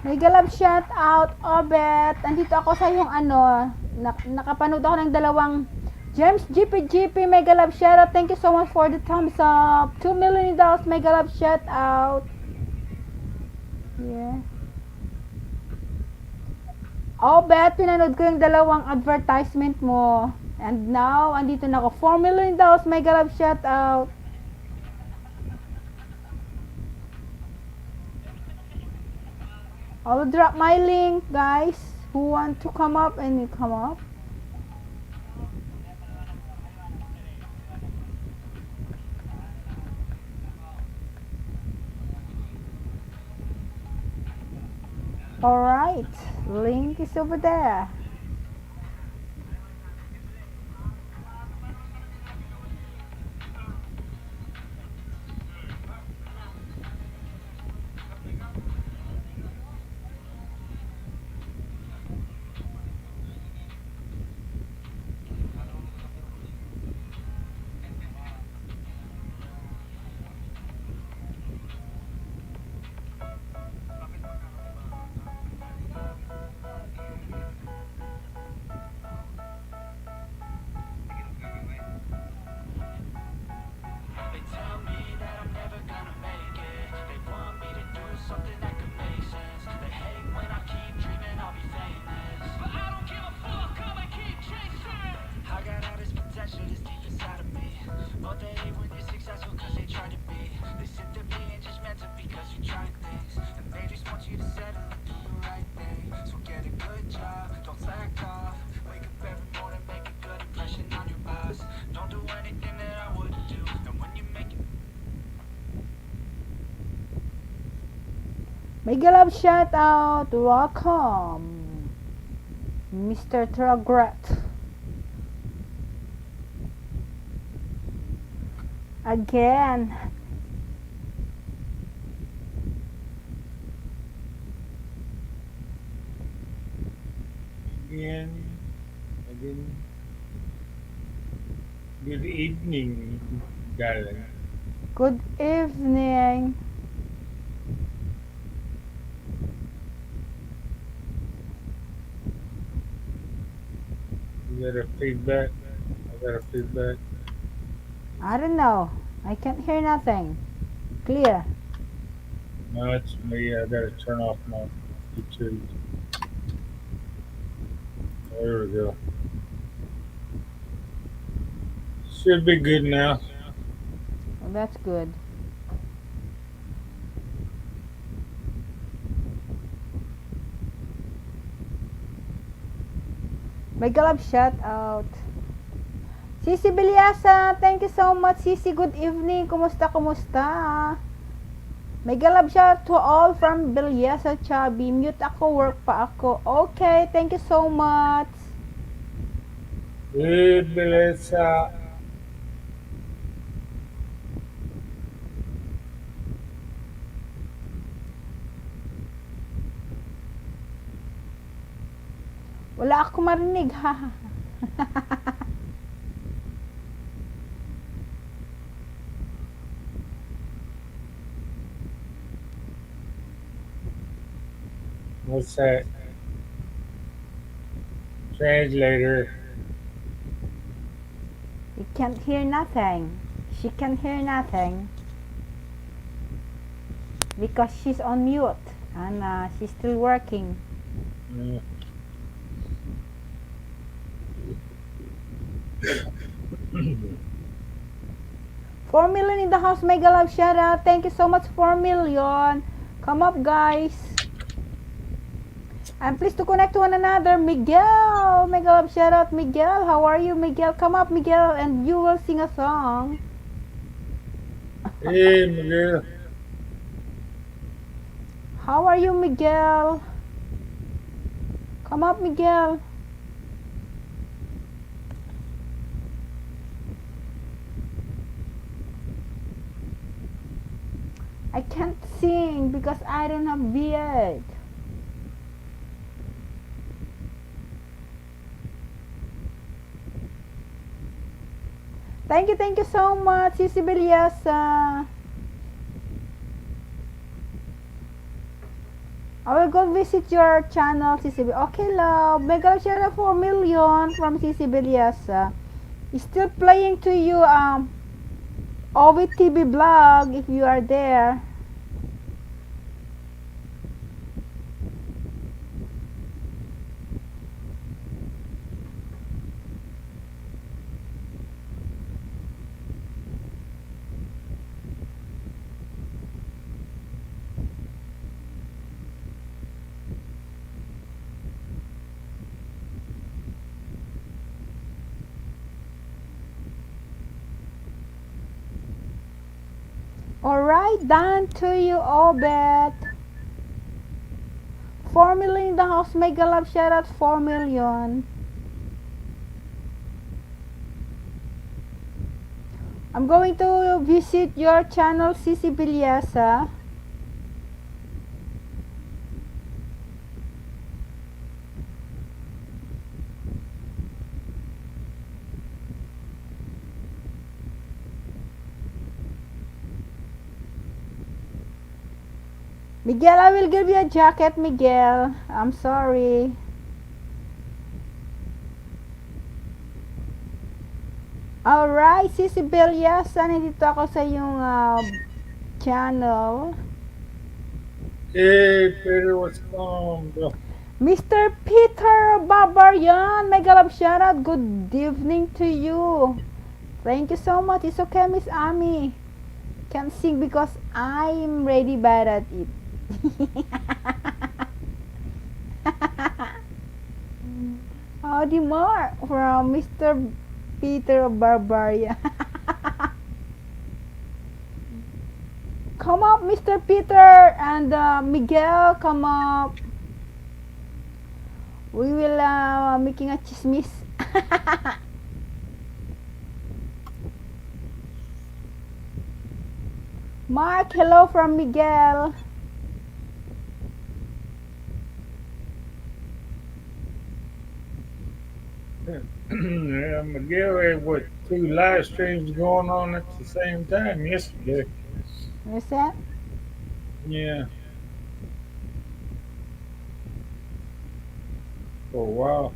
Mega love shout out, Obet. Andito ako sa yung ano, nakapanood ako ng dalawang James GP mega love shout out. Thank you so much for the thumbs up. 2 million dollars mega love shout out. Yeah. Obet, pinanood ko yung dalawang advertisement mo. And now, andito na ako. 4 million dollars mega love shout out. I'll drop my link, guys. Who want to come up and you come up. Alright, link is over there. Mega love shout out. Welcome, Mr. Tragret. Again. Again. Good evening, darling. Good evening. You got a feedback? I got a feedback. I don't know. I can't hear nothing. Clear. No, it's me. I gotta turn off my YouTube. There we go. Should be good now. Well, that's good. Mega love shout out. Sisi Bilyasa, thank you so much. Sisi, good evening. Kumusta? Mega love shout to all from Bilyasa Chubby. Mute ako, work pa ako. Okay, thank you so much. Good, Melissa. Wala ako marinig, ha. What's that? Translator. You can't hear nothing. She can hear nothing. Because she's on mute. And she's still working. Yeah. 4 million in the house, mega love shout out. Thank you so much, 4 million. Come up, guys. And please to connect to one another. Miguel, mega love shout out. Miguel, how are you, Miguel? Come up, Miguel, and you will sing a song. Hey, Miguel. How are you, Miguel? Come up, Miguel. I can't sing because I don't have beard. Thank you so much, Sisi Bilyasa. I will go visit your channel, CCB. Okay, love. Mega love shout out 4 million from CC Bilyasa. Still playing to you, OVTV vlog if you are there. Alright, done to you, Obet. 4 million in the house. Mega love shout out 4 million. I'm going to visit your channel, CC Bilyasa. Miguel, I will give you a jacket, Miguel. I'm sorry. Alright, Sisi Bilyasa, nandito ako sa iyong channel. Hey, Peter, what's going on, bro? Mr. Peter Barbarian, mega love shout out. Good evening to you. Thank you so much. It's okay, Miss Ami. Can't sing because I'm ready bad at it. Howdy more from Mr. Peter Barbarian. Come up, Mr. Peter and Miguel, come up. We will making a chismis. Mark, hello from Miguel. Yeah, Miguel had what 2 live streams going on at the same time yesterday. What's that? Yeah. For a while.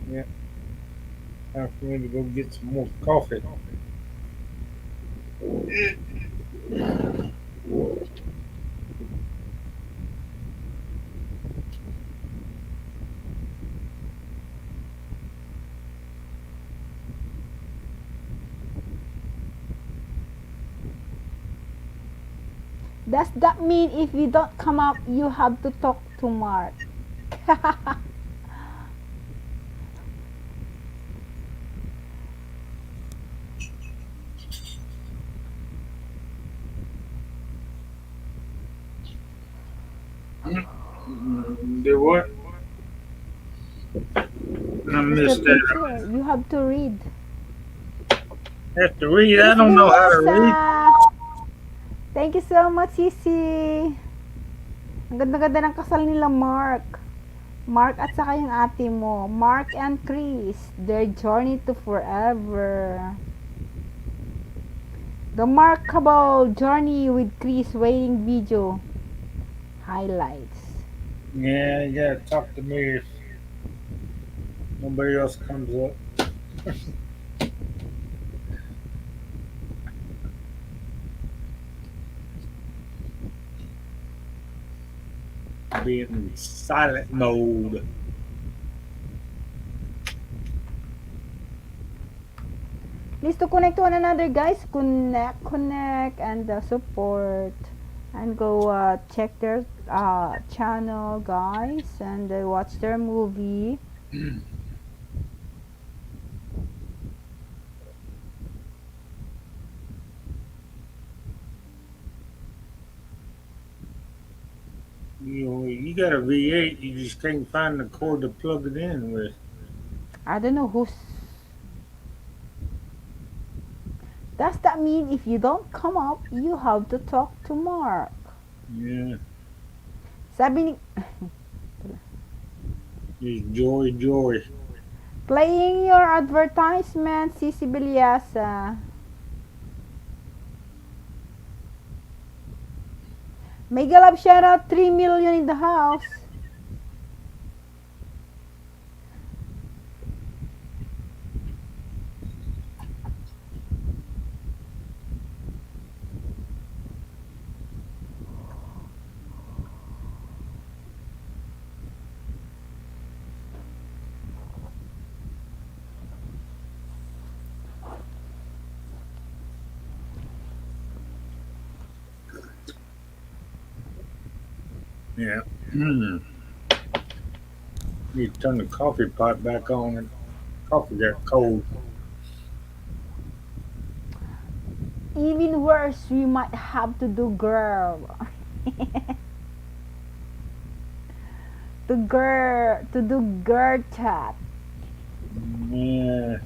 Yeah. Time for me to go get some more coffee. Does that mean if you don't come up, you have to talk to Mark? Do what? I missed Mr. that. Peter, you have to read. Have to read. I Miss don't know how to read. Bilyasa, thank you so much, Sisi. Ang ganda-ganda ng kasal nila, Mark. Mark at saka yung ate mo. Mark and Chris. Their journey to forever. The Markable Journey with Chris waiting video. Highlights. Yeah, you gotta talk to me if nobody else comes up. Be in silent mode. Please to connect to one another, guys. Connect, and support. And go check their channel, guys. And watch their movie. You got a V8, you just can't find the cord to plug it in with. I don't know who's. Does that mean if you don't come up, you have to talk to Mark? Yeah. Sabi ni, It's Joy Joy. playing your advertisement, Sisi Bilyasa. Mega love shout out 3 million in the house. Yeah. You turn the coffee pot back on and coffee got cold. Even worse, we might have to do girl. to do girl chat. Yeah.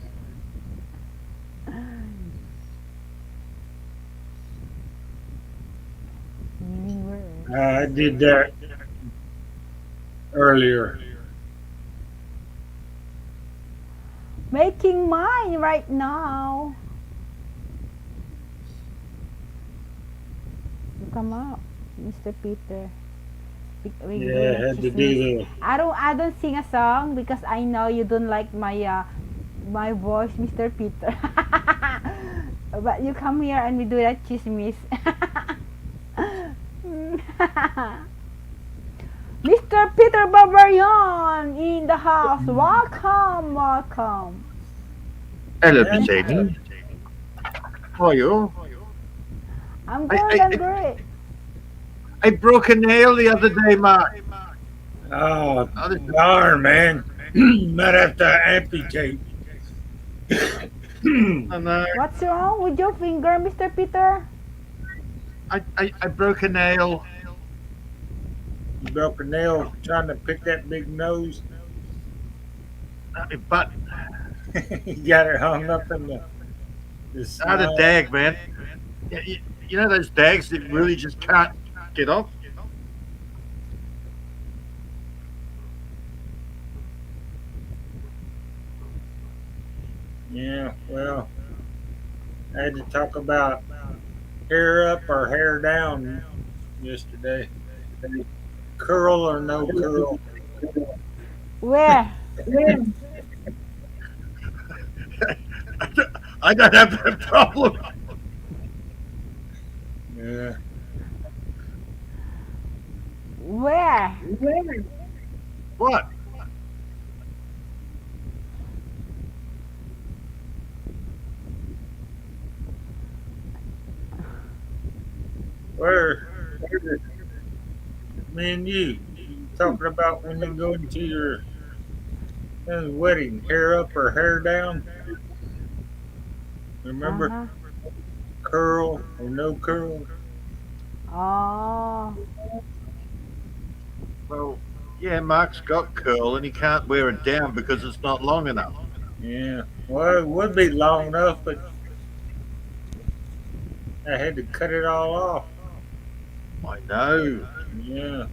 Even worse. I did that earlier. Making mine right now. Come up, Mr. Peter. We Yeah, do I a had to chismis. do the. I don't sing a song because I know you don't like my voice, Mr. Peter. But you come here and we do that chismis. Mr. Peter Barbarian in the house. Welcome, welcome. Hello, Miss Amy. How are you? I'm I, good, I, I'm I, great. I broke a nail the other day, Mark. Oh, Oh, this darn, man. Might have to amputate. and, uh, What's wrong with your finger, Mr. Peter? I broke a nail. You broke a nail trying to pick that big nose. But You got it hung up in the I had a smile. dag, man. You know those dags that really just can't get off? Yeah, well, I had to talk about hair up or hair down yesterday. Curl or no curl. Where? I don't have that problem. Yeah. Where? What? Where? Me and you talking about when you go into your wedding, hair up or hair down? Remember? Uh-huh. Curl or no curl? Oh. Well, yeah, Mark's got curl and he can't wear it down because it's not long enough. Yeah. Well, it would be long enough, but I had to cut it all off. I know. Yeah.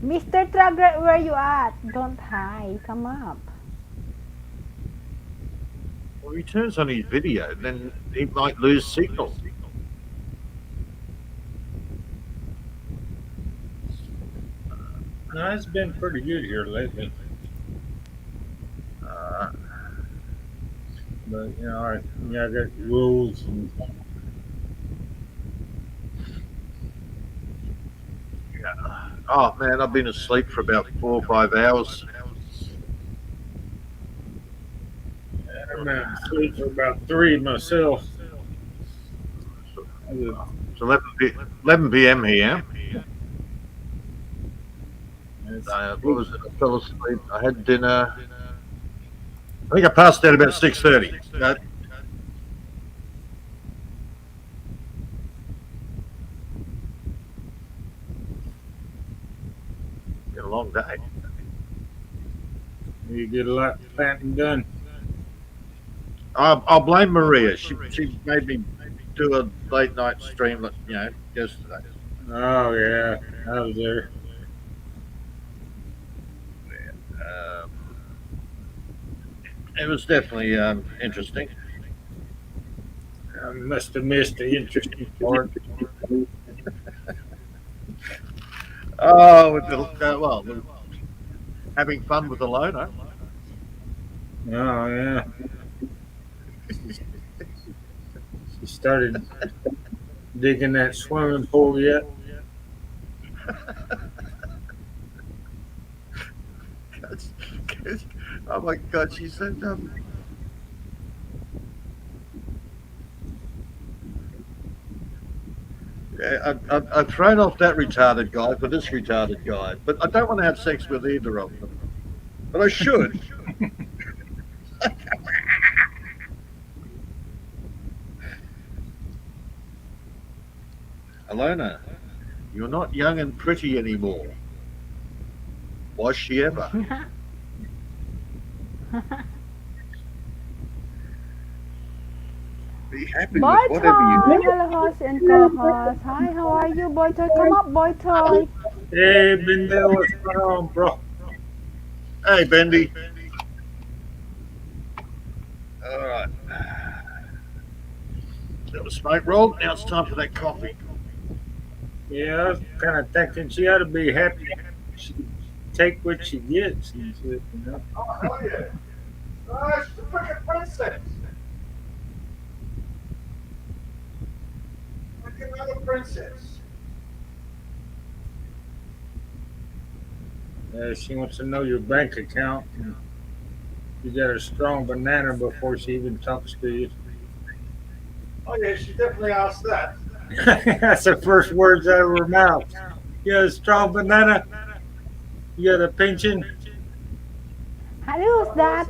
Mr. Trugger, where you at? Don't hide. Come up. Well, he turns on his video, then he might lose signal. No, it's been pretty good here lately. Uh, But I got rules and yeah. Oh man, I've been asleep for about 4 or 5 hours. I'm been asleep for about 3 myself. It's 11 p.m. here. What was it? I fell asleep. I had dinner. I think I passed out about 6:30. Been a long day. You get a lot of planting done. I'll blame Maria. She made me do a late night stream, yesterday. Oh yeah, I was there. Um, it was definitely interesting. I must have missed the interesting part. Oh, well, having fun with the loner. Oh yeah, she, she started digging that swimming pool yet. Oh my God, she said, yeah, I've thrown off that retarded guy for this retarded guy, but I don't want to have sex with either of them. But I should. Alona, you're not young and pretty anymore. Was she ever? Be happy Boy with whatever you toy, do. hello host and co-host. Hi, how are you, boy toy? Come up, boy toy. Hey, been there. What's going on, bro? Hey, Bendy. All right. That was smoke rolled. Now it's time for that coffee. Yeah, I was kind of thinking she ought to be happy. She take what she gets and shit, you know. Oh, hell yeah. Oh, she's a freaking princess. Like another princess. She wants to know your bank account. And you got a strong banana before she even talks to you. Oh, yeah, she definitely asked that. That's the first words out of her mouth. You got a strong banana? You got a pension? Who's that?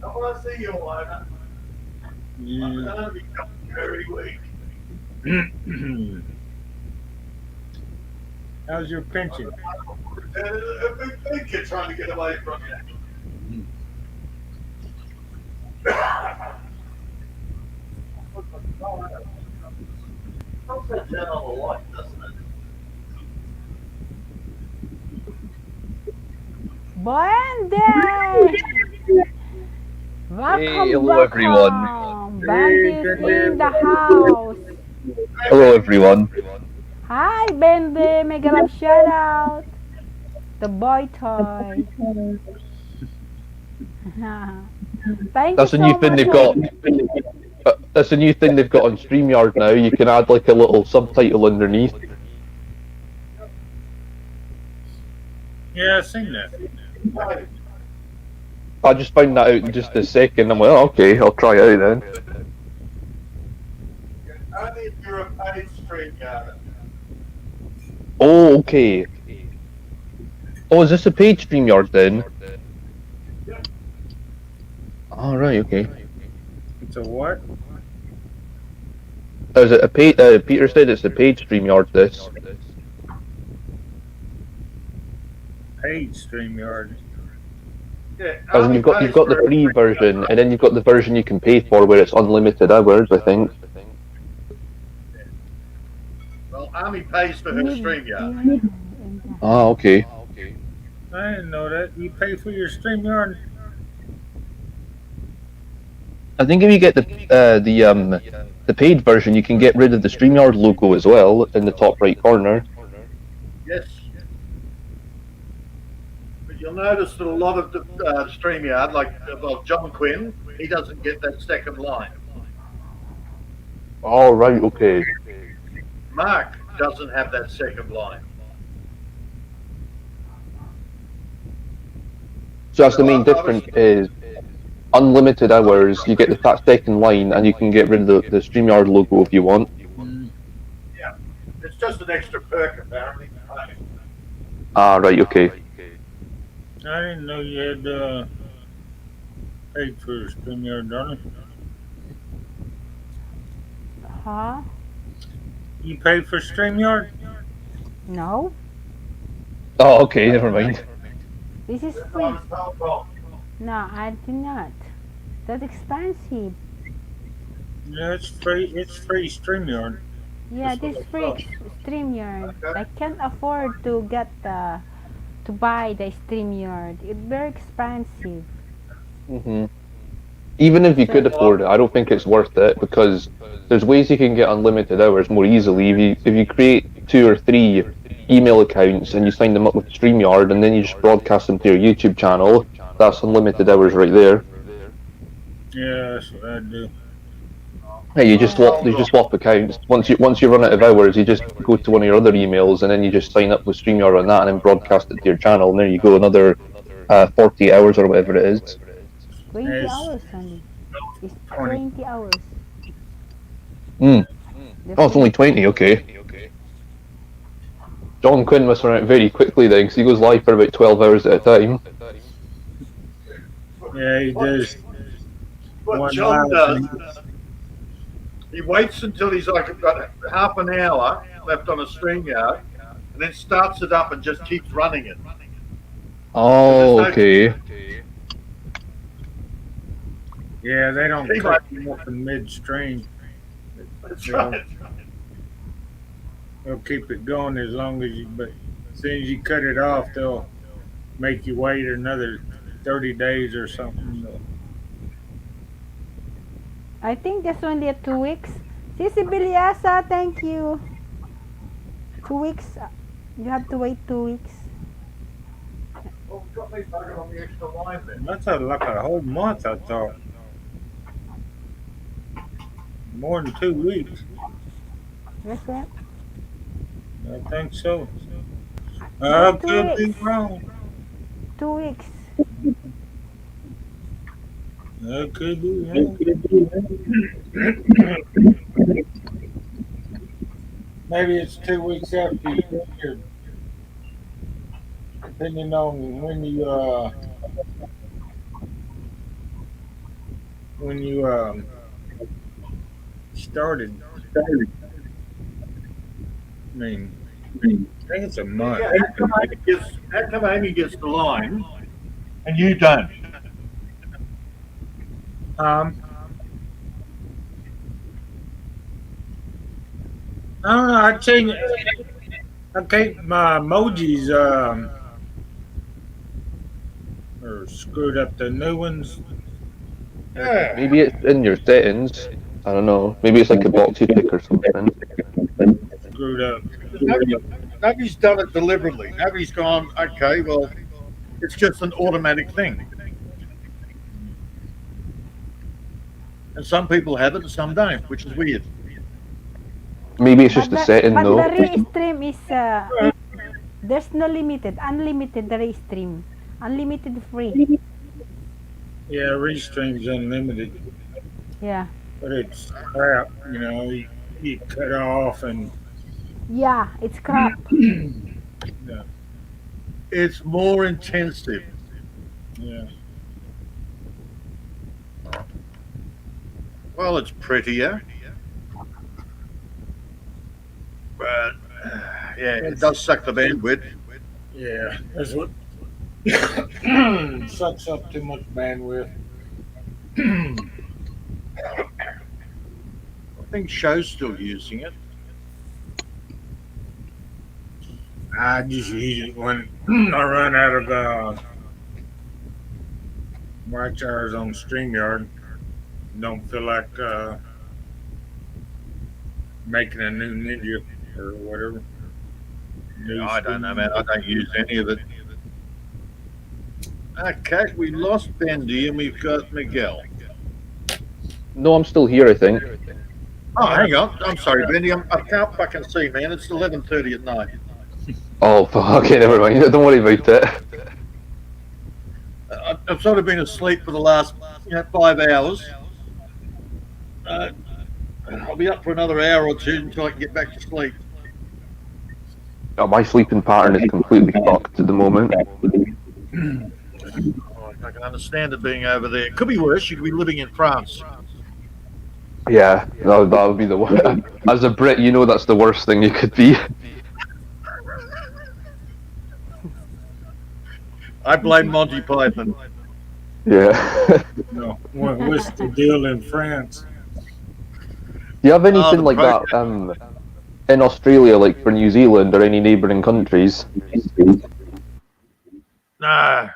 I want to see you, Alona. I'm Mm. going to become very weak. How's your pension? A big kid trying to get away from you. Comes that down on the light, doesn't it? Brandy! Welcome, Hey, hello welcome. everyone. Bandy's Hey, in the house. Hello everyone. Hi, Bandy. Mega love shout out. The boy toy. Thank That's you a new so thing much. they've got. That's a new thing they've got on StreamYard now. You can add like a little subtitle underneath. yeah, I seen that. I just found that out in just a second. I'm like, oh, okay, I'll try it out then. Only if you're a paid StreamYard. Oh, okay. Oh, is this a paid StreamYard then? All right, okay. It's a what? Is it a paid? Peter said it's a paid StreamYard. This. Paid StreamYard. Yeah, As in you've got the free version, and then you've got the version you can pay for where it's unlimited hours. I think. Well, Army pays for her StreamYard. Ah, okay. I didn't know that. You pay for your StreamYard? I think if you get the paid version, you can get rid of the StreamYard logo as well in the top right corner. Yes. But you'll notice that a lot of the StreamYard, like John Quinn, he doesn't get that second line. All right, okay. Mark doesn't have that second line. So that's the main difference is unlimited hours. You get that second line, and you can get rid of the StreamYard logo if you want. Yeah. It's just an extra perk, apparently. Ah, right, okay. I didn't know you had paid for StreamYard, darling. Huh? You paid for StreamYard? No. Oh, okay, never mind. This is free. No, I did not. That's expensive. Yeah, it's free. It's free StreamYard. Yeah, Just this look free across. StreamYard. Okay. I can't afford to get to buy the StreamYard. It's very expensive. Hmm. Even if you So could afford it, I don't think it's worth it because there's ways you can get unlimited hours more easily. If you create 2 or 3 email accounts and you sign them up with StreamYard and then you just broadcast them to your YouTube channel, that's unlimited hours right there. Yeah, that's what I do. Hey, yeah. you just swap accounts. Once you run out of hours, you just go to one of your other emails and then you just sign up with StreamYard on that and then broadcast it to your channel. And there you go, another 40 hours or whatever it is. 20 It's hours only. It's 20. 20 hours. Mm. The Oh, it's free. only 20. Okay. John Quinn must run out very quickly then, because he goes live for about 12 hours at a time. Yeah, he What, does what one John live. does, he waits until he's like got half an hour left on a StreamYard, and then starts it up and just keeps running it. Oh, okay. Yeah, they don't He cut might. you off in midstream. That's They'll, right. they'll keep it going as long as you, but as soon as you cut it off, they'll make you wait another 30 days or something. I think that's only 2 weeks. Sisi Bilyasa, thank you. 2 weeks. You have to wait 2 weeks. Well, we've got me bugging on the extra line then. That's like a whole month, I thought. More than 2 weeks. What's that? I think so. No, I two could be weeks. wrong. 2 weeks. I could be wrong. Maybe it's 2 weeks after you get here, depending on when you started. I mean, I think it's a month. Yeah, how come Amy gets the line and you don't? Um, I don't know. I changed. I keep my emojis or screwed up the new ones. Yeah. Maybe it's in your settings. I don't know. Maybe it's like a box you pick or something. Screwed up. Nobody's done it deliberately. Nobody's gone, okay, well, it's just an automatic thing. And some people have it and some don't, which is weird. Maybe it's just a setting But though. the re-stream is there's no limited, unlimited the re-stream, unlimited free. Yeah, Restream's unlimited, Yeah, but it's crap. You cut off and yeah, it's crap. yeah, It's more intensive. yeah. Well, it's prettier. But, yeah, it does suck the bandwidth. Yeah, that's what sucks up too much bandwidth. I think Show's still using it. I just use it when I run out of watch hours on StreamYard. Don't feel like making a new ninja or whatever. I don't know, man. I don't use any of it. Okay, we lost Bendy and we've got Miguel. No, I'm still here, I think. Oh, hang on. I'm sorry, Bendy. I can't fucking see, man. It's 11:30 at night. Oh, okay, never mind. Don't worry about it. I've sort of been asleep for the last 5 hours. I'll be up for another hour or two until I can get back to sleep. Oh, my sleeping pattern is completely fucked at the moment. Oh, I can understand it being over there. It could be worse. You could be living in France. Yeah, that would be the worst. As a Brit, you know that's the worst thing you could be. I blame Monty Python. Yeah. What's the deal in France? Do you have anything the like protest. that? in Australia, like for New Zealand or any neighbouring countries? No.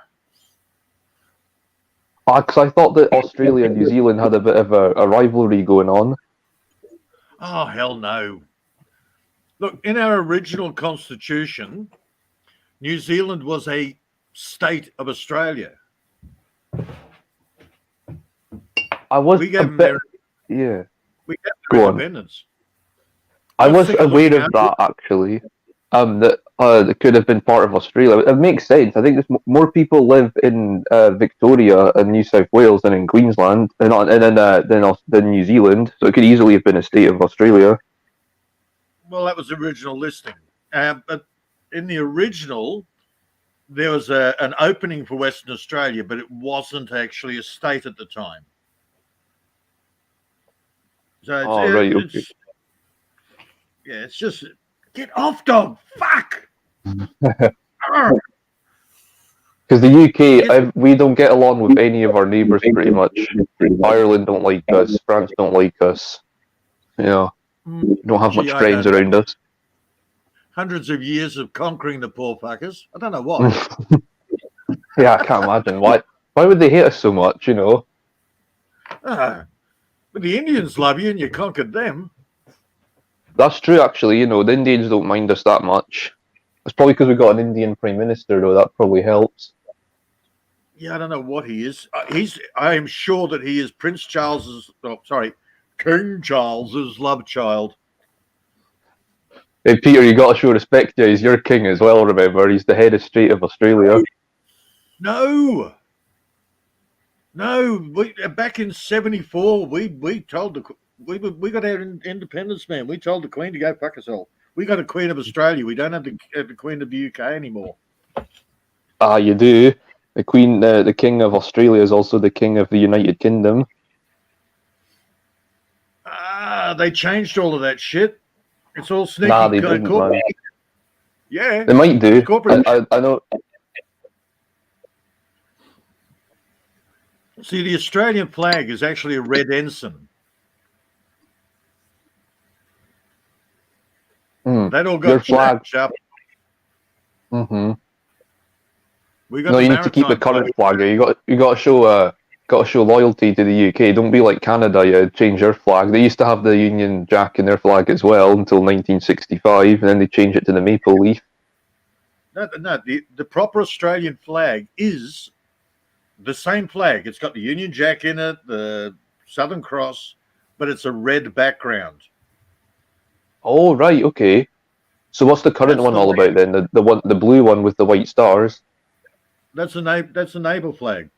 Because I thought that Australia and New Zealand had a bit of a rivalry going on. Oh, hell no. Look, in our original constitution, New Zealand was a state of Australia. I was We a gave them bit, their, yeah. we gave Go them on. independence. I Let's was take a look aware now. of that actually. That it could have been part of Australia. It makes sense. I think there's more people live in Victoria and New South Wales than in Queensland, than New Zealand. So it could easily have been a state of Australia. Well, that was the original listing. But in the original, there was an opening for Western Australia, but it wasn't actually a state at the time. So it's, Oh, right, okay. it's yeah, it's just get off, dog. Fuck. Arr. Because the UK, we don't get along with any of our neighbours pretty much. Ireland don't like us. France don't like us. You know, we don't have much Gee, I friends don't know. around us. Hundreds of years of conquering the poor fuckers. I don't know why. Yeah, I can't imagine why. Why would they hate us so much? You know. But the Indians love you, and you conquered them. That's true, actually. You know, the Indians don't mind us that much. It's probably because we got an Indian prime minister, though. That probably helps. Yeah, I don't know what he is. I am sure that he is Prince Charles's. Oh, sorry, King Charles's love child. Hey, Peter, you got to show respect to. He's your king as well. Remember, he's the head of state of Australia. No. Back in '74, we told we got our independence, man. We told the Queen to go fuck herself. We got a Queen of Australia. We don't have the Queen of the UK anymore. Ah, you do. The Queen, the King of Australia is also the King of the United Kingdom. They changed all of that shit. It's all sneaky. Nah, they didn't, man. Yeah, They might do. corporate. I know. See, the Australian flag is actually a red ensign. That all Your got flag. changed up. Mm-hmm. We got No, the you need to keep the maritime current flag. You got to show loyalty to the UK. Don't be like Canada. You change your flag. They used to have the Union Jack in their flag as well until 1965, and then they changed it to the maple leaf. No. The proper Australian flag is the same flag. It's got the Union Jack in it, the Southern Cross, but it's a red background. Oh, right, okay. So what's the current That's one the all way- about then? The blue one with the white stars. That's a naval flag.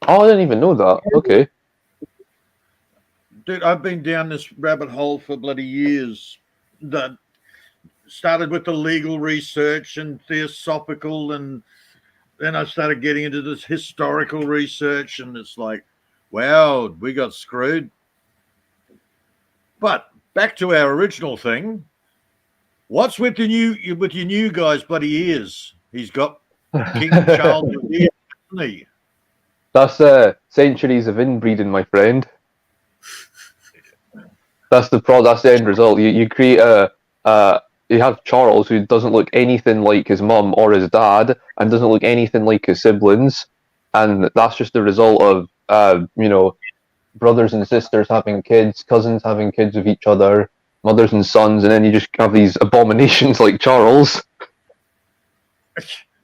Oh, I didn't even know that. Okay. Dude, I've been down this rabbit hole for bloody years. That started with the legal research and theosophical, and then I started getting into this historical research, and it's like, wow, we got screwed. But back to our original thing. What's with your new guy's bloody ears? He's got King Charles' ears, hasn't he? That's centuries of inbreeding, my friend. That's the end result. You create you have Charles who doesn't look anything like his mum or his dad and doesn't look anything like his siblings, and that's just the result of brothers and sisters having kids, cousins having kids with each other, mothers and sons, and then you just have these abominations like Charles.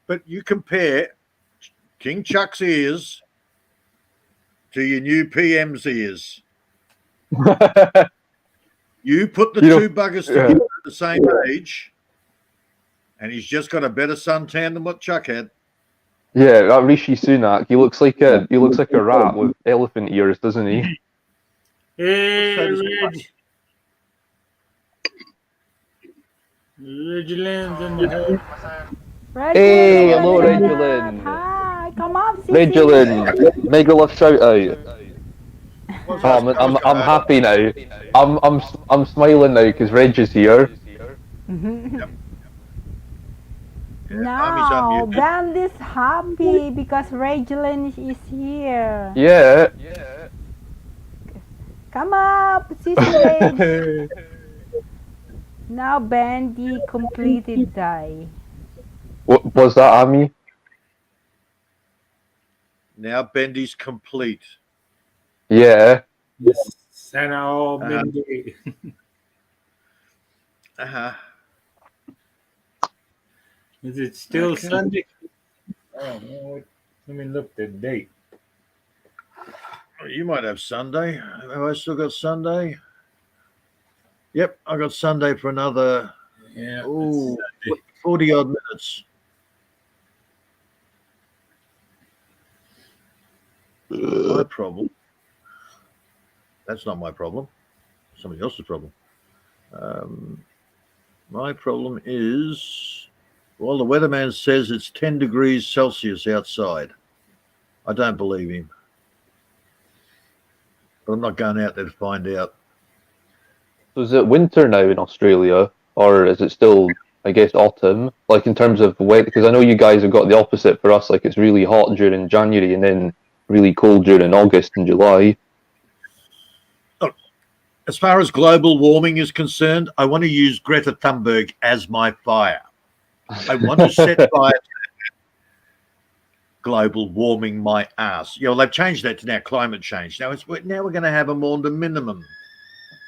But you compare King Chuck's ears to your new PM's ears. You put the two buggers together at the same age, and he's just got a better suntan than what Chuck had. Yeah, that Rishi Sunak. He looks like a rat with elephant ears, doesn't he? Hey, Regiland's in the house. Hey, hello, Regiland. Hi, come up, Sissy. Regiland, mega love shout out. I'm happy now. I'm smiling now because Reg is here. Yep. No, Band is happy because Regiland is here. Yeah. Come up, Sissy Reg. Now Bandy completed die. What was that, Ami? Now Bendy's complete. Yeah. Yes, Santa all Uh-huh. Bendy. Uh-huh. Is it still Okay. Sunday? Oh, no, let me look the date. Oh, you might have Sunday. Have I still got Sunday? Yep, I got Sunday for another Yeah, it's ooh, Sunday. 40 odd minutes. My problem. That's not my problem. Somebody else's problem. My problem is, well, the weatherman says it's 10 degrees Celsius outside. I don't believe him. But I'm not going out there to find out. So is it winter now in Australia, or is it still, I guess, autumn? Like in terms of weather, because I know you guys have got the opposite for us. Like it's really hot during January and then really cold during August and July. As far as global warming is concerned, I want to use Greta Thunberg as my fire. I want to set fire to global warming my ass. You know, they've changed that to now climate change. Now we're going to have a more the minimum.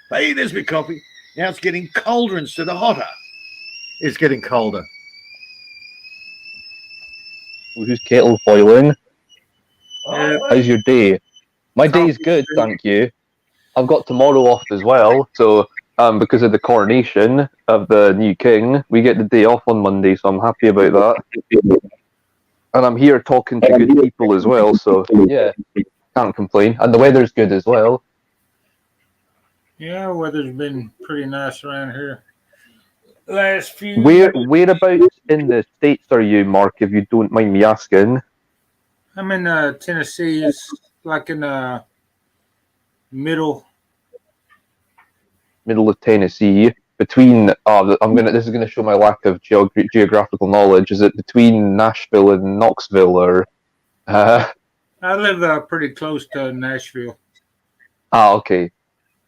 Hey, there's my coffee. Now it's getting colder instead of hotter. It's getting colder. Who's kettle boiling? Yeah, How's your day? My day's good, thank you. I've got tomorrow off as well, so because of the coronation of the new king, we get the day off on Monday, so I'm happy about that. And I'm here talking to good people as well, so yeah, can't complain. And the weather's good as well. yeah, weather's been pretty nice around here. Last few Whereabouts in the States are you, Mark, if you don't mind me asking? I'm in Tennessee. It's like in middle. Middle of Tennessee, between this is gonna show my lack of geographical knowledge. Is it between Nashville and Knoxville, or I live pretty close to Nashville. okay.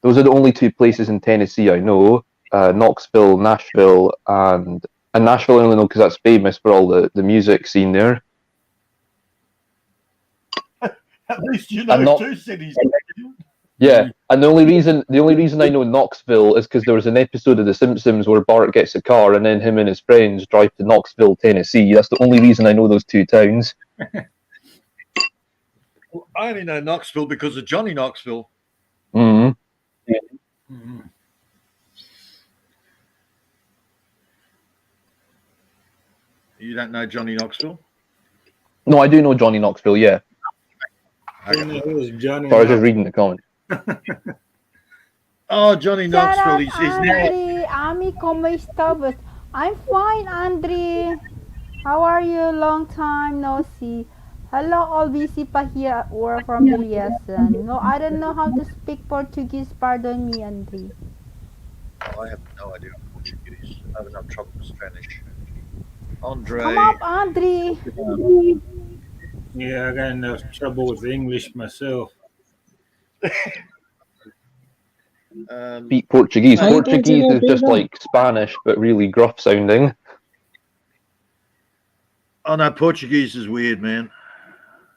Those are the only two places in Tennessee I know. Knoxville, Nashville, and Nashville I only know because that's famous for all the music scene there. At least you know two cities. Yeah, and the only reason I know Knoxville is because there was an episode of The Simpsons where Bart gets a car and then him and his friends drive to Knoxville, Tennessee. That's the only reason I know those two towns. Well, I only know Knoxville because of Johnny Knoxville. Mm-hmm. Mm-hmm. You don't know Johnny Knoxville? No, I do know Johnny Knoxville, yeah. It was Johnny. Sorry, I was just reading the comment. Oh, Johnny Shout Knoxville. out, He's now. Andre. Ami, como estabas? I'm fine, Andre. How are you? Long time no see. Hello, all busy pa here at work from Biliasan. No, I don't know how to speak Portuguese. Pardon me, Andre. Oh, I have no idea Portuguese. I have enough trouble with Spanish. Andre. Come up, Andre. Yeah, I got enough trouble with English myself. Speak Portuguese. Hi, Portuguese is just Pedro. like Spanish, but really gruff sounding. Oh no, Portuguese is weird, man.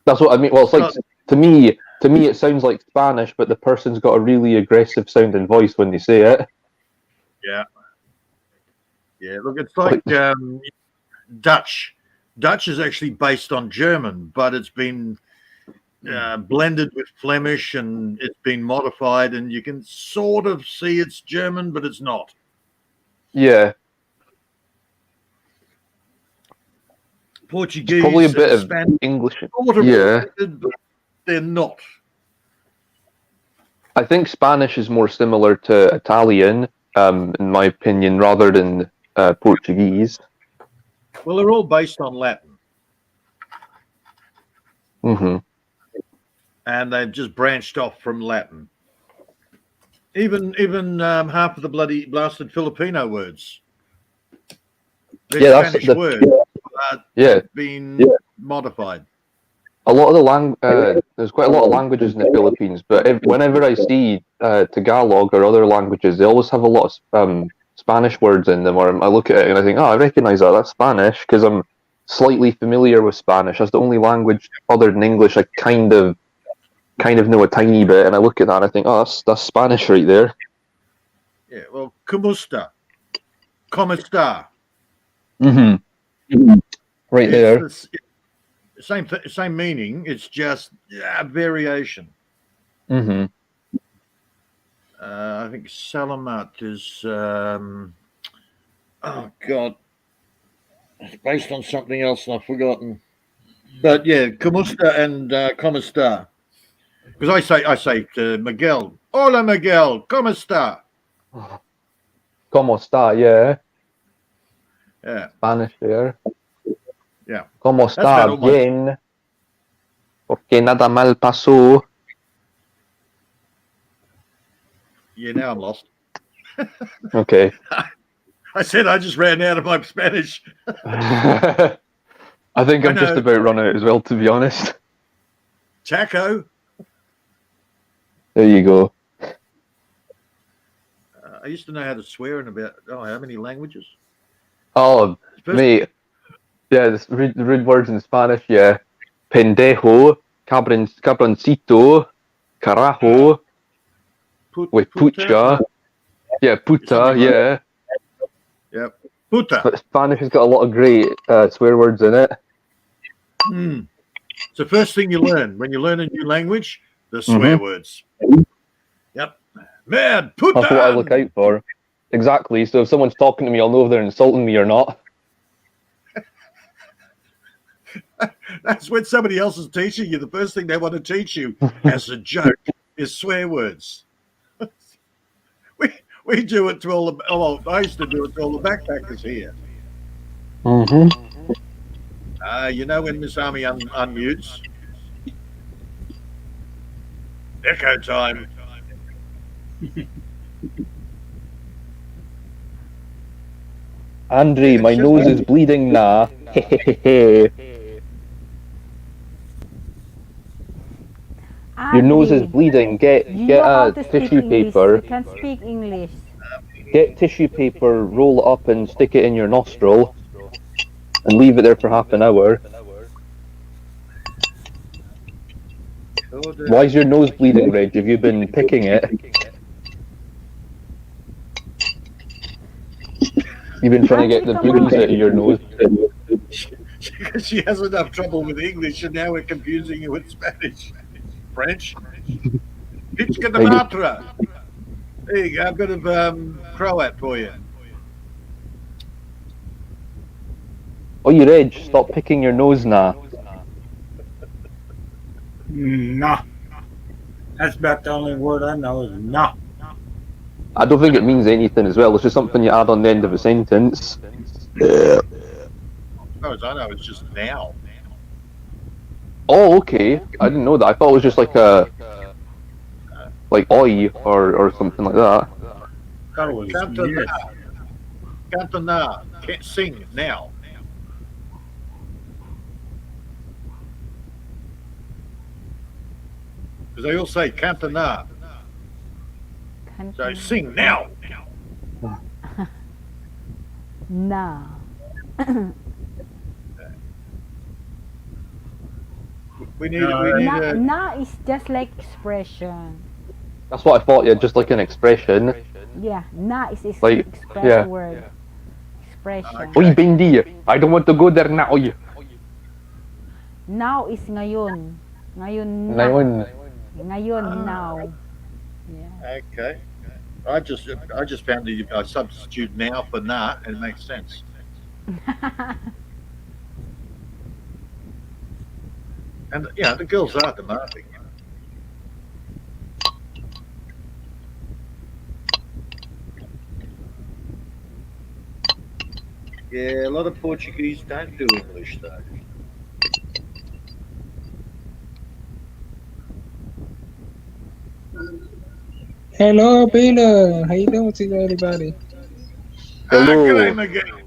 That's what I mean. Well, it's like to me, it sounds like Spanish, but the person's got a really aggressive sounding voice when they say it. Yeah. Yeah, look, it's like Dutch. Dutch is actually based on German, but it's been blended with Flemish and it's been modified, and you can sort of see it's German, but it's not. Yeah. Portuguese, Probably a bit of Spanish, English. sort of Yeah. related, but they're not. I think Spanish is more similar to Italian, in my opinion, rather than Portuguese. Well, they're all based on Latin, Mm-hmm. and they've just branched off from Latin. Even half of the bloody blasted Filipino words. They're Yeah, that's Spanish the- words, but Yeah. they've been modified. A lot of the there's quite a lot of languages in the Philippines, but whenever I see Tagalog or other languages, they always have a lot of Spanish words in them, or I look at it and I think, oh, I recognise that. That's Spanish because I'm slightly familiar with Spanish. That's the only language other than English I kind of know a tiny bit. And I look at that and I think, oh, that's Spanish right there. Yeah. Well, ¿cómo está? ¿Cómo está? Mm-hmm. Right there. It's the same meaning. It's just a variation. Mm-hmm. I think Salamat is. Oh God, it's based on something else and I've forgotten. But yeah, ¿cómo está and ¿cómo está? Because I say to Miguel, "Hola Miguel, ¿cómo está?" ¿Cómo está? Yeah. Yeah. Spanish there. Yeah. ¿Cómo está? about all my- Bien. Porque nada mal pasó. Yeah, now I'm lost. Okay. I said I just ran out of my Spanish. I think I'm just about run out as well, to be honest. Chaco. There you go. I used to know how to swear in about how many languages? Oh, mate. Yeah, the rude words in Spanish. Yeah, pendejo, cabroncito, carajo, pucha. Yeah, puta. Yeah. Yep. Puta. But Spanish has got a lot of great swear words in it. It's the first thing you learn when you learn a new language. The swear words. Yep. Man, puta. That's what I look out for. Exactly. So if someone's talking to me, I'll know if they're insulting me or not. That's when somebody else is teaching you. The first thing they want to teach you as a joke is swear words. We do it to all the. I used to do it to all the backpackers here. You know when Miss Army unmutes. Echo time. Andre, my nose is bleeding now. Your nose is bleeding. Get a tissue paper. You can speak English. Get tissue paper, roll it up and stick it in your nostril and leave it there for half an hour. Why is your nose bleeding, Reg? Have you been picking it? You've been trying to get the boogies out of your nose. She has enough trouble with English and now we're confusing you with Spanish. French. Pitchka de Matra. There you go, a bit of Croat for you. Oh, you Reg, stop picking your nose now. Nah. That's about the only word I know is nah. I don't think it means anything as well. It's just something you add on the end of a sentence. As far as I know, it's just now. Oh, okay. I didn't know that. I thought it was just like oi or something like that. I thought it was Cantona. Can't sing now. Because they all say Cantona. So sing now. Nah. We need Na is just like expression. That's what I thought, yeah, just like an expression. Yeah, na is Like, express yeah. word. Expression. Oi, Bindi, I don't want to go there now. Now is ngayon. Ngayon na. Ngayon. Ngayon, now. Yeah. Okay. I just found the substitute now for na, and it makes sense. And yeah, the girls are demanding. Yeah, a lot of Portuguese don't do English though. Hello, Peter. How you doing today, everybody? Hello. G'day, Miguel.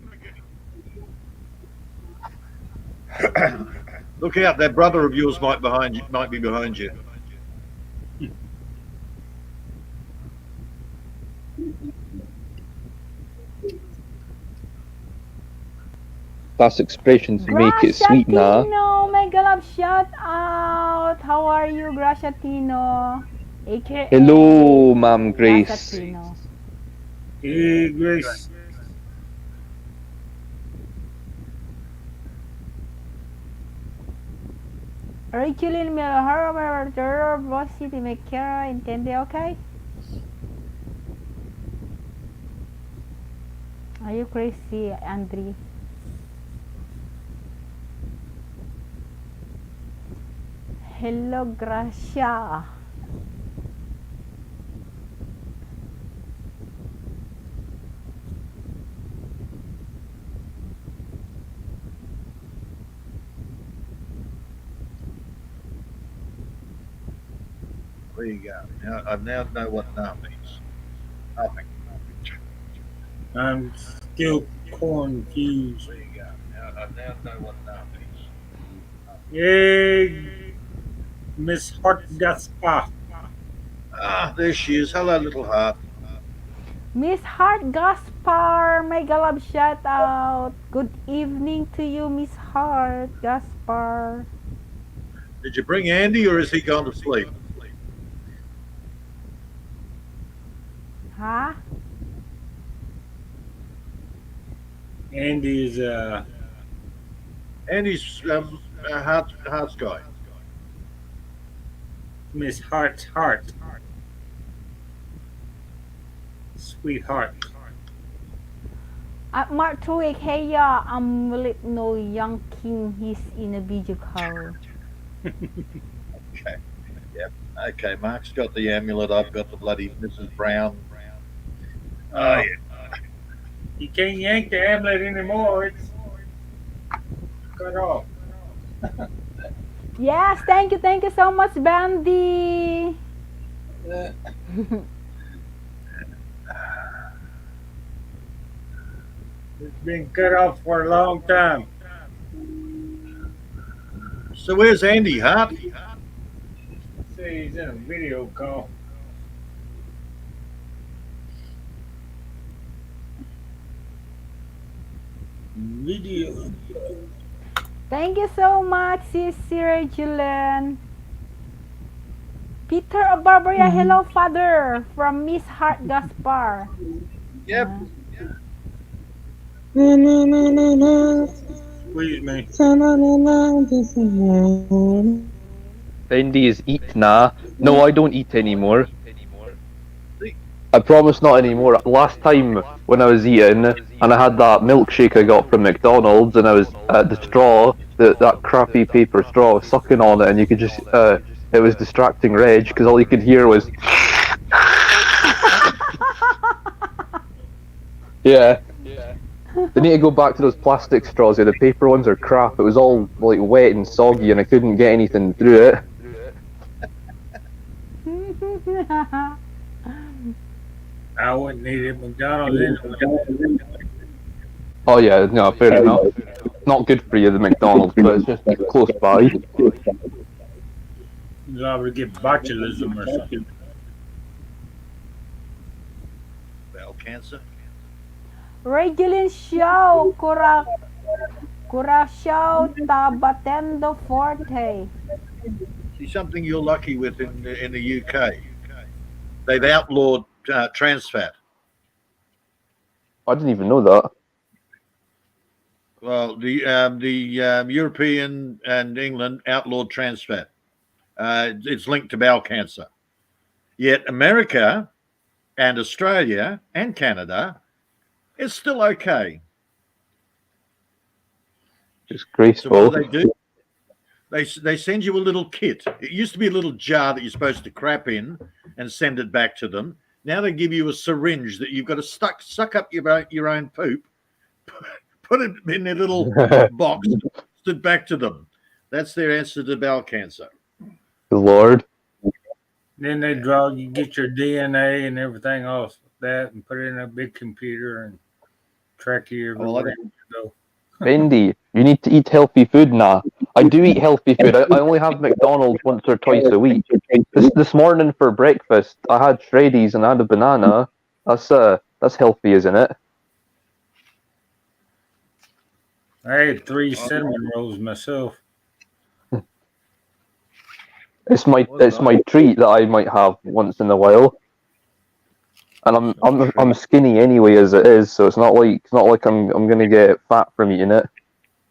Look out! That brother of yours might be behind you. past expression to make it sweet now. Graciatino, mega love shout out. How are you, Graciatino? AKA Hello, Ma'am Grace. Graciatino. Hey, Grace. Regulin Miller, Boss City, Makera, Intende, okay? Are you crazy, Andre? Hello, Gracia. There you go. Now I now know what "nah" means. Nothing. I'm still confused. There you go. Now I now know what "nah" means. Yay, Miss Hot Gaspar. Ah, there she is. Hello, little heart. Miss Hart Gaspar, mega love shout out. Good evening to you, Miss Hart Gaspar. Did you bring Andy, or is he gone to sleep? Huh? Andy is Andy's heart's guy. Miss Hart's heart. Sweetheart. At Mark Truick, hey ya, I'm Willit no young king, he's in a video call. Okay. Yep. Okay, Mark's got the amulet. I've got the bloody Mrs. Brown. Oh, yeah. You can't yank the amulet anymore. It's cut off. Yes, thank you so much, Bandy. It's been cut off for a long time. So where's Andy, Hart? See, he's in a video call. Video. Thank you so much, Sissy Julian. Peter of Barbaria, hello, father, from Miss Hart Gaspar. Yep. Na na na na na. Please, me. Sa na na na. This is one. Andy is eat nah. No, I don't eat anymore. I promise not anymore. Last time when I was eating and I had that milkshake I got from McDonald's and I was at the straw, that crappy paper straw, I was sucking on it and you could just, it was distracting Reg because all you could hear was yeah. They need to go back to those plastic straws here. The paper ones are crap. It was all like wet and soggy and I couldn't get anything through it. I wouldn't eat at McDonald's anyway. Oh yeah, no, fair enough. Not good for you, the McDonald's, but it's just close by. You'd liable to get botulism or something. Bowel cancer. Regulin Show, Curacao Tabatendo Forte. See, something you're lucky with in the UK. They've outlawed trans fat. I didn't even know that. Well, the European and England outlawed trans fat. It's linked to bowel cancer. Yet America and Australia and Canada is still okay. Just So graceful. what do? They send you a little kit. It used to be a little jar that you're supposed to crap in and send it back to them. Now they give you a syringe that you've got to suck up your own poop, put it in a little box, send it back to them. That's their answer to bowel cancer. Lord. Then they you get your DNA and everything off that and put it in a big computer and track you everywhere you go. Bendy, you need to eat healthy food now. I do eat healthy food. I only have McDonald's once or twice a week. This morning for breakfast, I had Shreddies and I had a banana. That's healthy, isn't it? I had 3 cinnamon rolls myself. It's my treat that I might have once in a while. And I'm skinny anyway as it is, so it's not like I'm gonna get fat from eating it,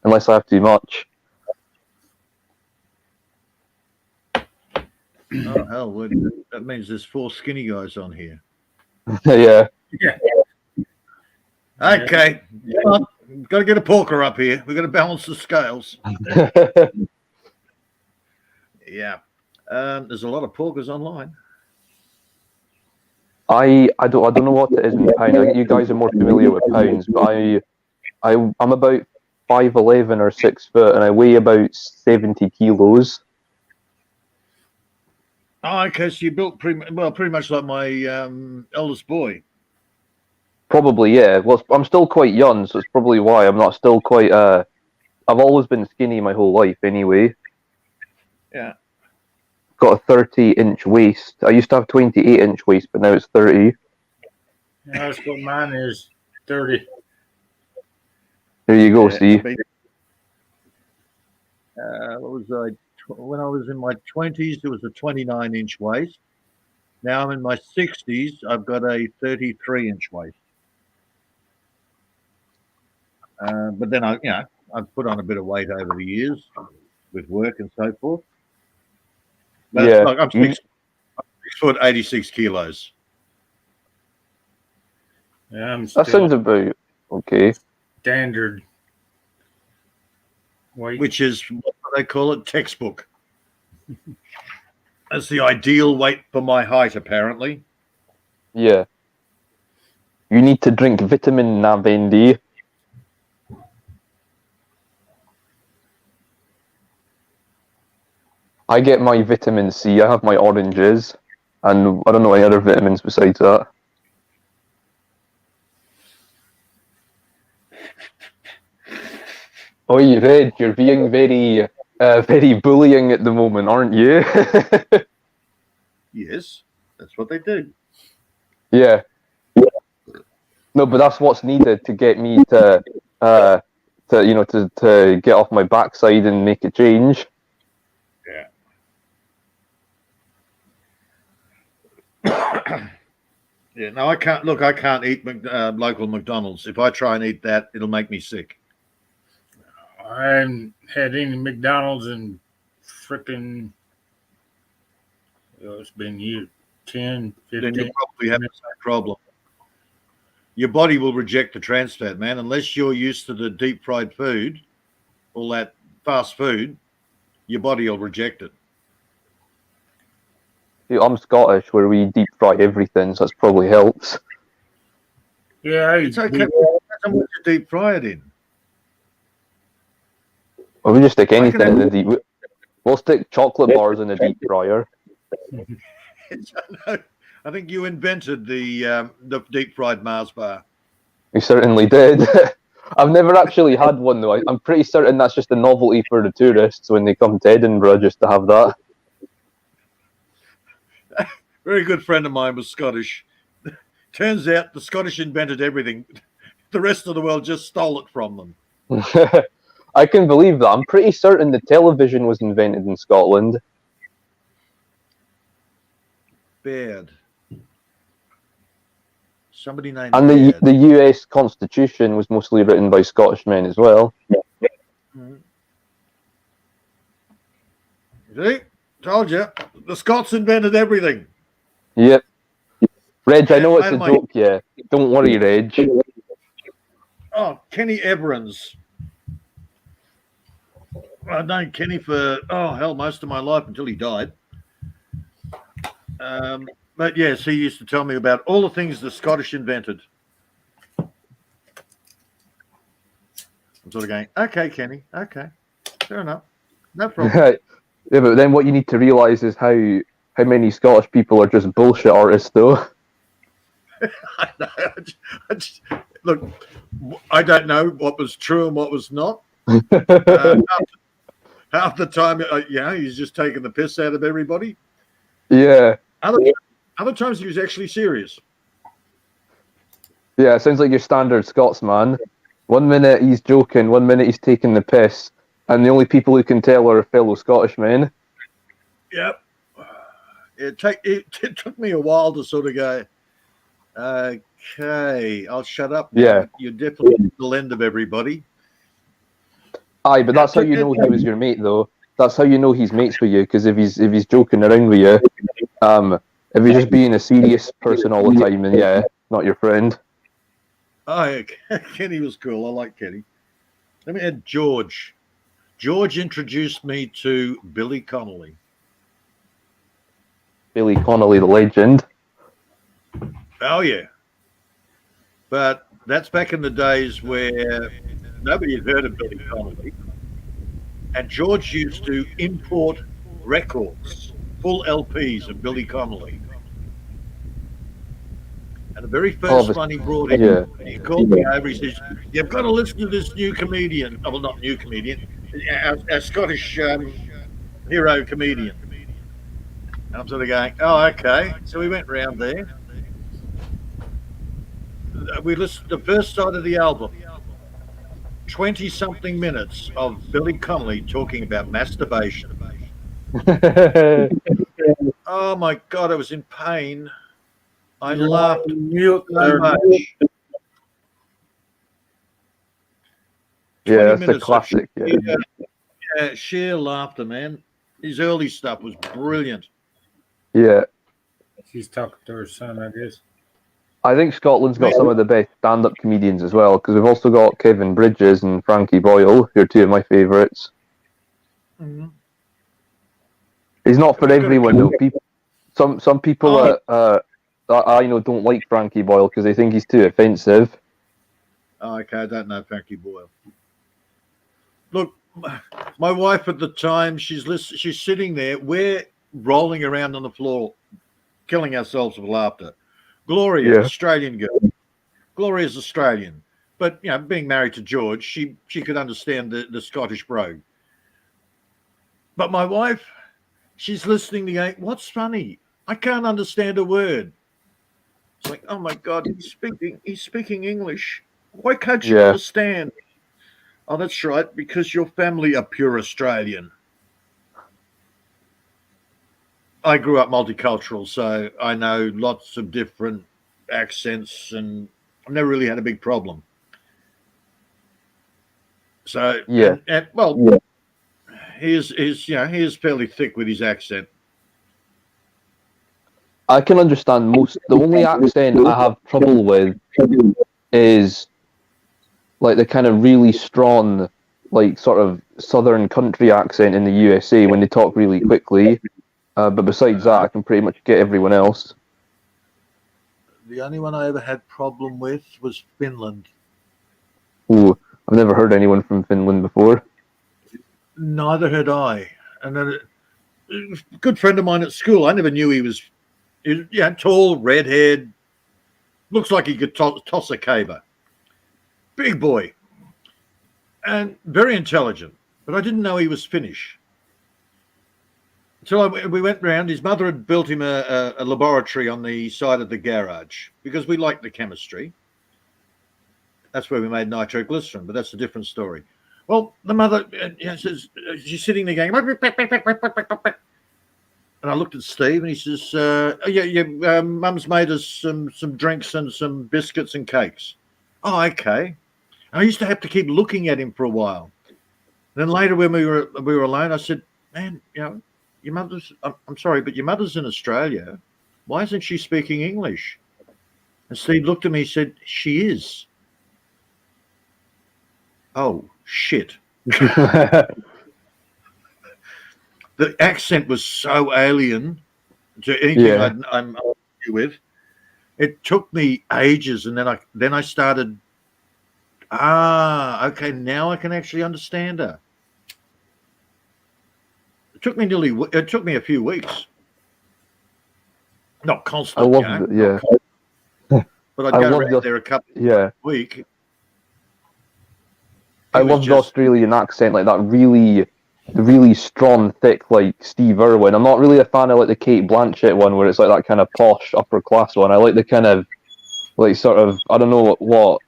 unless I have too much. Oh hell, that means there's 4 skinny guys on here. Yeah. Yeah. Okay, got to get a porker up here. We've got to balance the scales. Yeah, there's a lot of porkers online. I don't know what it is in pounds. I think you guys are more familiar with pounds, but I'm about 5'11" or 6 foot, and I weigh about 70 kilos. Oh, okay, so you built pretty much like my eldest boy. Probably, yeah. Well, I'm still quite young, so it's probably why I'm not still quite. I've always been skinny my whole life, anyway. Yeah. Got a 30-inch waist. I used to have 28-inch waist, but now it's 30. That's what mine is. 30. There you go. Yeah, See. What was I? When I was in my 20s, it was a 29-inch waist. Now I'm in my 60s. I've got a 33-inch waist. But then I've put on a bit of weight over the years with work and so forth. But Yeah. look, I'm 6 foot 86 kilos. Yeah, I'm That still sounds about okay. standard weight. Which is what do they call it? Textbook. That's the ideal weight for my height, apparently. Yeah. You need to drink vitamin Navendi. I get my vitamin C. I have my oranges, and I don't know any other vitamins besides that. Oh, you Red, you're being very bullying at the moment, aren't you? Yes, that's what they do. Yeah. No, but that's what's needed to get me to get off my backside and make a change. Yeah, no, I can't. Look, I can't eat local McDonald's. If I try and eat that, it'll make me sick. I haven't had any McDonald's in frickin' it's been years, 10, 15. Then you'll probably have the same problem. Your body will reject the trans fat, man, unless you're used to the deep fried food, all that fast food. Your body will reject it. I'm Scottish, where we deep fry everything, so that probably helps. Yeah, It's okay. Depends on what you deep fry it in. Well, we just stick anything in the deep. We'll stick chocolate bars in the deep fryer. I think you invented the deep fried Mars bar. We certainly did. I've never actually had one though. I'm pretty certain that's just a novelty for the tourists when they come to Edinburgh just to have that. Very good friend of mine was Scottish. Turns out the Scottish invented everything. The rest of the world just stole it from them. I can believe that. I'm pretty certain the television was invented in Scotland. Baird. Somebody named And Baird. the US Constitution was mostly written by Scottish men as well. See? Told you. The Scots invented everything. Yep. Reg, I know it's a joke, yeah. Don't worry, Reg. Oh, Kenny Everins. I've known Kenny for, most of my life until he died. But yes, he used to tell me about all the things the Scottish invented. I'm sort of going, okay, Kenny, okay, fair enough, no problem. Yeah, but then what you need to realise is how many Scottish people are just bullshit artists, though. Look, I don't know what was true and what was not. Half the time, he's just taking the piss out of everybody. Yeah. Other times he was actually serious. Yeah, it sounds like your standard Scotsman. 1 minute he's joking, 1 minute he's taking the piss, and the only people who can tell are fellow Scottish men. Yep. It took me a while to sort of go, okay, I'll shut up now. Yeah. You're definitely at the end of everybody. Aye, but that's how you know he was your mate, though. That's how you know he's mates with you, because if he's joking around with you, if he's just being a serious person all the time, then yeah, not your friend. Oh, yeah. Kenny was cool. I like Kenny. Let me add George. George introduced me to Billy Connolly. Billy Connolly, the legend. Oh, yeah. But that's back in the days where nobody had heard of Billy Connolly. And George used to import records, full LPs of Billy Connolly. And the very first one he brought in, he called me over. He says, "You've got to listen to this new comedian." Oh, well, not new comedian, our Scottish hero comedian. And I'm sort of going, "Oh, okay." So we went round there. We listened to the first side of the album. 20-something minutes of Billy Connolly talking about masturbation. Oh my God, I was in pain. I laughed so much. Yeah, that's a classic. Sheer laughter, man. His early stuff was brilliant. Yeah. She's talking to her son, I guess. I think Scotland's got some of the best stand-up comedians as well, because we've also got Kevin Bridges and Frankie Boyle, who are two of my favourites. Mm-hmm. He's not for everyone, though. Some people I know don't like Frankie Boyle because they think he's too offensive. Oh, okay, I don't know Frankie Boyle. Look, my wife at the time, she's sitting there. We're rolling around on the floor, killing ourselves with laughter. Gloria, Australian girl. Gloria's Australian, but being married to George, she could understand the Scottish brogue. But my wife, she's listening to going, "What's funny? I can't understand a word." It's like, oh my God, he's speaking English. Why can't you understand? Oh, that's right, because your family are pure Australian. I grew up multicultural, so I know lots of different accents, and I've never really had a big problem. So, he is fairly thick with his accent. I can understand most. The only accent I have trouble with is like the kind of really strong, like sort of southern country accent in the USA when they talk really quickly. But besides that, I can pretty much get everyone else. The only one I ever had problem with was Finland. Ooh, I've never heard anyone from Finland before. Neither had I. And then a good friend of mine at school, I never knew he was tall, redhead, looks like he could toss a caber. Big boy. And very intelligent. But I didn't know he was Finnish. So we went round. His mother had built him a laboratory on the side of the garage because we liked the chemistry. That's where we made nitroglycerin, but that's a different story. Well, the mother says, she's sitting there going, and I looked at Steve and he says, Mum's made us some drinks and some biscuits and cakes. Oh, okay. And I used to have to keep looking at him for a while. Then later when we were alone, I said, "Man, your mother's, I'm sorry, but your mother's in Australia. Why isn't she speaking English?" And Steve looked at me and said, "She is." Oh, shit. The accent was so alien to anything I'm familiar with. It took me ages, and then I started, okay, now I can actually understand her. It took me a few weeks. Not constant, but I'd go around there a couple of weeks. I love the Australian accent, like that really strong, thick, like Steve Irwin. I'm not really a fan of like the Kate Blanchett one where it's like that kind of posh upper class one. I like the kind of like sort of, I don't know what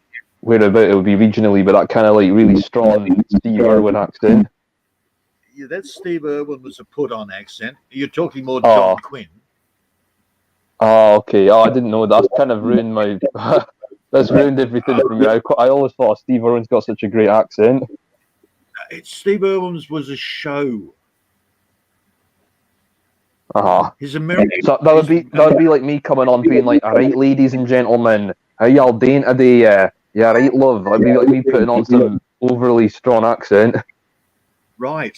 whereabout it would be regionally, but that kind of like really strong Steve Irwin accent. Yeah, that Steve Irwin was a put-on accent. You're talking more Oh. John Quinn. Oh, okay. Oh, I didn't know. That's kind of ruined my. That's ruined everything for me. I always thought Steve Irwin's got such a great accent. Steve Irwin's was a show. His American. So that would be like me coming on being like, "All right, ladies and gentlemen, how y'all doing today? Yeah, right, love." That'd be like me putting on some overly strong accent. Right.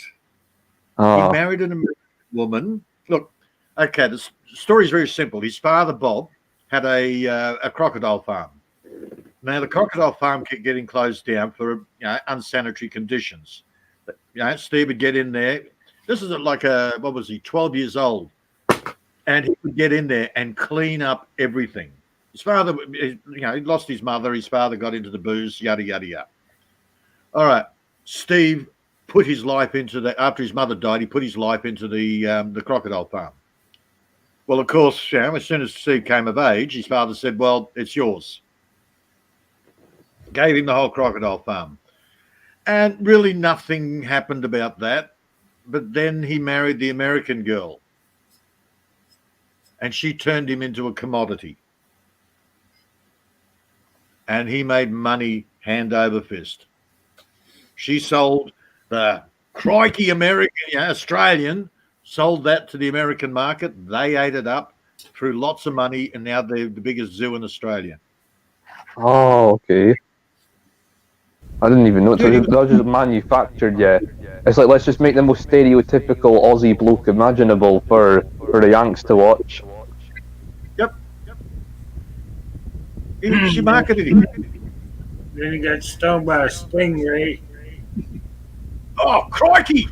He married an American woman. Look, okay, the story's very simple. His father, Bob, had a crocodile farm. Now, the crocodile farm kept getting closed down for unsanitary conditions. Steve would get in there. This is like what was he, 12 years old? And he would get in there and clean up everything. His father, he lost his mother. His father got into the booze, yada, yada, yada. All right. Steve put his life into that. After his mother died, he put his life into the crocodile farm. Well, of course, as soon as Steve came of age, his father said, well, it's yours. Gave him the whole crocodile farm. And really nothing happened about that. But then he married the American girl. And she turned him into a commodity. And he made money hand over fist. She sold the crikey American, Australian, sold that to the American market. They ate it up, threw lots of money, and now they're the biggest zoo in Australia. Oh, okay. I didn't even know. So that was just manufactured, yeah. It's like, let's just make the most stereotypical Aussie bloke imaginable for the Yanks to watch. Yep. She marketed him. Then he got stoned by a stingray. Oh, crikey!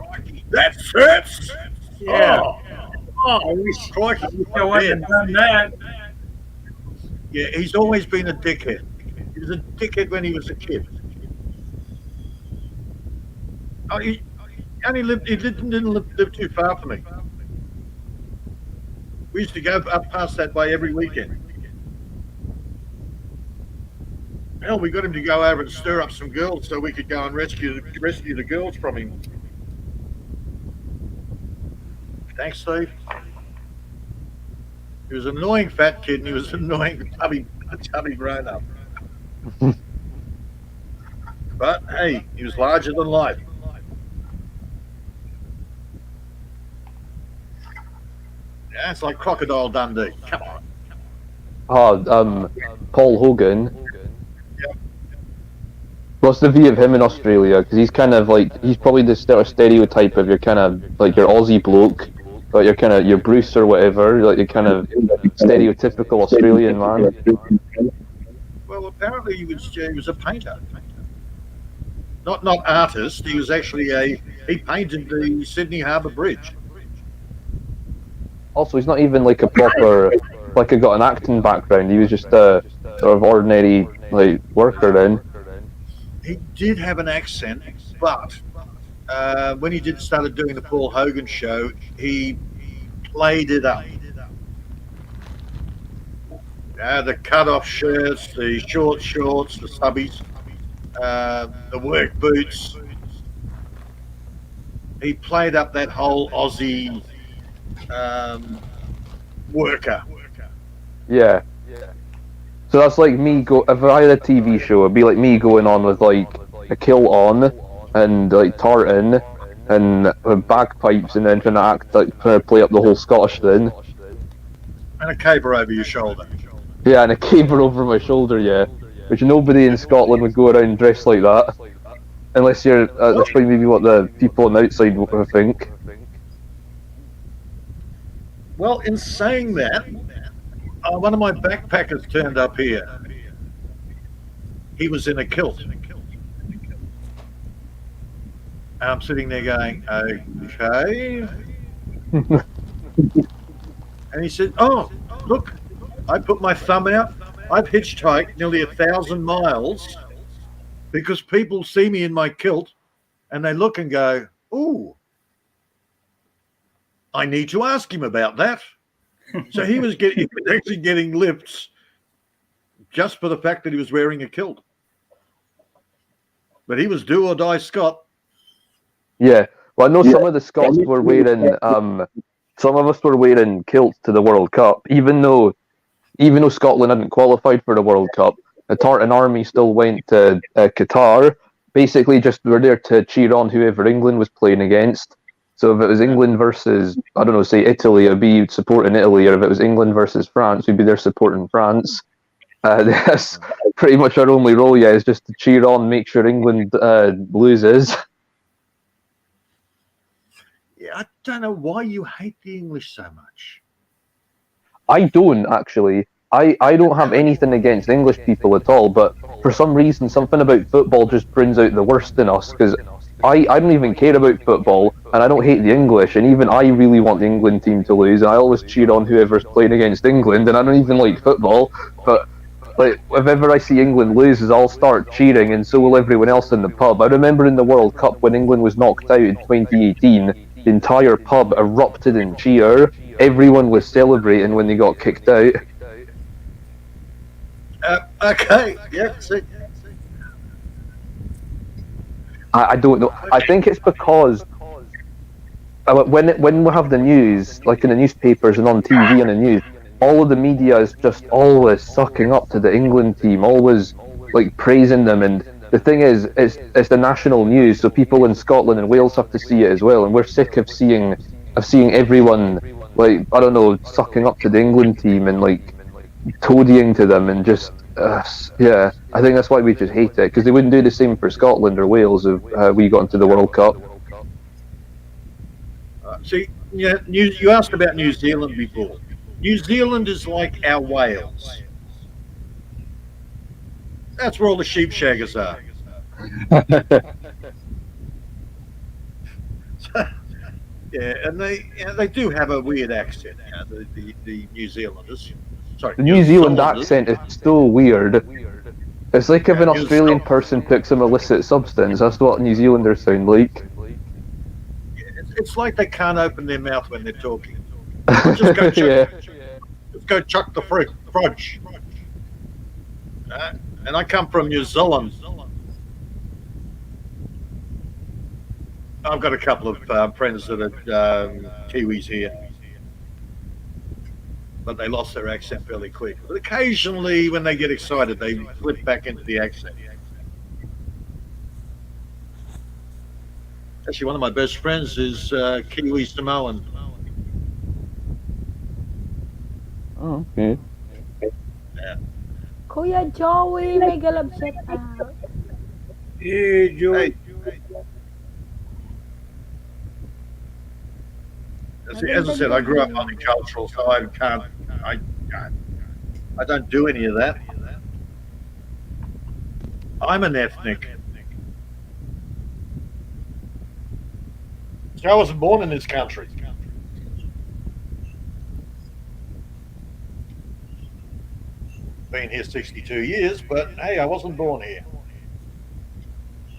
That hurts! Yeah. Oh, I wish crikey! I wouldn't have done that. Yeah, he's always been a dickhead. He was a dickhead when he was a kid. Oh, he didn't live too far from me. We used to go up past that way every weekend. Hell, we got him to go over and stir up some girls so we could go and rescue the girls from him. Thanks, Steve. He was an annoying fat kid and he was an annoying chubby grown up. But hey, he was larger than life. Yeah, it's like Crocodile Dundee. Come on. Oh, Paul Hogan. Yep. What's the view of him in Australia? Because he's kind of like, he's probably the sort of stereotype of your kind of like your Aussie bloke, but you're kind of your Bruce or whatever, like your kind of stereotypical Australian man. Well, apparently he was a painter. Not artist. He was actually he painted the Sydney Harbour Bridge. Also, he's not even like a proper, like he got an acting background. He was just a sort of ordinary like worker then. He did have an accent, but when he started doing the Paul Hogan show, he played it up. The cut-off shirts, the short shorts, the stubbies, the work boots. He played up that whole Aussie worker. Yeah. So that's like me if I had a TV show, it'd be like me going on with like a kilt on and like tartan and bagpipes and then trying to play up the whole Scottish thing. And a caper over your shoulder. Yeah, and a caper over my shoulder, yeah. Which nobody in Scotland would go around dressed like that. Unless you're, that's probably maybe what the people on the outside would think. Well, in saying that, one of my backpackers turned up here. He was in a kilt. And I'm sitting there going, okay. And he said, oh, look, I put my thumb out. I've hitchhiked nearly 1,000 miles because people see me in my kilt and they look and go, ooh, I need to ask him about that. So he was actually getting lifts just for the fact that he was wearing a kilt. But he was do or die Scot. Yeah. Well, I know some of the Scots were wearing. Some of us were wearing kilts to the World Cup, even though Scotland hadn't qualified for the World Cup. The Tartan Army still went to Qatar. Basically, just were there to cheer on whoever England was playing against. So if it was England versus, I don't know, say Italy, I'd be supporting Italy, or if it was England versus France, we'd be there supporting France. That's pretty much our only role, yeah, is just to cheer on, make sure England loses. Yeah, I don't know why you hate the English so much. I don't, actually. I don't have anything against English people at all, but for some reason, something about football just brings out the worst in us, because I don't even care about football, and I don't hate the English, and even I really want the England team to lose, and I always cheer on whoever's playing against England, and I don't even like football, but like, if ever I see England lose, I'll start cheering, and so will everyone else in the pub. I remember in the World Cup when England was knocked out in 2018, the entire pub erupted in cheer. Everyone was celebrating when they got kicked out. Okay, yeah, see. I don't know. I think it's because when we have the news, like in the newspapers and on TV and the news, all of the media is just always sucking up to the England team, always like praising them. And the thing is, it's the national news, so people in Scotland and Wales have to see it as well. And we're sick of seeing everyone, like, I don't know, sucking up to the England team and like toadying to them, and just yeah, I think that's why we just hate it, because they wouldn't do the same for Scotland or Wales if we got into the World Cup. See, yeah, you asked about New Zealand before. New Zealand is like our Wales. That's where all the sheep shaggers are. Yeah, and they do have a weird accent, the New Zealanders. Sorry, The New Zealand accent is so weird. It's like if an Australian person took some illicit substance. That's what New Zealanders sound like. It's like they can't open their mouth when they're talking. Just go chuck, Yeah. just go chuck the fudge. And I come from New Zealand. I've got a couple of friends that are Kiwis here, but they lost their accent fairly quick. But occasionally, when they get excited, they flip back into the accent. Actually, one of my best friends is Kiwi Samoan. Oh, okay. Kuya Joey, may galab shout out. Yeah, Joey. Hey, as I said, I grew up multicultural, so I don't do any of that. I'm an ethnic. So I wasn't born in this country. Been here 62 years, but hey, I wasn't born here.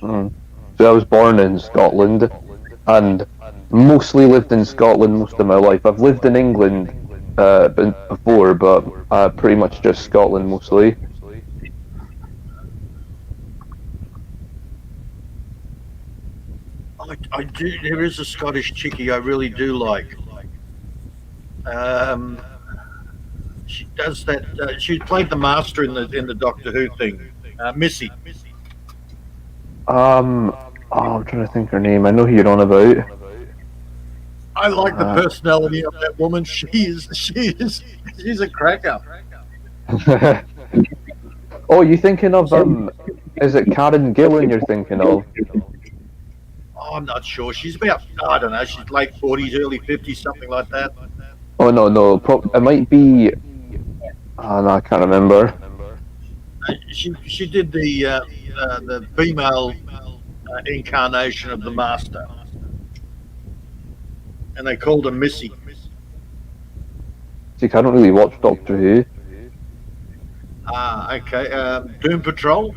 So I was born in Scotland, and mostly lived in Scotland most of my life. I've lived in England before, but pretty much just Scotland mostly. I do. There is a Scottish chickie I really do like. She does that. She played the master in the Doctor Who thing. Missy. I'm trying to think her name. I know who you're on about. I like the personality of that woman. She's a cracker. Oh, you thinking of is it Karen Gillan you're thinking of? Oh, I'm not sure. She's about, I don't know. She's late 40s, early 50s, something like that. Oh no, it might be. Oh no, I can't remember. She did the female incarnation of the Master, and they called her Missy. See, I don't really watch Doctor Who. Okay. Doom Patrol.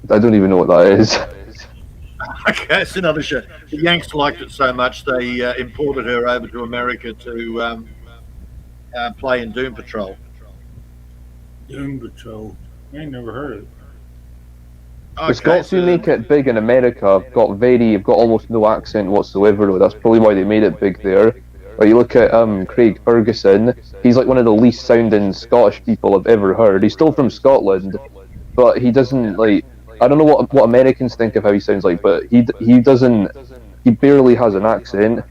I don't even know what that is. Okay, it's another show. The Yanks liked it so much they imported her over to America to play in Doom Patrol. Doom Patrol. I ain't never heard of it. The Scots who make it big in America have got almost no accent whatsoever, though. That's probably why they made it big there. Like, you look at Craig Ferguson, he's like one of the least sounding Scottish people I've ever heard. He's still from Scotland, but he doesn't, like, I don't know what Americans think of how he sounds like, but he barely has an accent.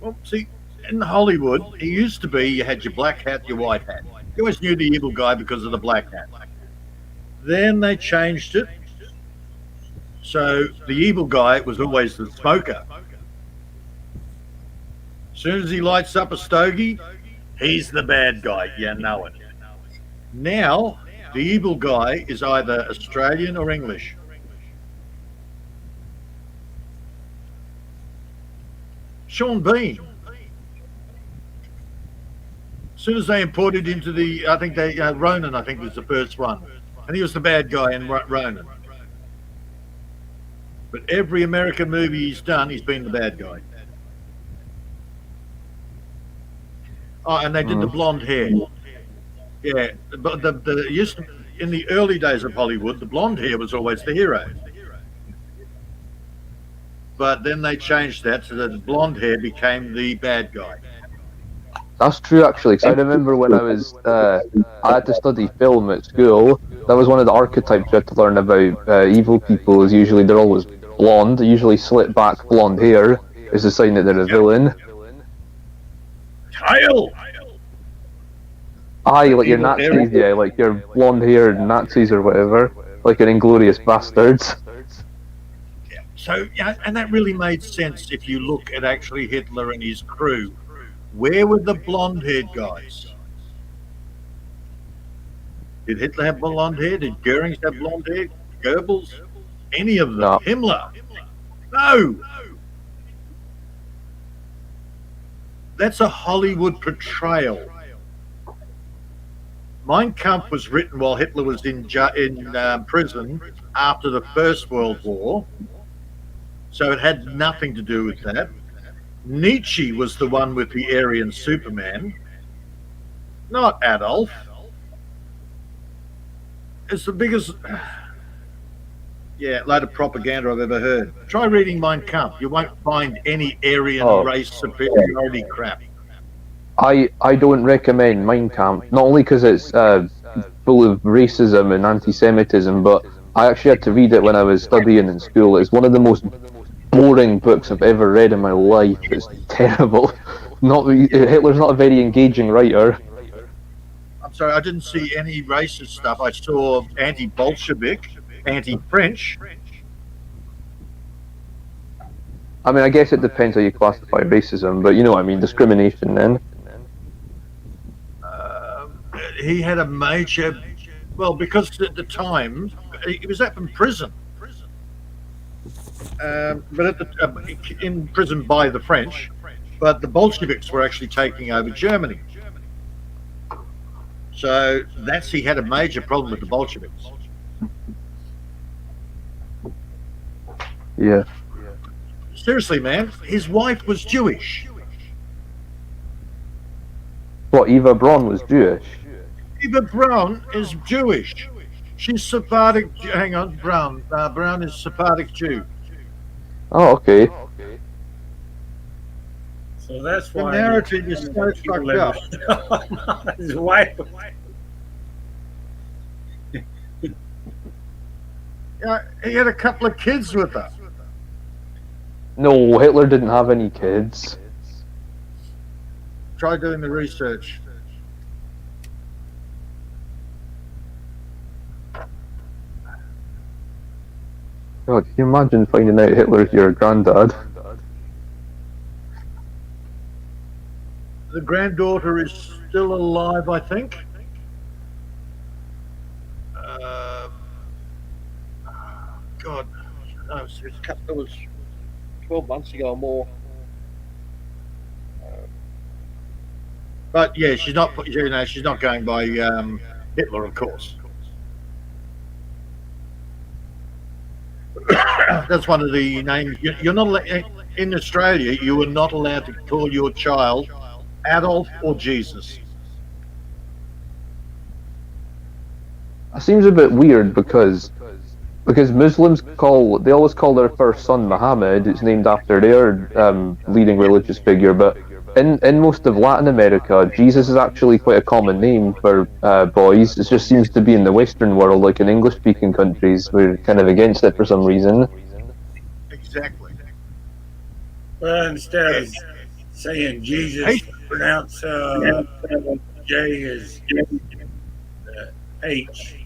Well, see, in Hollywood, it used to be you had your black hat, your white hat. You always knew the evil guy because of the black hat. Then they changed it. So the evil guy was always the smoker. As soon as he lights up a stogie, he's the bad guy. You know it. Now, the evil guy is either Australian or English. Sean Bean. As soon as they imported into Ronan, I think was the first one. And he was the bad guy in Ronan. But every American movie he's done, he's been the bad guy. Oh, and they did the blonde hair. Yeah, but in the early days of Hollywood, the blonde hair was always the hero. But then they changed that so that the blonde hair became the bad guy. That's true, actually, because I remember when I had to study film at school. That was one of the archetypes you had to learn about evil people. Is usually they're always blonde, usually slit back blonde hair is a sign that they're a villain. Kyle! Aye, like your Nazis, yeah, like your blonde-haired Nazis or whatever, like an Inglorious Bastards. Yeah. So, yeah, and that really made sense if you look at actually Hitler and his crew. Where were the blonde-haired guys? Did Hitler have blonde hair? Did Goering have blonde hair? Goebbels? Any of them? No. Himmler? No! That's a Hollywood portrayal. Mein Kampf was written while Hitler was in prison after the First World War, so it had nothing to do with that. Nietzsche was the one with the Aryan Superman, not Adolf. It's the biggest, load of propaganda I've ever heard. Try reading Mein Kampf. You won't find any Aryan race superiority crap. I don't recommend Mein Kampf, not only because it's full of racism and anti-Semitism, but I actually had to read it when I was studying in school. It's one of the most boring books I've ever read in my life. It's terrible. Hitler's not a very engaging writer. I'm sorry, I didn't see any racist stuff. I saw anti-Bolshevik, anti-French. I mean, I guess it depends how you classify racism, but you know what I mean, discrimination then. He had a major, because at the time he was up in prison, but in prison by the French, but the Bolsheviks were actually taking over Germany. So he had a major problem with the Bolsheviks. Yeah. Seriously, man, his wife was Jewish. What, Eva Braun was Jewish? Eva Braun is Jewish. She's Sephardic. Hang on, Braun. Braun is Sephardic Jew. Oh, okay. So that's The why narrative is so fucked up. His wife. Yeah, he had a couple of kids with her. No, Hitler didn't have any kids. Try doing the research. God, can you imagine finding out Hitler's your granddad? The granddaughter is still alive, I think. God, no, it was 12 months ago or more. But yeah, she's not going by Hitler, of course. That's one of the names. You're not in Australia. You are not allowed to call your child Adolf or Jesus. It seems a bit weird because Muslims always call their first son Muhammad. It's named after their leading religious figure, but in most of Latin America, Jesus is actually quite a common name for boys. It just seems to be in the Western world, like in English-speaking countries, we're kind of against it for some reason. Exactly. Well, instead of saying Jesus, pronounce J as H.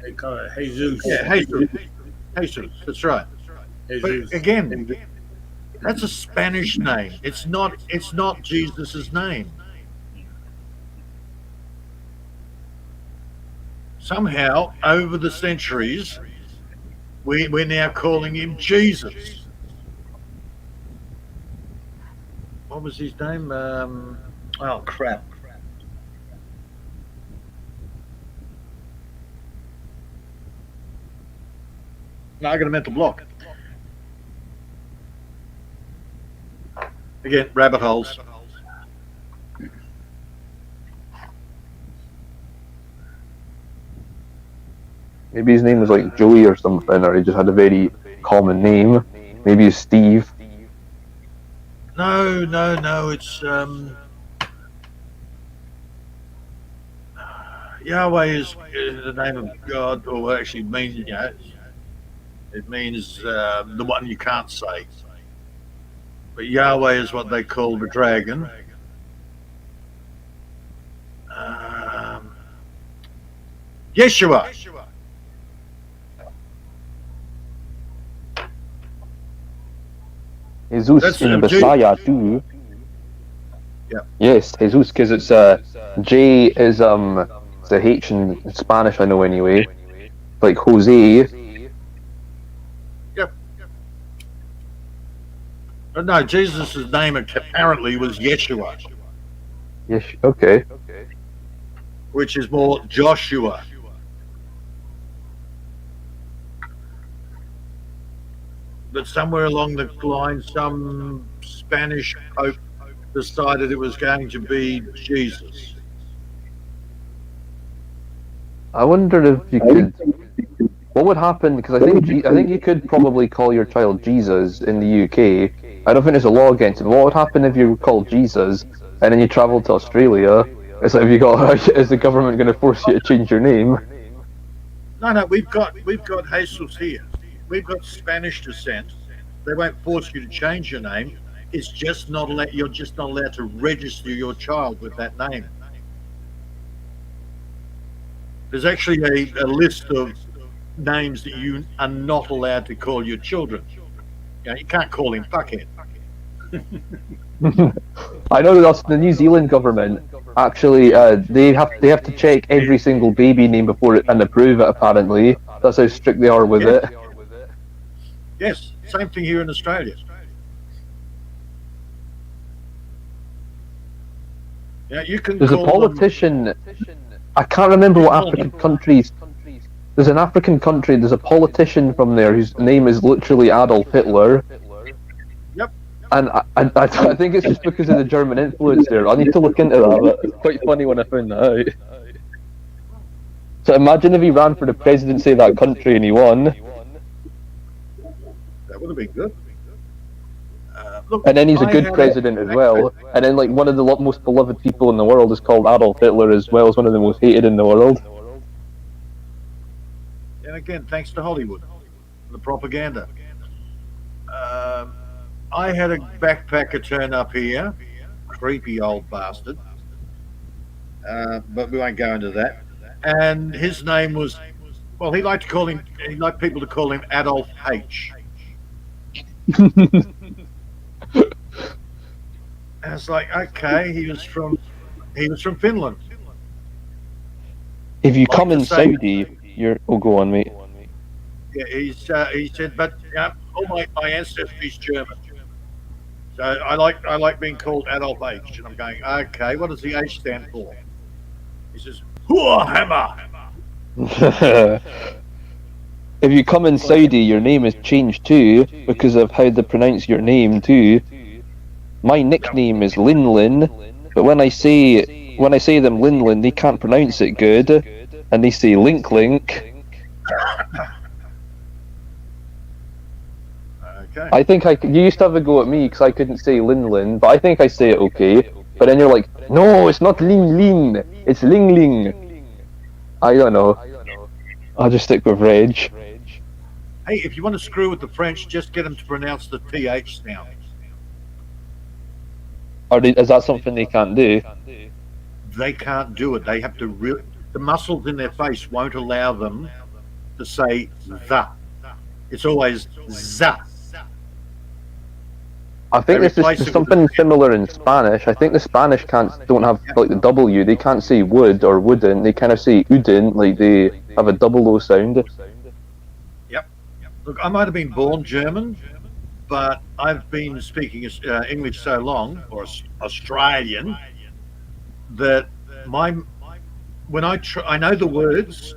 They call it Jesus. Yeah, Jesus. That's right. Jesus. But again, that's a Spanish name. It's not Jesus's name. Somehow, over the centuries, we're now calling him Jesus. What was his name? Oh, crap. No, I got a mental block. Again, rabbit holes. Maybe his name was like Joey or something, or he just had a very common name. Maybe it's Steve. No. It's Yahweh is the name of God, or actually means it means the one you can't say. But Yahweh is what they call the dragon. Yeshua. Jesus That's, in uh, Messiah too. Yeah. Yes, Jesus, because it's J is it's a H in Spanish, I know anyway. Like Jose. Yep. But no, Jesus' name apparently was Yeshua, Yes, okay. which is more Joshua. But somewhere along the line, some Spanish pope decided it was going to be Jesus. I wonder if you could. What would happen? Because I think you could probably call your child Jesus in the UK. I don't think there's a law against it. But what would happen if you were called Jesus and then you travelled to Australia? It's like, is the government going to force you to change your name? No, we've got Jesus here. We've got Spanish descent. They won't force you to change your name. It's just not you're just not allowed to register your child with that name. There's actually a list of names that you are not allowed to call your children. You can't call him fuckhead. I know that the New Zealand government actually they have to check every single baby name before it and approve it. Apparently, that's how strict they are with it. Yes, same thing here in Australia. Yeah, you can. There's a politician. I can't remember what African countries. There's an African country. There's a politician from there whose name is literally Adolf Hitler. Yep. And I think it's just because of the German influence there. I need to look into that. But it's quite funny when I found that out. So imagine if he ran for the presidency of that country and he won. That would have been good. Look, And then he's a good president as well. And then like one of the most beloved people in the world is called Adolf Hitler as well as one of the most hated in the world. And again, thanks to Hollywood, the propaganda. I had a backpacker turn up here, creepy old bastard. But we won't go into that. And his name was, well, he liked people to call him Adolf H. And it's like, okay, he was from Finland. If you come in Saudi, you're. Oh, go on, mate. Yeah, he said, but all my ancestry's German. So I like being called Adolf H. And I'm going, okay, what does the H stand for? He says, Hammer. If you come in Saudi, your name is changed too because of how they pronounce your name too. My nickname is Lin Lin, but when I say them Lin Lin, they can't pronounce it good. and they say link link. Okay. I think you used to have a go at me because I couldn't say Lin Lin, but I think I say it okay. But then you're like, no, it's not Ling Ling, it's Ling Ling. I don't know. I'll just stick with Reg. Hey, if you want to screw with the French, just get them to pronounce the TH sound. Is that something they can't do? They can't do it. They have to. The muscles in their face won't allow them to say the. It's always za. I think there's something similar in Spanish. I think the Spanish don't have like the W. They can't say would or wouldn't. They kind of say udin, like they have a double O sound. Yep. Look, I might have been born German, but I've been speaking English so long, or Australian, that I know the words,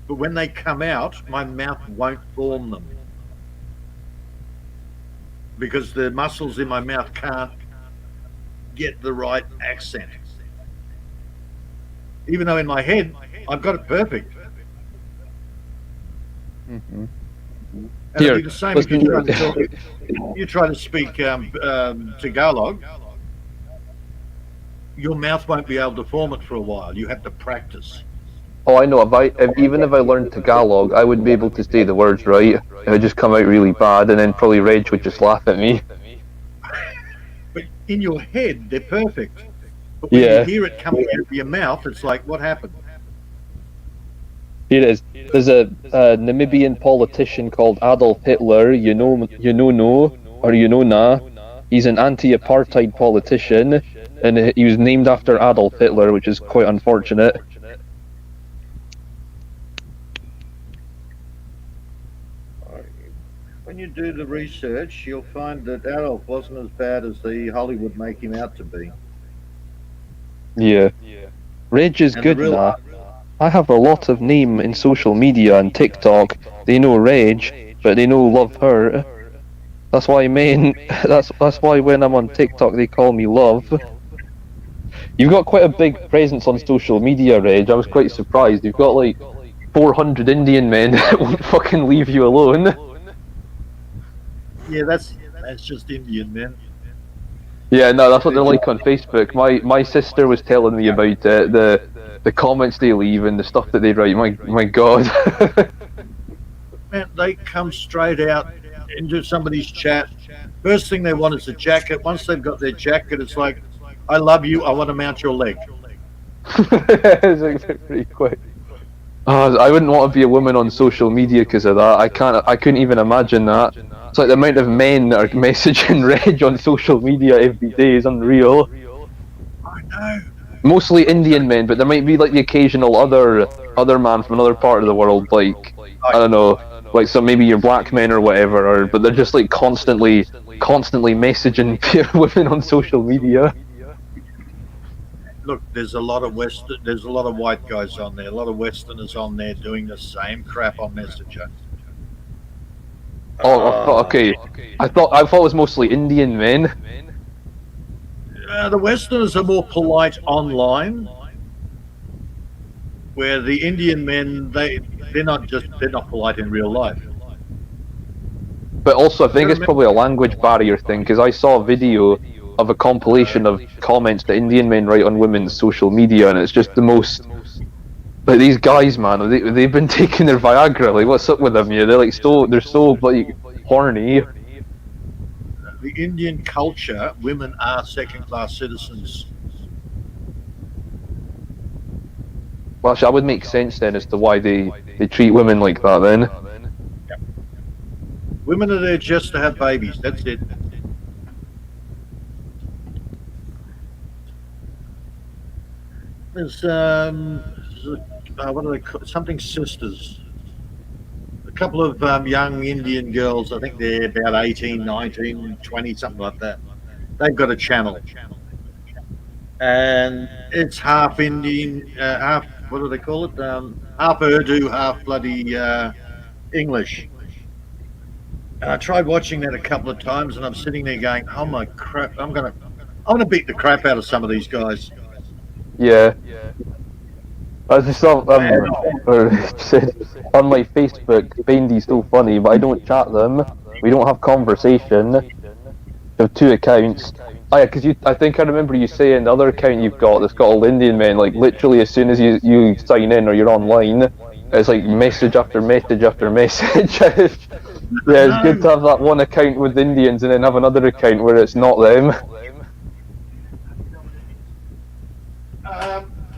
but when they come out, my mouth won't form them. Because the muscles in my mouth can't get the right accent. Even though in my head, I've got it perfect. Mm-hmm. And it'd be the same if you try to speak Tagalog, your mouth won't be able to form it for a while. You have to practice. Oh, I know. Even if I learned Tagalog, I wouldn't be able to say the words right. It would just come out really bad, and then probably Reg would just laugh at me. But in your head, they're perfect. But when you hear it coming out of your mouth, it's like, what happened? Here it is. There's a Namibian politician called Adolf Hitler. You know nah. He's an anti-apartheid politician, and he was named after Adolf Hitler, which is quite unfortunate. When you do the research, you'll find that Adolf wasn't as bad as the Hollywood make him out to be. Yeah. Reg is good now. I have a lot of name in social media and TikTok. They know Reg, but they know Love Her. That's why that's why when I'm on TikTok they call me Love. You've got quite a big presence on social media, Reg. I was quite surprised. You've got like 400 Indian men that won't fucking leave you alone. Yeah, that's just Indian, man. Yeah, no, that's what they're like on Facebook. My sister was telling me about it. The comments they leave and the stuff that they write. My God. Man, they come straight out into somebody's chat. First thing they want is a jacket. Once they've got their jacket, it's like, I love you. I want to mount your leg. It's pretty quick. I wouldn't want to be a woman on social media because of that. I couldn't even imagine that. It's like the amount of men that are messaging Reg on social media every day is unreal. I know. Mostly Indian men, but there might be like the occasional other man from another part of the world, like I don't know, like some maybe your black men or whatever, but they're just like constantly messaging women on social media. Look, there's a lot of white guys on there, a lot of Westerners on there doing the same crap on Messenger. Oh, okay. I thought it was mostly Indian men. The Westerners are more polite online, where the Indian men they're not polite in real life. But also, I think it's probably a language barrier thing because I saw a video of a compilation of comments that Indian men write on women's social media, and it's just the most. Like these guys, man, they've been taking their Viagra. Like, what's up with them? Yeah, they're so like horny. The Indian culture, women are second-class citizens. Well, actually, that would make sense then as to why they treat women like that. Then. Yep. Women are there just to have babies. That's it. There's what do they call something sisters? A couple of young Indian girls. I think they're about 18, 19, 20, something like that. They've got a channel, and it's half Indian, half what do they call it? Half Urdu, half bloody English. And I tried watching that a couple of times, and I'm sitting there going, "Oh my crap! I'm gonna beat the crap out of some of these guys." Yeah. I just saw or said on my Facebook, Bendy's so funny, but I don't chat them. We don't have conversation. We have two accounts. Oh yeah, because I think I remember you saying the other account you've got that's got all Indian men. Like literally, as soon as you sign in or you're online, it's like message after message after message. Yeah, it's good to have that one account with Indians and then have another account where it's not them.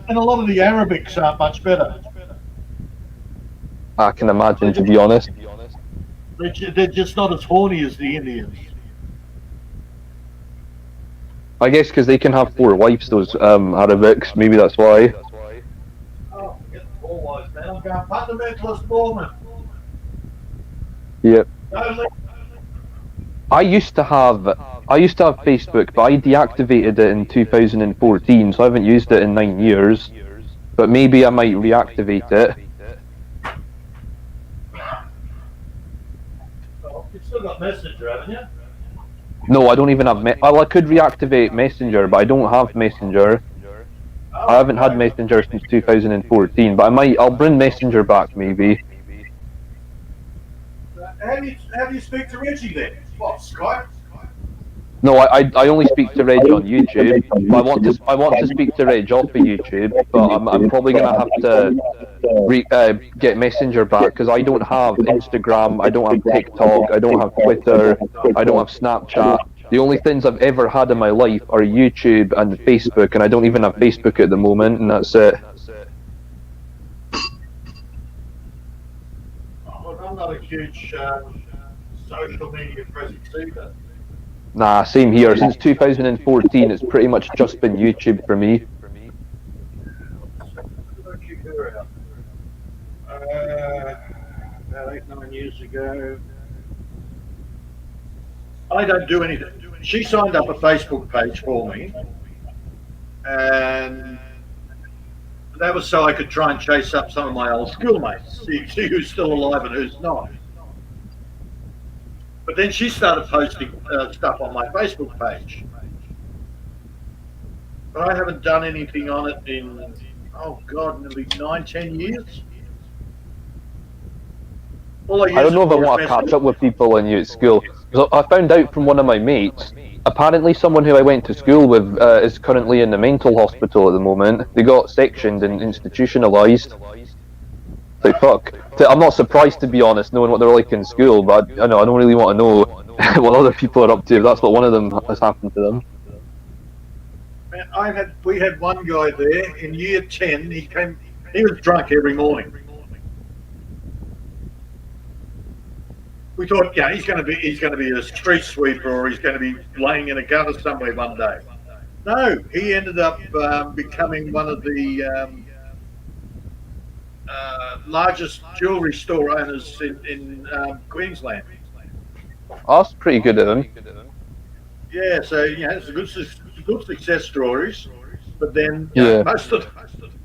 And a lot of the Arabics aren't much better. I can imagine, to be honest. They're just not as horny as the Indians. I guess because they can have 4 wives, those Arabics. Maybe that's why. Oh, get the ball wise, man. I'm going fundamentalist Mormon. Yep. I used to have Facebook, but I deactivated it in 2014, so I haven't used it in 9 years. But maybe I might reactivate it. Oh, you've still got Messenger, haven't you? No, I don't even have. Well, I could reactivate Messenger, but I don't have Messenger. I haven't had Messenger since 2014, but I'll bring Messenger back maybe. How do you speak to Reggie then? What, Skype? No, I only speak to Reg on YouTube. I want to speak to Reg off of YouTube, but I'm probably gonna have to get Messenger back because I don't have Instagram, I don't have TikTok, I don't have Twitter, I don't have Snapchat. The only things I've ever had in my life are YouTube and Facebook, and I don't even have Facebook at the moment, and that's it. Well, I'm not a huge social media presence either. Nah, same here. Since 2014, it's pretty much just been YouTube for me. About 8-9 years ago. I don't do anything. She signed up a Facebook page for me, and that was so I could try and chase up some of my old schoolmates, see who's still alive and who's not. But then she started posting stuff on my Facebook page. But I haven't done anything on it in, oh God, nearly 9-10 years. I don't know if I want to catch up with people when you're at school. So I found out from one of my mates, apparently someone who I went to school with is currently in the mental hospital at the moment. They got sectioned and institutionalised. Like, fuck. I'm not surprised, to be honest, knowing what they're like in school, but I don't really want to know what other people are up to if that's what one of them has happened to them. Man, we had one guy there in year 10. He was drunk every morning. We thought, yeah, he's going to be a street sweeper, or he's going to be laying in a gutter somewhere one day. No, he ended up becoming one of the largest jewellery store owners in Queensland. Oh, that's pretty good of him. Yeah, so it's a good success stories. But then most of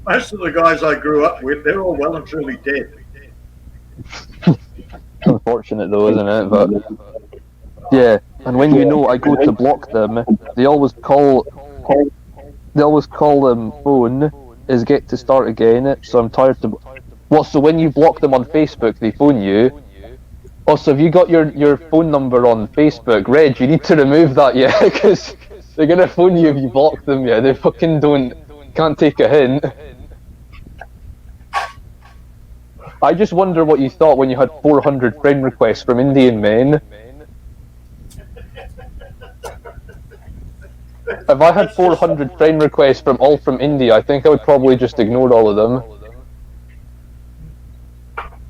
the guys I grew up with, they're all well and truly dead. Unfortunate though, isn't it? But yeah, and when I go to block them, they always call them phone is get to start again. So I'm tired to. What? So when you block them on Facebook, they phone you. Also, have you got your phone number on Facebook, Reg? You need to remove that, yeah, because they're gonna phone you if you block them. Yeah, they fucking can't take a hint. I just wonder what you thought when you had 400 friend requests from Indian men. If I had 400 friend requests all from India, I think I would probably just ignore all of them.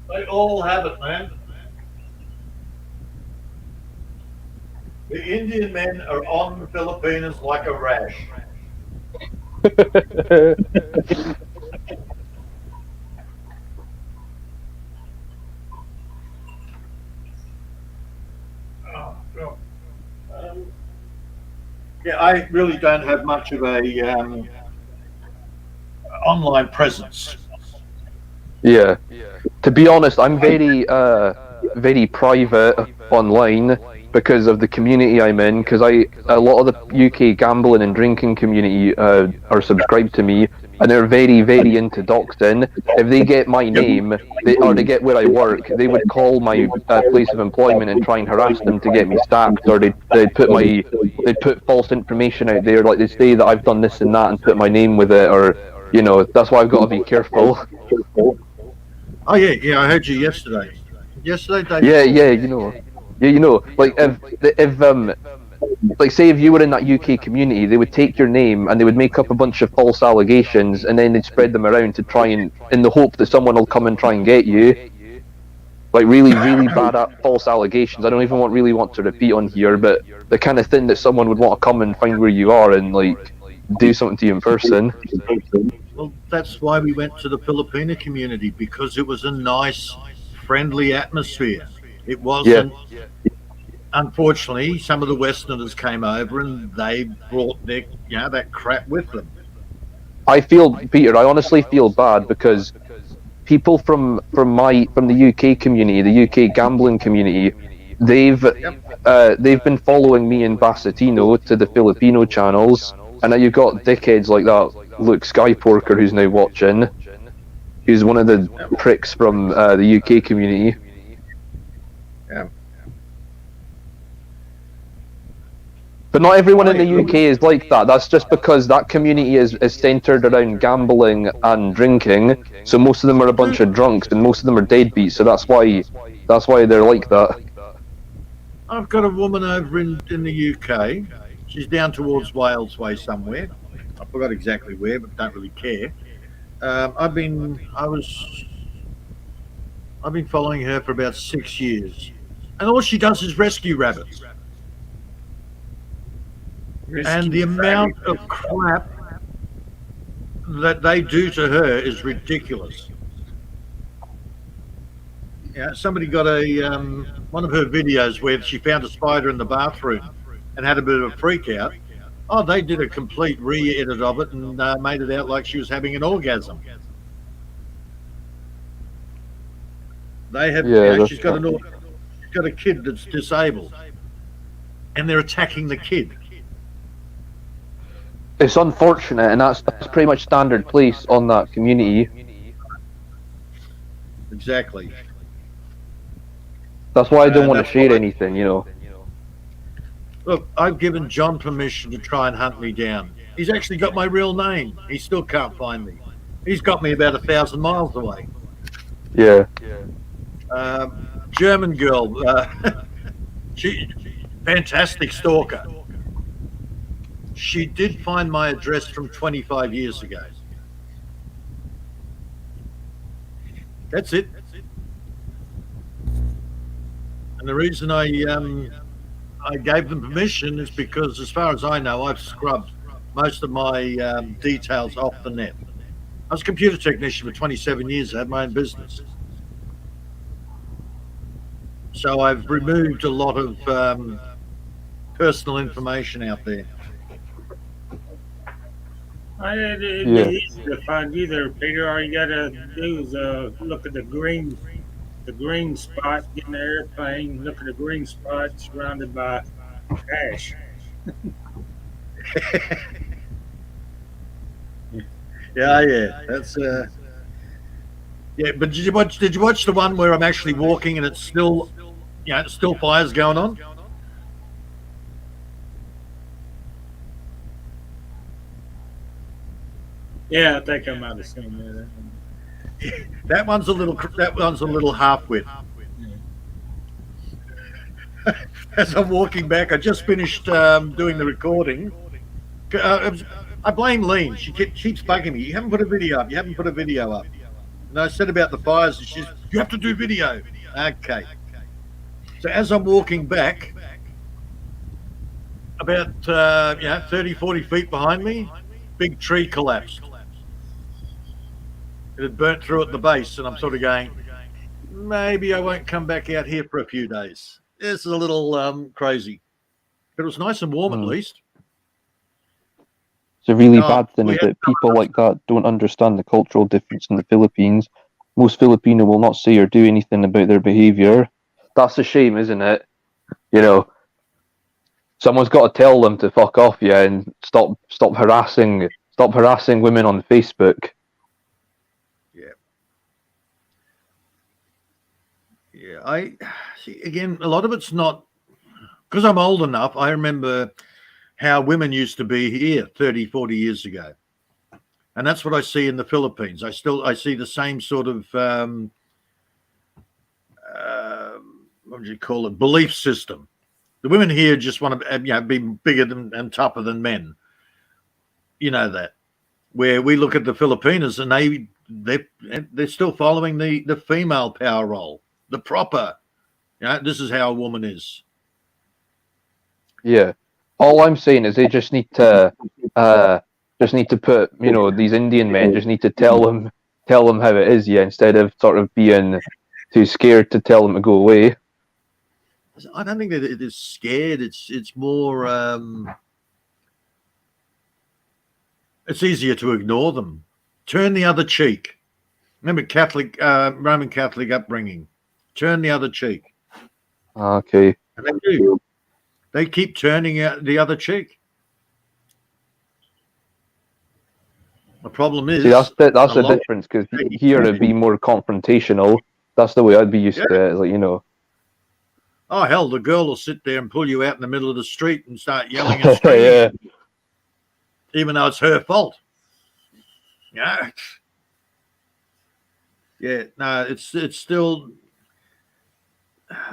They all have it, man. The Indian men are on the Filipinos like a rash. Yeah, I really don't have much of a online presence. Yeah. To be honest, I'm very private online because of the community I'm in. Because a lot of the UK gambling and drinking community are subscribed to me, and they're very, very into doxing. If they get my name, or they get where I work, they would call my place of employment and try and harass them to get me sacked, or they'd put false information out there, like they say that I've done this and that and put my name with it, or that's why I've got to be careful. Oh yeah, I heard you yesterday. Yesterday, Dave. Like if like say if you were in that UK community, they would take your name and they would make up a bunch of false allegations, and then they'd spread them around to try and, in the hope that someone will come and try and get you. Like really, really bad false allegations. I don't even really want to repeat on here, but the kind of thing that someone would want to come and find where you are and like do something to you in person. Well, that's why we went to the Filipino community, because it was a nice, friendly atmosphere. It wasn't. Yeah. Unfortunately, some of the Westerners came over and they brought their, that crap with them. Peter, I honestly feel bad because people from the UK community, the UK gambling community, they've been following me in Bassetino to the Filipino channels, and now you've got dickheads like that Luke Skyporker who's now watching, who's one of the pricks from the UK community. Yeah. But not everyone in the UK is like that. That's just because that community is centred around gambling and drinking. So most of them are a bunch of drunks, and most of them are deadbeats. So that's why they're like that. I've got a woman over in the UK. She's down towards Wales way somewhere. I forgot exactly where, but don't really care. I've been following her for about 6 years, and all she does is rescue rabbits. And the amount of crap that they do to her is ridiculous. Yeah, somebody got one of her videos where she found a spider in the bathroom and had a bit of a freak out. Oh, they did a complete re-edit of it and made it out like she was having an orgasm. They have. She's got a kid that's disabled, and they're attacking the kid. It's unfortunate, and that's pretty much standard place on that community. Exactly. That's why I don't want to share anything, Look, I've given John permission to try and hunt me down. He's actually got my real name. He still can't find me. He's got me about 1,000 miles away. Yeah. German girl. She fantastic stalker. She did find my address from 25 years ago. That's it. And the reason I gave them permission is because, as far as I know, I've scrubbed most of my details off the net. I was a computer technician for 27 years. I had my own business. So I've removed a lot of personal information out there. It'd be easy to find you there, Peter. All you gotta do is look at the green spot, get in the airplane, look at the green spot surrounded by ash. Yeah. That's yeah. But did you watch the one where I'm actually walking and it's still fires going on? Yeah, I think I might have seen that. That one's a little half-wit. As I'm walking back, I just finished doing the recording. I blame Lean. She keeps bugging me. You haven't put a video up. And I said about the fires, and she's, you have to do video. Okay. So as I'm walking back, about 30, 40 feet behind me, big tree collapsed. It had burnt through at the base, and I'm sort of going, maybe I won't come back out here for a few days. This is a little crazy. But it was nice and warm at least. It's a really bad thing is that people like that don't understand the cultural difference in the Philippines. Most Filipino will not say or do anything about their behaviour. That's a shame, isn't it? someone's got to tell them to fuck off, yeah, and stop harassing women on Facebook. Yeah, I see. Again, a lot of it's not because I'm old enough. I remember how women used to be here 30, 40 years ago. And that's what I see in the Philippines. I see the same sort of what would you call it, belief system. The women here just want to be bigger and tougher than men. You know that. Where we look at the Filipinas and they're still following the female power role, the proper. This is how a woman is. Yeah. All I'm saying is they just need to put, these Indian men just need to tell them how it is, yeah, instead of sort of being too scared to tell them to go away. I don't think that it is scared. It's more it's easier to ignore them. Turn the other cheek. Remember Roman Catholic upbringing. Turn the other cheek. Okay. And they do. They keep turning out the other cheek. The problem is... See, that's the difference, because here it'd be more confrontational. That's the way I'd be used to it. It's like, Oh, hell, the girl will sit there and pull you out in the middle of the street and start yelling and screaming. Yeah. Even though it's her fault. Yeah. Yeah, no, it's still...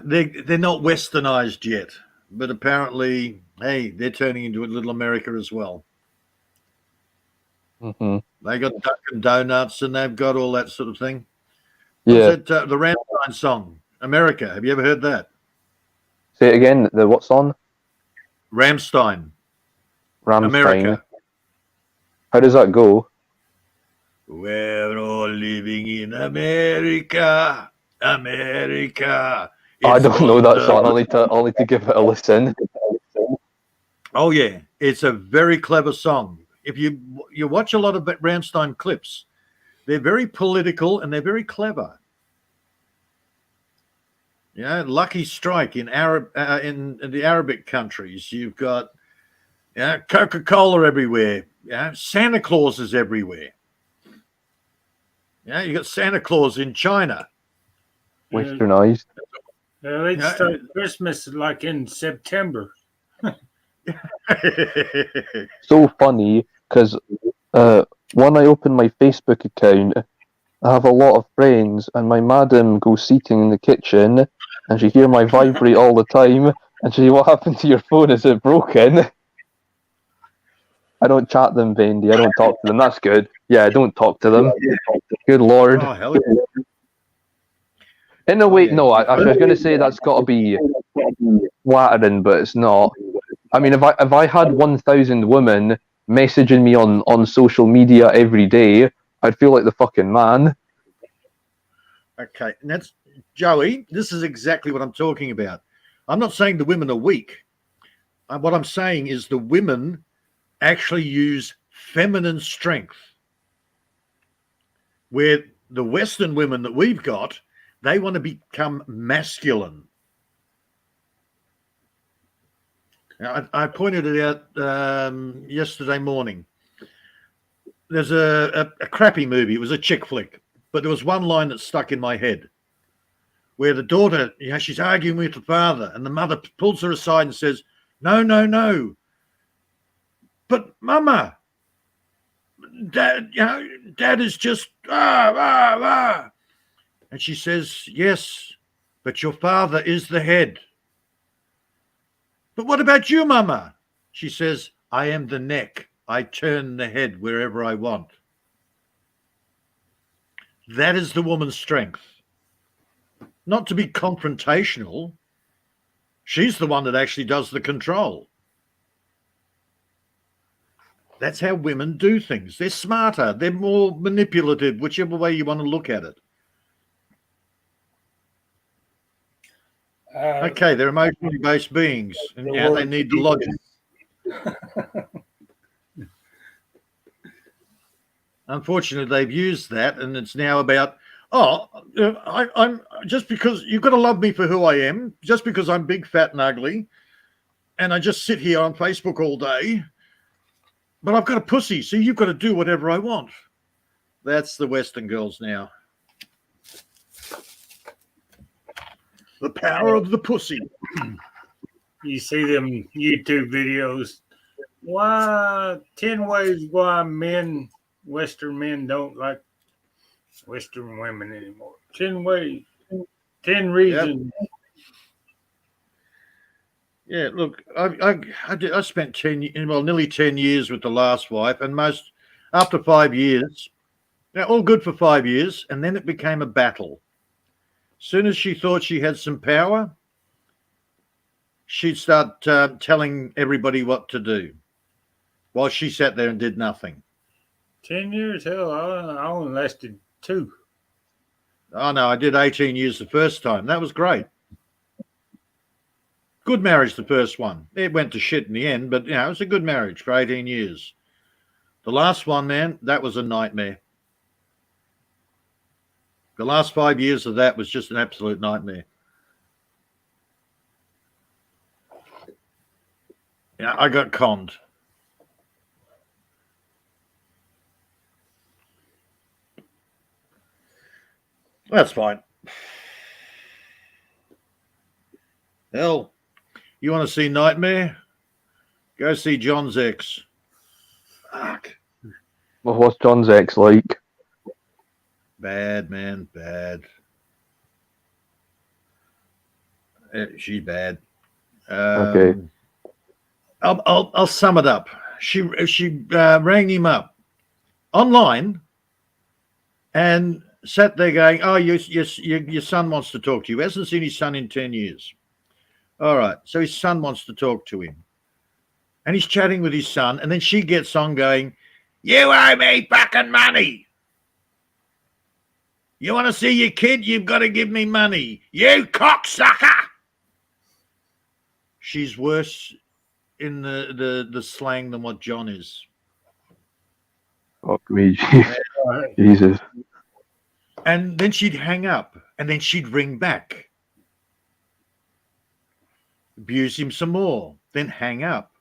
They're not westernized yet. But apparently, hey, they're turning into a little America as well. Mm-hmm. They got Dunkin' Donuts and they've got all that sort of thing. Yeah. What's that, the Rammstein song, America? Have you ever heard that? Say it again. The what song? Rammstein. America. How does that go? We're all living in America. America. I don't know that song. I'll need to give it a listen. Oh yeah, it's a very clever song. If you watch a lot of Rammstein clips, they're very political and they're very clever. Lucky Strike in the Arabic countries. You've got Coca-Cola everywhere. Santa Claus is everywhere. You got Santa Claus in China. Westernized. They start Christmas like in September. So funny, because when I open my Facebook account, I have a lot of friends, and my madam goes seating in the kitchen, and she hear my vibrate all the time, and she, what happened to your phone? Is it broken? I don't chat them, Bendy. I don't talk to them. That's good. Yeah, I don't talk to them. Good Lord. Oh, hell yeah. In a way, no, I was going to say that's got to be flattering, but it's not. I mean, if I had 1,000 women messaging me on social media every day, I'd feel like the fucking man. Okay, and that's Joey. This is exactly what I'm talking about. I'm not saying the women are weak. What I'm saying is the women actually use feminine strength, where the Western women that we've got, they want to become masculine. Now, I pointed it out yesterday morning. There's a crappy movie. It was a chick flick, but there was one line that stuck in my head where the daughter, she's arguing with the father, and the mother pulls her aside and says, "No, no, no. But Mama, Dad, Dad is just And she says, "Yes, but your father is the head." "But what about you, Mama?" She says, "I am the neck. I turn the head wherever I want." That is the woman's strength. Not to be confrontational. She's the one that actually does the control. That's how women do things. They're smarter. They're more manipulative, whichever way you want to look at it. Okay, they're emotionally based beings, and they need the logic. Unfortunately, they've used that, and it's now about, I'm just because you've got to love me for who I am, just because I'm big, fat, and ugly, and I just sit here on Facebook all day, but I've got a pussy, so you've got to do whatever I want. That's the Western girls now. The power of the pussy. You see them YouTube videos. 10 ways why Western men don't like Western women anymore. 10 ways, 10 reasons. Yep. Yeah, look, I spent nearly 10 years with the last wife, and after 5 years, all good for 5 years, and then it became a battle. Soon as she thought she had some power, she'd start telling everybody what to do, while she sat there and did nothing. 10 years? Hell, I only lasted 2. Oh no, I did 18 years the first time. That was great. Good marriage, the first one. It went to shit in the end, but it was a good marriage for 18 years. The last one, man, that was a nightmare. The last 5 years of that was just an absolute nightmare. Yeah, I got conned. That's fine. Hell, you want to see Nightmare? Go see John's ex. Fuck. Well, what's John's ex like? Bad, man, bad. She's bad. Okay. I'll sum it up. She rang him up online and sat there going, "Oh, your son wants to talk to you. He hasn't seen his son in 10 years." All right, so his son wants to talk to him, and he's chatting with his son, and then she gets on going, "You owe me fucking money. You want to see your kid? You've got to give me money. You cocksucker." She's worse in the slang than what John is. Fuck me, Jesus. And then she'd hang up, and then she'd ring back, abuse him some more, then hang up.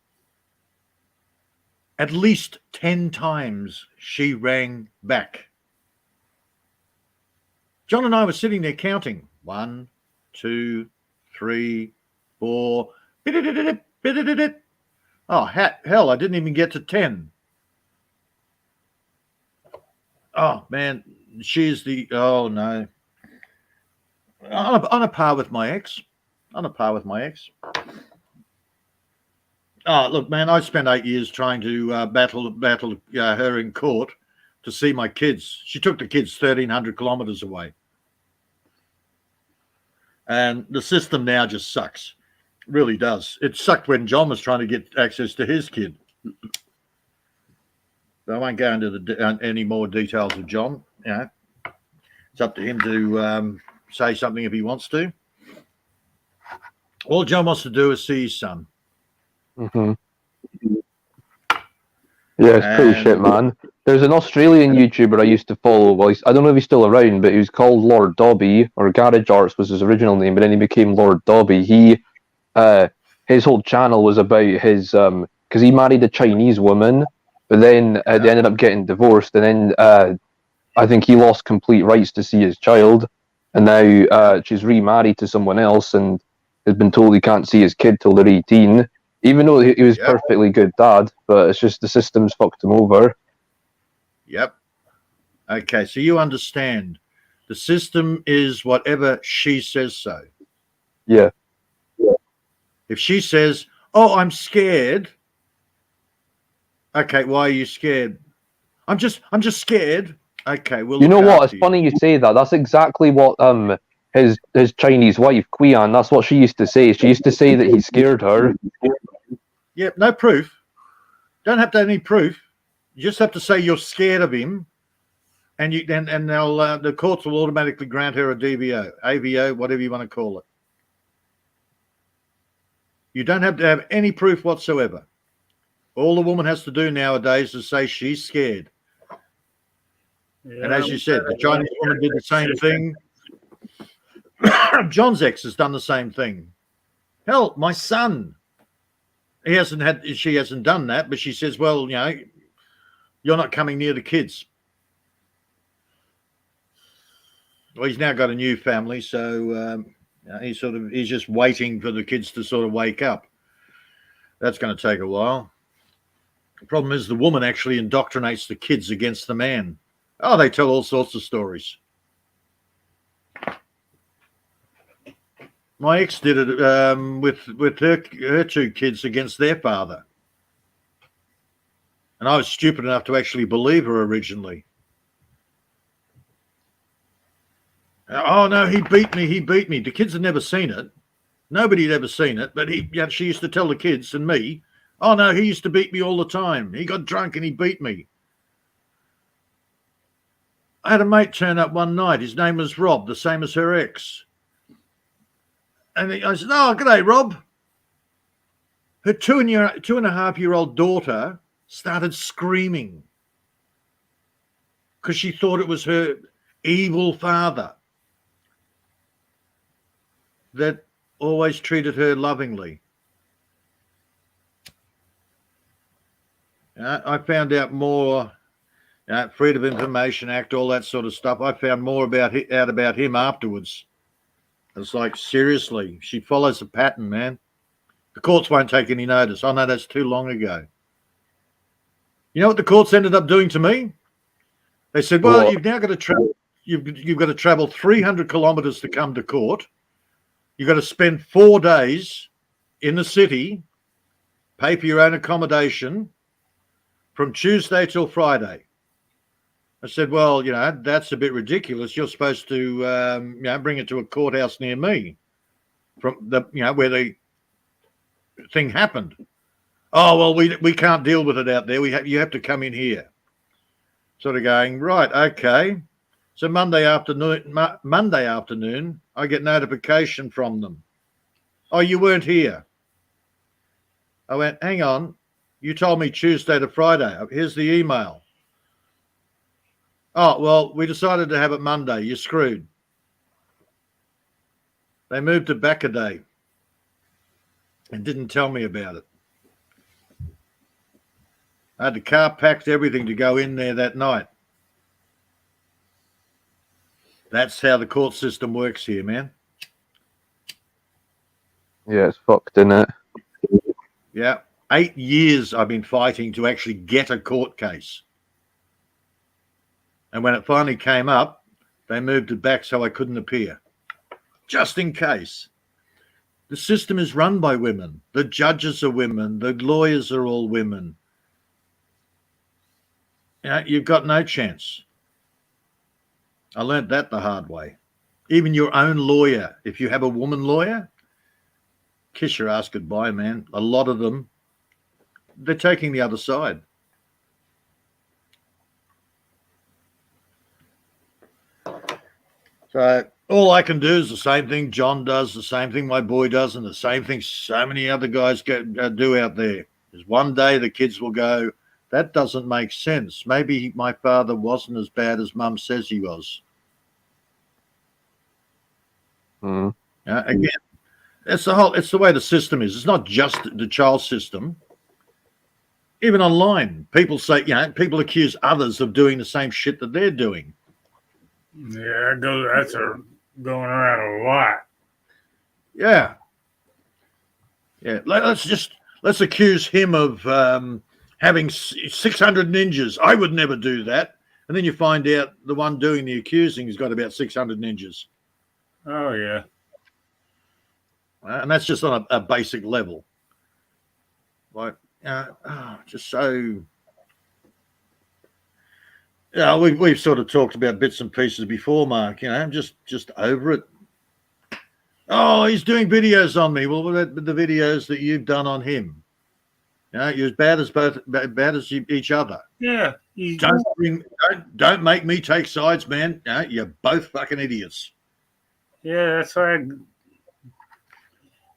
At least 10 times she rang back. John and I were sitting there counting. 1, 2, 3, 4. Oh, hell, I didn't even get to 10. Oh, man, she's oh, no. On a par with my ex. On a par with my ex. Oh, look, man, I spent 8 years trying to battle her in court to see my kids. She took the kids 1,300 kilometers away. And the system now just sucks. It really does. It sucked when John was trying to get access to his kid. I won't go into any more details of John. It's up to him to say something if he wants to. All John wants to do is see his son. Mm-hmm. Yeah, it's pretty shit, man. There's an Australian YouTuber I used to follow. Well, I don't know if he's still around, but he was called Lord Dobby, or Garage Arts was his original name, but then he became Lord Dobby. His whole channel was about his because he married a Chinese woman, but then they ended up getting divorced, and then I think he lost complete rights to see his child, and now she's remarried to someone else and has been told he can't see his kid till they're 18, even though he was perfectly good dad, but it's just the system's fucked him over. Yep. Okay, so you understand. The system is whatever she says so. Yeah. If she says, "Oh, I'm scared." Okay, why are you scared? I'm just scared. Okay, well, you know what? It's funny you say that. That's exactly what his Chinese wife, Qian, that's what she used to say. She used to say that he scared her. Yep, no proof. Don't have to have any proof. You just have to say you're scared of him, and they'll the courts will automatically grant her a DVO, AVO, whatever you want to call it. You don't have to have any proof whatsoever. All the woman has to do nowadays is say she's scared. Yeah, and as you said, the Chinese woman did the same thing. John's ex has done the same thing. Hell, my son. She hasn't done that, but she says, well, you're not coming near the kids. Well, he's now got a new family, so he's just waiting for the kids to sort of wake up. That's going to take a while. The problem is the woman actually indoctrinates the kids against the man. Oh, they tell all sorts of stories. My ex did it with her two kids against their father. And I was stupid enough to actually believe her originally. Oh, no, he beat me. The kids had never seen it. Nobody had ever seen it. But she used to tell the kids and me, oh, no, he used to beat me all the time. He got drunk and he beat me. I had a mate turn up one night. His name was Rob, the same as her ex. And I said, oh, g'day, Rob. Her 2.5-year-old daughter started screaming because she thought it was her evil father that always treated her lovingly. I found out more, Freedom of Information Act, all that sort of stuff. I found more out about him afterwards. It's like, seriously, she follows a pattern, man. The courts won't take any notice. Oh, no, that's too long ago. You know what the courts ended up doing to me? They said, well, you've now got to travel. You've got to travel 300 kilometers to come to court. You've got to spend 4 days in the city, pay for your own accommodation from Tuesday till Friday. I said, well, that's a bit ridiculous. You're supposed to, bring it to a courthouse near me from where the thing happened. Oh, well, we can't deal with it out there. You have to come in here. Sort of going, right, okay. So Monday afternoon, I get notification from them. Oh, you weren't here. I went, hang on. You told me Tuesday to Friday. Here's the email. Oh, well, we decided to have it Monday. You're screwed. They moved it back a day and didn't tell me about it. I had the car packed, everything to go in there that night. That's how the court system works here, man. Yeah, it's fucked, isn't it? Yeah. 8 years I've been fighting to actually get a court case. And when it finally came up, they moved it back so I couldn't appear. Just in case. The system is run by women. The judges are women. The lawyers are all women. You've got no chance. I learned that the hard way. Even your own lawyer, if you have a woman lawyer, kiss your ass goodbye, man. A lot of them, they're taking the other side. So all I can do is the same thing John does, the same thing my boy does, and the same thing so many other guys do out there. Is one day the kids will go, that doesn't make sense. Maybe my father wasn't as bad as Mum says he was. Mm. Again, it's the way the system is. It's not just the child system. Even online, people say, people accuse others of doing the same shit that they're doing. Yeah, that's going around a lot. Yeah. Let's accuse him of having 600 ninjas. I would never do that. And then you find out the one doing the accusing has got about 600 ninjas. Oh, yeah. And that's just on a basic level. Like, just so... Yeah, we've sort of talked about bits and pieces before, Mark. I'm just over it. Oh, he's doing videos on me. Well, what about the videos that you've done on him? You're as bad as each other. Yeah. Don't make me take sides, man. You're both fucking idiots. Yeah,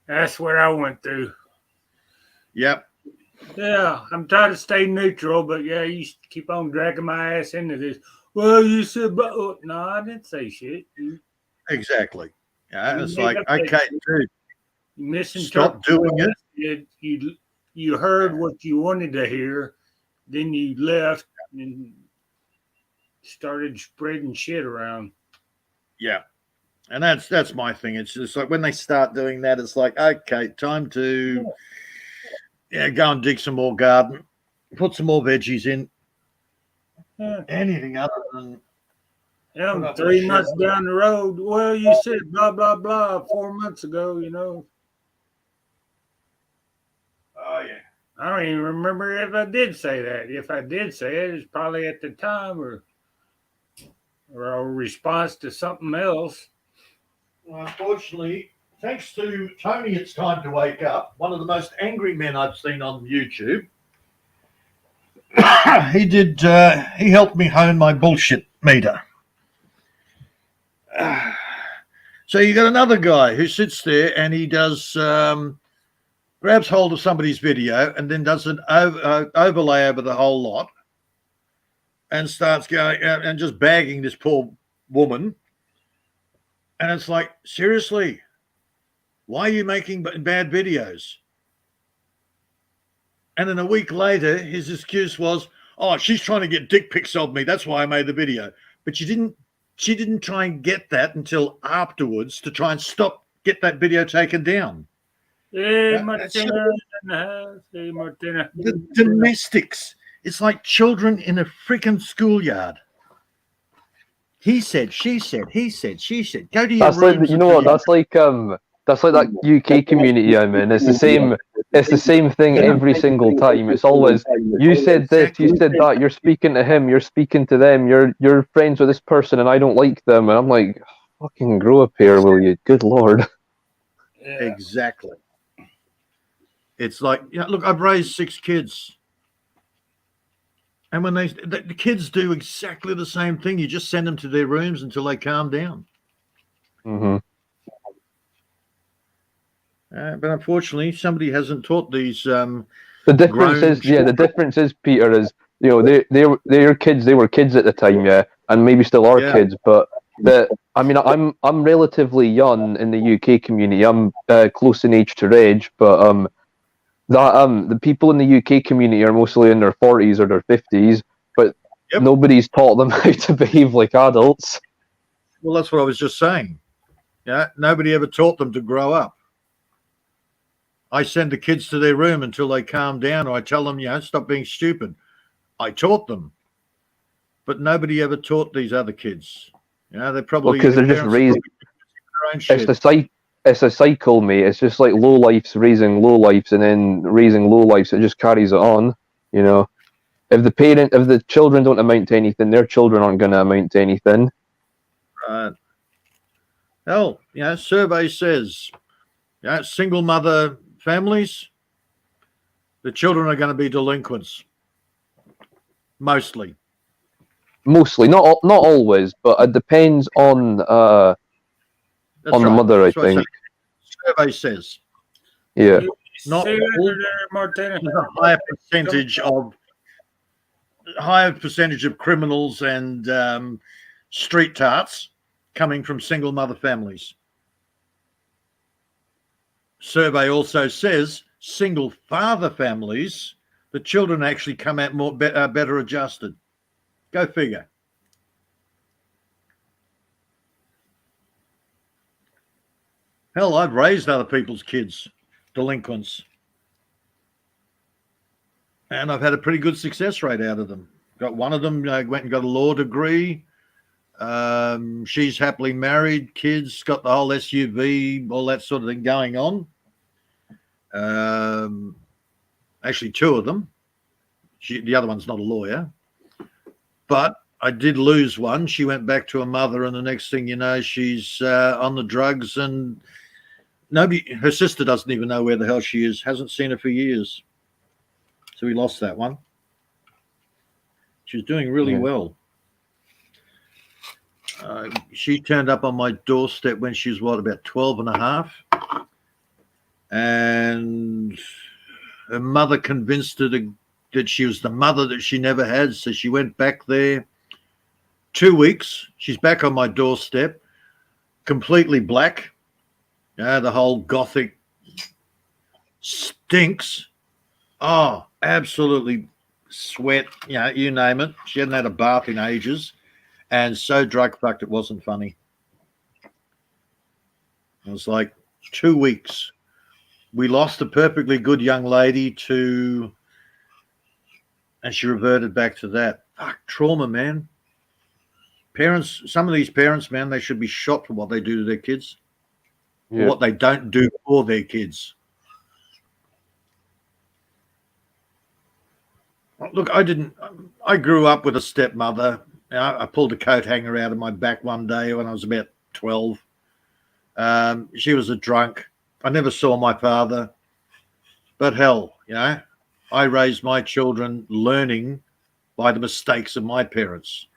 that's what I went through. Yep. Yeah, I'm trying to stay neutral, but yeah, you keep on dragging my ass into this. Well, you said, no, I didn't say shit. Exactly. It's like, okay, dude, you stop doing it. You you heard what you wanted to hear, then you left and started spreading shit around. Yeah. And that's my thing. It's just like when they start doing that, it's like, okay, time to go and dig some more garden, put some more veggies in. Yeah. Anything other than And 3 months down the road, well, you said blah, blah, blah 4 months ago, you know. Oh, yeah. I don't even remember if I did say that. If I did say it, it's probably at the time or a response to something else. Well, unfortunately, thanks to Tony, it's time to wake up. One of the most angry men I've seen on YouTube. He helped me hone my bullshit meter. So you got another guy who sits there and he does grabs hold of somebody's video and then does an overlay over the whole lot and starts going and just bagging this poor woman. And it's like, seriously, why are you making bad videos? And then a week later, his excuse was, oh, she's trying to get dick pics of me. That's why I made the video. But she didn't try and get that until afterwards to try and get that video taken down. Hey, Martina in the house. Hey, Martina. The domestics. It's like children in a freaking schoolyard. He said, she said, he said, she said. Go to your That's like, rooms. you know what? That's like that UK community I'm in. It's the same. It's the same thing every single time. It's always you said this, you said that. You're speaking to him. You're speaking to them. You're friends with this person, and I don't like them. And I'm like, fucking grow up here, will you? Good lord. Yeah. Exactly. It's like, look, I've raised 6 kids. And when the kids do exactly the same thing, you just send them to their rooms until they calm down. Mm-hmm. But unfortunately, somebody hasn't taught these. The difference is, Peter, is they're kids. They were kids at the time, yeah, and maybe still are kids. But I'm relatively young in the UK community. I'm close in age to Reg, but the people in the UK community are mostly in their 40s or their 50s, but nobody's taught them how to behave like adults. Well, that's what I was just saying. Yeah, nobody ever taught them to grow up. I send the kids to their room until they calm down, or I tell them, stop being stupid. I taught them, but nobody ever taught these other kids. They're probably because they're just raised. It's a cycle, mate. It's just like low lifes raising low lives, and then raising low lives. It just carries it on. If the children don't amount to anything, their children aren't going to amount to anything. Right. Hell, survey says, single mother families, the children are going to be delinquents. Mostly, not always, but it depends on the mother, I think. Survey says. Yeah. Not all, Martina. a higher percentage of criminals and street tarts coming from single mother families. Survey also says single father families, the children actually come out better adjusted. Go figure. Hell, I've raised other people's kids, delinquents. And I've had a pretty good success rate out of them. Got one of them went and got a law degree. She's happily married, kids, got the whole SUV, all that sort of thing going on. Actually, 2 of them. The other one's not a lawyer. But I did lose one. She went back to her mother, and the next thing you know, she's on the drugs, and her sister doesn't even know where the hell she is, hasn't seen her for years. So we lost that one. She's doing really well. She turned up on my doorstep when she was, about 12 and a half. And her mother convinced her that she was the mother that she never had. So she went back there. 2 weeks. She's back on my doorstep, completely black. The whole gothic stinks. Oh, absolutely sweat, you name it. She hadn't had a bath in ages, and so drug fucked it wasn't funny. It was like 2 weeks. We lost a perfectly good young lady and she reverted back to that. Fuck, trauma, man. Parents, some of these parents, man, they should be shot for what they do to their kids, or what they don't do for their kids. Look, I grew up with a stepmother. I pulled a coat hanger out of my back one day when I was about 12. She was a drunk. I never saw my father. But hell, I raised my children learning by the mistakes of my parents.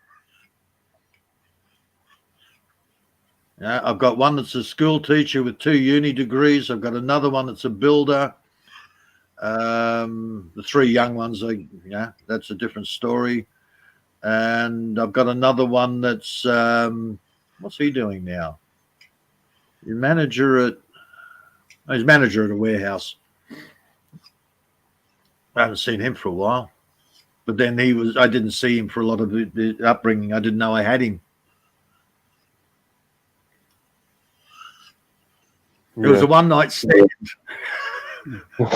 I've got one that's a school teacher with 2 uni degrees. I've got another one that's a builder. The 3 young ones, that's a different story. And I've got another one that's, what's he doing now? He's manager at a warehouse. I haven't seen him for a while. But then I didn't see him for a lot of the upbringing. I didn't know I had him. It was a one-night stand. It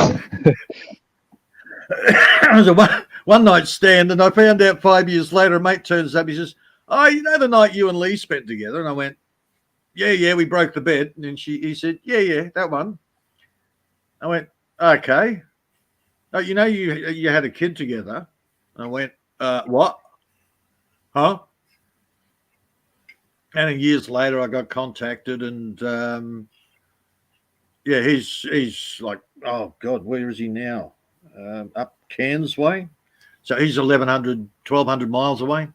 was a one-night stand, and I found out 5 years later, a mate turns up, he says, "Oh, you know the night you and Lee spent together?" And I went, yeah, we broke the bed. And then he said, yeah, that one. I went, okay. Oh, you had a kid together. And I went, what? Huh? And years later, I got contacted, and he's like, oh God, where is he now? Up Cairns way. So he's 1,200 miles away.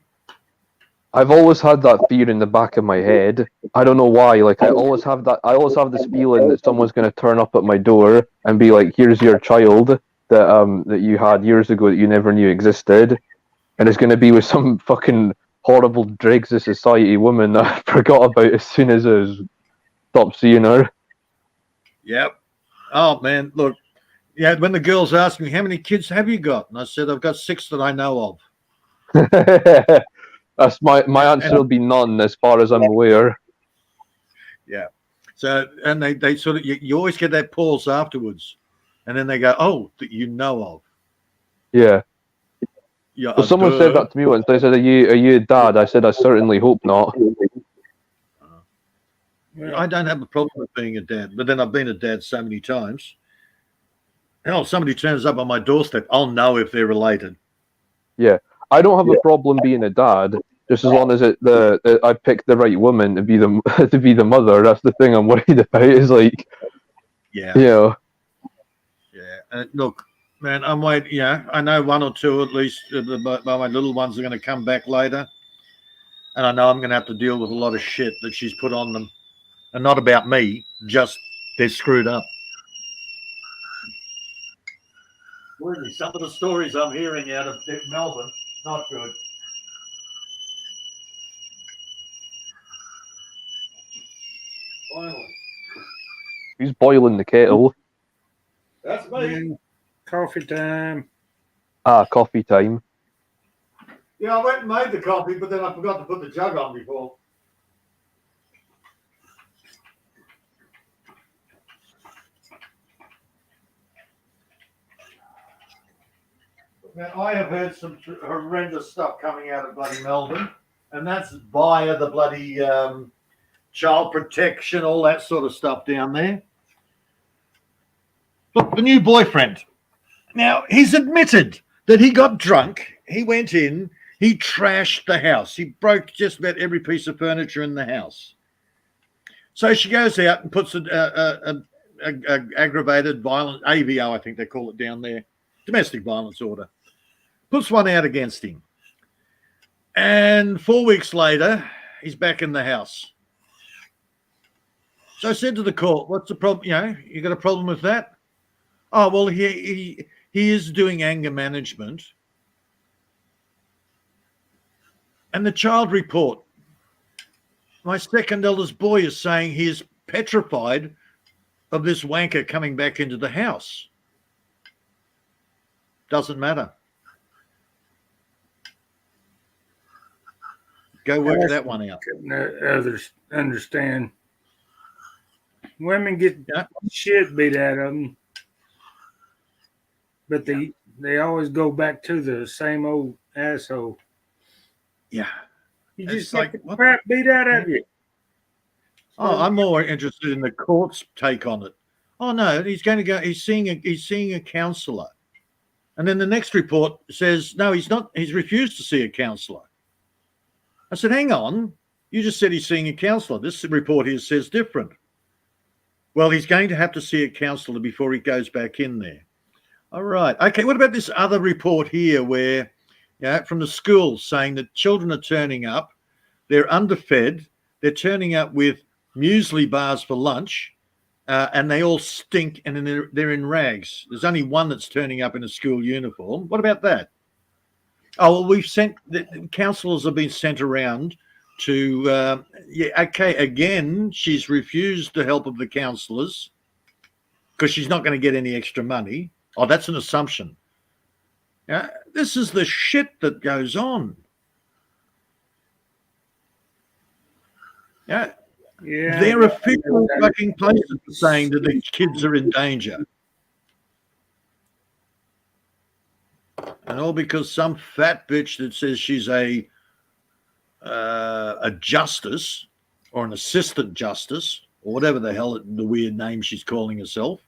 I've always had that fear in the back of my head. I don't know why. Like I always have this feeling that someone's going to turn up at my door and be like, "Here's your child that you had years ago that you never knew existed," and it's going to be with some fucking horrible dregs of society woman that I forgot about as soon as I stopped seeing her. Yep. Oh man, look. Yeah, when the girls ask me, how many kids have you got? And I said, I've got 6 that I know of. That's my answer will be none as far as I'm aware. Yeah. So, and they sort of, you always get that pause afterwards. And then they go, oh, that you know of. Yeah. Well, someone said that to me once. They said, are you a dad? I said, I certainly hope not. I don't have a problem with being a dad, but then I've been a dad so many times. Hell, somebody turns up on my doorstep, I'll know if they're related. Yeah. I don't have a problem being a dad, just as long as I pick the right woman to be the mother. That's the thing I'm worried about. Is like, yeah. And look, man, I'm waiting. Yeah, I know 1 or 2 at least. My little ones are going to come back later, and I know I'm going to have to deal with a lot of shit that she's put on them, and not about me, just they're screwed up. Really, some of the stories I'm hearing out of Melbourne, not good. Finally. Who's boiling the kettle? That's me. Coffee time. Coffee time. Yeah, I went and made the coffee, but then I forgot to put the jug on before. Now, I have heard some horrendous stuff coming out of bloody Melbourne, and that's via the bloody child protection, all that sort of stuff down there. Look, the new boyfriend. Now, he's admitted that he got drunk. He went in, he trashed the house. He broke just about every piece of furniture in the house. So she goes out and puts an aggravated violent, AVO, I think they call it down there, domestic violence order. Puts one out against him. And 4 weeks later, he's back in the house. So I said to the court, what's the problem? You got a problem with that? Oh, well, he is doing anger management. And the child report, my second eldest boy is saying he is petrified of this wanker coming back into the house. Doesn't matter. Go work that one out. Others understand. Women get Yeah. shit beat out of them, but they always go back to the same old asshole. Yeah. You It's just like, get the what? crap beat out of you. Oh, I'm more interested in the court's take on it. Oh no, he's going to go. He's seeing a counsellor, and then the next report says no, he's not. He's refused to see a counsellor. I said, hang on, you just said he's seeing a counsellor. This report here says different. Well, he's going to have to see a counsellor before he goes back in there. All right. Okay. What about this other report here where, from the schools saying that children are turning up, they're underfed, they're turning up with muesli bars for lunch, and they all stink and they're in rags. There's only one that's turning up in a school uniform. What about that? Oh, well, the counsellors have been sent around to, again, she's refused the help of the counsellors because she's not going to get any extra money. Oh, that's an assumption. This is the shit that goes on. Yeah. Their official fucking places are saying that the kids are in danger. And all because some fat bitch that says she's a justice or an assistant justice or whatever the hell the weird name she's calling herself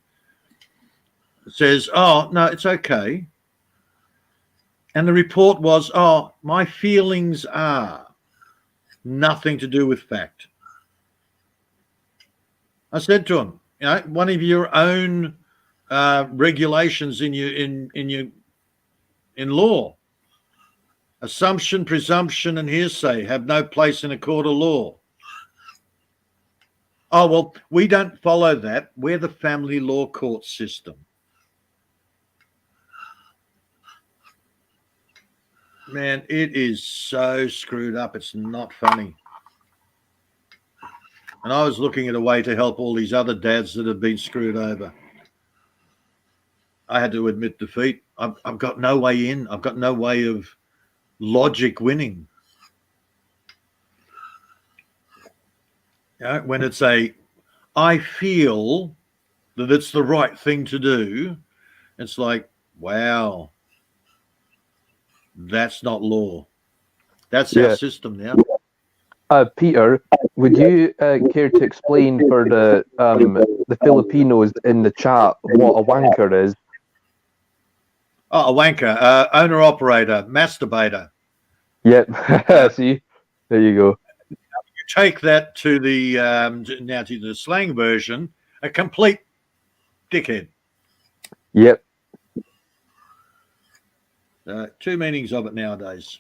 says, oh, no, it's okay. And the report was, oh, my feelings are nothing to do with fact. I said to him, one of your own regulations in law, assumption, presumption, and hearsay have no place in a court of law. Oh, well, we don't follow that. We're the family law court system. Man, it is so screwed up. It's not funny. And I was looking at a way to help all these other dads that have been screwed over. I had to admit defeat. I've got no way in. I've got no way of logic winning. When it's I feel that it's the right thing to do, it's like, wow, that's not law. That's our system now. Peter, would you care to explain for the Filipinos in the chat what a wanker is? Oh, a wanker, owner-operator, masturbator. Yep. See, there you go. You take that to the now to the slang version, a complete dickhead. Yep. Two meanings of it nowadays.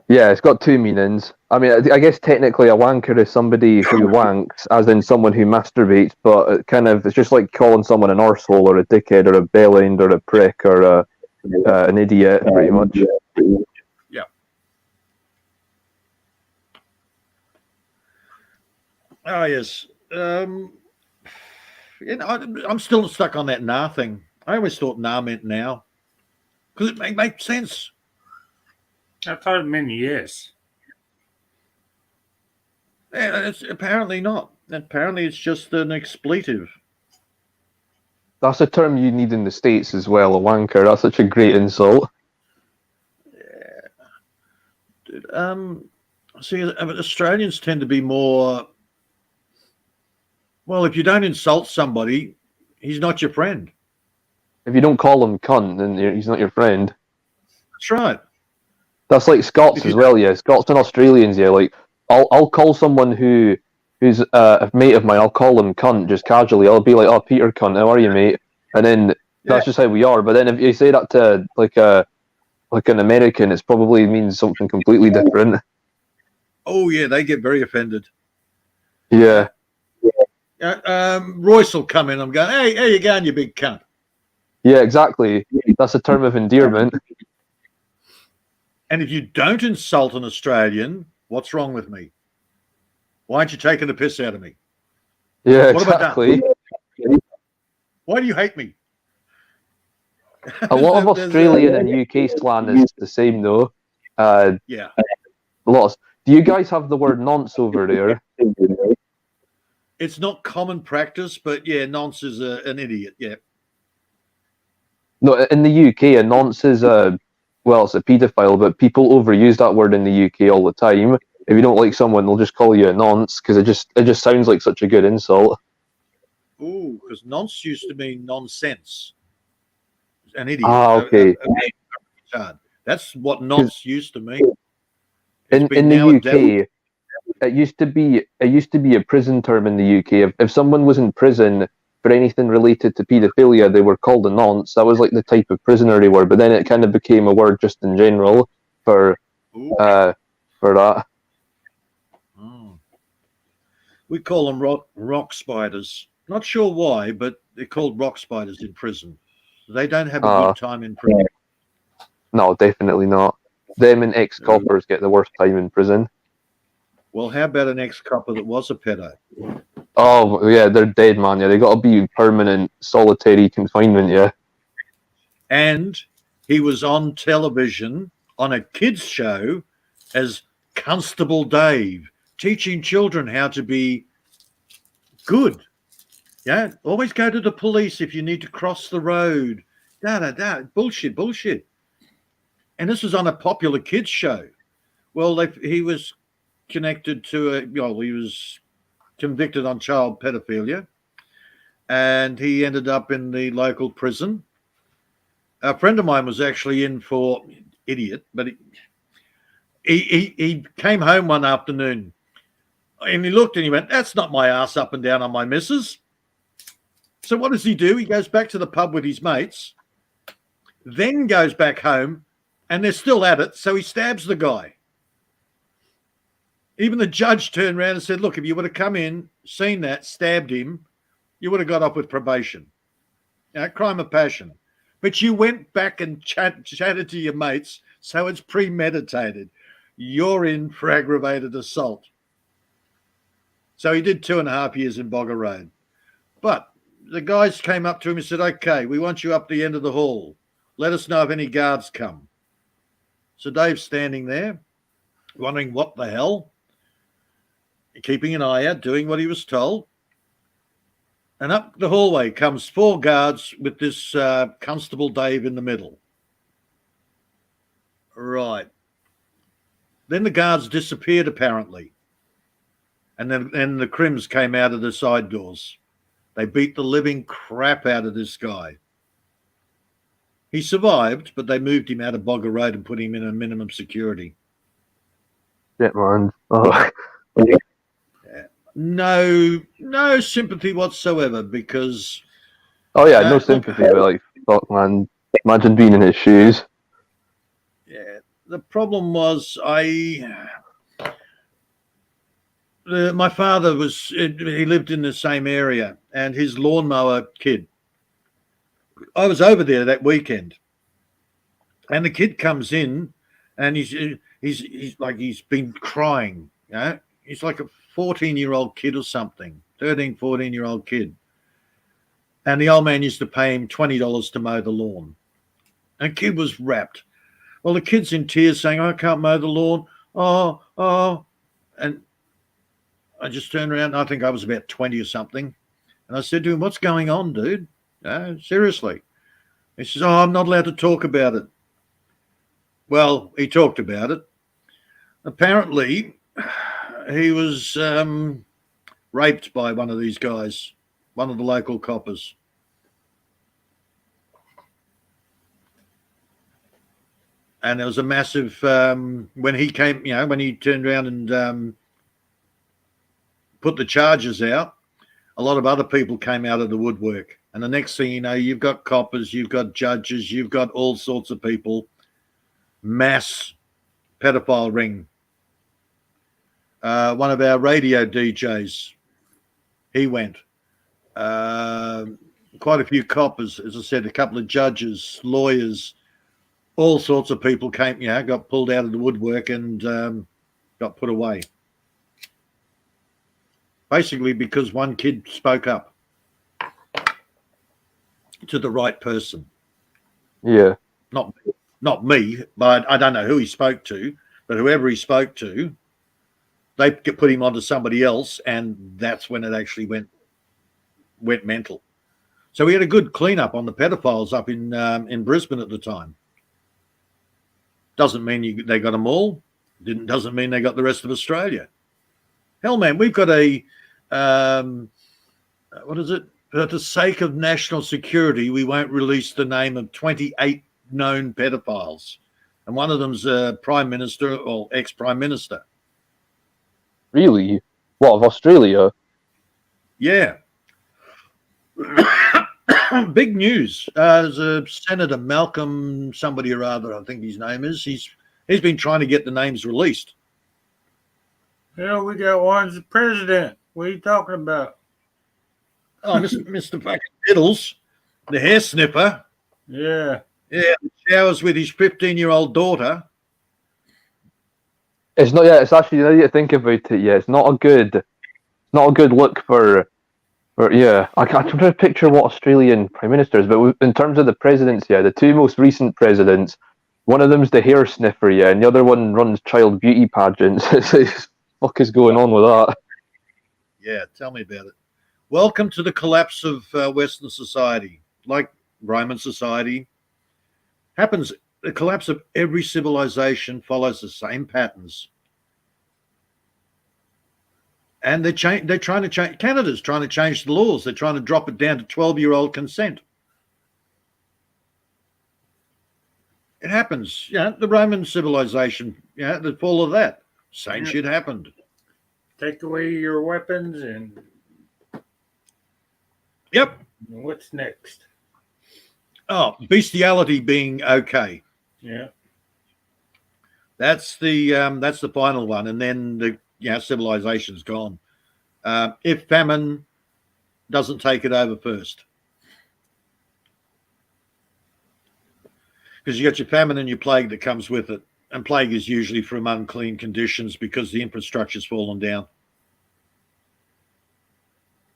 Yeah, it's got two meanings. I mean, I guess technically a wanker is somebody who wanks, as in someone who masturbates, but it's just like calling someone an arsehole or a dickhead or a bellend or a prick or an idiot, pretty much. Yeah. Oh, yes. I'm still stuck on that nah thing. I always thought nah meant now because it makes sense. I thought it meant yes. Yeah, it's apparently not. Apparently, it's just an expletive. That's a term you need in the States as well, a wanker. That's such a great insult. Yeah. Dude, see, Australians tend to be more, well, if you don't insult somebody, he's not your friend. If you don't call him cunt, then he's not your friend. That's right. That's like Scots as well, yeah. Scots and Australians, yeah. Like, I'll call someone who's a mate of mine, I'll call him cunt just casually. I'll be like, oh, Peter cunt, how are you, mate? And then that's just how we are. But then if you say that to like an American, it probably means something completely different. Oh, yeah, they get very offended. Yeah. Royce will come in. I'm going, hey, how you going, you big cunt? Yeah, exactly. That's a term of endearment. And if you don't insult an Australian, what's wrong with me? Why aren't you taking the piss out of me? Yeah, what exactly. have I done? Why do you hate me? A lot of There's Australian and UK slang is the same though. yeah. Lots. Do you guys have the word nonce over there? It's not common practice, but yeah, nonce is an idiot. Yeah. No, in the UK, a nonce is it's a paedophile, but people overuse that word in the UK all the time. If you don't like someone, they'll just call you a nonce because it just sounds like such a good insult. Ooh, because nonce used to mean nonsense. An idiot. Ah, okay. A retard. That's what nonce used to mean. In the UK, it used to be a prison term in the UK. If someone was in prison for anything related to paedophilia, they were called a nonce. That was like the type of prisoner they were. But then it kind of became a word just in general for that. Oh. We call them rock spiders. Not sure why, but they're called rock spiders in prison. They don't have a good time in prison. No, definitely not. Them and ex-coppers get the worst time in prison. Well, how about an ex-copper that was a pedo? Oh, yeah, they're dead, man. Yeah, they got to be permanent solitary confinement, yeah. And he was on television on a kids' show as Constable Dave, teaching children how to be good. Yeah, always go to the police if you need to cross the road. Bullshit. And this was on a popular kids' show. Well, he was connected to he was convicted on child pedophilia, and he ended up in the local prison. A friend of mine was actually in for idiot, but he came home one afternoon and he looked and he went, "That's not my ass up and down on my missus." So what does he do? He goes back to the pub with his mates, then goes back home, and they're still at it. So he stabs the guy. Even the judge turned around and said, "Look, if you would have come in, seen that, stabbed him, you would have got off with probation. Crime of passion. But you went back and chatted to your mates, so it's premeditated. You're in for aggravated assault." So he did 2.5 years in Bogger Road. But the guys came up to him and said, "Okay, we want you up the end of the hall. Let us know if any guards come." So Dave's standing there, wondering what the hell, keeping an eye out, doing what he was told. And up the hallway comes 4 guards with this Constable Dave in the middle. Right. Then the guards disappeared, apparently. And then the crims came out of the side doors. They beat the living crap out of this guy. He survived, but they moved him out of Bogger Road and put him in a minimum security. Yeah, man. Oh. No sympathy whatsoever, because... Oh, yeah, no sympathy, but like, fuck, man. Imagine being in his shoes. Yeah, the problem was my father he lived in the same area, and his lawnmower kid. I was over there that weekend, and the kid comes in, and he's like, he's been crying. He's like a 14-year-old kid or something, 13, 14-year-old kid. And the old man used to pay him $20 to mow the lawn. And the kid was wrapped. Well, the kid's in tears saying, "I can't mow the lawn. Oh. And I just turned around. I think I was about 20 or something. And I said to him, "What's going on, dude? Seriously." He says, "Oh, I'm not allowed to talk about it." Well, he talked about it. Apparently, he was raped by one of these guys, one of the local coppers. And there was a massive, when he came, when he turned around and put the charges out, a lot of other people came out of the woodwork. And the next thing you know, you've got coppers, you've got judges, you've got all sorts of people. Mass pedophile ring. One of our radio DJs, he went. Quite a few coppers, as I said, a couple of judges, lawyers, all sorts of people came, got pulled out of the woodwork and got put away. Basically because one kid spoke up to the right person. Yeah. Not me, but I don't know who he spoke to, but whoever he spoke to, they put him onto somebody else, and that's when it actually went mental. So we had a good cleanup on the pedophiles up in Brisbane at the time. Doesn't mean they got them all. Doesn't mean they got the rest of Australia. Hell, man, we've got a what is it? For the sake of national security, we won't release the name of 28 known pedophiles, and one of them's a prime minister or ex-prime minister. Really? What, of Australia? Yeah. Big news. There's a Senator Malcolm, somebody or other, I think his name is. He's been trying to get the names released. Yeah, we got one's the president. What are you talking about? Oh, Mr. fucking Diddles, the hair sniffer. Yeah. Yeah, showers with his 15-year-old daughter. It's not. Yeah, it's actually, now you think about it. Yeah, it's not a good look for. Yeah, I'm trying to picture what Australian prime ministers, but in terms of the presidents, yeah, the two most recent presidents, one of them's the hair sniffer, yeah, and the other one runs child beauty pageants. What is going on with that? Yeah, tell me about it. Welcome to the collapse of Western society, like Roman society. Happens. The collapse of every civilization follows the same patterns. And they're trying to change. Canada's trying to change the laws. They're trying to drop it down to 12-year-old consent. It happens. Yeah, the Roman civilization, yeah, the fall of that. Same shit happened. Take away your weapons and Yep. what's next? Oh, bestiality being okay. Yeah. That's the final one, and then the civilization's gone. If famine doesn't take it over first, because you got your famine and your plague that comes with it, and plague is usually from unclean conditions because the infrastructure's fallen down.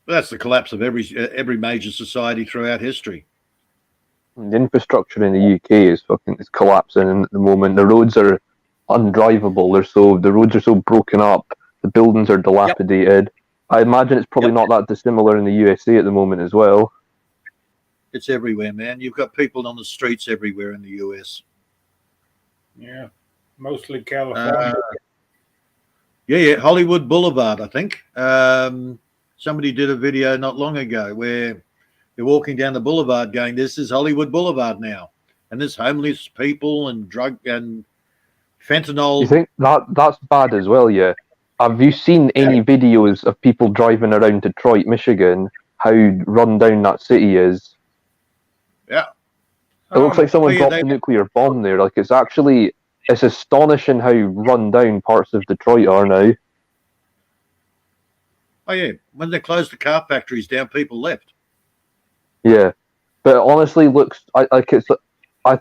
That's the collapse of every major society throughout history. The infrastructure in the UK is collapsing at the moment. The roads are undrivable. The roads are so broken up. The buildings are dilapidated. Yep. I imagine it's probably not that dissimilar in the USA at the moment as well. It's everywhere, man. You've got people on the streets everywhere in the US. Yeah, mostly California. Yeah, Hollywood Boulevard, I think. Somebody did a video not long ago where they're walking down the boulevard going, this is Hollywood Boulevard now. And there's homeless people and drug and fentanyl. You think that's bad as well, yeah? Have you seen any videos of people driving around Detroit, Michigan, how run down that city is? Yeah. It looks like someone dropped a nuclear bomb there. Like, it's astonishing how run down parts of Detroit are now. Oh, yeah. When they closed the car factories down, people left. Yeah. But it honestly looks I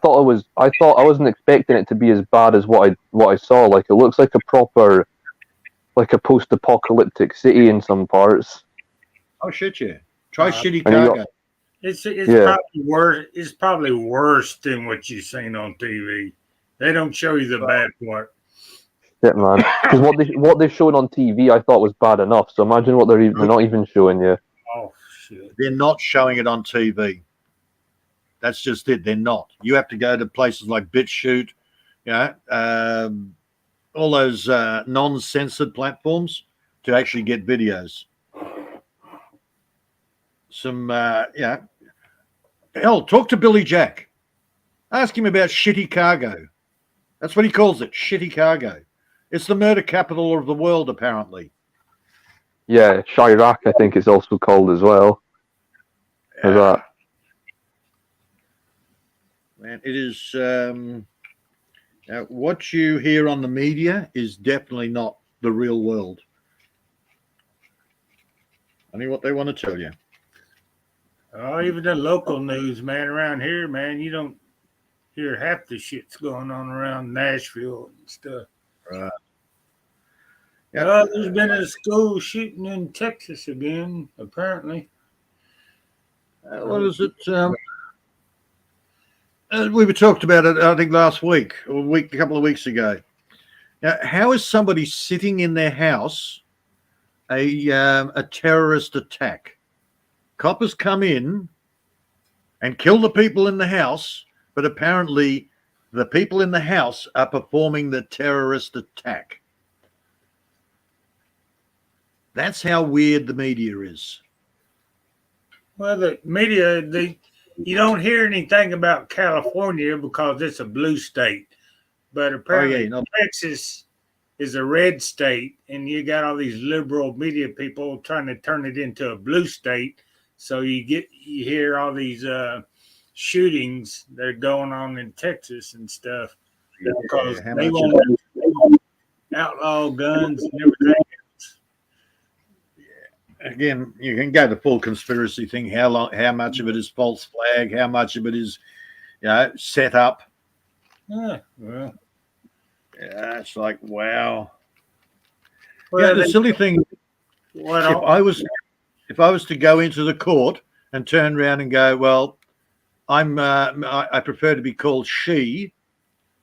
wasn't expecting it to be as bad as what I saw. Like, it looks like a proper, like a post-apocalyptic city in some parts. Oh shit, yeah. Try Chicago. It's probably worse. It's probably worse than what you've seen on TV. They don't show you the bad part. Shit, man. Because what they showed on TV, I thought was bad enough. So imagine what they're not even showing you. Oh shit! They're not showing it on TV. That's just it. They're not. You have to go to places like BitChute, all those non-censored platforms to actually get videos. Hell, talk to Billy Jack. Ask him about shitty cargo. That's what he calls it, shitty cargo. It's the murder capital of the world, apparently. Yeah, Chirac, I think it's also called as well. How's that? Man, it is what you hear on the media is definitely not the real world. Only what they want to tell you. Oh, even the local news, man, around here, man, you don't hear half the shit's going on around Nashville and stuff. Right. Yeah, there's been a school shooting in Texas again, apparently. What is it? We were talked about it, I think, last week or a couple of weeks ago. Now, how is somebody sitting in their house a terrorist attack? Coppers come in and kill the people in the house, but apparently the people in the house are performing the terrorist attack. That's how weird the media is. Well, the media, you don't hear anything about California because it's a blue state, but apparently Texas is a red state, and you got all these liberal media people trying to turn it into a blue state. So you hear all these shootings that are going on in Texas and stuff because they want to outlaw guns and everything. Again, you can go the full conspiracy thing. How much of it is false flag? How much of it is, set up? Well, it's like, wow. Well, the silly thing. If I was to go into the court and turn around and go, well, I prefer to be called she.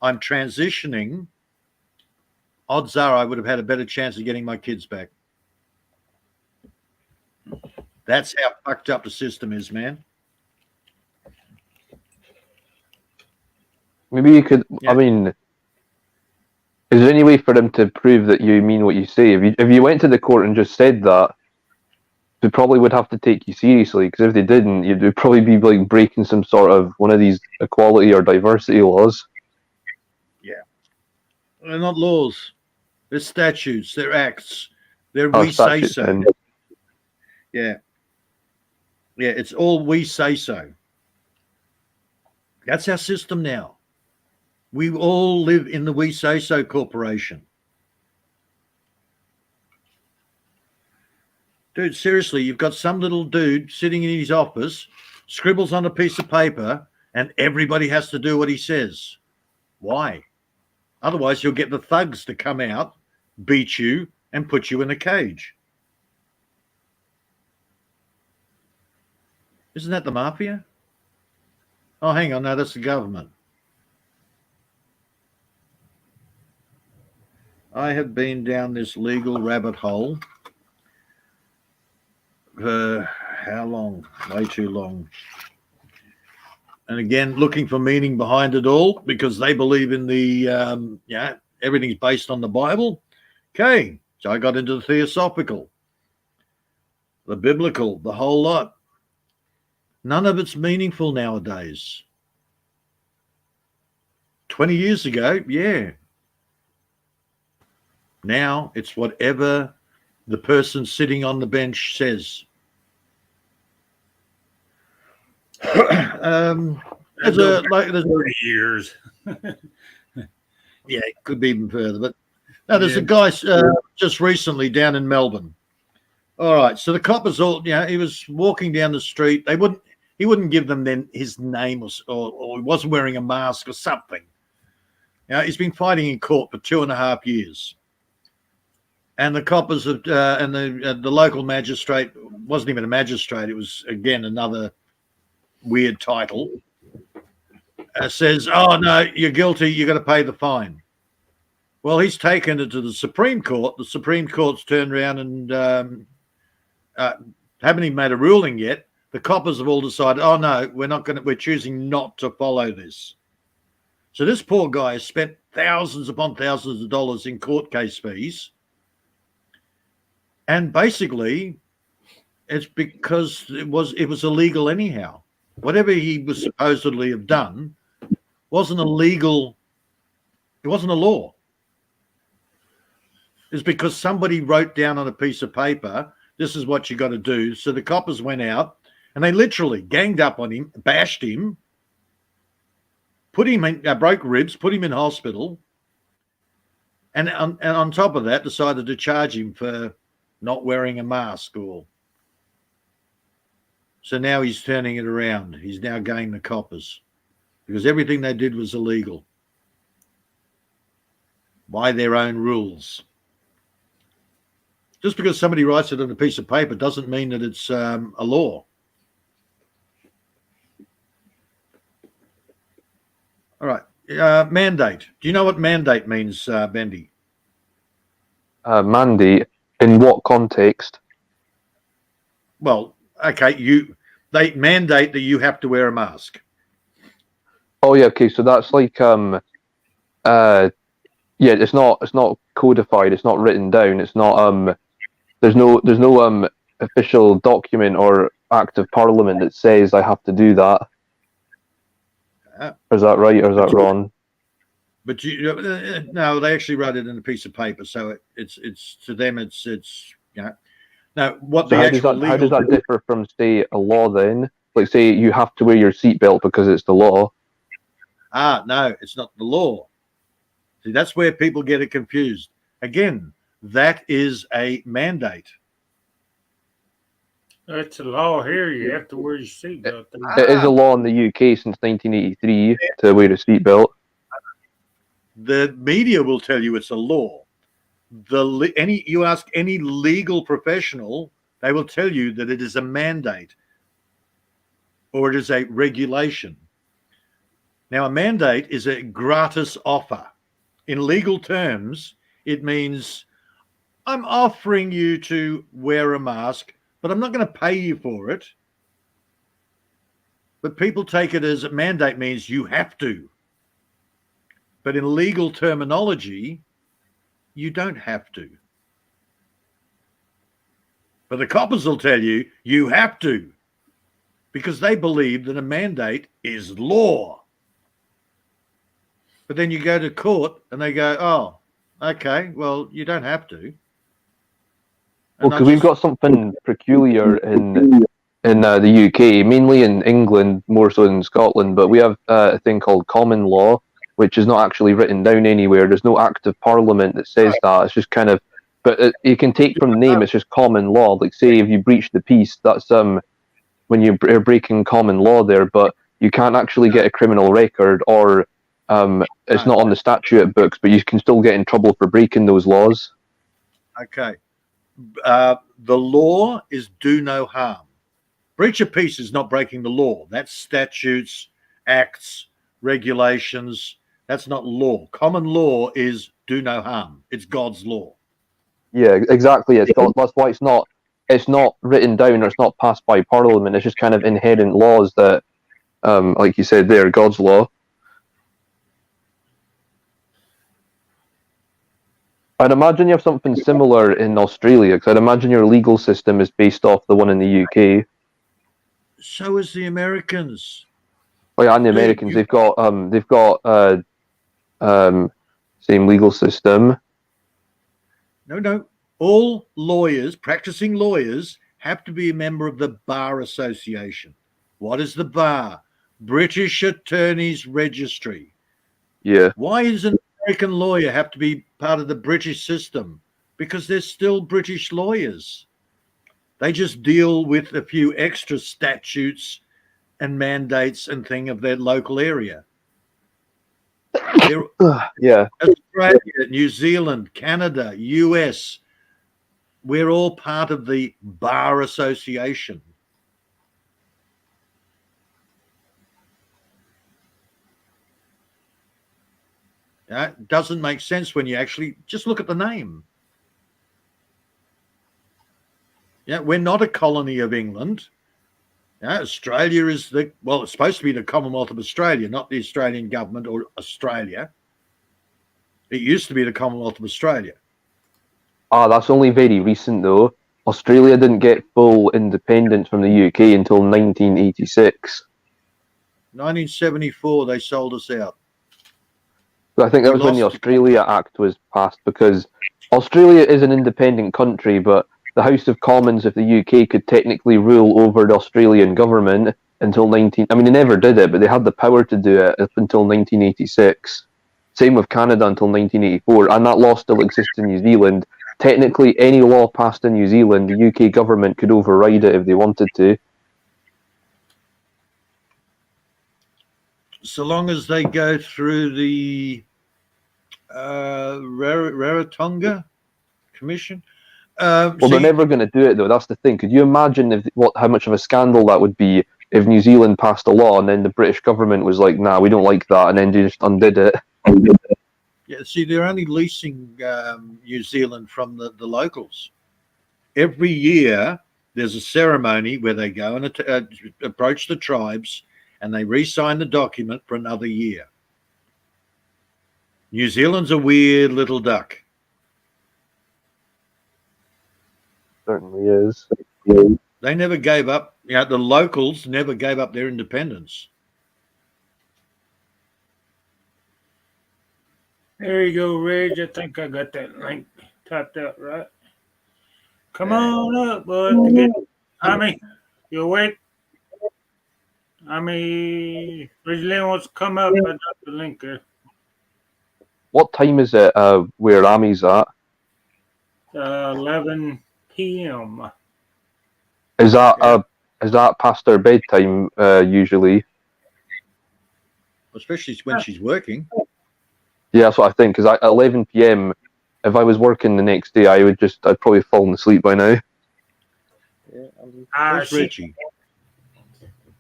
I'm transitioning. Odds are I would have had a better chance of getting my kids back. That's how fucked up the system is, man. Maybe you could. Yeah. I mean, is there any way for them to prove that you mean what you say? If you went to the court and just said that, they probably would have to take you seriously. Because if they didn't, you'd probably be like breaking some sort of one of these equality or diversity laws. Yeah, they're not laws. They're statutes. They're acts. They're we say so. Yeah. Yeah, it's all we say so. That's our system now. We all live in the we say so corporation. Dude, seriously, you've got some little dude sitting in his office, scribbles on a piece of paper, and everybody has to do what he says. Why? Otherwise, you'll get the thugs to come out, beat you, and put you in a cage. Isn't that the mafia? Oh, hang on. No, that's the government. I have been down this legal rabbit hole for how long? Way too long. And again, looking for meaning behind it all because they believe in the, everything's based on the Bible. Okay, so I got into the theosophical, the biblical, the whole lot. None of it's meaningful nowadays. 20 years ago, yeah. Now it's whatever the person sitting on the bench says. There's 30 years. Yeah, it could be even further. But no, there's a guy just recently down in Melbourne. All right, so the coppers he was walking down the street. He wouldn't give them then his name or he wasn't wearing a mask or something. He's been fighting in court for 2.5 years. And the coppers and the local magistrate wasn't even a magistrate. It was, again, another weird title. Says, oh, no, you're guilty. You've got to pay the fine. Well, he's taken it to the Supreme Court. The Supreme Court's turned around and haven't even made a ruling yet. The coppers have all decided, oh, no, we're choosing not to follow this. So this poor guy has spent thousands upon thousands of dollars in court case fees. And basically, it's because it was illegal anyhow. Whatever he was supposedly have done wasn't illegal. It wasn't a law. It's because somebody wrote down on a piece of paper, this is what you got to do. So the coppers went out and they literally ganged up on him, bashed him, put him in, broke ribs, put him in hospital, and on top of that, decided to charge him for not wearing a mask. So now he's turning it around. He's now going the coppers because everything they did was illegal by their own rules. Just because somebody writes it on a piece of paper doesn't mean that it's a law. All right. Mandate. Do you know what mandate means, Bendy? Mandate, in what context? Well, okay, they mandate that you have to wear a mask. Oh yeah, okay, so that's like yeah, it's not codified, it's not written down, it's not there's no official document or act of parliament that says I have to do that. Is that right or is that wrong? But no, they actually wrote it in a piece of paper, so it's to them it's you know. Now, what So the actual how does that differ from, say, a law then? Like, say you have to wear your seatbelt because it's the law. No, it's not the law. See, that's where people get it confused. Again, that is a mandate. It's a law here. You have to wear your seatbelt. It is a law in the UK since 1983 to wear a seatbelt. The media will tell you it's a law. You ask any legal professional, they will tell you that it is a mandate or it is a regulation. Now, a mandate is a gratis offer. In legal terms, it means I'm offering you to wear a mask, but I'm not going to pay you for it. But people take it as a mandate means you have to. But in legal terminology, you don't have to. But the coppers will tell you you have to because they believe that a mandate is law. But then you go to court and they go, oh, okay, well, you don't have to. Well, because we've got something peculiar in the UK, mainly in England, more so than Scotland, but we have a thing called common law, which is not actually written down anywhere. There's no act of parliament that says that. It's just kind of, but you can take from the name, it's just common law. Like, say, if you breach the peace, that's when you're breaking common law there, but you can't actually get a criminal record or it's not on the statute books, but you can still get in trouble for breaking those laws. Okay. The law is do no harm. Breach of peace is not breaking the law. That's statutes, acts, regulations. That's not law. Common law is do no harm. It's God's law. Yeah, exactly. That's why it's not written down or it's not passed by Parliament. It's just kind of inherent laws that, like you said, they're God's law. I'd imagine you have something similar in Australia, because I'd imagine your legal system is based off the one in the UK. So is the Americans. Oh yeah, and the Americans, they've got same legal system. No. All lawyers, practicing lawyers, have to be a member of the Bar Association. What is the Bar? British Attorneys Registry. Yeah. Why does an American lawyer have to be part of the British system? Because they're still British lawyers. They just deal with a few extra statutes and mandates and thing of their local area. Yeah. Australia, New Zealand, Canada, US, we're all part of the Bar Association. It doesn't make sense when you actually just look at the name. Yeah, we're not a colony of England. Australia is it's supposed to be the Commonwealth of Australia, not the Australian government or Australia. It used to be the Commonwealth of Australia. That's only very recent though. Australia didn't get full independence from the UK until 1986. 1974, they sold us out. I think that was when the Australia Act was passed, because Australia is an independent country, but the House of Commons of the UK could technically rule over the Australian government until they never did it, but they had the power to do it up until 1986. Same with Canada until 1984, and that law still exists in New Zealand. Technically, any law passed in New Zealand, the UK government could override it if they wanted to. So long as they go through the Rarotonga Commission. They're never going to do it though. That's the thing. Could you imagine how much of a scandal that would be if New Zealand passed a law and then the British government was like, nah, we don't like that, and then they just undid it. Yeah, see, they're only leasing New Zealand from the locals. Every year, there's a ceremony where they go and approach the tribes, and they re-sign the document for another year. New Zealand's a weird little duck. Certainly is. They never gave up. The locals never gave up their independence. There you go, Reg. I think I got that link typed out right. Come on up, bud. To get Ami, you awake? Ami, Ridgeley wants to come up. I dropped the link there. What time is it where Ami's at? 11 p.m. Is that past her bedtime usually? Especially when she's working. Yeah, that's what I think. Because at 11 p.m., if I was working the next day, I'd probably fallen asleep by now. Where's Reggie?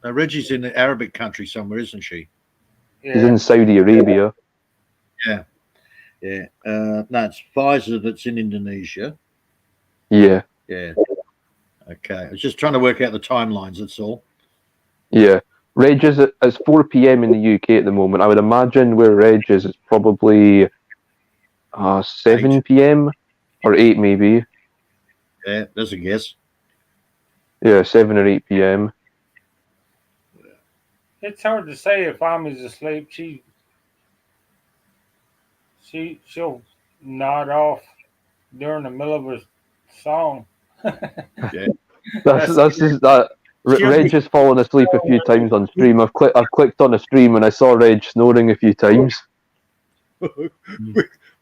Reggie's in the Arabic country somewhere, isn't she? Yeah. She's in Saudi Arabia. Yeah. No, it's Pfizer that's in Indonesia. Yeah. Yeah. Okay. I was just trying to work out the timelines, that's all. Yeah. Reg is it's 4 p.m. in the UK at the moment. I would imagine where Reg is, it's probably 7 p.m. or 8 maybe. Yeah, that's a guess. Yeah, 7 or 8 p.m. It's hard to say if Ami's asleep. She'll nod off during the middle of a song. Yeah. That's just that. Reg has fallen asleep a few times on stream. I've clicked on a stream and I saw Reg snoring a few times.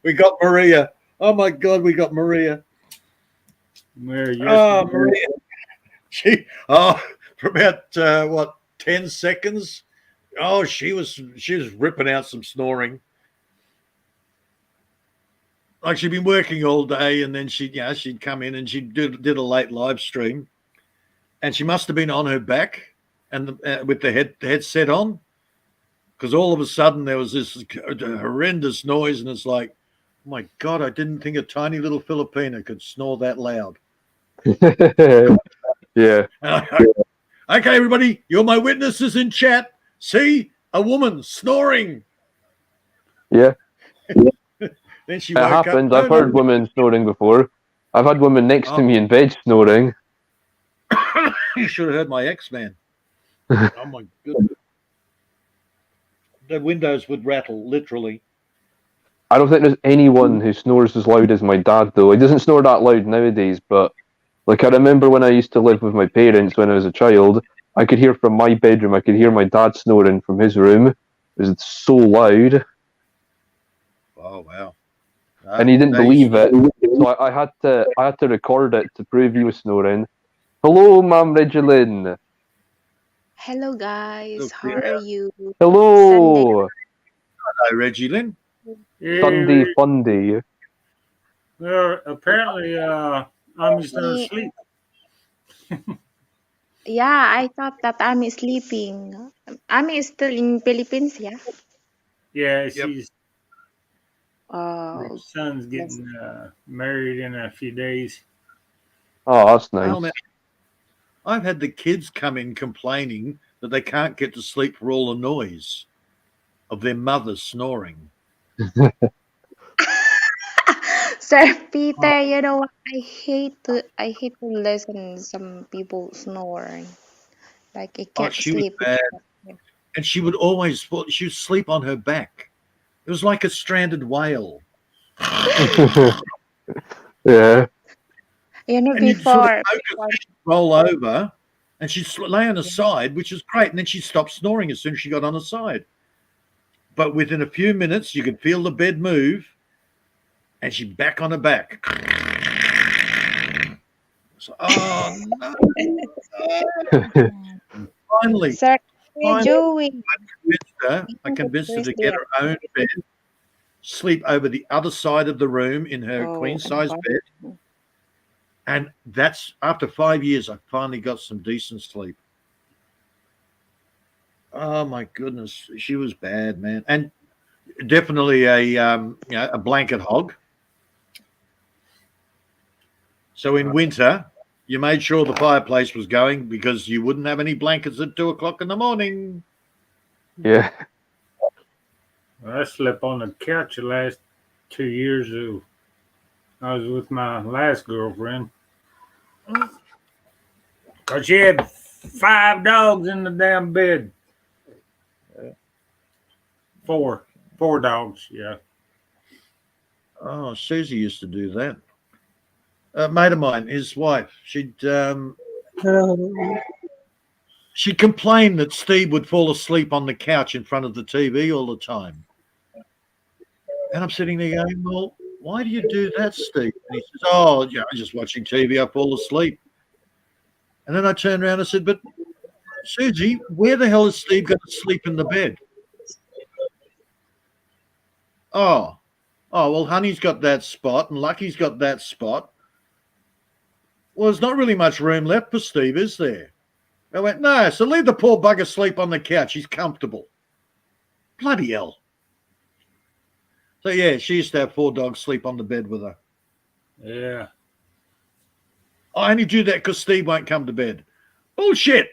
we got Maria. Oh my God, we got Maria. Maria. She for about 10 seconds. Oh, she was ripping out some snoring. Like she'd been working all day, and then she'd come in and she did a late live stream, and she must have been on her back and with the headset on, because all of a sudden there was this horrendous noise, and it's like, oh my God, I didn't think a tiny little Filipina could snore that loud. Yeah. Okay, everybody, you're my witnesses in chat. See, a woman snoring. Yeah. Then she it woke happens. up. I've heard women snoring before. I've had women next to me in bed snoring. You should have heard my X-Man. Oh my goodness. The windows would rattle, literally. I don't think there's anyone who snores as loud as my dad, though. He doesn't snore that loud nowadays, but like I remember when I used to live with my parents when I was a child, I could hear from my bedroom, I could hear my dad snoring from his room. It was so loud. Oh wow. And he didn't believe it. So I had to record it to prove he was snoring. Hello, Ma'am Regelin. Hello guys, how are you? Hello. Hello, Reggie Lynn. Sunday fun day. Well, apparently, Ami's not asleep. Yeah, I thought that Ami is sleeping. Ami is still in Philippines, yeah? Yeah, she's. Oh, Her son's getting married in a few days. Oh, that's nice. Well, I've had the kids come in complaining that they can't get to sleep for all the noise of their mother snoring. Sir Peter, you know what? I hate to listen some people snoring. Like I can't She was sleep. bad. And she would sleep on her back. It was like a stranded whale. Yeah. You know, And you'd sort of before focus, she'd roll over and she'd lay on her side, which is great. And then she'd stop snoring as soon as she got on her side. But within a few minutes, you could feel the bed move and she'd back on her back. So, oh, no. Finally, Sir Joey, I convinced her to get her own bed, sleep over the other side of the room in her queen-size bed. And that's after 5 years, I finally got some decent sleep. Oh my goodness, she was bad, man, and definitely a blanket hog. So in winter, you made sure the fireplace was going because you wouldn't have any blankets at 2 o'clock in the morning. Yeah. I slept on the couch the last 2 years. I was with my last girlfriend. Cause she had 5 dogs in the damn bed. Four dogs. Yeah. Oh, Susie used to do that. A mate of mine, his wife, she'd complain that Steve would fall asleep on the couch in front of the TV all the time. And I'm sitting there going, well, why do you do that, Steve? And he says, oh, yeah, I'm just watching TV. I fall asleep. And then I turned around and I said, but Susie, where the hell is Steve going to sleep in the bed? Oh, well, Honey's got that spot and Lucky's got that spot. Well, there's not really much room left for Steve, is there? I went, no, so leave the poor bugger sleep on the couch. He's comfortable. Bloody hell. So, yeah, she used to have 4 dogs sleep on the bed with her. Yeah. I only do that because Steve won't come to bed. Bullshit.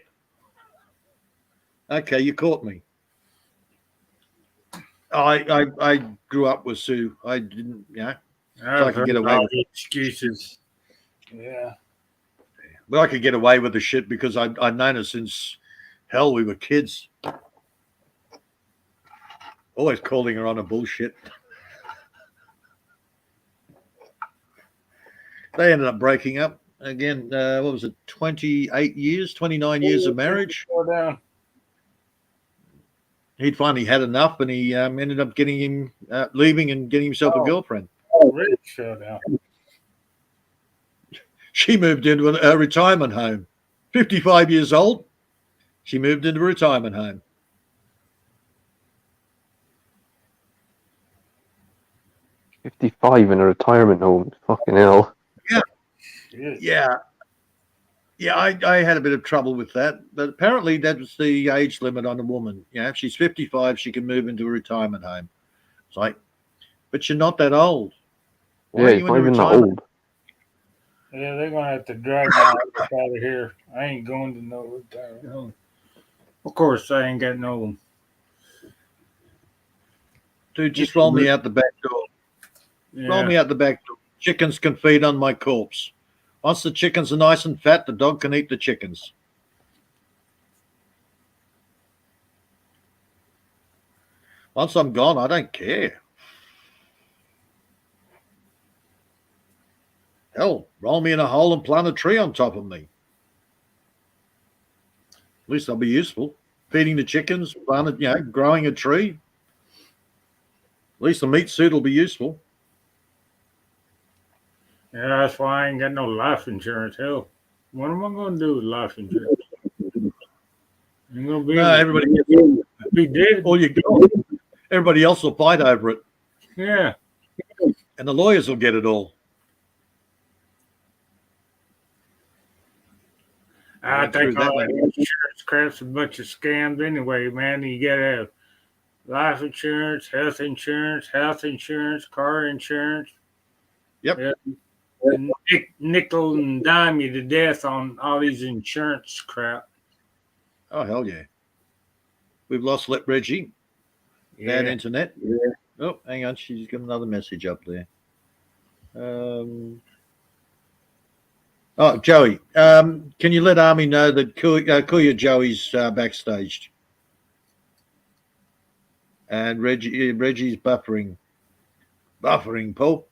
Okay, you caught me. I grew up with Sue. I didn't, I could get away with the excuses. Yeah. But I could get away with the shit because I'd known her since, hell, we were kids. Always calling her on a bullshit. They ended up breaking up. Again, what was it, 28 years, 29 years of marriage? He'd finally had enough and he ended up getting him, leaving and getting himself a girlfriend. Really shut down. She moved into a retirement home. 55 years old, she moved into a retirement home. $55 in a retirement home. Fucking hell. Yeah. I had a bit of trouble with that, but apparently that was the age limit on a woman. If she's 55, she can move into a retirement home. It's like, but you're not that old. Why are you in a retirement home? Yeah, they're gonna have to drag my ass out of here. I ain't going to no retirement home. Of course, I ain't got no. Dude, just roll me out the back door. Yeah. Roll me out the back door. Chickens can feed on my corpse. Once the chickens are nice and fat, the dog can eat the chickens. Once I'm gone, I don't care. Hell, roll me in a hole and plant a tree on top of me. At least I'll be useful. Feeding the chickens, growing a tree. At least the meat suit will be useful. Yeah, that's why I ain't got no life insurance. Hell, what am I going to do with life insurance? Ain't gonna be. No, everybody be dead. All you go. Everybody else will fight over it. Yeah. And the lawyers will get it all. I think all that insurance crap's a bunch of scams anyway, man. You gotta have life insurance, health insurance, car insurance. Yep. Yeah. And nickel and dime you to death on all these insurance crap. Oh, hell yeah. We've lost Reggie. Yeah. Bad internet. Yeah. Oh, hang on. She's got another message up there. Joey, can you let Army know that Kuya Joey's backstage? And Reggie's buffering. Buffering, Paul.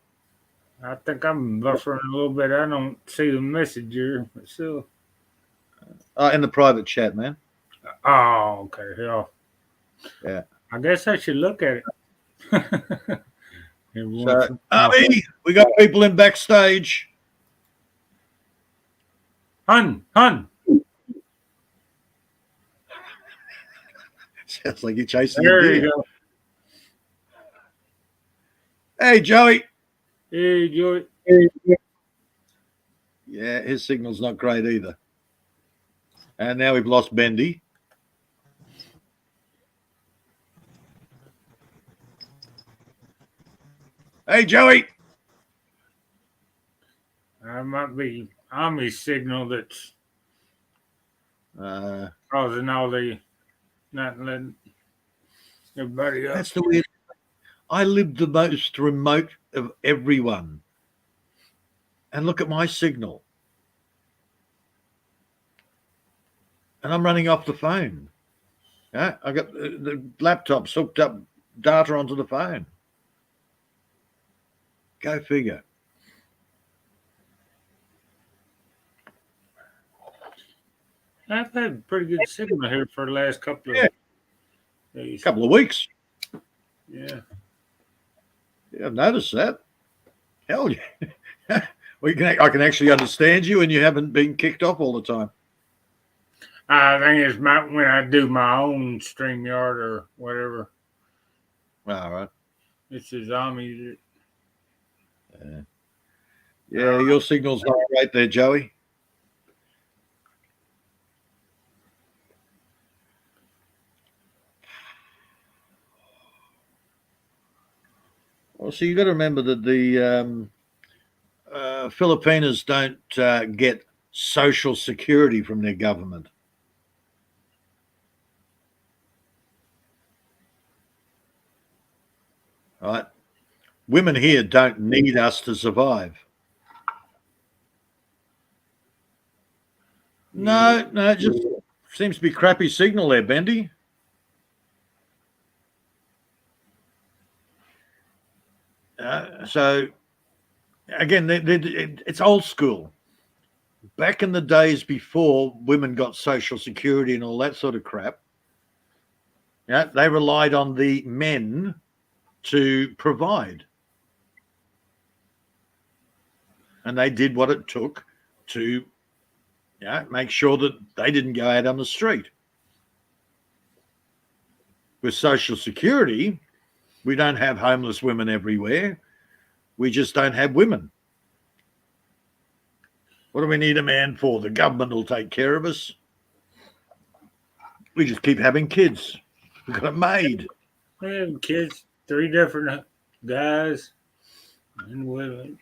I think I'm buffering a little bit. I don't see the messenger. So. In the private chat, man. Oh, okay. Yeah. I guess I should look at it. So, Army, we got people in backstage. Hun. Sounds like you're chasing there a deer. You go. Hey, Joey. Hey, Joey. Yeah, his signal's not great either. And now we've lost Bendy. Hey, Joey. That might be Army signal that's causing all the not letting everybody up. That's the weird. I live the most remote of everyone. And look at my signal. And I'm running off the phone. Yeah, I got the laptop's hooked up data onto the phone. Go figure. I've had pretty good signal here for the last couple of days. Couple of weeks. Yeah. Yeah, I've noticed that. Hell yeah. Well, I can actually understand you, and you haven't been kicked off all the time. I think it's when I do my own StreamYard or whatever. All right. It's his Army. Yeah, your signal's not right there, Joey. Well, so you got to remember that the Filipinos don't get Social Security from their government. All right. Women here don't need us to survive. No, it just seems to be crappy signal there, Bendy. So, again, it's old school. Back in the days before women got Social Security and all that sort of crap, yeah, they relied on the men to provide. And they did what it took to make sure that they didn't go out on the street. With Social Security, we don't have homeless women everywhere. We just don't have women. What do we need a man for? The government will take care of us. We just keep having kids. We've got a maid. We have kids, 3 different guys and women.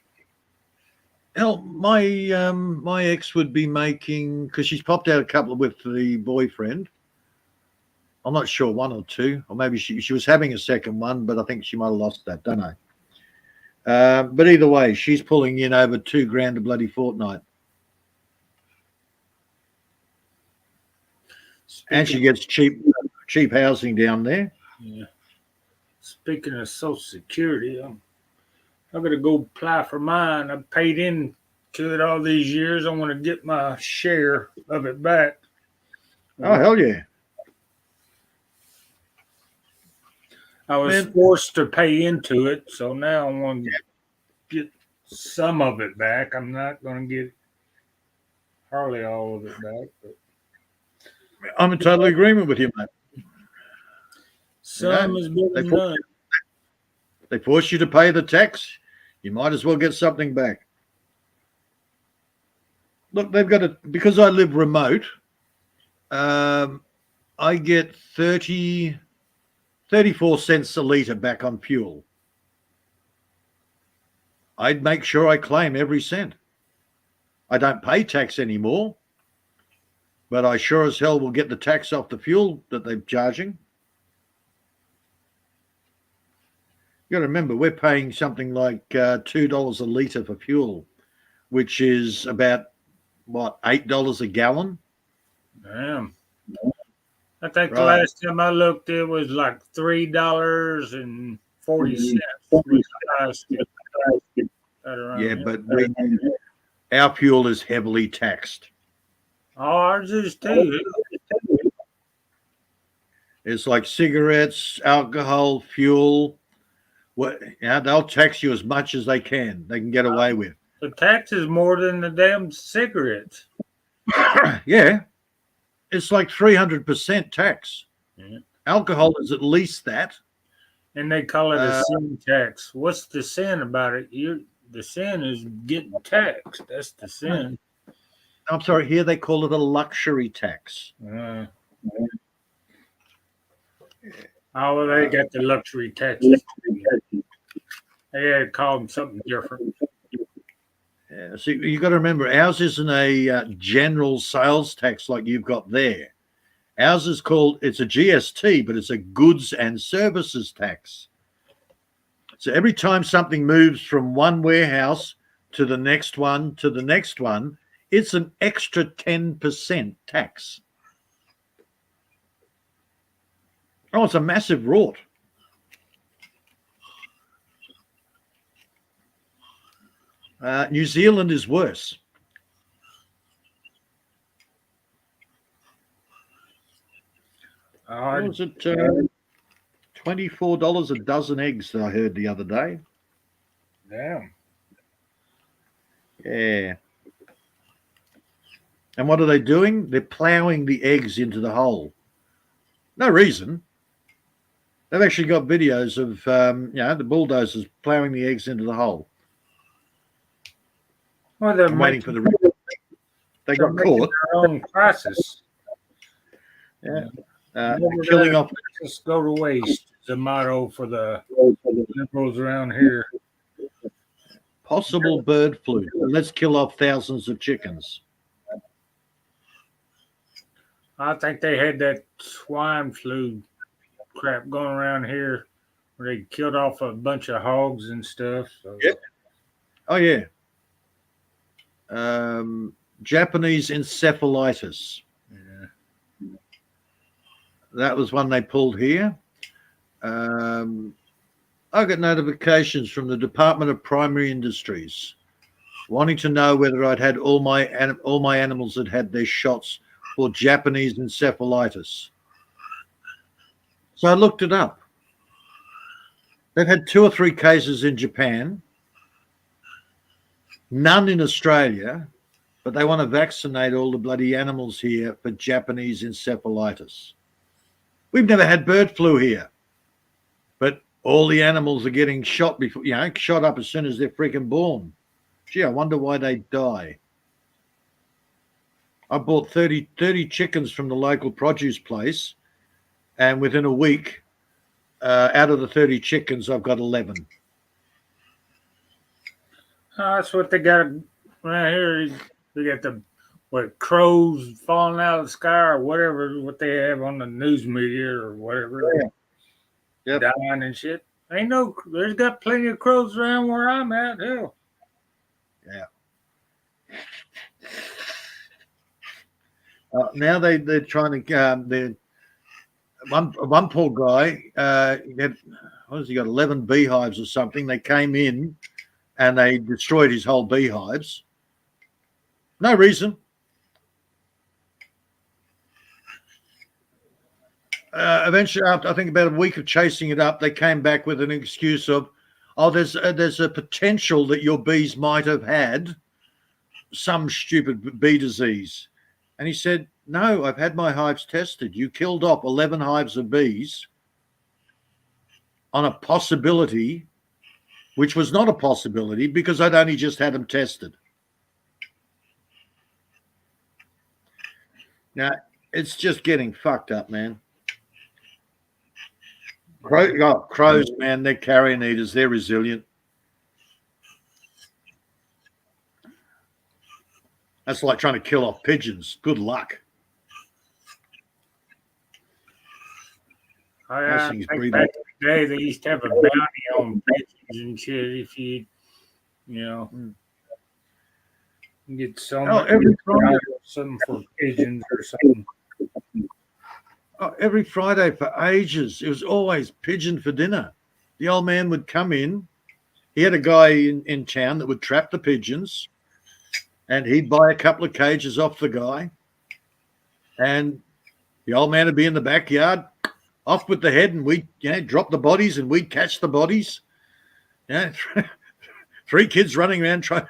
Hell, my ex would be making, because she's popped out a couple with the boyfriend. I'm not sure, 1 or 2, or maybe she was having a second one, but I think she might have lost that. Don't know. But either way, she's pulling in over $2,000 a bloody fortnight, and she gets cheap housing down there. Yeah. Speaking of Social Security, I'm going to go apply for mine. I paid into it all these years. I want to get my share of it back. Oh, hell yeah. I was forced to pay into it, so now I want to get some of it back. I'm not going to get hardly all of it back. But I'm in total agreement with you, mate. some is better than none. They force you to pay the tax. You might as well get something back. Look, they've got it because I live remote. I get 34 cents a litre back on fuel. I'd make sure I claim every cent. I don't pay tax anymore, but I sure as hell will get the tax off the fuel that they're charging. You got to remember, we're paying something like $2 a litre for fuel, which is about, $8 a gallon? Damn. I think the last time I looked, it was like $3.40. Yeah, but our fuel is heavily taxed. Ours is too. It's like cigarettes, alcohol, fuel. They'll tax you as much as they can get away with. The tax is more than the damn cigarettes. Yeah. It's like 300% tax. Yeah. Alcohol is at least that. And they call it a sin tax. What's the sin about it? The sin is getting taxed. That's the sin. I'm sorry, here they call it a luxury tax. Oh, well, they got the luxury taxes. They had called them something different. Yeah, see, you got to remember, ours isn't a general sales tax like you've got there. Ours is called, it's a GST, but it's a goods and services tax. So every time something moves from one warehouse to the next one to the next one, it's an extra 10% tax. Oh, it's a massive rort. New Zealand is worse. What was it? $24 a dozen eggs that I heard the other day. Damn. Yeah. And what are they doing? They're ploughing the eggs into the hole. No reason. They've actually got videos of the bulldozers ploughing the eggs into the hole. Well, they're I'm waiting for the. They got caught. Their own crisis. Yeah. Killing off. Just go to waste is the motto for the liberals around here. Possible bird flu. Let's kill off thousands of chickens. I think they had that swine flu crap going around here where they killed off a bunch of hogs and stuff. So. Yeah. Oh, yeah. Japanese encephalitis. Yeah. That was one they pulled here. I got notifications from the Department of Primary Industries wanting to know whether I'd had all my animals had their shots for Japanese encephalitis. So I looked it up. They've had 2 or 3 cases in Japan, none in Australia, but they want to vaccinate all the bloody animals here for Japanese encephalitis. We've never had bird flu here, but all the animals are getting shot before, shot up as soon as they're freaking born. Gee, I wonder why they die. I bought 30 chickens from the local produce place, and within a week, out of the 30 chickens, I've got 11. That's what they got right here. They got crows falling out of the sky or whatever, what they have on the news media or whatever. Yeah. Yep. Dying and shit. There's got plenty of crows around where I'm at. Hell. Yeah. Now they're trying to. One poor guy he got 11 beehives or something. They came in and they destroyed his whole beehives. No reason. Eventually, after I think about a week of chasing it up, they came back with an excuse of, there's a potential that your bees might have had some stupid bee disease. And he said, no, I've had my hives tested. You killed off 11 hives of bees on a possibility, which was not a possibility because I'd only just had them tested. Now, it's just getting fucked up, man. Crows, man, they're carrion eaters. They're resilient. That's like trying to kill off pigeons. Good luck. I think back in the day, they used to have a bounty on pigeons and shit. If you get something for pigeons or something. Every Friday for ages, it was always pigeon for dinner. The old man would come in. He had a guy in town that would trap the pigeons, and he'd buy a couple of cages off the guy. And the old man would be in the backyard, off with the head, and we'd drop the bodies, and we'd catch the bodies. Yeah, 3 kids running around trying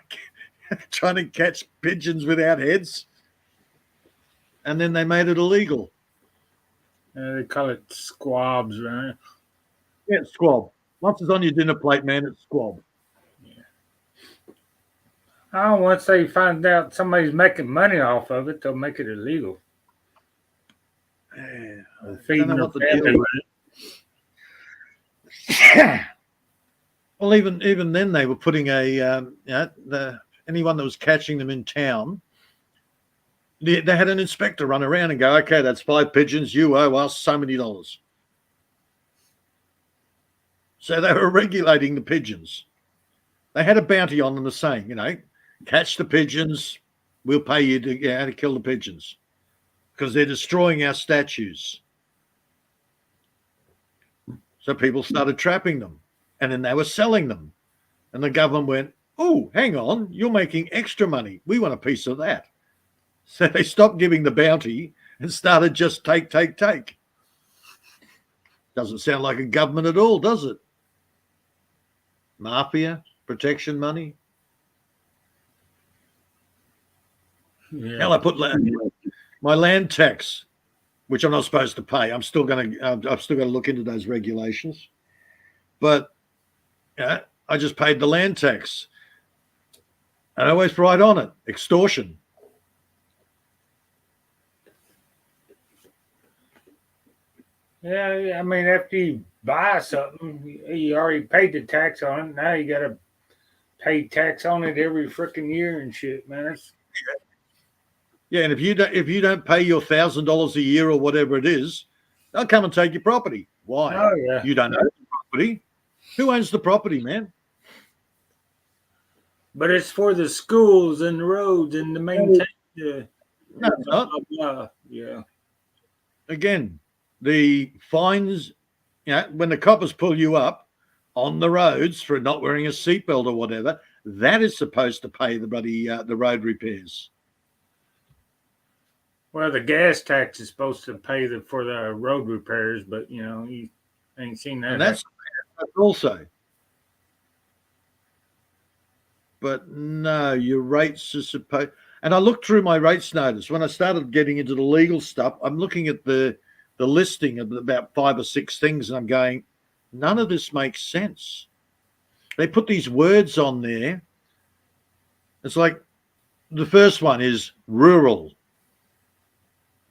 to catch pigeons without heads. And then they made it illegal. They call it squabs, right? Yeah, it's squab. Once it's on your dinner plate, man, it's squab. Yeah. Once they find out somebody's making money off of it, they'll make it illegal. Yeah, feeding their family with it. Well, even then they were putting anyone that was catching them in town, they had an inspector run around and go, okay, that's 5 pigeons. You owe us so many dollars. So they were regulating the pigeons. They had a bounty on them, saying, catch the pigeons, we'll pay you to kill the pigeons because they're destroying our statues. So people started trapping them, and then they were selling them. And the government went, oh, hang on, you're making extra money. We want a piece of that. So they stopped giving the bounty and started just take. Doesn't sound like a government at all, does it? Mafia, protection money. Yeah. Hell, I put my land tax, which I'm not supposed to pay. I've still got to look into those regulations. But I just paid the land tax. And I always write on it, extortion. Yeah, I mean, after you buy something, you already paid the tax on it. Now you got to pay tax on it every freaking year and shit, man. Yeah, and if you don't pay your $1,000 a year or whatever it is, they'll come and take your property. Why? Oh, yeah. You don't own the property. Who owns the property, man? But it's for the schools and the roads and the maintain the No, it's not. blah, blah. Yeah. Again, the fines, when the coppers pull you up on the roads for not wearing a seatbelt or whatever, that is supposed to pay the bloody the road repairs. Well, the gas tax is supposed to pay for the road repairs, but you ain't seen that. And that's also. But no, your rates are supposed. And I looked through my rates notice when I started getting into the legal stuff. I'm looking at the listing of about 5 or 6 things, and I'm going, none of this makes sense. They put these words on there. It's like the first one is rural.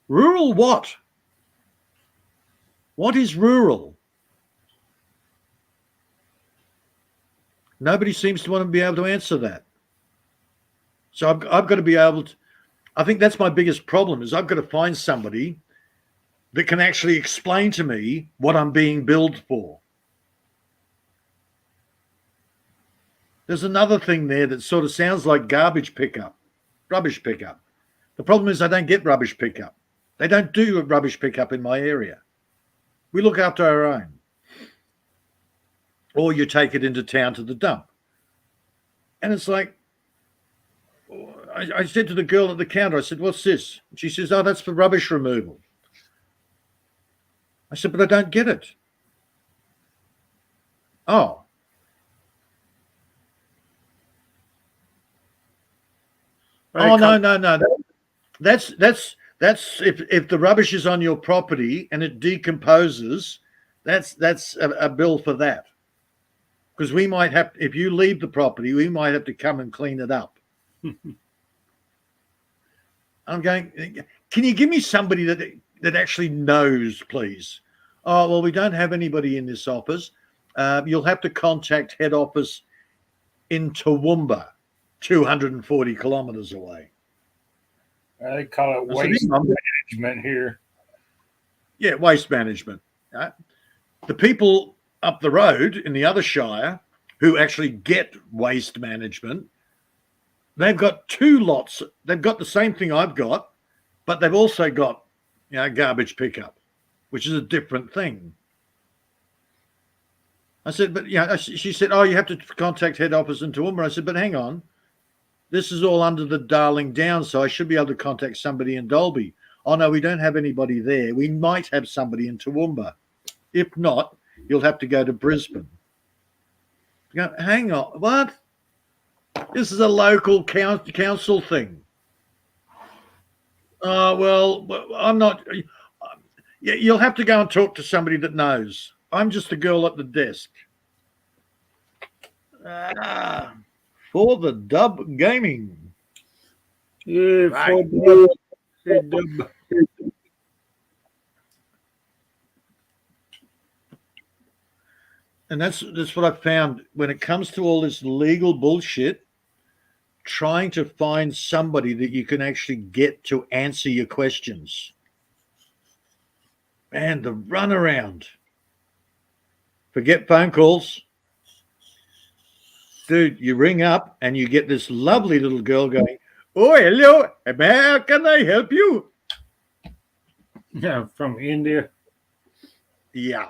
Rural what? What is rural? Nobody seems to want to be able to answer that. So I've got to be able to, I think that's my biggest problem, is I've got to find somebody that can actually explain to me what I'm being billed for. There's another thing there that sort of sounds like rubbish pickup. The problem is I don't get rubbish pickup. They don't do rubbish pickup in my area. We look after our own. Or you take it into town to the dump. And it's like, I said to the girl at the counter, I said, what's this? And she says, oh, that's for rubbish removal. I said, but I don't get it. Oh. Oh, no. That's if the rubbish is on your property and it decomposes, that's a bill for that. Because we might have, if you leave the property, we might have to come and clean it up. I'm going, can you give me somebody that actually knows, please? Oh, well, we don't have anybody in this office. You'll have to contact head office in Toowoomba, 240 kilometres away. They call it waste management here. Yeah, waste management. The people up the road in the other shire who actually get waste management, they've got 2 lots. They've got the same thing I've got, but they've also got garbage pickup, which is a different thing. I said, but she said, oh, you have to contact head office in Toowoomba. I said, but hang on, this is all under the Darling Downs, so I should be able to contact somebody in Dalby. Oh no, we don't have anybody there. We might have somebody in Toowoomba. If not, you'll have to go to Brisbane. You go, hang on, what? This is a local council thing. Well, I'm not. You'll have to go and talk to somebody that knows. I'm just a girl at the desk. For the Dub Gaming. Yeah, Right. for the dub. And that's what I found when it comes to all this legal bullshit. Trying to find somebody that you can actually get to answer your questions. Man, the runaround. Forget phone calls. Dude, you ring up and you get this lovely little girl going, "Oh, hello, how can I help you?" Yeah, from India. Yeah.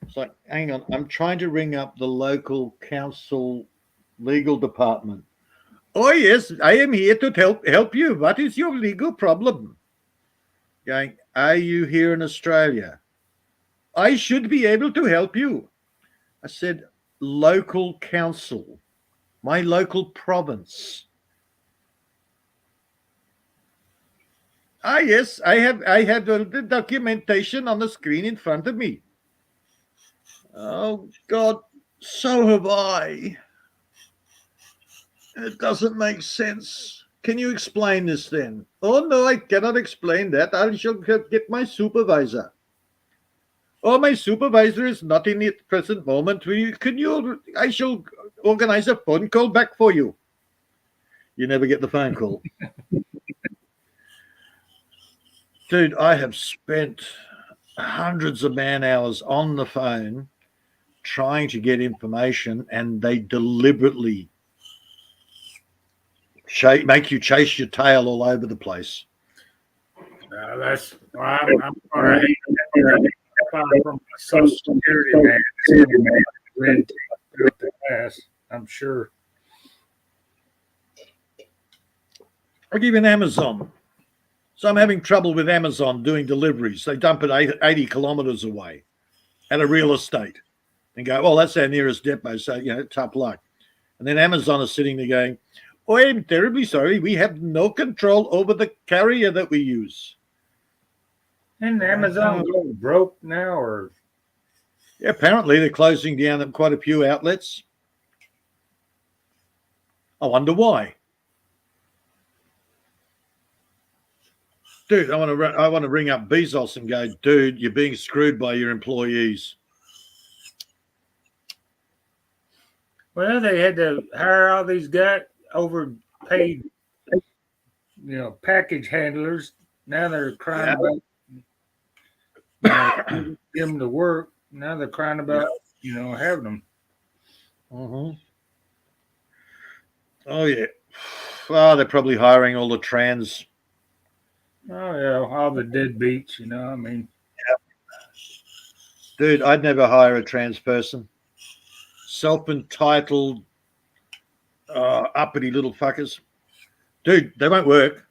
It's like, hang on, I'm trying to ring up the local council legal department. "Oh, yes, I am here to help you. What is your legal problem?" Going, "Are you here in Australia?" "I should be able to help you." I said, "Local council, my local province." "Ah, yes, I have the documentation on the screen in front of me." Oh God, so have I. It doesn't make sense. Can you explain this then? "Oh no, I cannot explain that. I shall get my supervisor." "Oh, my supervisor is not in the present moment. I shall organize a phone call back for you." You never get the phone call. Dude, I have spent hundreds of man hours on the phone trying to get information, and they deliberately make you chase your tail all over the place. That's why I'm going to file from my Social Security man. It's going to be red tape through the pass, I'm sure. Or even Amazon. So I'm having trouble with Amazon doing deliveries. They dump it 80 kilometers away at a real estate and go, "Well, that's our nearest depot. So, tough luck." And then Amazon is sitting there going, "Oh, I'm terribly sorry. We have no control over the carrier that we use." And Amazon going broke now, or Yeah, apparently they're closing down quite a few outlets. I wonder why. Dude, I want to ring up Bezos and go, "Dude, you're being screwed by your employees." well, they had to hire all these overpaid, package handlers. Now they're crying about give them to work. Now they're crying about having them. Mm-hmm. Oh yeah. Oh, they're probably hiring all the trans. Oh yeah, all the deadbeats. I mean, Dude, I'd never hire a trans person. Self-entitled, uppity little fuckers. Dude, they won't work.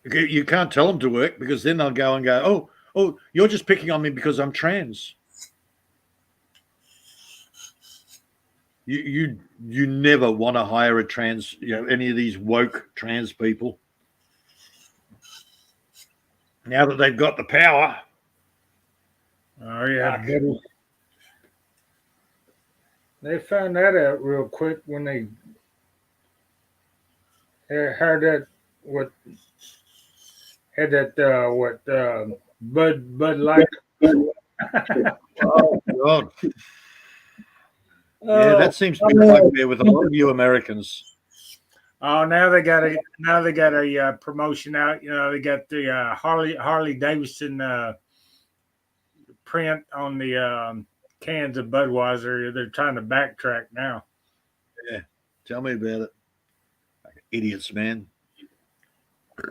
You can't tell them to work because then they'll go and go, oh, you're just picking on me because I'm trans. You never want to hire a trans, any of these woke trans people. Now that they've got the power. Oh yeah, they found that out real quick when they heard that Bud Light. Oh God. Yeah, that seems to be a bugbear with a lot of you Americans. Oh, now they got a promotion out. They got the Harley Davidson print on the cans of Budweiser. They're trying to backtrack now. Yeah, tell me about it. Idiots, man.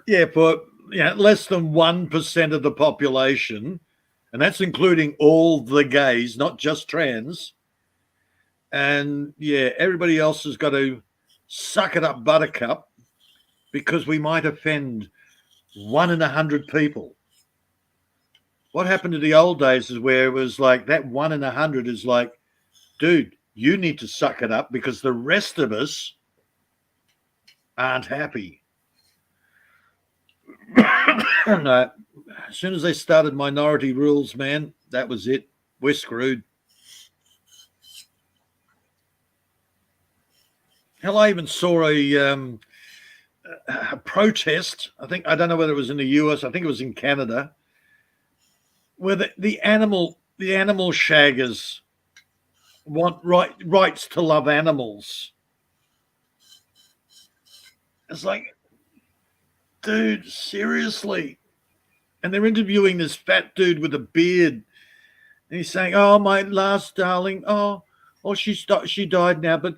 Yeah, for less than 1% of the population, and that's including all the gays, not just trans. And yeah, everybody else has got to suck it up, buttercup, because we might offend 1 in 100 people. What happened to the old days is where it was like that 1 in 100 is like, dude, you need to suck it up because the rest of us aren't happy. No, as soon as they started minority rules, man, that was it. We're screwed. Hell, I even saw a protest. I don't know whether it was in the US. I think it was in Canada, where the animal shaggers want rights to love animals. It's like, dude, seriously. And they're interviewing this fat dude with a beard, and he's saying, "Oh, my last darling, oh, she died now, but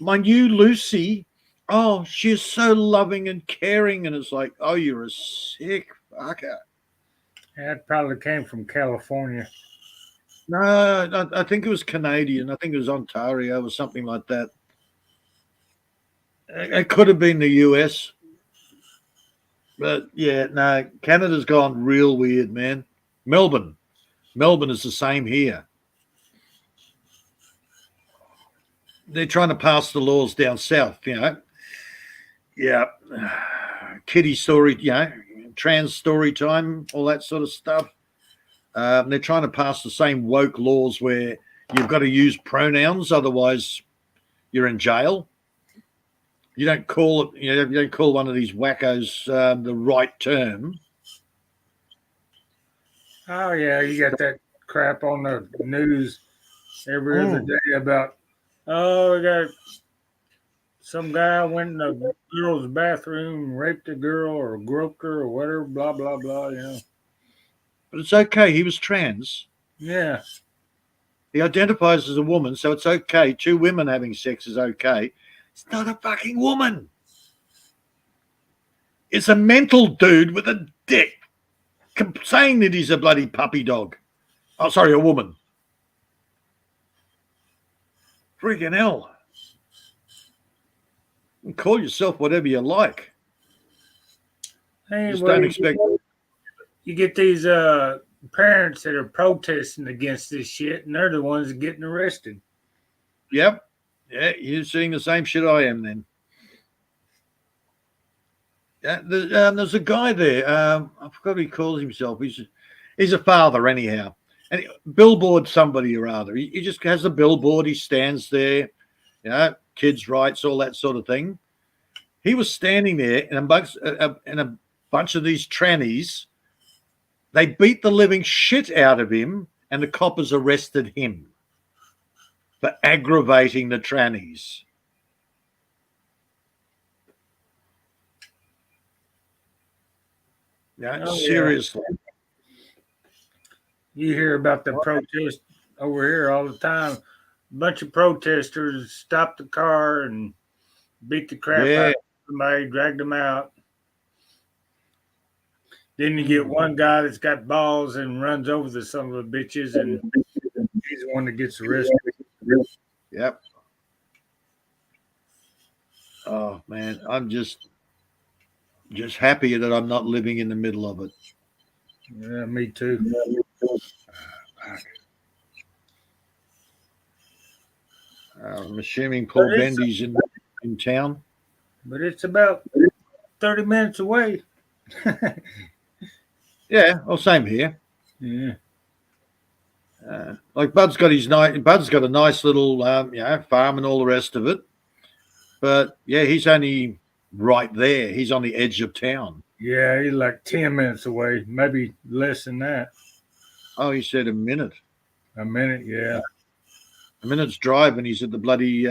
my new Lucy, oh, she is so loving and caring." And it's like, oh, you're a sick fucker. That probably came from California. No, I think it was Canadian. I think it was Ontario or something like that. It could have been the US. But yeah, no, Canada's gone real weird, man. Melbourne is the same here. They're trying to pass the laws down south, you know. Yeah. Kiddie story, you know, trans story time, all that sort of stuff. They're trying to pass the same woke laws where you've got to use pronouns, otherwise you're in jail. You don't call it, you don't call one of these wackos the right term. Oh yeah, you got that crap on the news every other day about, oh, we got some guy went in the girl's bathroom, raped a girl or groped her or whatever, blah blah blah. You know. But it's okay. He was trans. Yeah. He identifies as a woman, so it's okay. Two women having sex is okay. It's not a fucking woman. It's a mental dude with a dick saying that he's a bloody puppy dog. Oh, sorry, a woman. Freaking hell. You call yourself whatever you like. Hey, Just well, don't expect. You get these parents that are protesting against this shit, and they're the ones getting arrested. Yep. Yeah, you're seeing the same shit I am then. Yeah, there's a guy there. I forgot what he calls himself. He's a father anyhow. And billboard somebody or other. He just has a billboard. He stands there, you know, kids' rights, all that sort of thing. He was standing there and a bunch of these trannies. They beat the living shit out of him, and the coppers arrested him for aggravating the trannies. Yeah, seriously. Yeah. You hear about the protest over here all the time. A bunch of protesters stopped the car and beat the crap out of somebody, dragged them out. Then you get one guy that's got balls and runs over the son of the bitches, and he's the one that gets arrested. Yep. Oh man, I'm just happy that I'm not living in the middle of it. Yeah, me too. I'm assuming Paul Bendy's in town. But it's about 30 minutes away. Yeah, well, same here. Yeah. Like Bud's got a nice little farm and all the rest of it. But yeah, he's only right there. He's on the edge of town. Yeah, he's like 10 minutes away, maybe less than that. Oh, he said a minute. A minute, yeah. A minute's drive, and he's at the bloody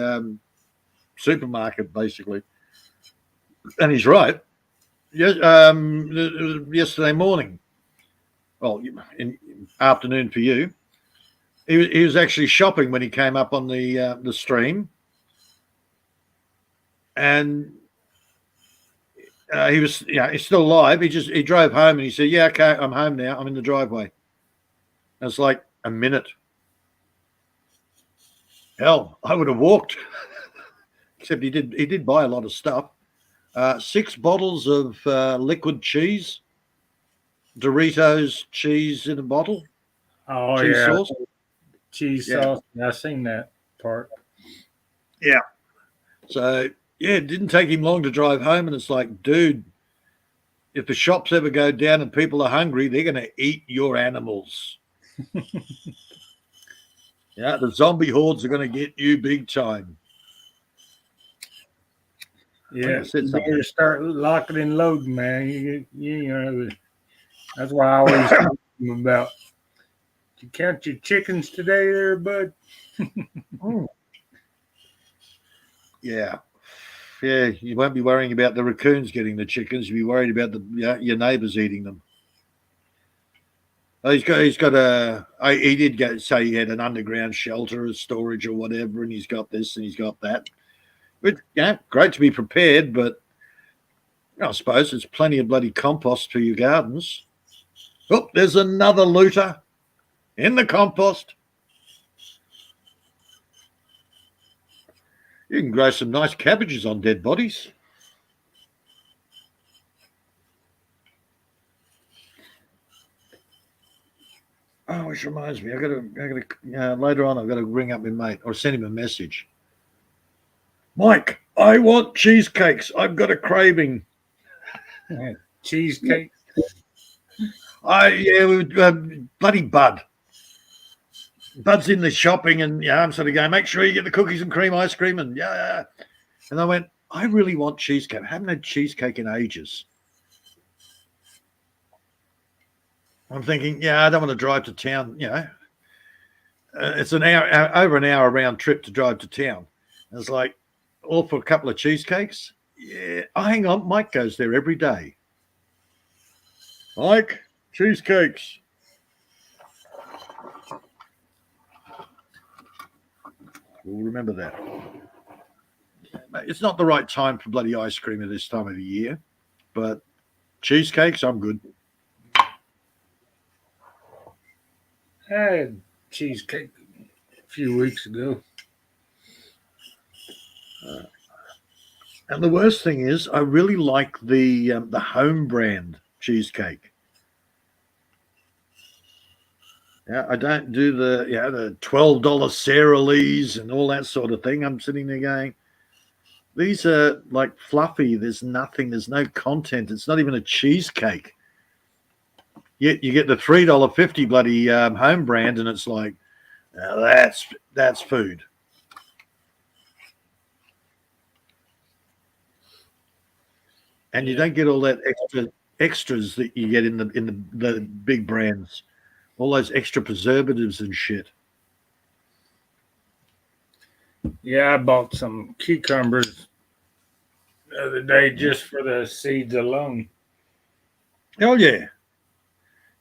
supermarket, basically. And he's right. Yes, yesterday morning, well, in afternoon for you, he was actually shopping when he came up on the stream, and he's still alive. He drove home, and he said, "Yeah, okay, I'm home now. I'm in the driveway." And it's like a minute. Hell, I would have walked. Except he did buy a lot of stuff. 6 bottles of liquid cheese, Doritos cheese in a bottle. Oh, cheese yeah. sauce. Cheese sauce. I've seen that part. Yeah. So, yeah, it didn't take him long to drive home. And it's like, dude, if the shops ever go down and people are hungry, they're going to eat your animals. Yeah, the zombie hordes are going to get you big time. Yeah, you better start locking and loading, man. You know, that's why I always about. Did you count your chickens today, there, bud? Yeah. Yeah, you won't be worrying about the raccoons getting the chickens. You'll be worried about your neighbours eating them. Oh, he's got a. He did say he had an underground shelter or storage or whatever, and he's got this and he's got that. But yeah, great to be prepared, but I suppose there's plenty of bloody compost for your gardens. Oh, there's another looter in the compost. You can grow some nice cabbages on dead bodies. Oh, which reminds me, I gotta later on. I've got to ring up my mate or send him a message. Mike, I want cheesecakes. I've got a craving. Cheesecake. Bloody Bud. Bud's in the shopping, and I'm sort of going, make sure you get the cookies and cream ice cream, and And I went, I really want cheesecake. I haven't had cheesecake in ages. I'm thinking, I don't want to drive to town. It's over an hour round trip to drive to town. And it's like, all for a couple of cheesecakes. Yeah. Oh, hang on, Mike goes there every day. Mike, cheesecakes. We'll remember that. It's not the right time for bloody ice cream at this time of the year, but cheesecakes, I'm good. I had cheesecake a few weeks ago. And the worst thing is, I really like the home brand cheesecake. Yeah, I don't do the $12 Sara Lee's and all that sort of thing. I'm sitting there going, these are like fluffy. There's nothing. There's no content. It's not even a cheesecake. Yet you get the $3.50 bloody home brand, and it's like, that's food. And you don't get all that extras that you get in the big brands, all those extra preservatives and shit. Yeah, I bought some cucumbers the other day just for the seeds alone. Oh yeah.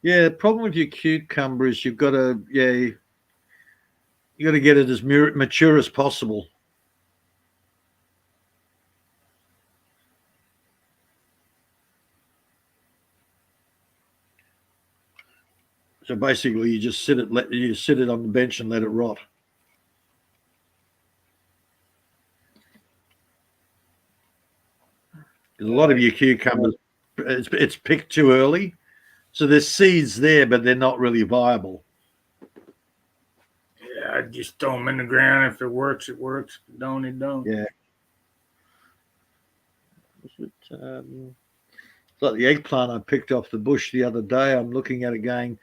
Yeah, the problem with your cucumber is you've got to you got to get it as mature as possible. So basically, you just sit it on the bench and let it rot. A lot of your cucumbers, it's picked too early, so there's seeds there, but they're not really viable. Yeah, I just throw them in the ground. If it works, it works. If it don't, it don't. Yeah. It's like the eggplant I picked off the bush the other day. I'm looking at it going,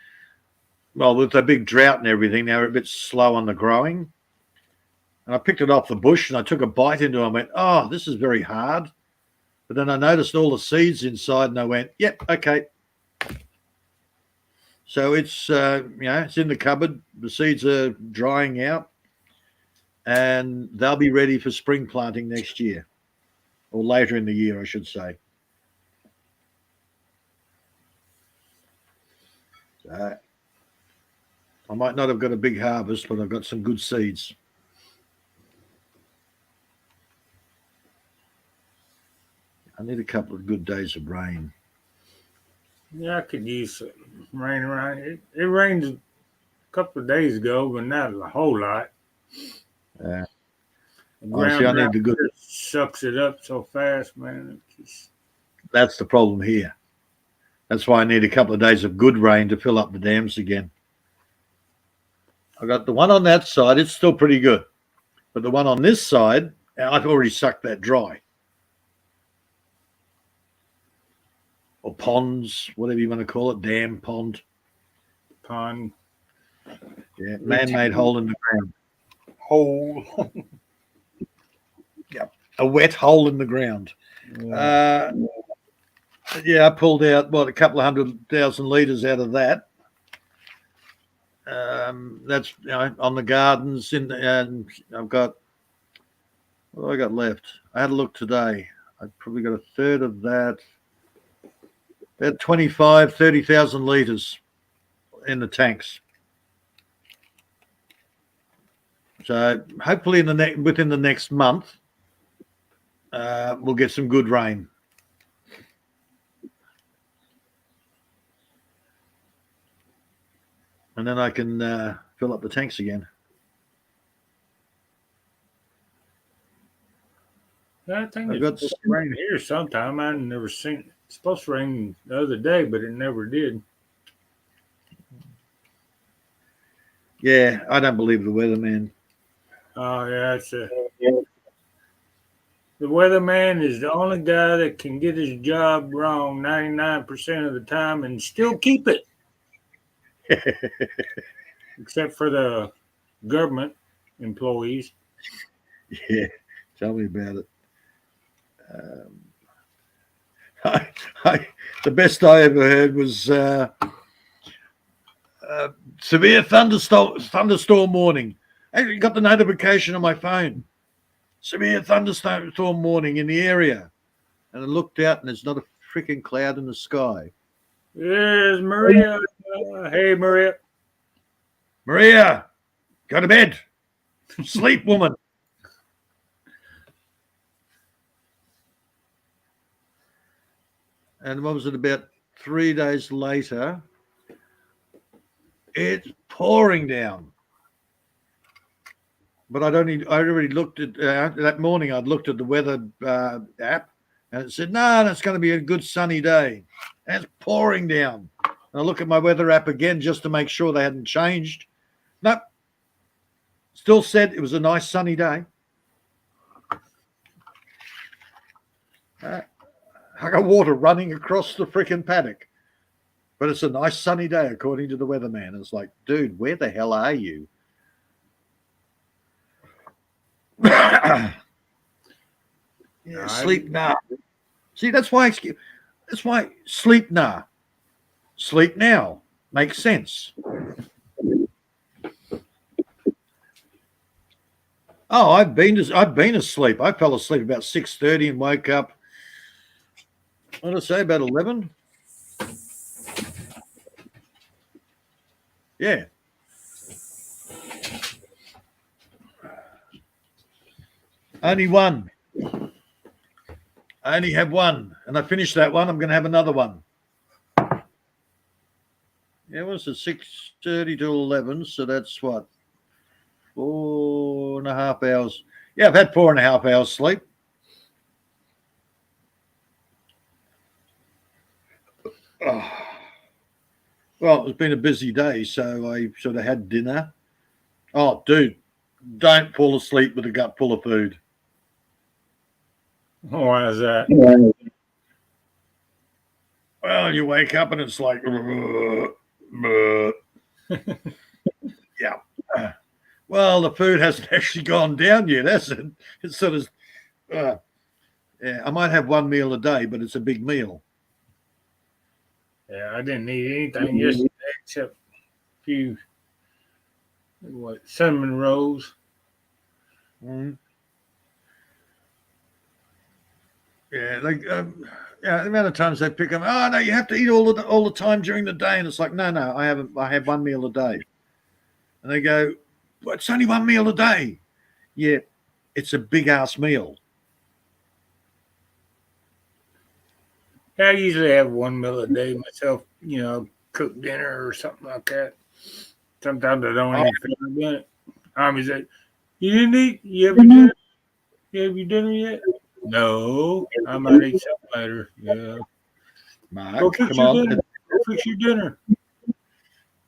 well, with the big drought and everything, they're a bit slow on the growing. And I picked it off the bush and I took a bite into it and went, oh, this is very hard. But then I noticed all the seeds inside and I went, yep, okay. So it's, it's in the cupboard. The seeds are drying out and they'll be ready for spring planting next year, or later in the year, I should say. So I might not have got a big harvest, but I've got some good seeds. I need a couple of good days of rain. Yeah, I could use some rain around. It rained a couple of days ago, but not a whole lot. The ground I need the good. Sucks it up so fast, man. That's the problem here. That's why I need a couple of days of good rain to fill up the dams again. I got the one on that side, it's still pretty good. But the one on this side, I've already sucked that dry. Or ponds, whatever you want to call it, dam, pond. Pond. Yeah, man-made hole in the ground. Hole. Yep, a wet hole in the ground. Yeah. I pulled out, a couple of 100,000 litres out of that. That's on the gardens and I've got what do I got left? I had a look today. I've probably got a third of that. About 30,000 litres in the tanks. So hopefully within the next month, we'll get some good rain. And then I can fill up the tanks again. I think it's supposed to rain here sometime. I never seen it. It's supposed to rain the other day, but it never did. Yeah, I don't believe the weatherman. Oh, yeah, the weatherman is the only guy that can get his job wrong 99% of the time and still keep it. Except for the government employees. Yeah, tell me about it. The best I ever heard was severe thunderstorm warning. I actually got the notification on my phone. Severe thunderstorm warning in the area. And I looked out and there's not a freaking cloud in the sky. Yes, Maria. Hey, Maria. Maria, go to bed. Sleep, woman. And what was it, about 3 days later? It's pouring down. But I already looked at that morning. I'd looked at the weather app, and it said, "No, it's going to be a good sunny day." And it's pouring down. And I look at my weather app again just to make sure they hadn't changed. Nope. Still said it was a nice sunny day. I got water running across the freaking paddock. But it's a nice sunny day, according to the weatherman. It's like, dude, where the hell are you? Yeah, sleep now. See, that's why sleep now. Sleep now makes sense. Oh, I've been asleep. I fell asleep about 6:30 and woke up. What did I say, about 11? Yeah. Only one. I only have one. And I finished that one. I'm going to have another one. Yeah, what's it? 6:30 to 11. So that's what? 4.5 hours. Yeah, I've had 4.5 hours sleep. Oh. Well, it's been a busy day, so I sort of had dinner. Oh, dude, don't fall asleep with a gut full of food. Why is that? Well, you wake up and it's like, yeah. Well, the food hasn't actually gone down yet, has it? It's sort of, yeah, I might have one meal a day, but it's a big meal. Yeah, I didn't eat anything yesterday except a few cinnamon rolls. Mm. Yeah, the amount of times they pick them. Oh no, you have to eat all the time during the day, and it's like, no, I haven't. I have one meal a day, and they go, well, it's only one meal a day. Yeah, it's a big ass meal. I usually have one meal a day myself, cook dinner or something like that. Sometimes I don't even feel like doing it. Army's like, you didn't eat? You have your dinner? You have your dinner yet? No, I might eat something later. Yeah. Mark, Go fix come your on. dinner. Go fix your dinner.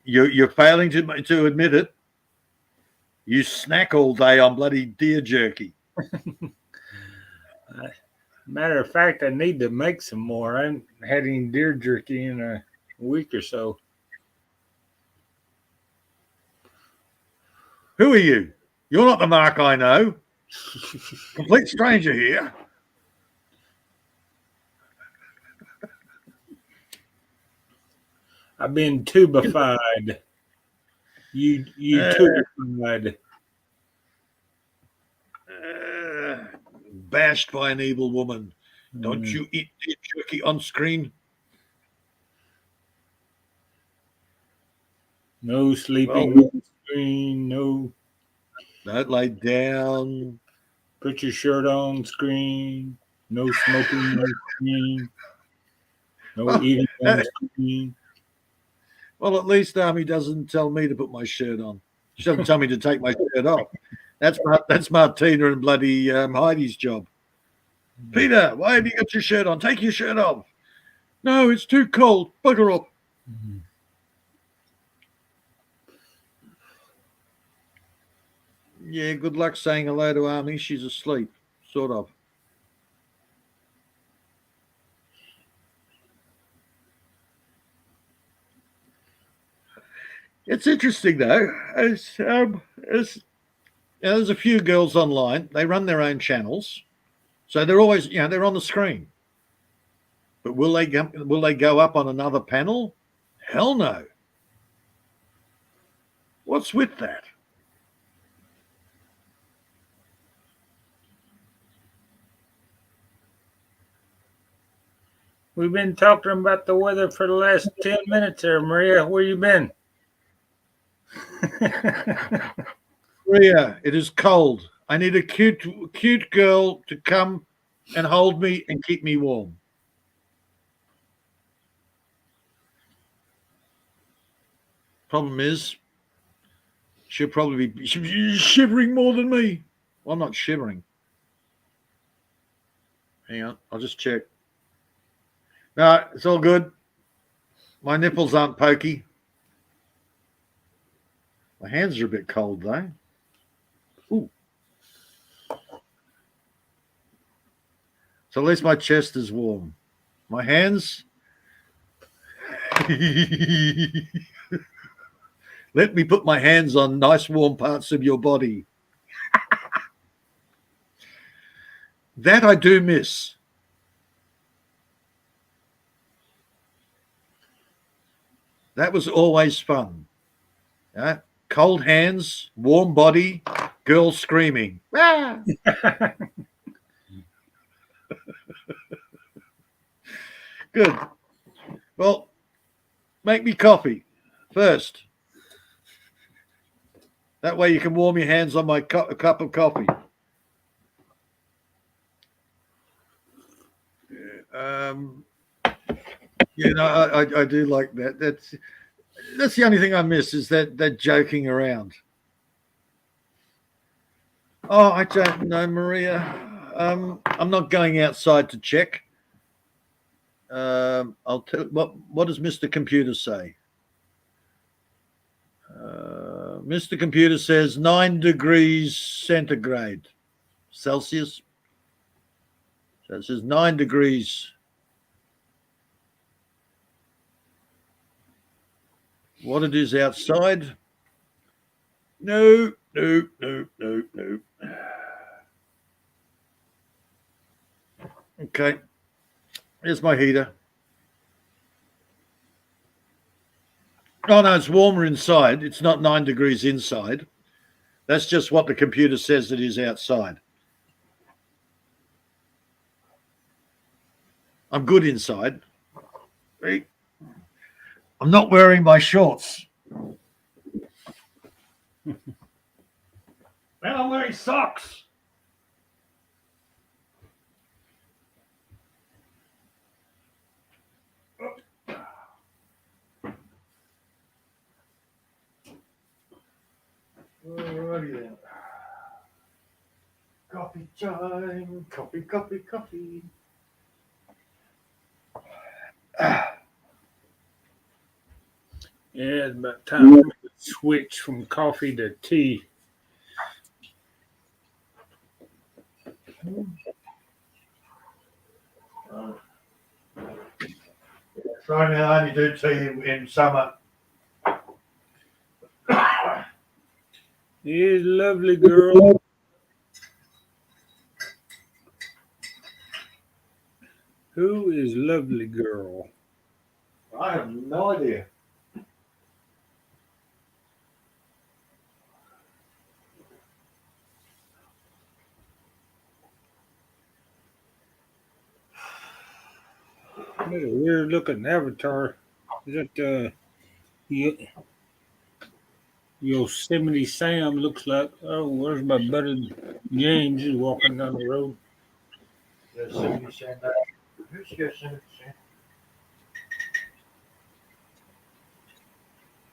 You're failing to admit it. You snack all day on bloody deer jerky. Matter of fact, I need to make some more. I haven't had any deer jerky in a week or so. Who are you? You're not the Mark I know. Complete stranger here. I've been tubified. You terrified. Bashed by an evil woman. Don't Mm. you eat the jerky on screen? No sleeping Well, on screen. No, don't lay down. put your shirt on screen. No smoking on screen. No Well, eating uh, on screen. well, at least Army doesn't tell me to put my shirt on. She doesn't tell me to take my shirt off. That's Martina and bloody Heidi's job. Peter, why have you got your shirt on? Take your shirt off. No, it's too cold. Bugger up. Mm. Yeah, good luck saying hello to Army. She's asleep, sort of. It's interesting though. There's a few girls online. They run their own channels, so they're always, they're on the screen. But will they go up on another panel? Hell no. What's with that? We've been talking about the weather for the last 10 minutes there, Maria. Where you been? Maria, it is cold. I need a cute girl to come and hold me and keep me warm. Problem is, she'll probably be shivering more than me. Well, I'm not shivering. Hang on, I'll just check. No, it's all good. My nipples aren't pokey. My hands are a bit cold though. Ooh. So at least my chest is warm. My hands. Let me put my hands on nice warm parts of your body. That I do miss. That was always fun. Cold hands, warm body, girls screaming. Ah! Good. Well, make me coffee first. That way you can warm your hands on my cup of coffee. I do like that. That's the only thing I miss is that joking around. Oh, I don't know, Maria. I'm not going outside to check. I'll tell. What does Mr. Computer say? Mr. Computer says 9 degrees centigrade Celsius. So it says 9 degrees. What it is outside? No. Okay. Here's my heater. Oh, no, it's warmer inside. It's not 9 degrees inside. That's just what the computer says it is outside. I'm good inside. I'm not wearing my shorts. And I'm wearing socks. Alrighty then. Coffee time. Coffee. Yeah, it's about time for me to switch from coffee to tea. Sorry, now I only do tea in summer. Here's lovely girl. Who is lovely girl? I have no idea. What a weird looking avatar. Is that Yosemite Sam looks like? Oh, where's my buddy James? He's walking down the road. Yosemite Sam. Who's Yosemite Sam?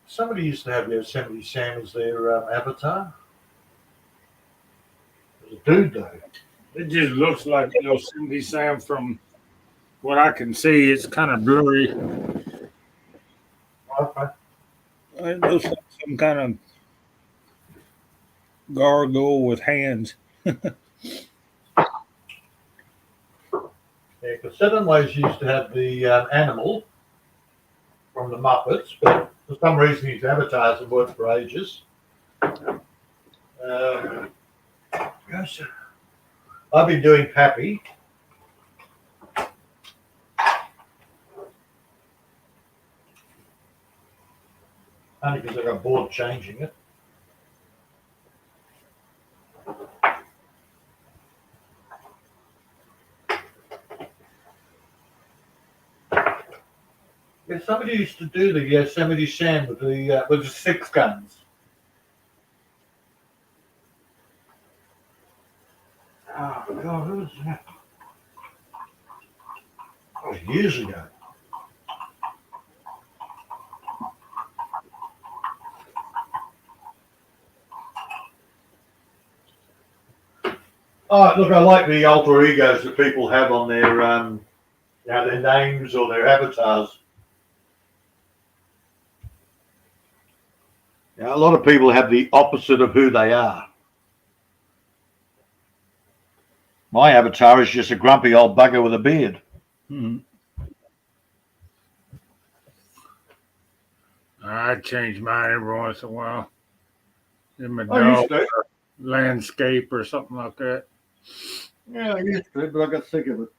Somebody used to have Yosemite Sam as their avatar. There's a dude though. It just looks like Yosemite Sam from what I can see. It's kind of blurry. Okay. It looks like some kind of gargoyle with hands. Yeah, because Settenways used to have the animal from the Muppets, but for some reason his avatar hasn't worked for ages. Gosh, I've been doing Pappy. Only because I got bored changing it. Yeah, somebody used to do the Yosemite Sam with the 6 guns. Oh God, who was that? That was years ago. Oh, look, I like the alter egos that people have on their names or their avatars. Yeah, a lot of people have the opposite of who they are. My avatar is just a grumpy old bugger with a beard. Hmm. I change mine every once in a while. In my dog or landscape or something like that. Yeah, I used to, but I got sick of it.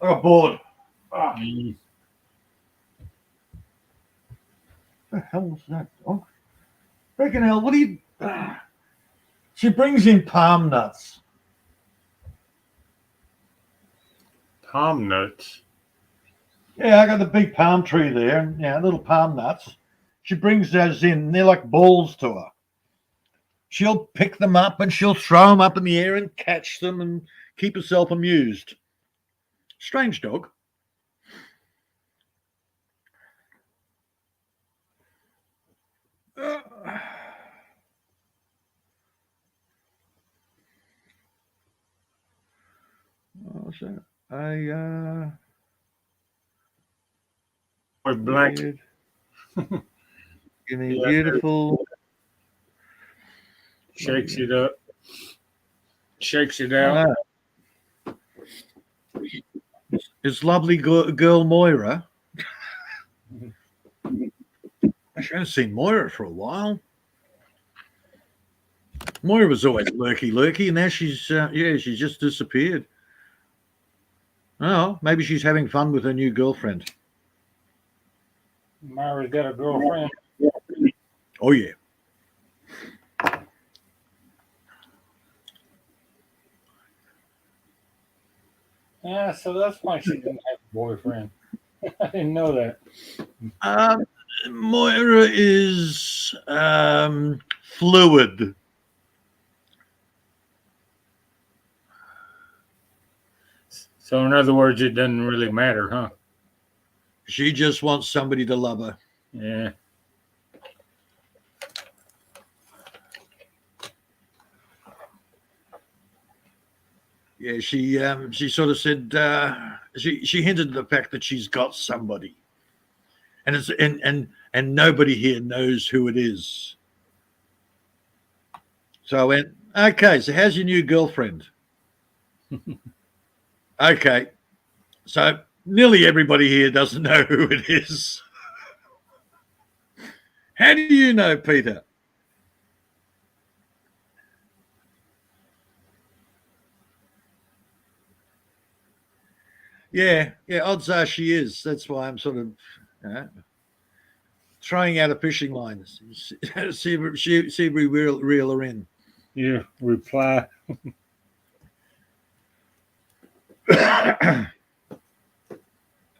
I got bored. Ah. Mm. What the hell was that dog? Freaking hell, what do you... She brings in palm nuts. Palm nuts. Yeah, I got the big palm tree there. Yeah, little palm nuts. She brings those in. They're like balls to her. She'll pick them up and she'll throw them up in the air and catch them and keep herself amused. Strange dog. What's that? With black. Give me beautiful. Shakes it up. Shakes it out. It's lovely girl Moira. I haven't seen Moira for a while. Moira was always lurky, and now she's she just disappeared. Oh, maybe she's having fun with her new girlfriend. Myra's got a girlfriend. Oh yeah. Yeah, so that's why she didn't have a boyfriend. I didn't know that. Moira is fluid. So in other words, it doesn't really matter, huh? She just wants somebody to love her. Yeah. Yeah, she sort of said she hinted at the fact that she's got somebody, and it's and nobody here knows who it is. So I went, okay, so how's your new girlfriend? Okay, so nearly everybody here doesn't know who it is. How do you know, Peter? Yeah, odds are she is. That's why I'm sort of throwing out a fishing line. See if we reel her in. Yeah, reply.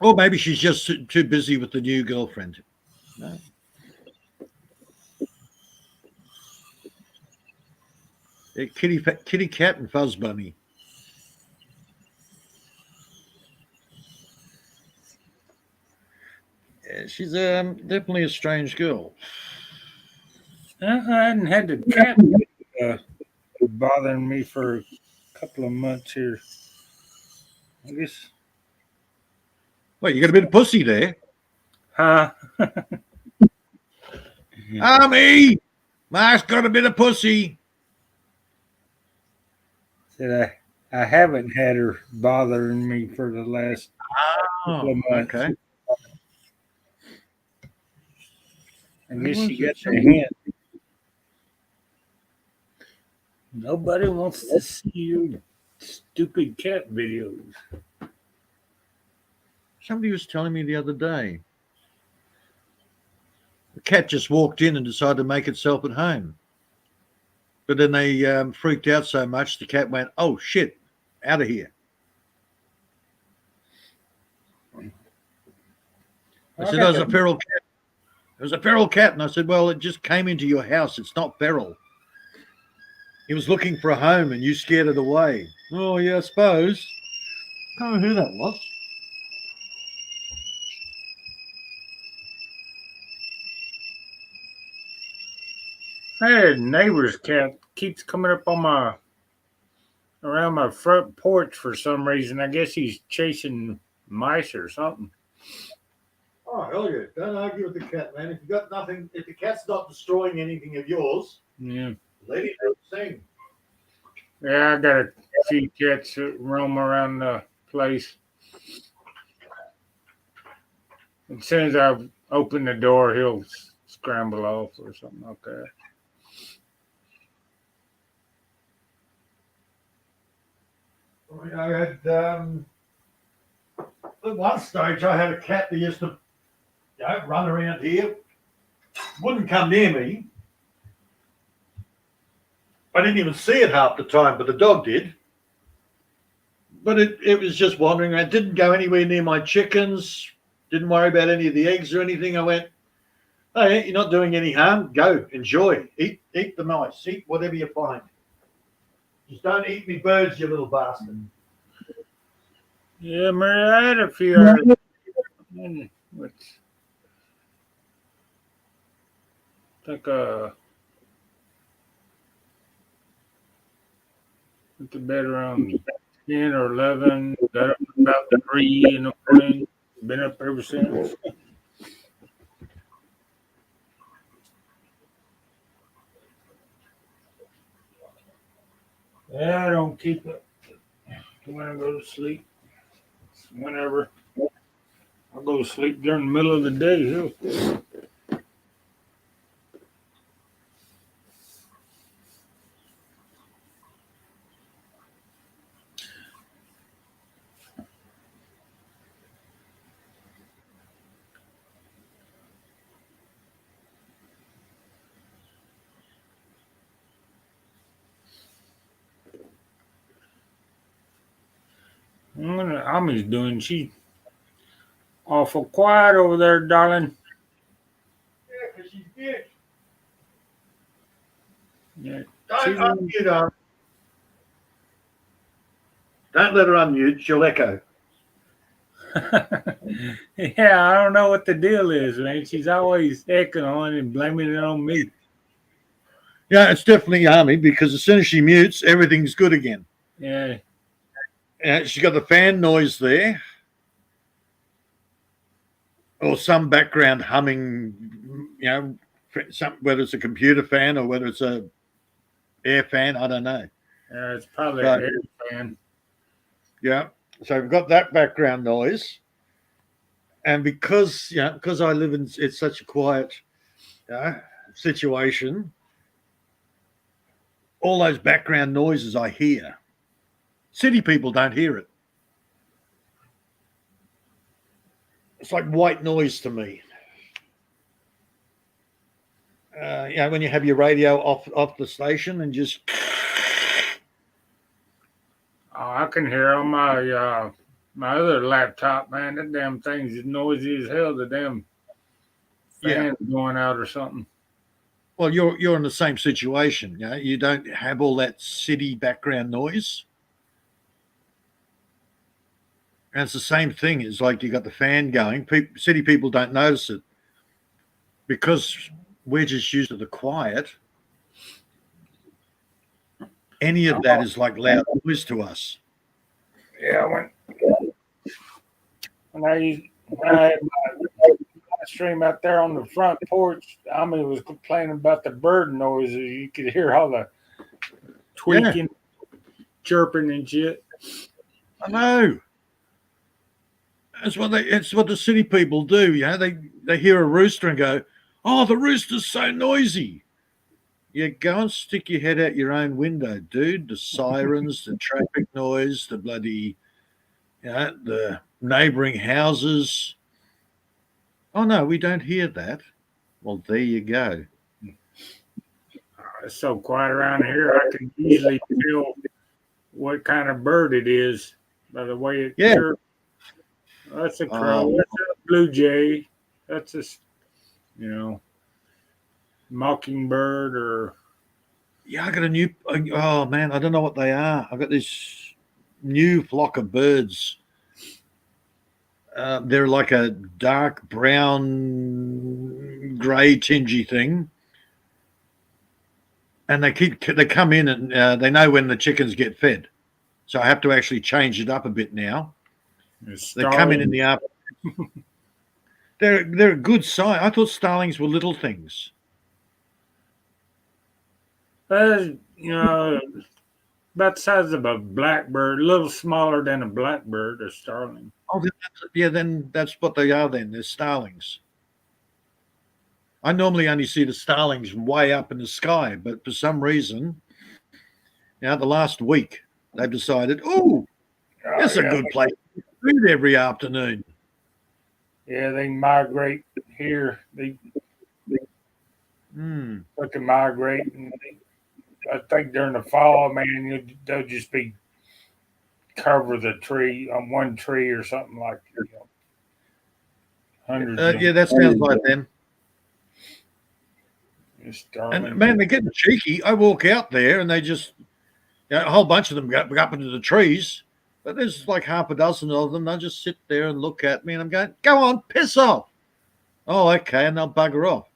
Or maybe she's just too busy with the new girlfriend. No. Yeah, kitty cat and fuzz bunny. Yeah, she's definitely a strange girl. I hadn't had the cat bothering me for a couple of months here. I guess. Well, you got a bit of pussy there. Huh? Army! Mark's got a bit of pussy. Said I haven't had her bothering me for the last couple of months. Okay. I guess she got the hint. Nobody wants to see your stupid cat videos. Somebody was telling me the other day. The cat just walked in and decided to make itself at home. But then they freaked out so much, the cat went, "Oh, shit, out of here." I said, "That was a feral cat." It was a feral cat. And I said, "Well, it just came into your house. It's not feral. He was looking for a home and you scared it away." "Oh, yeah, I suppose." Can't remember who that was. I had a neighbor's cat keeps coming up on around my front porch for some reason. I guess he's chasing mice or something. Oh, hell yeah. Don't argue with the cat, man. If you got nothing, if the cat's not destroying anything of yours, Yeah. let it do its thing. Yeah, I got a few cats that roam around the place. As soon as I open the door, he'll scramble off or something like that. I had at one stage I had a cat that used to run around here, wouldn't come near me. I didn't even see it half the time, but the dog did. But it was just wandering around, didn't go anywhere near my chickens, didn't worry about any of the eggs or anything. I went, "Oh, yeah, you're not doing any harm. Go, enjoy, eat the mice, eat whatever you find. Just don't eat me birds, you little bastard." Yeah, Mary, I had a few. Which I think went to bed around 10 or 11. Got up about 3 in the morning. Been up ever since. Yeah, I don't keep it when I go to sleep. It's whenever. I go to sleep during the middle of the day. Too. What Ami's doing? She awful quiet over there, darling. Yeah, because she's mute. Yeah. Don't unmute her. Don't let her unmute. She'll echo. Yeah, I don't know what the deal is, man. She's always echoing and blaming it on me. Yeah, it's definitely Army because as soon as she mutes, everything's good again. Yeah. She's got the fan noise there, or some background humming. Whether it's a computer fan or whether it's a air fan, I don't know. Yeah, it's probably an air fan. Yeah, so we've got that background noise, and because I live in it's such a quiet situation, all those background noises I hear. City people don't hear it. It's like white noise to me. When you have your radio off the station and just. Oh, I can hear on my My other laptop, man, that damn thing's as noisy as hell. The damn Yeah. fan going out or something. Well, you're in the same situation. You know, you don't have all that city background noise. And it's the same thing. It's like you got the fan going. City people don't notice it because we're just used to the quiet. Any of that is like loud noise to us. Yeah, when I had my stream out there on the front porch, Ami was complaining about the bird noises. You could hear all the tweaking, chirping, and shit. I know. It's what the city people do. You know, they hear a rooster and go, "Oh, the rooster's so noisy." Yeah, go and stick your head out your own window, dude. The sirens, the traffic noise, the bloody, you know, the neighbouring houses. Oh no, we don't hear that. Well, there you go. It's so quiet around here. I can easily tell what kind of bird it is by the way it Yeah. chirps. That's a crow. That's a blue jay. That's mockingbird or. Yeah, I got a new. Oh man, I don't know what they are. I've got this new flock of birds. They're like a dark brown, grey, tingy thing, and they come in and they know when the chickens get fed. So I have to actually change it up a bit now. They come in the afternoon. They're a good size. I thought starlings were little things. About the size of a blackbird, a little smaller than a blackbird or starling. Oh, then that's what they are. Then they're starlings. I normally only see the starlings way up in the sky, but for some reason, the last week they've decided, it's a good place to feed every afternoon. Yeah, they migrate here. They can migrate, and I think during the fall, man, they'll just be cover the tree on one tree or something like that. Hundreds. That sounds like them. And man, they're getting cheeky. I walk out there and they just, a whole bunch of them go up into the trees, but there's like half a dozen of them. They'll just sit there and look at me, and I'm going, "Go on, piss off." Oh, okay, and they'll bugger off.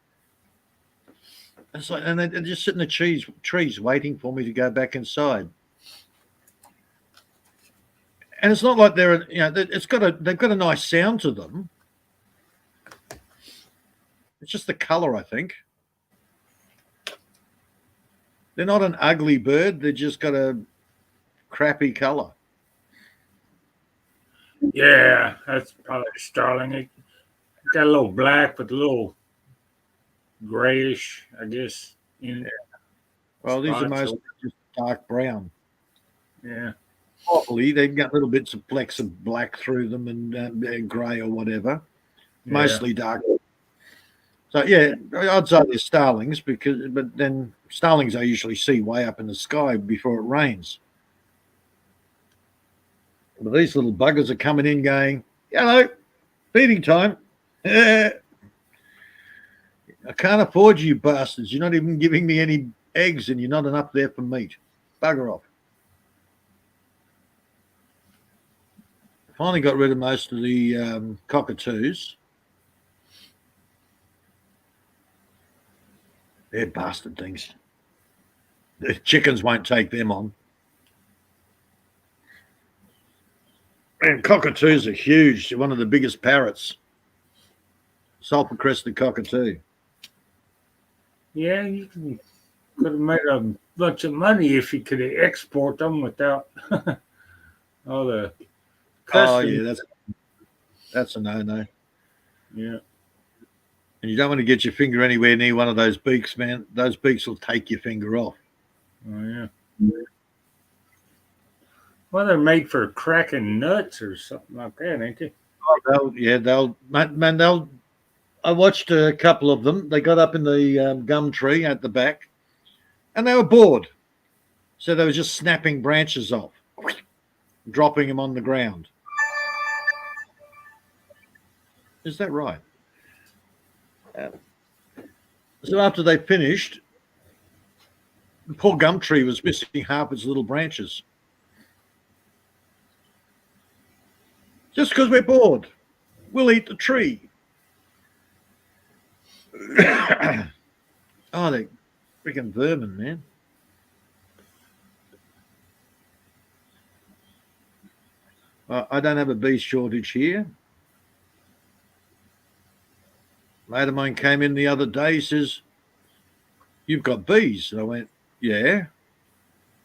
It's like, and they're just sitting in the trees waiting for me to go back inside. And it's not like they've got a nice sound to them. It's just the color, I think. They're not an ugly bird. They've just got a crappy color. Yeah, that's probably a starling. It got a little black with a little grayish, I guess, in there. Well, these are mostly just dark brown. Yeah. Probably they've got little bits of flecks of black through them and grey or whatever. Yeah. Mostly dark. So yeah, I'd say they're starlings but then starlings I usually see way up in the sky before it rains. But these little buggers are coming in going, "Hello, feeding time." I can't afford you bastards. You're not even giving me any eggs and you're not enough there for meat. Bugger off. Finally got rid of most of the cockatoos. They're bastard things. The chickens won't take them on. And cockatoos are huge. They're one of the biggest parrots. Sulphur-crested cockatoo. Yeah, you could have made a bunch of money if you could export them without all the customs. Oh yeah, that's a no-no. Yeah. And you don't want to get your finger anywhere near one of those beaks, man. Those beaks will take your finger off. Oh yeah. Well, they're made for cracking nuts or something like that, ain't they? They'll. I watched a couple of them. They got up in the gum tree at the back, and they were bored, so they were just snapping branches off, dropping them on the ground. Is that right? So after they finished, the poor gum tree was missing half its little branches. Just because we're bored, we'll eat the tree. Oh, they freaking vermin, man. I don't have a bee shortage here. A mate of mine came in the other day. He says, "You've got bees." And I went, "Yeah."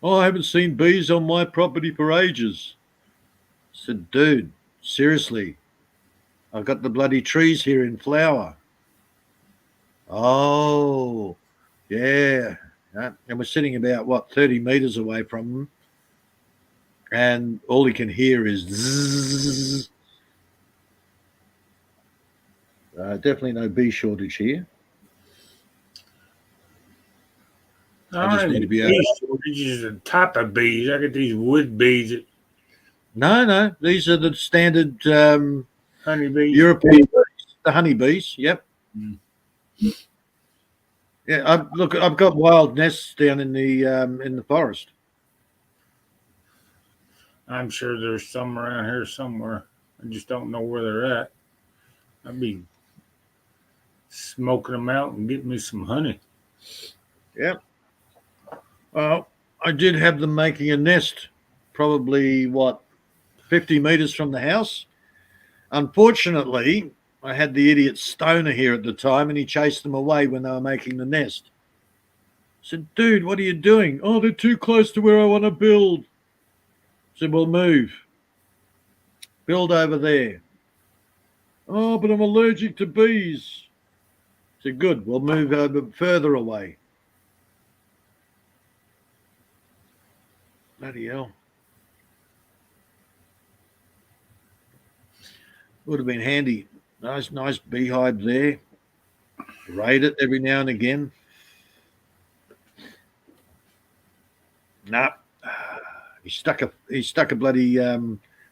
"Oh, I haven't seen bees on my property for ages." I said, "Dude, seriously, I've got the bloody trees here in flower." "Oh, yeah." And we're sitting about, what, 30 meters away from them. And all he can hear is zzz. Definitely no bee shortage here. I just need to be able. Bee shortages the type of bees. I get these wood bees, No, these are the standard honeybees. European bees, the honeybees. Yep. Mm. Yeah, I've got wild nests down in the forest. I'm sure there's some around here somewhere. I just don't know where they're at. I'd be smoking them out and getting me some honey. Yep. Well, I did have them making a nest, probably 50 meters from the house. Unfortunately, I had the idiot Stoner here at the time, and he chased them away when they were making the nest. I said, "Dude, what are you doing?" "Oh, they're too close to where I want to build." I said, "Well, move. Build over there." "Oh, but I'm allergic to bees." I said, "Good, we'll move over further away." Bloody hell. Would have been handy. Nice beehive there. Raid it every now and again. Nah. He stuck a bloody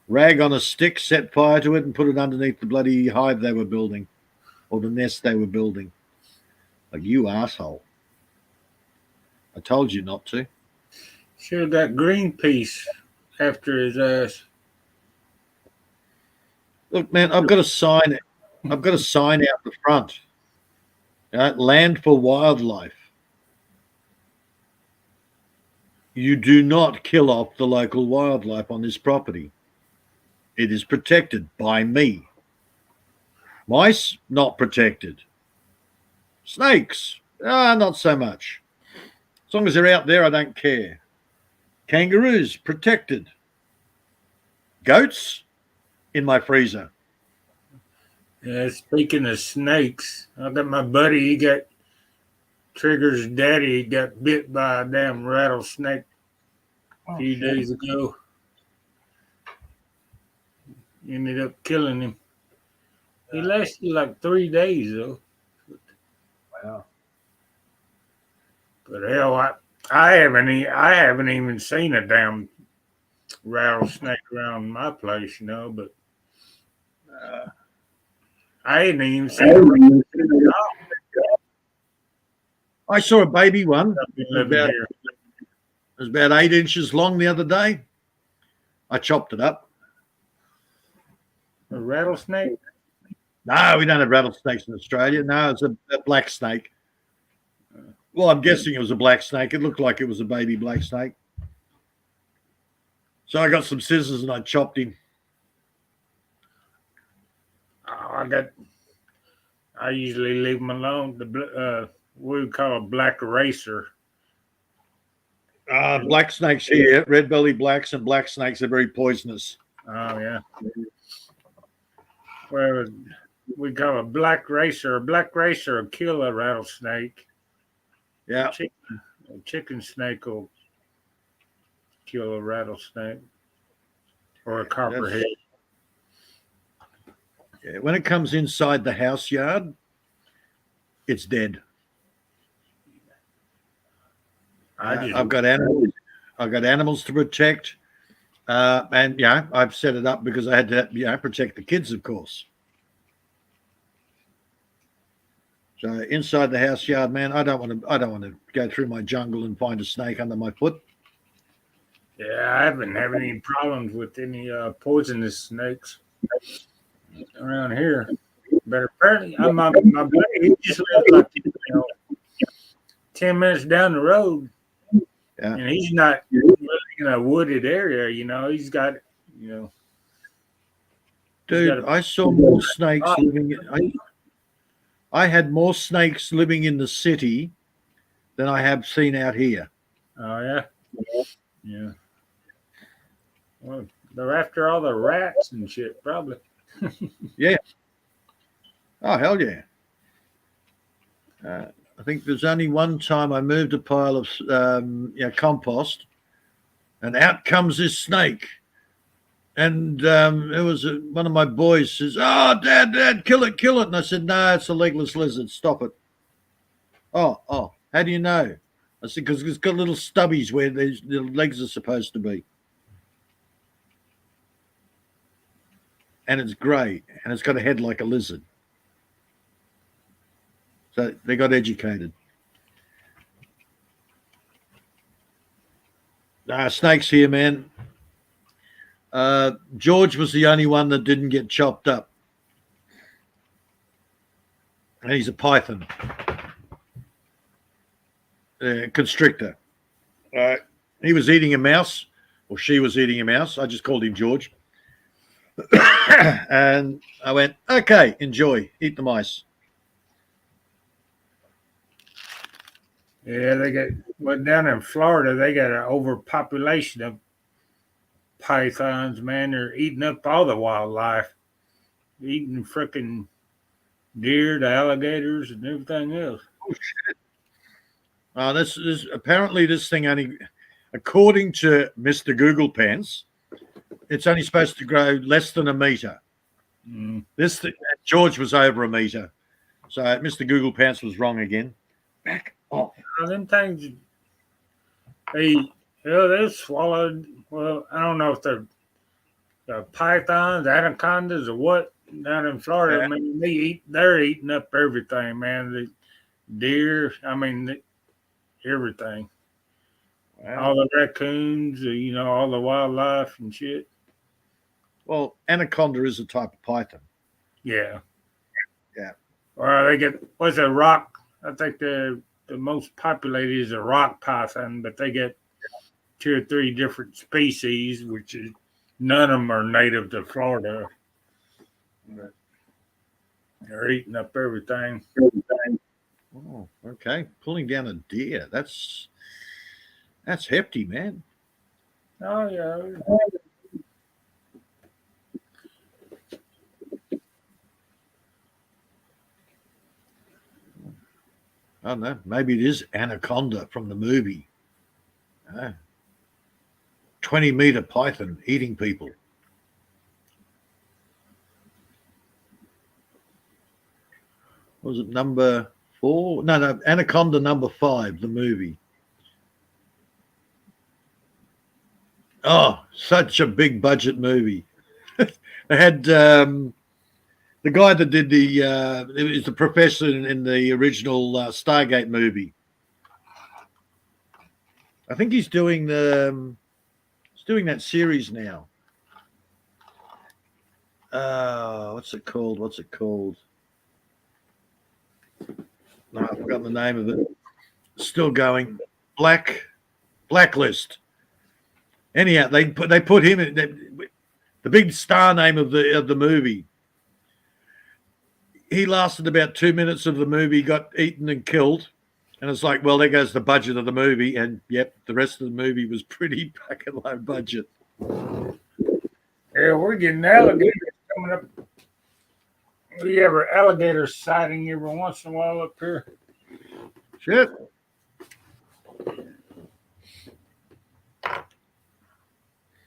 rag on a stick, set fire to it, and put it underneath the bloody hive they were building, or the nest they were building. Like, you asshole. I told you not to. Should have got Greenpeace after his ass. Look, man, I've got a sign out the front. Land for wildlife. You do not kill off the local wildlife on this property. It is protected by me. Mice, not protected. Snakes, not so much. As long as they're out there, I don't care. Kangaroos, protected. Goats, in my freezer. Yeah, speaking of snakes, I got my buddy, he got Trigger's daddy, he got bit by a damn rattlesnake a few days ago. Ended up killing him. He lasted like 3 days though. Wow. But hell, I haven't even seen a damn rattlesnake around my place, But I ain't even seen it. I saw a baby one. I've been living here. It was about 8 inches long the other day. I chopped it up. A rattlesnake? No, we don't have rattlesnakes in Australia. No, it's a black snake. Well, I'm guessing it was a black snake. It looked like it was a baby black snake. So I got some scissors and I chopped him. I usually leave them alone. We would call a black racer. Black snakes here, red belly blacks and black snakes are very poisonous. Oh yeah. Well, we call a black racer. A black racer will kill a rattlesnake. Yeah. A chicken snake will kill a rattlesnake or a copperhead. Yeah, when it comes inside the house yard, it's dead. I've got animals. I've got animals to protect, and I've set it up because I had to, protect the kids, of course. So inside the house yard, man, I don't want to go through my jungle and find a snake under my foot. Yeah, I haven't had any problems with any poisonous snakes around here. But apparently, my buddy, he just lives like 10 minutes down the road, Yeah. and he's not really in a wooded area. He's got you know. Dude, I saw more snakes living. I had more snakes living in the city than I have seen out here. Oh yeah, yeah. Well, they're after all the rats and shit, probably. Yeah. Oh hell yeah. I think there's only one time I moved a pile of compost, and out comes this snake. And it was one of my boys says, "Oh, Dad, kill it!" And I said, "No, it's a legless lizard. Stop it." Oh, how do you know? I said, "Because it's got little stubbies where the legs are supposed to be, and it's grey, and it's got a head like a lizard." So they got educated. Snakes here, man. George was the only one that didn't get chopped up. And he's a python. Constrictor. He was eating a mouse, or she was eating a mouse. I just called him George. And I went, okay, enjoy. Eat the mice. Yeah, down in Florida, they got an overpopulation of pythons, man. They're eating up all the wildlife, eating freaking deer, the alligators, and everything else. Oh shit! This apparently this thing only, according to Mr. Google Pants, it's only supposed to grow less than a meter. This thing, George was over a meter, so Mr. Google Pants was wrong again. Back off. Them things, they're swallowed. Well, I don't know if they're pythons, anacondas, or what down in Florida. Yeah. I mean, they're eating up everything, man. The deer, everything. Wow. All the raccoons, all the wildlife and shit. Well, anaconda is a type of python. Yeah. Yeah. Or they get, what's a rock? I think the most populated is a rock python, but they get 2 or 3 different species, which is none of them are native to Florida. But they're eating up everything. Oh, okay. Pulling down a deer. That's hefty, man. Oh yeah. I don't know. Maybe it is anaconda from the movie. 20-meter python eating people. Was it number 4? No, Anaconda number 5, the movie. Oh, such a big budget movie. They had the guy that did it was the professor in the original Stargate movie. I think he's doing that series now. What's it called? No, I've forgotten the name of it. Still going. Blacklist. Anyhow, they put him in the big star name of the movie. He lasted about 2 minutes of the movie, got eaten and killed, and it's like, well, there goes the budget of the movie, and yep, the rest of the movie was pretty fucking low budget. Yeah, we're getting alligators coming up. We have an alligator sighting every once in a while up here. Shit.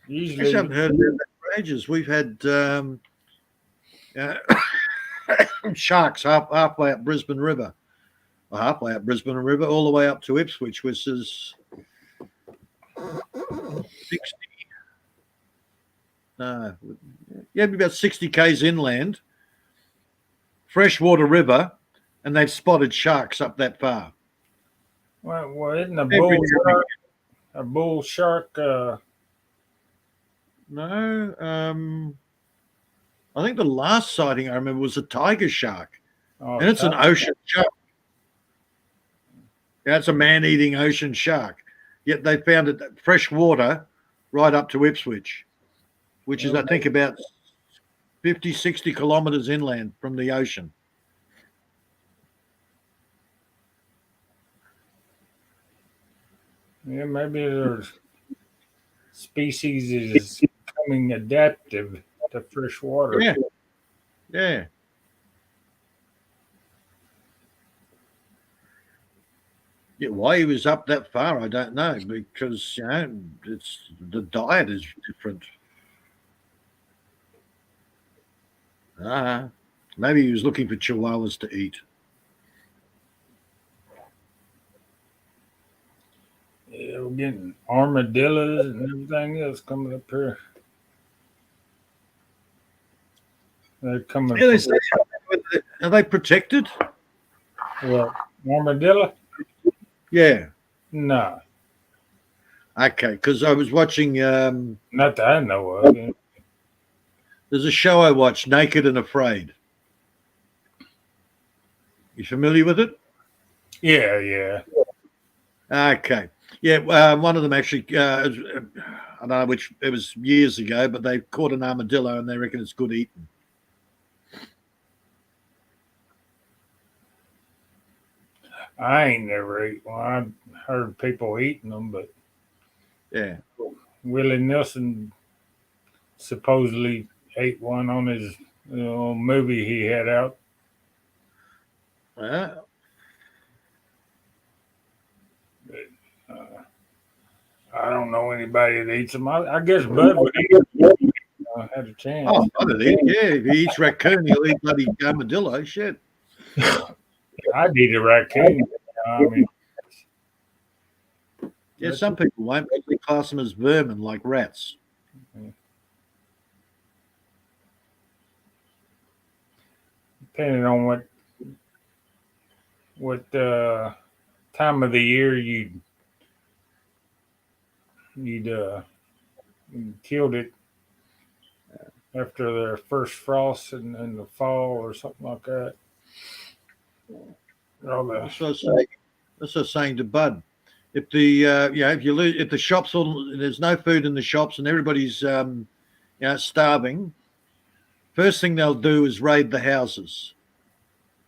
Usually, I haven't heard about that for ages. We've had sharks halfway up Brisbane River. Well, halfway up Brisbane River, all the way up to Ipswich, which is 60. About 60 k's inland. Freshwater river, and they've spotted sharks up that far. Well, isn't Every a bull shark? No, I think the last sighting I remember was a tiger shark, and it's an tiger. ocean shark. Yeah, it's a man-eating ocean shark. Yet they found it fresh water right up to Ipswich, which is, I think, about 50, 60 kilometres inland from the ocean. Yeah, maybe there's species is becoming adaptive to fresh water. Yeah, yeah. Yeah, why he was up that far, I don't know, because it's the diet is different. Maybe he was looking for chihuahuas to eat. Yeah, we're getting armadillos and everything else coming up here. They're coming. Yeah, are they protected? What, armadillo? Yeah. No. Okay, because I was watching. Not that I know of. There's a show I watched, Naked and Afraid. You familiar with it? Yeah. Okay. Yeah, one of them actually, I don't know which, it was years ago, but they caught an armadillo and they reckon it's good eating. I ain't never ate one. I've heard people eating them, but yeah, Willie Nelson supposedly ate one on his movie he had out. I don't know anybody that eats them. I guess Bud would eat them. Had a chance. Oh, Bud would eat. Yeah, if he eats raccoon, he'll eat bloody armadillo. Shit. I'd eat a raccoon. I mean, yeah, some people won't. They class them as vermin, like rats. Depending on what time of the year you'd killed it after their first frost in the fall or something like that. That's what I was saying to Bud. If if the shops there's no food in the shops and everybody's starving, first thing they'll do is raid the houses.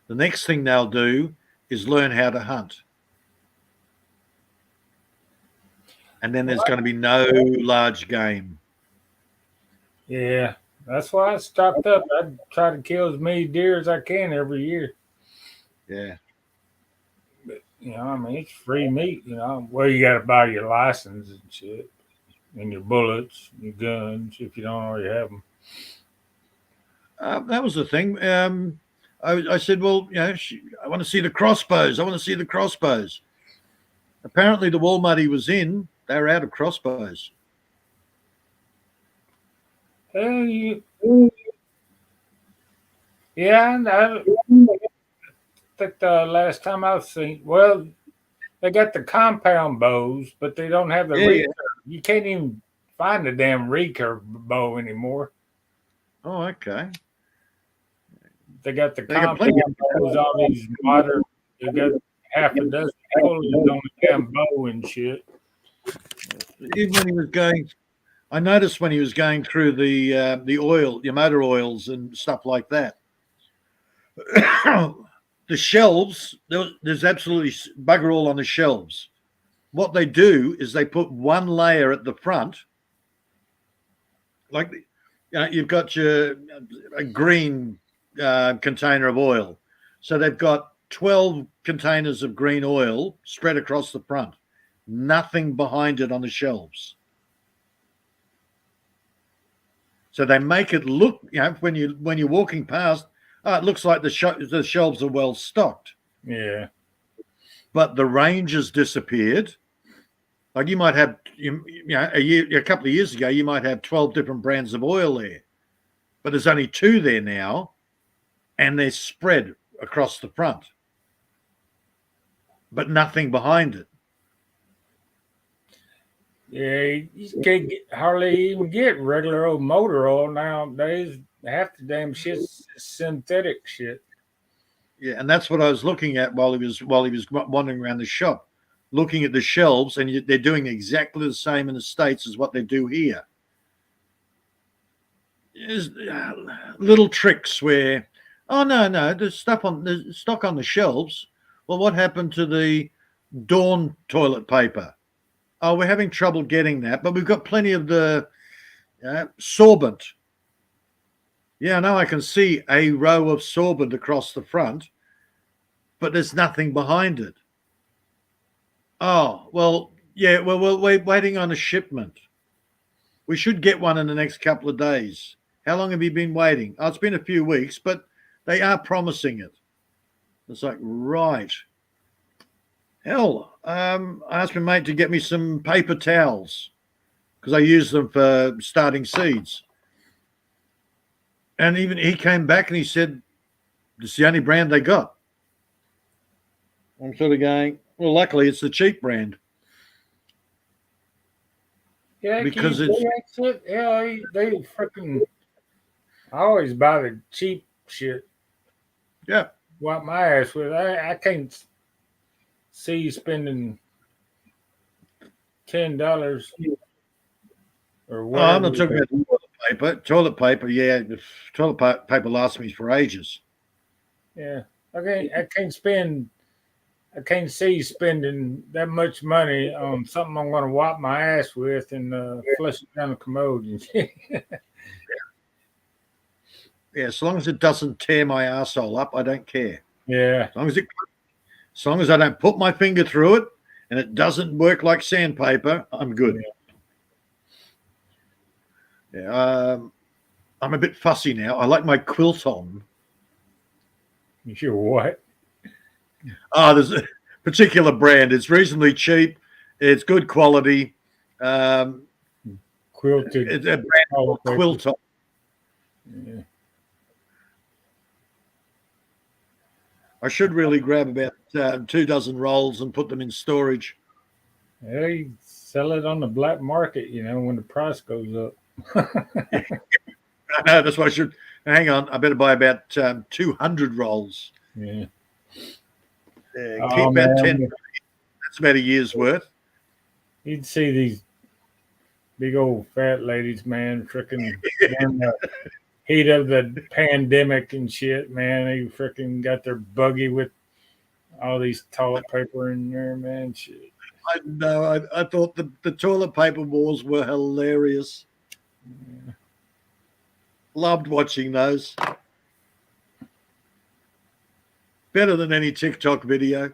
The next thing they'll do is learn how to hunt. And then there's going to be no large game. Yeah, that's why I stocked up. I try to kill as many deer as I can every year. Yeah. But, I mean, it's free meat, Well, you got to buy your license and shit, and your bullets, your guns, if you don't already have them. That was the thing. I said, well, I want to see the crossbows. Apparently, the Walmart he was in, they were out of crossbows. Yeah, I think the last time I've seen, well, they got the compound bows, but they don't have the recurve. You can't even find the damn recurve bow anymore. Oh, okay. They got the compound bows, all these modern. They got half a dozen pullers on the damn bow and shit. Even when he was going, I noticed when he was going through the oil, your motor oils and stuff like that. The shelves, there's absolutely bugger all on the shelves. What they do is they put one layer at the front, like you've got a green container of oil. So they've got 12 containers of green oil spread across the front. Nothing behind it on the shelves. So they make it look, when you're walking past, it looks like the shelves are well stocked. Yeah. But the range has disappeared. Like you might have, a couple of years ago, you might have 12 different brands of oil there, but there's only 2 there now, and they're spread across the front. but nothing behind it. Yeah, you can't hardly even get regular old motor oil nowadays. Half the damn shit's synthetic shit. Yeah, and that's what I was looking at while he was wandering around the shop, looking at the shelves, and they're doing exactly the same in the States as what they do here. There's little tricks where, oh no, there's stock on the shelves. Well, what happened to the Dawn toilet paper? Oh, we're having trouble getting that, but we've got plenty of the sorbent. Yeah, now I can see a row of sorbent across the front, but there's nothing behind it. Oh, well, yeah, well, we're waiting on a shipment. We should get one in the next couple of days. How long have you been waiting? Oh, it's been a few weeks, but they are promising it. It's like, right. Hell, I asked my mate to get me some paper towels because I use them for starting seeds. And even he came back and he said, this is the only brand they got. I'm sort of going, well, luckily it's the cheap brand. Yeah, Because it's shit. Yeah, they freaking. I always buy the cheap shit. Yeah. Wipe my ass with. I can't see you spending $10 or Oh, whatever. I'm not talking about toilet paper. Toilet paper, yeah. Toilet paper lasts me for ages. Yeah, I can't see you spending that much money on something I'm going to wipe my ass with and flush it down the commode and shit. Yeah, as long as it doesn't tear my asshole up, I don't care. Yeah. As long as I don't put my finger through it and it doesn't work like sandpaper, I'm good. Yeah. I'm a bit fussy now. I like my quilt on. You're what? Oh, there's a particular brand. It's reasonably cheap. It's good quality. Quilted. It's a brand called Quilt On. Yeah. I should really grab about 2 dozen rolls and put them in storage. Yeah, you sell it on the black market, when the price goes up. No, that's what I should. Hang on. I better buy about 200 rolls. Yeah. Keep about 10. That's about a year's worth. You'd see these big old fat ladies, man, freaking in the heat of the pandemic and shit, man. They freaking got their buggy with all these toilet paper in there, man. Shit. I know. I thought the toilet paper wars were hilarious. Yeah. Loved watching those. Better than any TikTok video.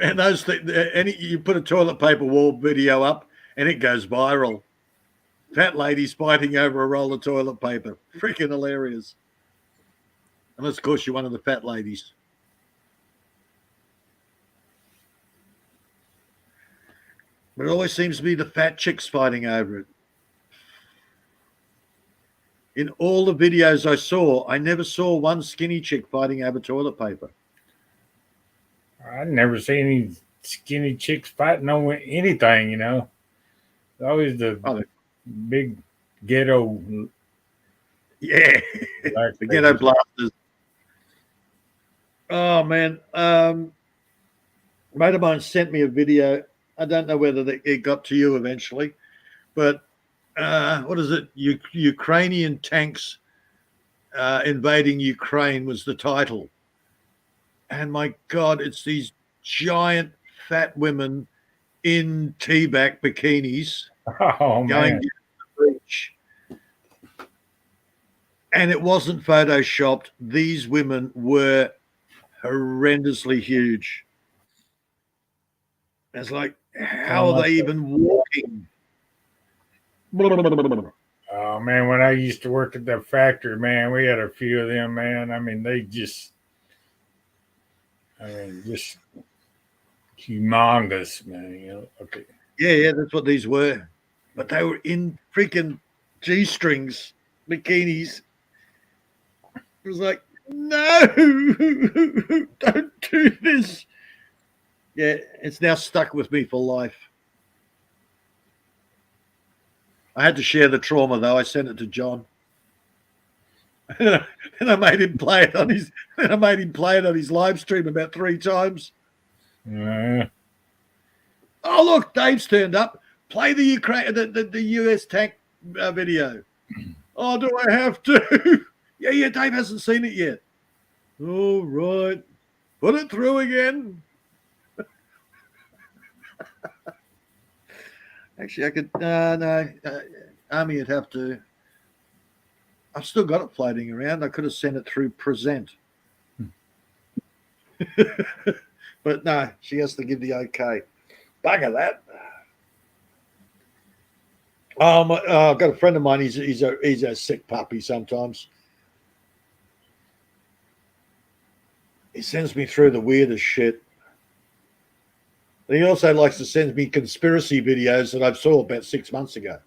And those things, you put a toilet paper wall video up and it goes viral. Fat ladies fighting over a roll of toilet paper. Freaking hilarious. Unless, of course, you're one of the fat ladies. But it always seems to be the fat chicks fighting over it. In all the videos I saw, I never saw one skinny chick fighting over toilet paper. I never seen any skinny chicks fighting over anything, Always the big ghetto. Yeah, the ghetto blasters. Oh, man. A mate of mine sent me a video. I don't know whether it got to you eventually, but what is it? Ukrainian tanks invading Ukraine was the title. And my God, it's these giant fat women in teabag bikinis going down the beach. And it wasn't photoshopped. These women were horrendously huge. It's like, how are they even walking? Oh, man, when I used to work at that factory, man, we had a few of them, man. I mean, just humongous, man. Okay. Yeah, that's what these were. But they were in freaking G-strings, bikinis. It was like, No, don't do this. Yeah, it's now stuck with me for life. I had to share the trauma though. I sent it to John. And I made him play it on his live stream about 3 times. Uh, Oh look, Dave's turned up. Play the Ukraine the US tank video. Oh, do I have to? Yeah, Dave hasn't seen it yet. All right. Put it through again. Actually, I could. No, Army would have to. I've still got it floating around. I could have sent it through Present. But no, she has to give the okay. Bugger that. I've got a friend of mine. He's a sick puppy sometimes. He sends me through the weirdest shit. And he also likes to send me conspiracy videos that I saw about 6 months ago.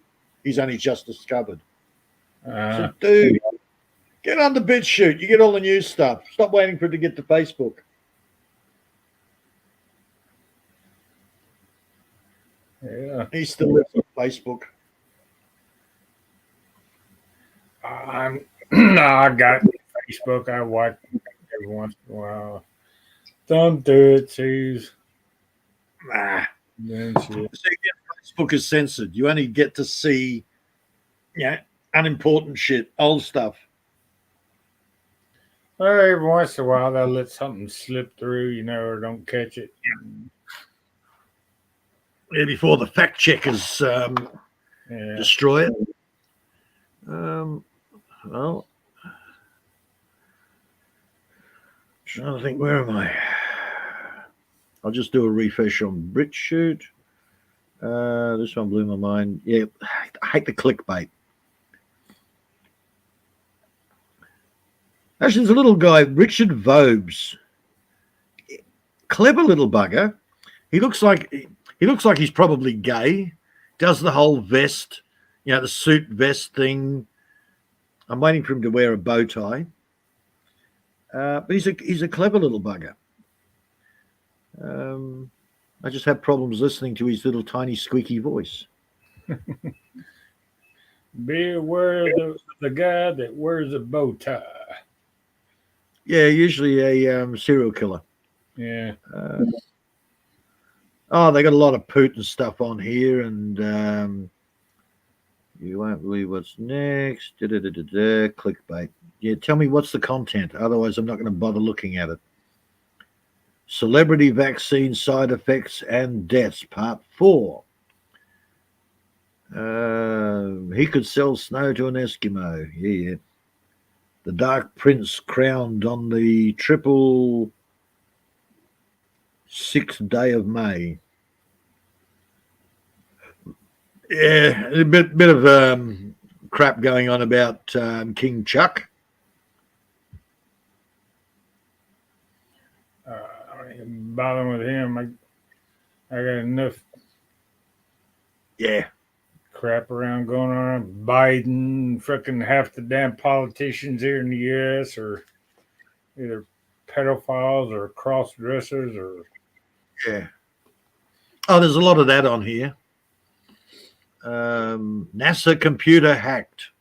He's only just discovered. So, dude, get on the BitChute. You get all the news stuff. Stop waiting for it to get to Facebook. yeah. He still lives on Facebook. No, I got Facebook. I watch every once in a while. Don't do it, Cheese. Nah. Then shit. See, again, Facebook is censored. You only get to see, unimportant shit, old stuff. Well, every once in a while, they'll let something slip through, or don't catch it. Yeah, before the fact checkers destroy it. Well, trying to think, where am I? I'll just do a refresh on BitChute. This one blew my mind. Yeah, I hate the clickbait. Actually, there's a little guy, Richard Vobes. Clever little bugger. He looks like he's probably gay. Does the whole vest, the suit vest thing. I'm waiting for him to wear a bow tie. But he's a clever little bugger. I just have problems listening to his little tiny squeaky voice. Be aware of the guy that wears a bow tie. Yeah, usually a serial killer. Yeah. They got a lot of Putin stuff on here, and you won't believe what's next. Clickbait. Yeah, tell me what's the content. Otherwise, I'm not going to bother looking at it. Celebrity vaccine side effects and deaths, part 4. He could sell snow to an Eskimo. Yeah. The Dark Prince crowned on the 6th day of May. Yeah, a bit of crap going on about King Chuck. I ain't bothering with him. I got enough crap around going on. Biden, freaking half the damn politicians here in the U.S. are either pedophiles or cross-dressers or... Yeah. Oh, there's a lot of that on here. NASA computer hacked.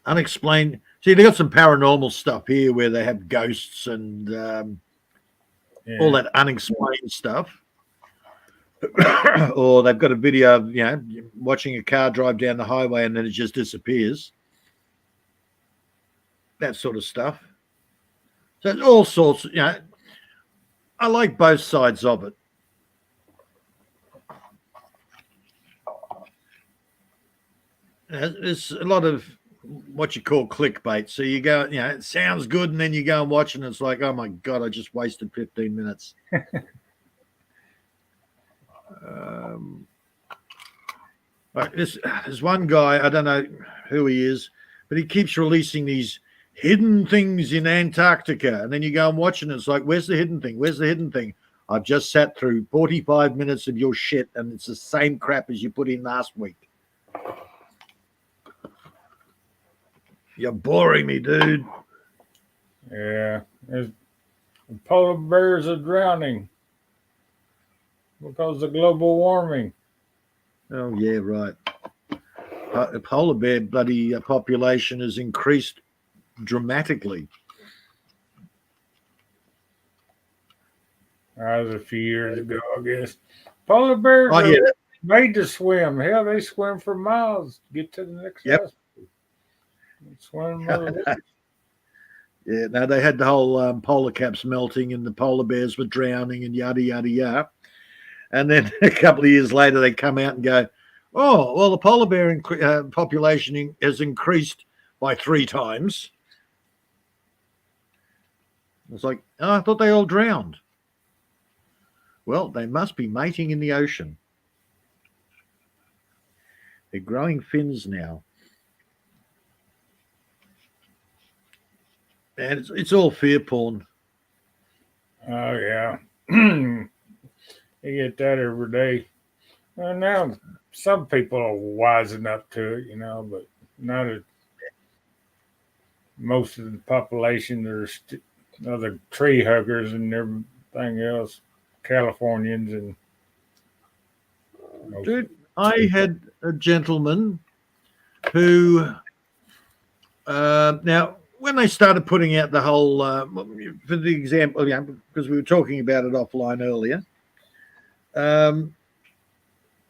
Unexplained. See, they got some paranormal stuff here where they have ghosts and all that unexplained stuff. Or they've got a video of, watching a car drive down the highway and then it just disappears. That sort of stuff. So it's all sorts, I like both sides of it. There's a lot of what you call clickbait. So you go, it sounds good, and then you go and watch, and it's like, oh my God, I just wasted 15 minutes. There's one guy, I don't know who he is, but he keeps releasing these hidden things in Antarctica. And then you go and watch, and it's like, where's the hidden thing? Where's the hidden thing? I've just sat through 45 minutes of your shit, and it's the same crap as you put in last week. You're boring me, dude. Yeah. The polar bears are drowning because of global warming. Oh, yeah, right. Polar bear bloody population has increased dramatically. That was a few years ago, I guess. Polar bears Oh, are yeah. made to swim. Hell, they swim for miles to get to the next Yep. hospital. Swim over there. Yeah, no, they had the whole polar caps melting and the polar bears were drowning and yada, yada, yada. And then a couple of years later, they come out and go, oh, well, the polar bear population has increased by 3 times. It's like, oh, I thought they all drowned. Well, they must be mating in the ocean. They're growing fins now. And it's all fear porn. Oh, yeah. You get that every day. Well, now some people are wising up to it, but not most of the population. There's other tree huggers and everything else, Californians and. Dude, I had a gentleman who, now, when they started putting out the whole, for the example, because we were talking about it offline earlier,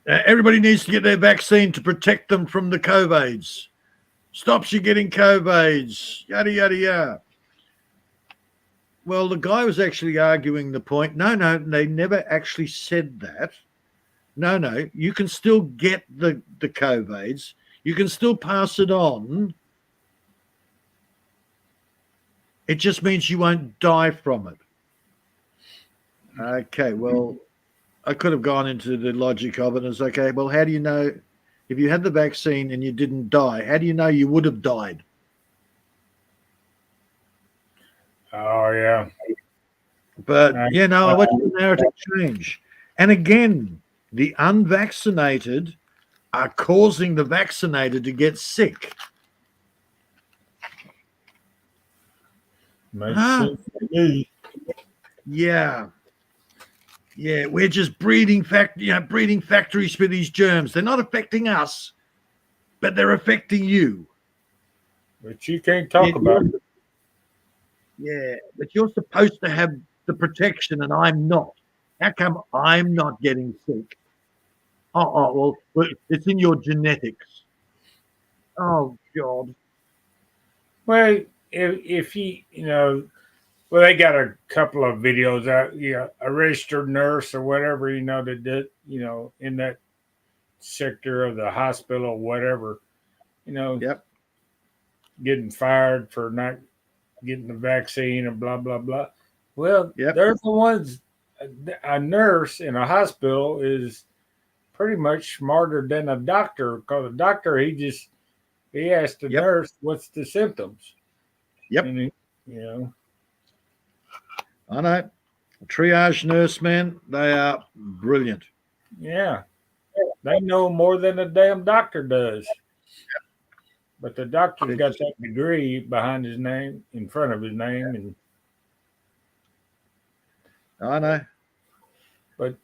everybody needs to get their vaccine to protect them from the COVIDs. Stops you getting COVIDs, yada, yada, yada. Well, the guy was actually arguing the point. No, they never actually said that. No, you can still get the COVIDs. You can still pass it on. It just means you won't die from it. Okay, well, I could have gone into the logic of it. It's okay, well, how do you know if you had the vaccine and you didn't die? How do you know you would have died? Oh, yeah. But, I watched the narrative change. And again, the unvaccinated are causing the vaccinated to get sick. Makes sense to me. Yeah. Yeah, we're just breeding factories for these germs. They're not affecting us, but they're affecting you. But you can't talk about it. Yeah, but you're supposed to have the protection and I'm not. How come I'm not getting sick? Well, it's in your genetics. Oh, God. Well, if well, they got a couple of videos out, a registered nurse or whatever, that did, in that sector of the hospital or whatever, Yep. getting fired for not getting the vaccine and blah, blah, blah. Well, Yep. they're the ones, a nurse in a hospital is pretty much smarter than a doctor, because a doctor, he asked the nurse, what's the symptoms? Yep. And I know. Triage nurse, man, they are brilliant. Yeah. They know more than a damn doctor does. But the doctor's got that degree behind his name, in front of his name. And I know. But,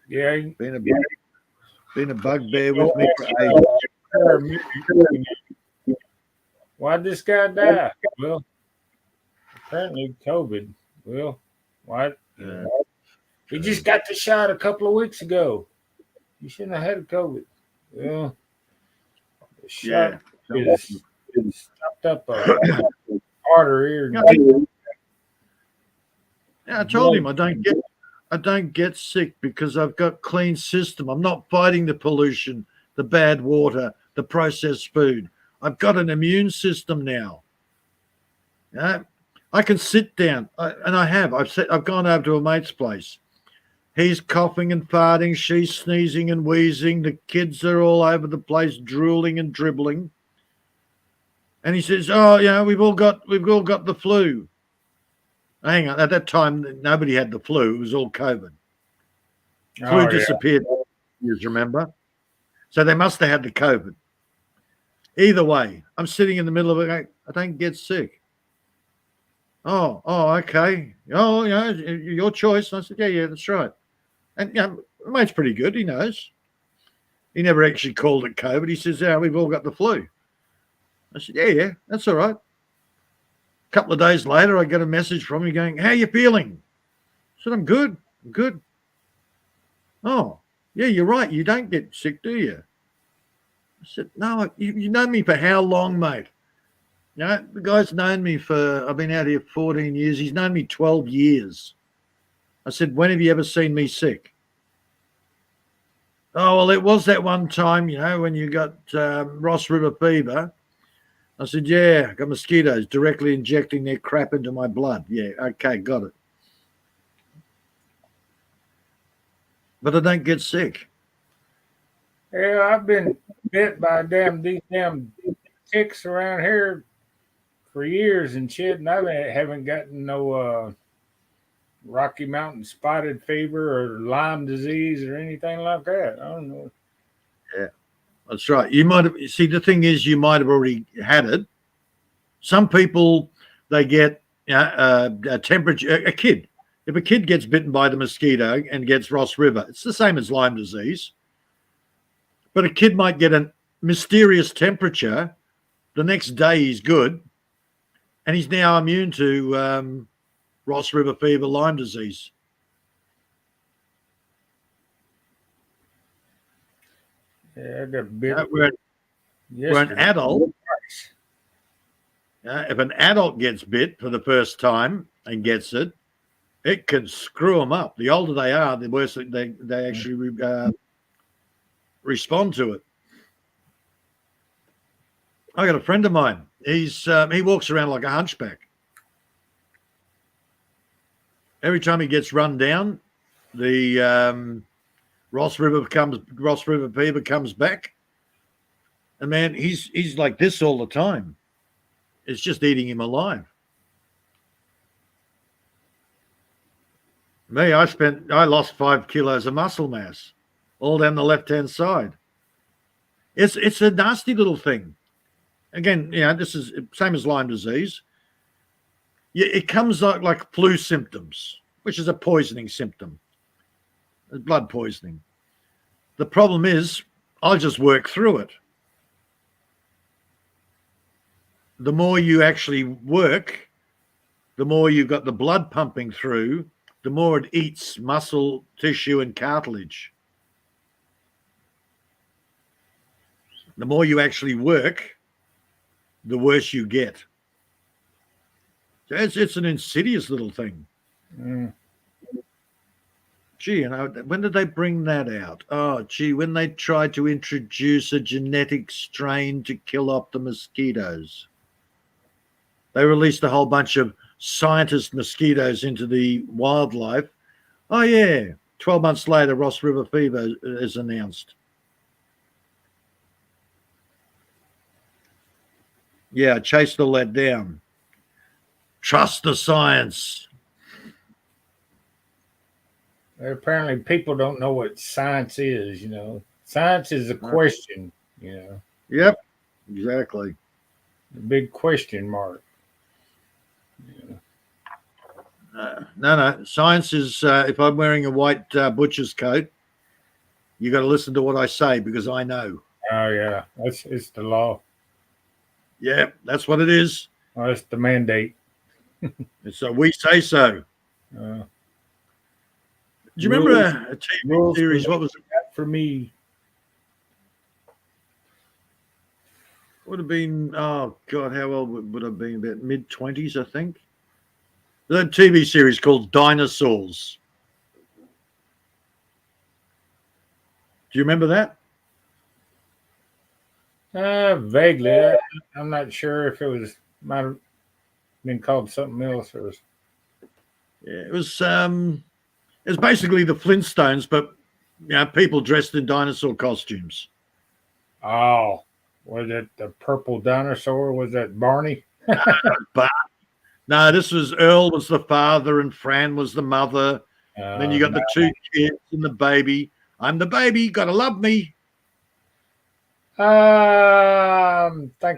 yeah. Been a bugbear with me for ages. Why'd this guy die? Well, apparently COVID. Well, why? He just got the shot a couple of weeks ago. He shouldn't have had COVID. Well, the shot is stopped up a artery. Yeah, I told him I don't get sick because I've got clean system. I'm not fighting the pollution, the bad water, the processed food. I've got an immune system now. I can sit down, and I have. I've gone over to a mate's place. He's coughing and farting. She's sneezing and wheezing. The kids are all over the place, drooling and dribbling. And he says, "Oh, we've all got the flu." Hang on. At that time, nobody had the flu. It was all COVID. Flu disappeared. You remember? So they must have had the COVID. Either way, I'm sitting in the middle of it going, I don't get sick. Oh, okay. Oh, yeah, your choice. And I said, yeah, that's right. And my mate's pretty good. He knows. He never actually called it COVID. He says, yeah, we've all got the flu. I said, yeah, that's all right. A couple of days later, I get a message from him going, how you feeling? I said, I'm good. Oh, yeah, you're right. You don't get sick, do you? I said, no, you know me for how long, mate? You know, the guy's known me I've been out here 14 years. He's known me 12 years. I said, when have you ever seen me sick? Oh, well, it was that one time, when you got Ross River fever. I said, yeah, I got mosquitoes directly injecting their crap into my blood. Yeah, okay, got it. But I don't get sick. Yeah, I've been bit by these damn ticks around here for years and shit, and I haven't gotten no Rocky Mountain spotted fever or Lyme disease or anything like that. I don't know. Yeah, that's right. You might have. See, the thing is, you might have already had it. Some people, they get a temperature. A kid, if a kid gets bitten by the mosquito and gets Ross River, it's the same as Lyme disease. But a kid might get a mysterious temperature. The next day he's good, and he's now immune to Ross River fever, Lyme disease. Yeah, I got bit. We're an adult. If an adult gets bit for the first time and gets it, it can screw them up. The older they are, the worse they actually respond to it. I got a friend of mine. He walks around like a hunchback. Every time he gets run down, the Ross River fever comes back, and man, he's like this all the time. It's just eating him alive. Me, I lost 5 kilos of muscle mass, all down the left-hand side. It's a nasty little thing. Again, this is same as Lyme disease. It comes like flu symptoms, which is a poisoning symptom, blood poisoning. The problem is, I'll just work through it. The more you actually work, the more you've got the blood pumping through, the more it eats muscle, tissue, and cartilage. The more you actually work, the worse you get. So it's an insidious little thing. Gee, when did they bring that out? Oh, gee, when they tried to introduce a genetic strain to kill off the mosquitoes. They released a whole bunch of scientist mosquitoes into the wildlife. Oh, yeah. 12 months later, Ross River fever is announced. Yeah, I chased all that down. Trust the science. Apparently, people don't know what science is, Science is a question, Yep, exactly. A big question mark. No. Science is, if I'm wearing a white butcher's coat, you got to listen to what I say because I know. Oh, yeah. It's the law. Yeah, that's what it is. Oh, that's the mandate. So we say so. Do you remember a TV series? What was it for me? Would have been, oh God, how old would I have been? About mid-20s, I think. The TV series called Dinosaurs. Do you remember that? Vaguely. I'm not sure if it might have been called something else. Yeah, it was basically the Flintstones, but people dressed in dinosaur costumes. Oh, was it the purple dinosaur? Was that Barney? No, this was Earl was the father and Fran was the mother. Then you got the two kids and the baby. I'm the baby, gotta love me. Think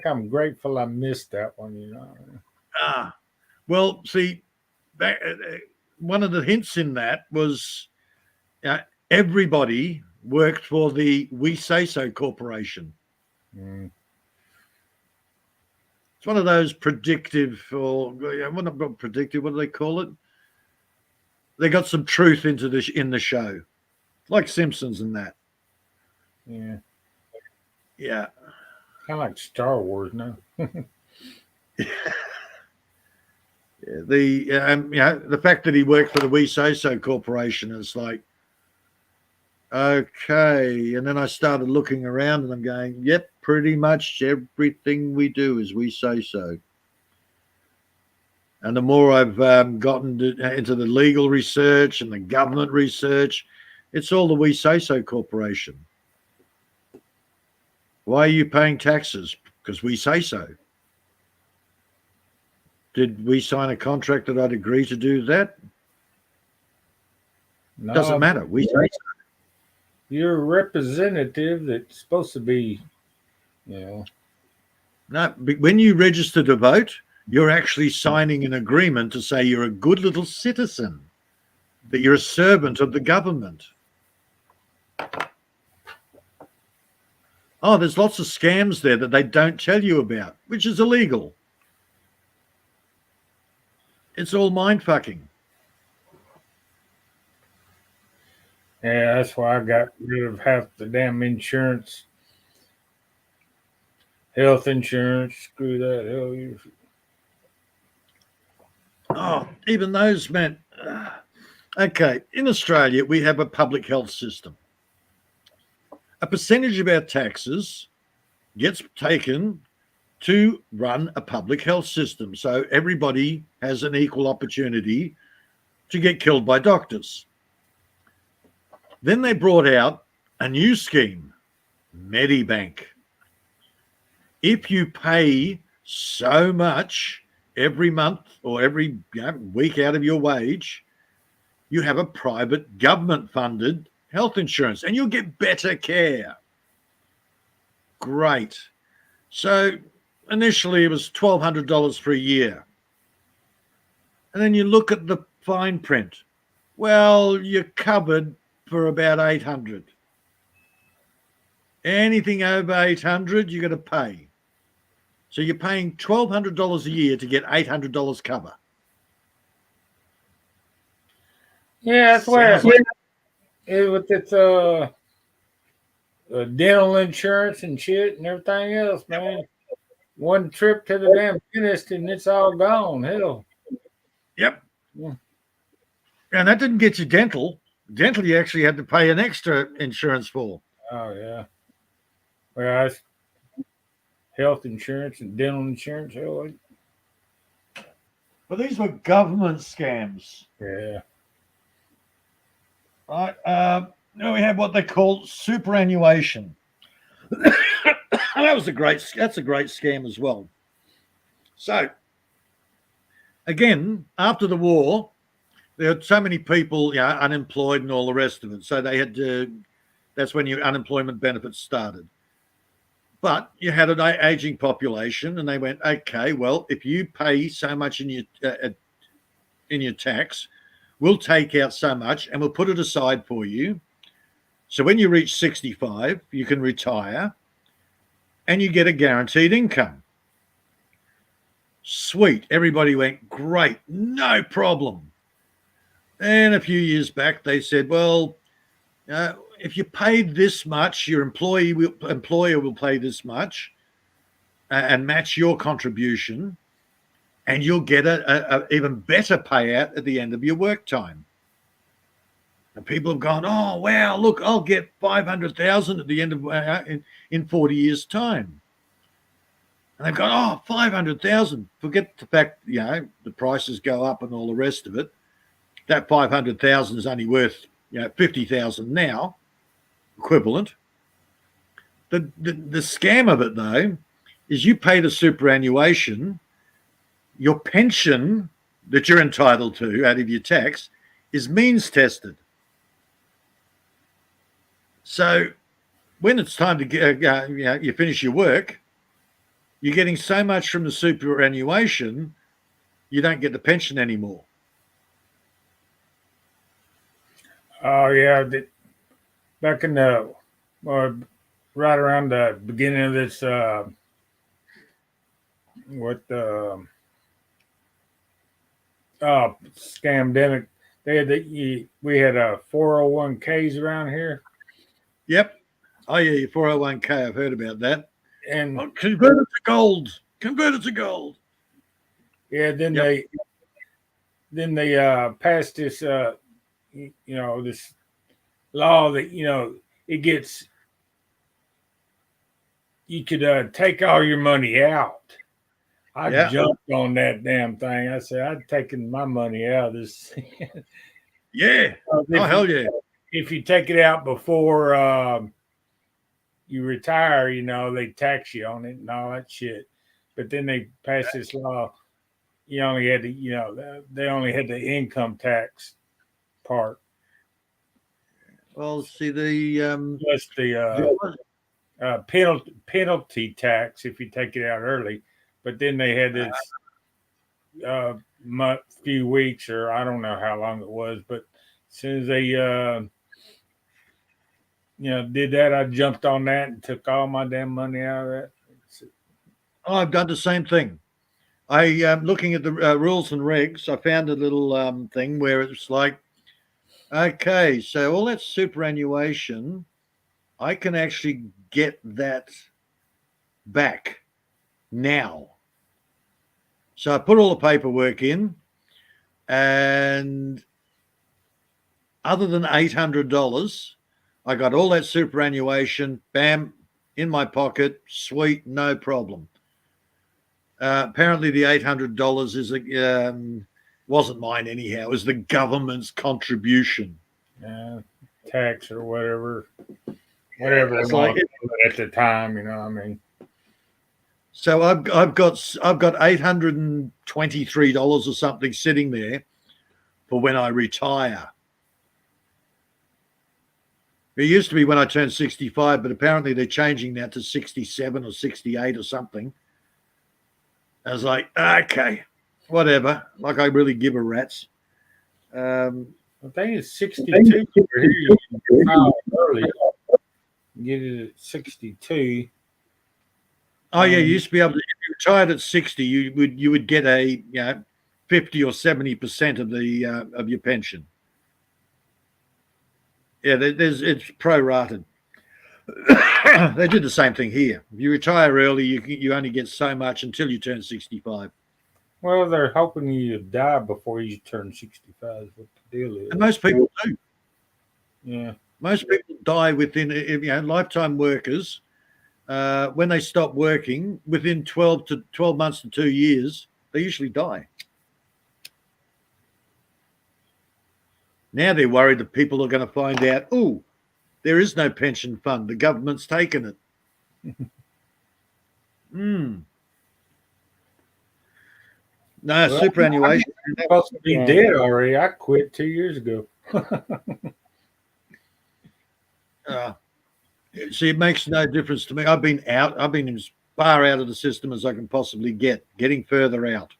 I'm grateful I missed that one. Well, see, one of the hints in that was everybody worked for the We Say So Corporation. Mm. It's one of those predictive, or well, not predictive. What do they call it? They got some truth into this in the show, like Simpsons and that. Yeah, Yeah. kind of like Star Wars now. The fact that he worked for the We Say So Corporation is like, okay. And then I started looking around and I'm going, yep, pretty much everything we do is We Say So. And the more I've gotten into the legal research and the government research, it's all the We Say So Corporation. Why are you paying taxes? Because we say so. Did we sign a contract that I'd agree to do that? No, Doesn't matter. We say so. You're a representative that's supposed to be, No, when you register to vote, you're actually signing an agreement to say you're a good little citizen, that you're a servant of the government. Oh, there's lots of scams there that they don't tell you about, which is illegal. It's all mind fucking. Yeah, that's why I got rid of half the damn insurance. Health insurance, screw that. Hell, Oh, even those meant. Okay, in Australia, we have a public health system. A percentage of our taxes gets taken to run a public health system. So everybody has an equal opportunity to get killed by doctors. Then they brought out a new scheme, Medibank. If you pay so much every month or every week out of your wage, you have a private government-funded health insurance and you'll get better care. Great. So initially it was $1,200 for a year. And then you look at the fine print. Well, you're covered for about $800. Anything over $800, you're going to pay. So you're paying $1,200 a year to get $800 cover. yeah, that's where with its dental insurance and shit and everything else, man. One trip to the damn dentist and it's all gone. Hell. Yep. Yeah. And that didn't get you dental. Dental, you actually had to pay an extra insurance for. Oh yeah. Well, that's health insurance and dental insurance. Hell, But these were government scams. yeah. Right. Now we have what they call superannuation. That's a great scam as well. So again, after the war, there were so many people, unemployed and all the rest of it. So they had to. That's when your unemployment benefits started. But you had an aging population, and they went, okay, well, if you pay so much in your tax, we'll take out so much and we'll put it aside for you. So when you reach 65, you can retire and you get a guaranteed income. Sweet. Everybody went, great, no problem. And a few years back, they said, well, if you paid this much, your employer will pay this much and match your contribution, and you'll get a even better payout at the end of your work time. And people have gone, oh, wow, look, I'll get $500,000 at the end of in 40 years' time. And they've gone, oh, $500,000. Forget the fact, the prices go up and all the rest of it. That $500,000 is only worth, $50,000 now, equivalent. The scam of it, though, is you pay the superannuation, your pension that you're entitled to out of your tax is means tested. So when it's time to get, you finish your work, you're getting so much from the superannuation, you don't get the pension anymore. Oh yeah, back in the right around the beginning of this what the scamdemic, they had we had 401ks around here, Yep. Oh yeah, your 401k. I've heard about that. and Convert it to gold. Convert it to gold. yeah, Yep. then they passed this this law that it gets you could take all your money out. I Yeah. jumped on that damn thing. I said I'd taken my money out of this. Yeah. Oh hell yeah. If you take it out before you retire, they tax you on it and all that shit. But then they passed this law. You only had to, they only had the income tax part. Well, see the Plus the penalty tax if you take it out early. But then they had this few weeks, or I don't know how long it was, but as soon as they did that, I jumped on that and took all my damn money out of that. I've done the same thing. I looking at the rules and regs, I found a little thing where it's like, okay, so all that superannuation, I can actually get that back now. So I put all the paperwork in, and other than $800, I got all that superannuation, bam, in my pocket, sweet, no problem. Apparently, the $800 is wasn't mine anyhow. It was the government's contribution, tax or whatever it like at the time. You know what I mean? So I've got $823 or something sitting there for when I retire. It used to be when I turned 65, but apparently they're changing that to 67 or 68 or something. I was like, okay, whatever. Like I really give a rat's. I think it's 62 over here. You can file early. Get it at 62. Oh yeah, you used to be able to. If you retired at 60, you would get a 50 or 70% of the of your pension. Yeah, it's prorated. They did the same thing here. If you retire early, you only get so much until you turn 65. Well, they're hoping you die before you turn 65 is what the deal is. And most people do. Yeah. Most people die within, lifetime workers, when they stop working, within 12 months to 2 years, they usually die. Now they're worried that people are going to find out, oh, there is no pension fund. The government's taken it. No, well, superannuation. I'm supposed to be dead already. I quit 2 years ago. See, it makes no difference to me. I've been as far out of the system as I can possibly getting further out.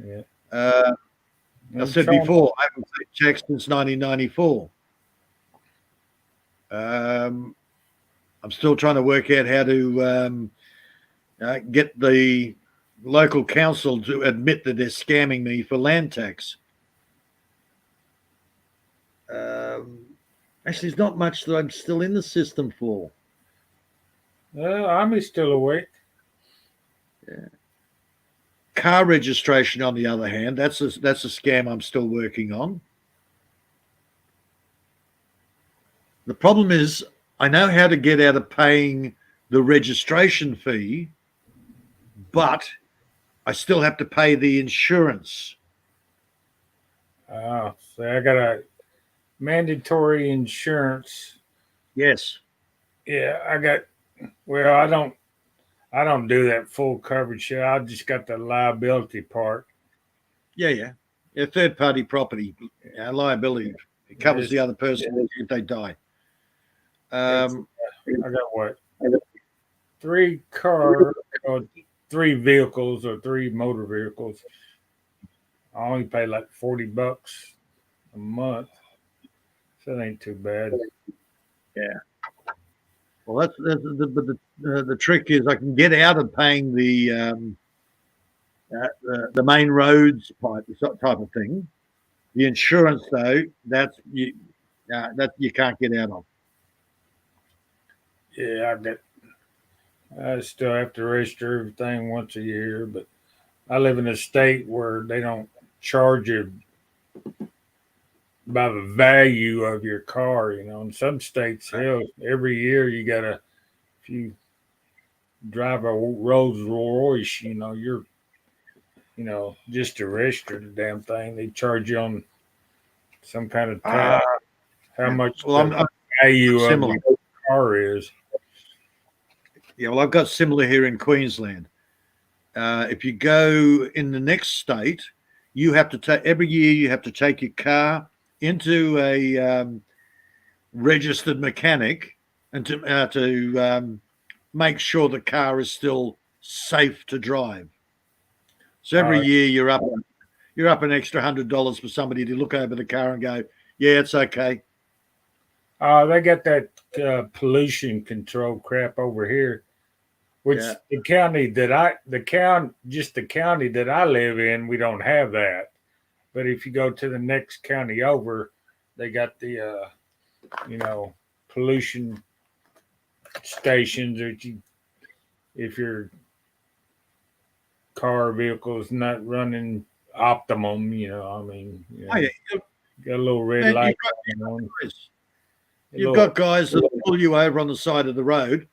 Yeah. I said before, I haven't paid tax since 1994. I'm still trying to work out how to get the local council to admit that they're scamming me for land tax. Actually, there's not much that I'm still in the system for. I'm still awake. Yeah. Car registration, on the other hand, that's a scam I'm still working on. The problem is I know how to get out of paying the registration fee, but I still have to pay the insurance. So I got a mandatory insurance. Yes. Yeah, I don't do that full coverage shit. I just got the liability part. Yeah. Third party property liability. It covers the other person if they die. I got what? 3 car or 3 vehicles or 3 motor vehicles. I only pay like $40 a month. So that ain't too bad. Yeah. Well, the trick is I can get out of paying the main roads type of thing. The insurance, though, that you can't get out of. Yeah, I still have to register everything once a year, but I live in a state where they don't charge you by the value of your car. In some states, hell, every year if you drive a Rolls Royce, just to register the damn thing, they charge you on some kind of tax. How much Well, the I'm value of similar. your car is. Yeah, well, I've got similar here in Queensland. If you go in the next state, you have to take every year. You have to take your car into a registered mechanic and to make sure the car is still safe to drive. So every year you're up an extra $100 for somebody to look over the car and go, yeah, it's okay. They got that pollution control crap over here, which the county that I live in, we don't have that. But if you go to the next county over, they got the pollution stations. Or if your car vehicle is not running optimum, Oh, yeah. got a little red Man, light. You've got guys that pull you over on the side of the road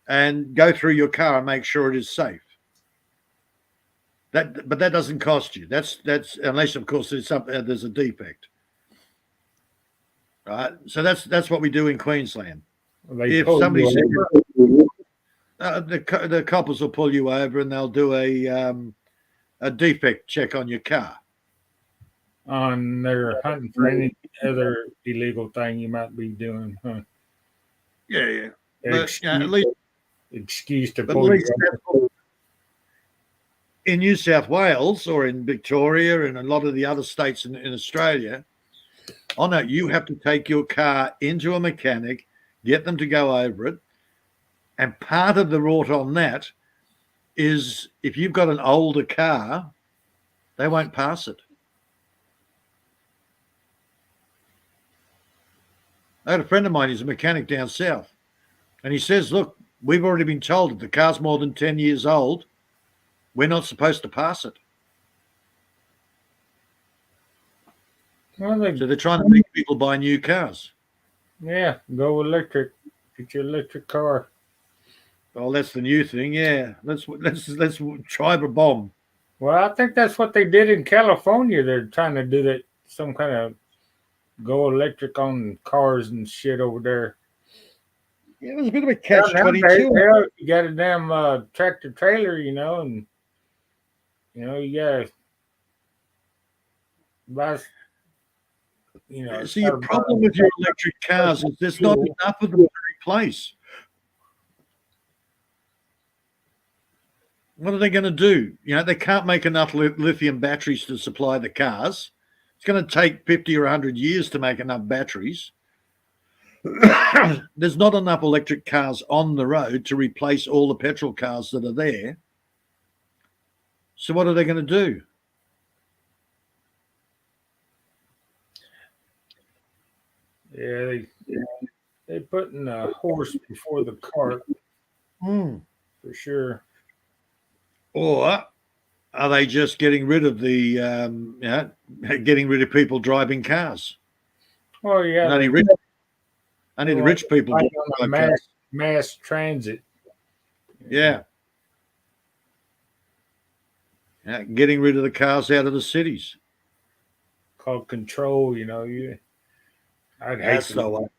and go through your car and make sure it is safe. But that doesn't cost you. That's unless, of course, there's a defect. Right. So that's what we do in Queensland. If somebody says the coppers will pull you over and they'll do a defect check on your car. On they're hunting for any other illegal thing you might be doing, huh? Yeah. But, at least, excuse to pull you over. In New South Wales or in Victoria and a lot of the other states in Australia, oh no, you have to take your car into a mechanic, get them to go over it. And part of the rort on that is if you've got an older car, they won't pass it. I had a friend of mine, he's a mechanic down south, and he says, look, we've already been told if the car's more than 10 years old, we're not supposed to pass it. So they're trying to make people buy new cars. Yeah, go electric. Get your electric car. Oh, that's the new thing. Yeah, let's try the bomb. Well, I think that's what they did in California. They're trying to do that, some kind of go electric on cars and shit over there. Yeah, there's a bit of a catch-22. You got a damn tractor trailer, and you gotta buy. So your problem with your electric cars is there's not enough of them to replace. What are they going to do? They can't make enough lithium batteries to supply the cars. It's going to take 50 or 100 years to make enough batteries. There's not enough electric cars on the road to replace all the petrol cars that are there. So what are they going to do? Yeah, they putting a horse before the cart for sure. Or are they just getting rid of getting rid of people driving cars? Well, yeah, only the rich people drive mass transit. Yeah. Getting rid of the cars out of the cities. Called control, I'd hate so.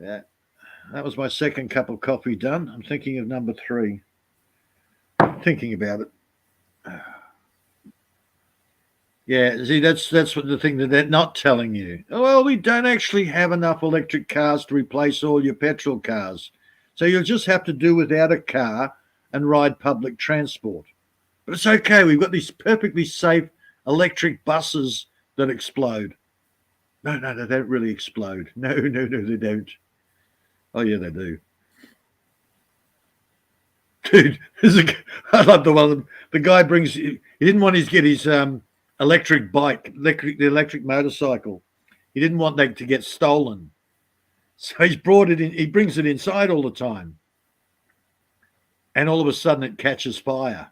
Yeah. That was my second cup of coffee done. I'm thinking of number 3. Thinking about it. Yeah, see, that's what the thing that they're not telling you. Oh, well, we don't actually have enough electric cars to replace all your petrol cars. So you'll just have to do without a car and ride public transport. But it's okay. We've got these perfectly safe electric buses that explode. No, they don't really explode. No, they don't. Oh, yeah, they do. Dude, I love the one. The guy brings. He didn't want to get his electric bike, the electric motorcycle. He didn't want that to get stolen, so he's brought it in. He brings it inside all the time, and all of a sudden it catches fire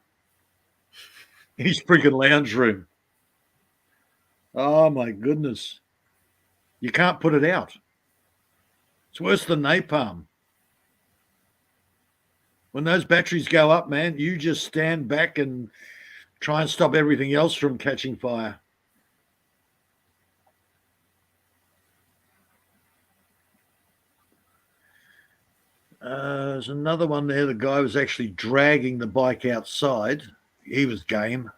in his freaking lounge room. Oh my goodness! You can't put it out. It's worse than napalm. When those batteries go up, man, you just stand back and try and stop everything else from catching fire. There's another one there. The guy was actually dragging the bike outside. He was game.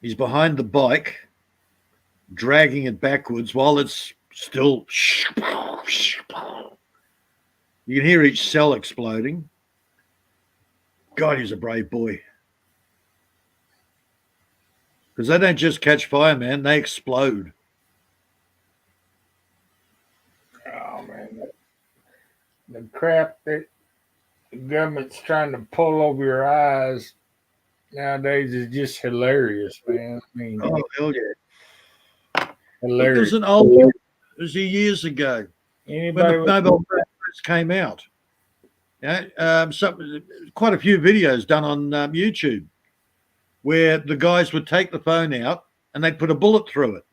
He's behind the bike, dragging it backwards while it's still. You can hear each cell exploding. God, he's a brave boy. Because they don't just catch fire, man. They explode. Oh man, the crap that the government's trying to pull over your eyes nowadays is just hilarious, man. I mean, Oh, hell yeah. hilarious. There's an old, it was years ago when Anybody the with mobile phone first came out. Yeah, quite a few videos done on YouTube where the guys would take the phone out and they'd put a bullet through it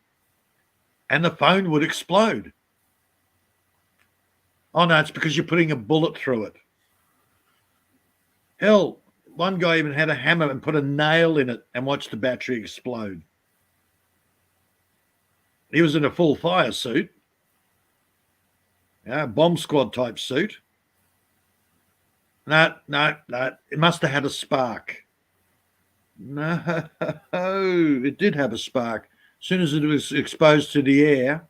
and the phone would explode. Oh, no, it's because you're putting a bullet through it. Hell, one guy even had a hammer and put a nail in it and watched the battery explode. He was in a full fire suit, bomb squad type suit. No, it must have had a spark. No, it did have a spark. As soon as it was exposed to the air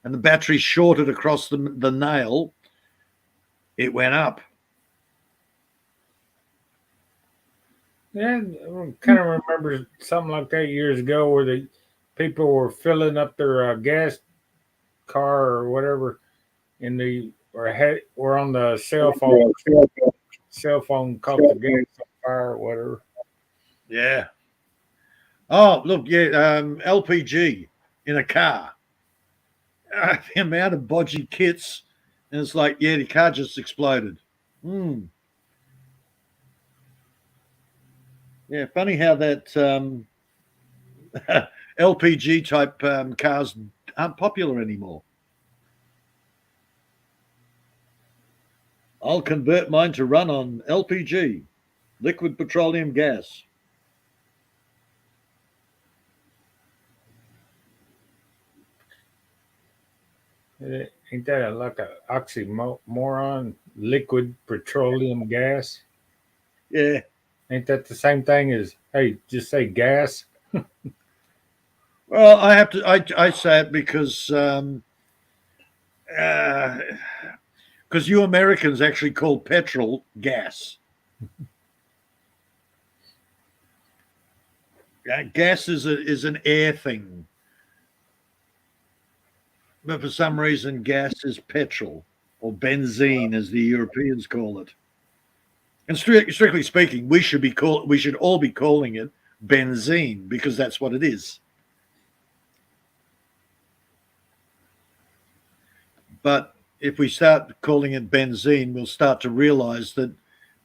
and the battery shorted across the nail, it went up. Yeah, I kind of remember something like that years ago where the people were filling up their gas car or whatever were on the cell phone caught the gas on fire or whatever. Yeah. Oh, look, yeah, LPG in a car. The amount of bodgy kits, and it's like, yeah, the car just exploded. Yeah, funny how that LPG type cars aren't popular anymore. I'll convert mine to run on LPG, liquid petroleum gas. Ain't that like an oxymoron? Liquid petroleum gas? Yeah. Ain't that the same thing as, hey, just say gas? Well, I say it because you Americans actually call petrol gas. Gas is an air thing, but for some reason, gas is petrol or benzene, as the Europeans call it. And strictly speaking, we should all be calling it benzene because that's what it is. But if we start calling it benzene, we'll start to realize that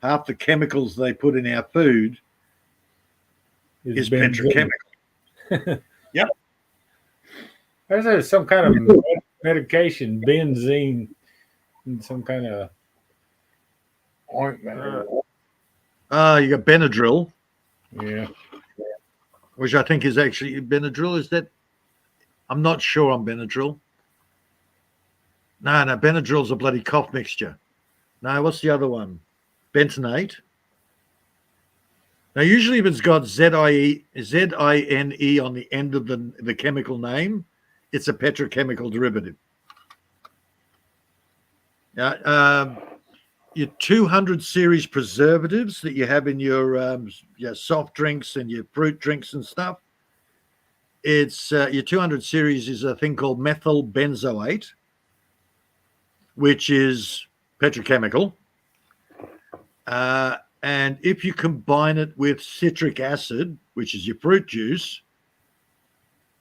half the chemicals they put in our food is petrochemical. Yep. There's some kind of medication, benzene, and some kind of ointment. You got Benadryl. Yeah. Which I think is actually Benadryl. Is that? I'm not sure on Benadryl. No, Benadryl's a bloody cough mixture. No, what's the other one? Bentonate. Now, usually if it's got Z-I-N-E on the end of the chemical name, it's a petrochemical derivative. Your 200 series preservatives that you have in your soft drinks and your fruit drinks and stuff, it's your 200 series is a thing called methyl benzoate, which is petrochemical. And if you combine it with citric acid, which is your fruit juice,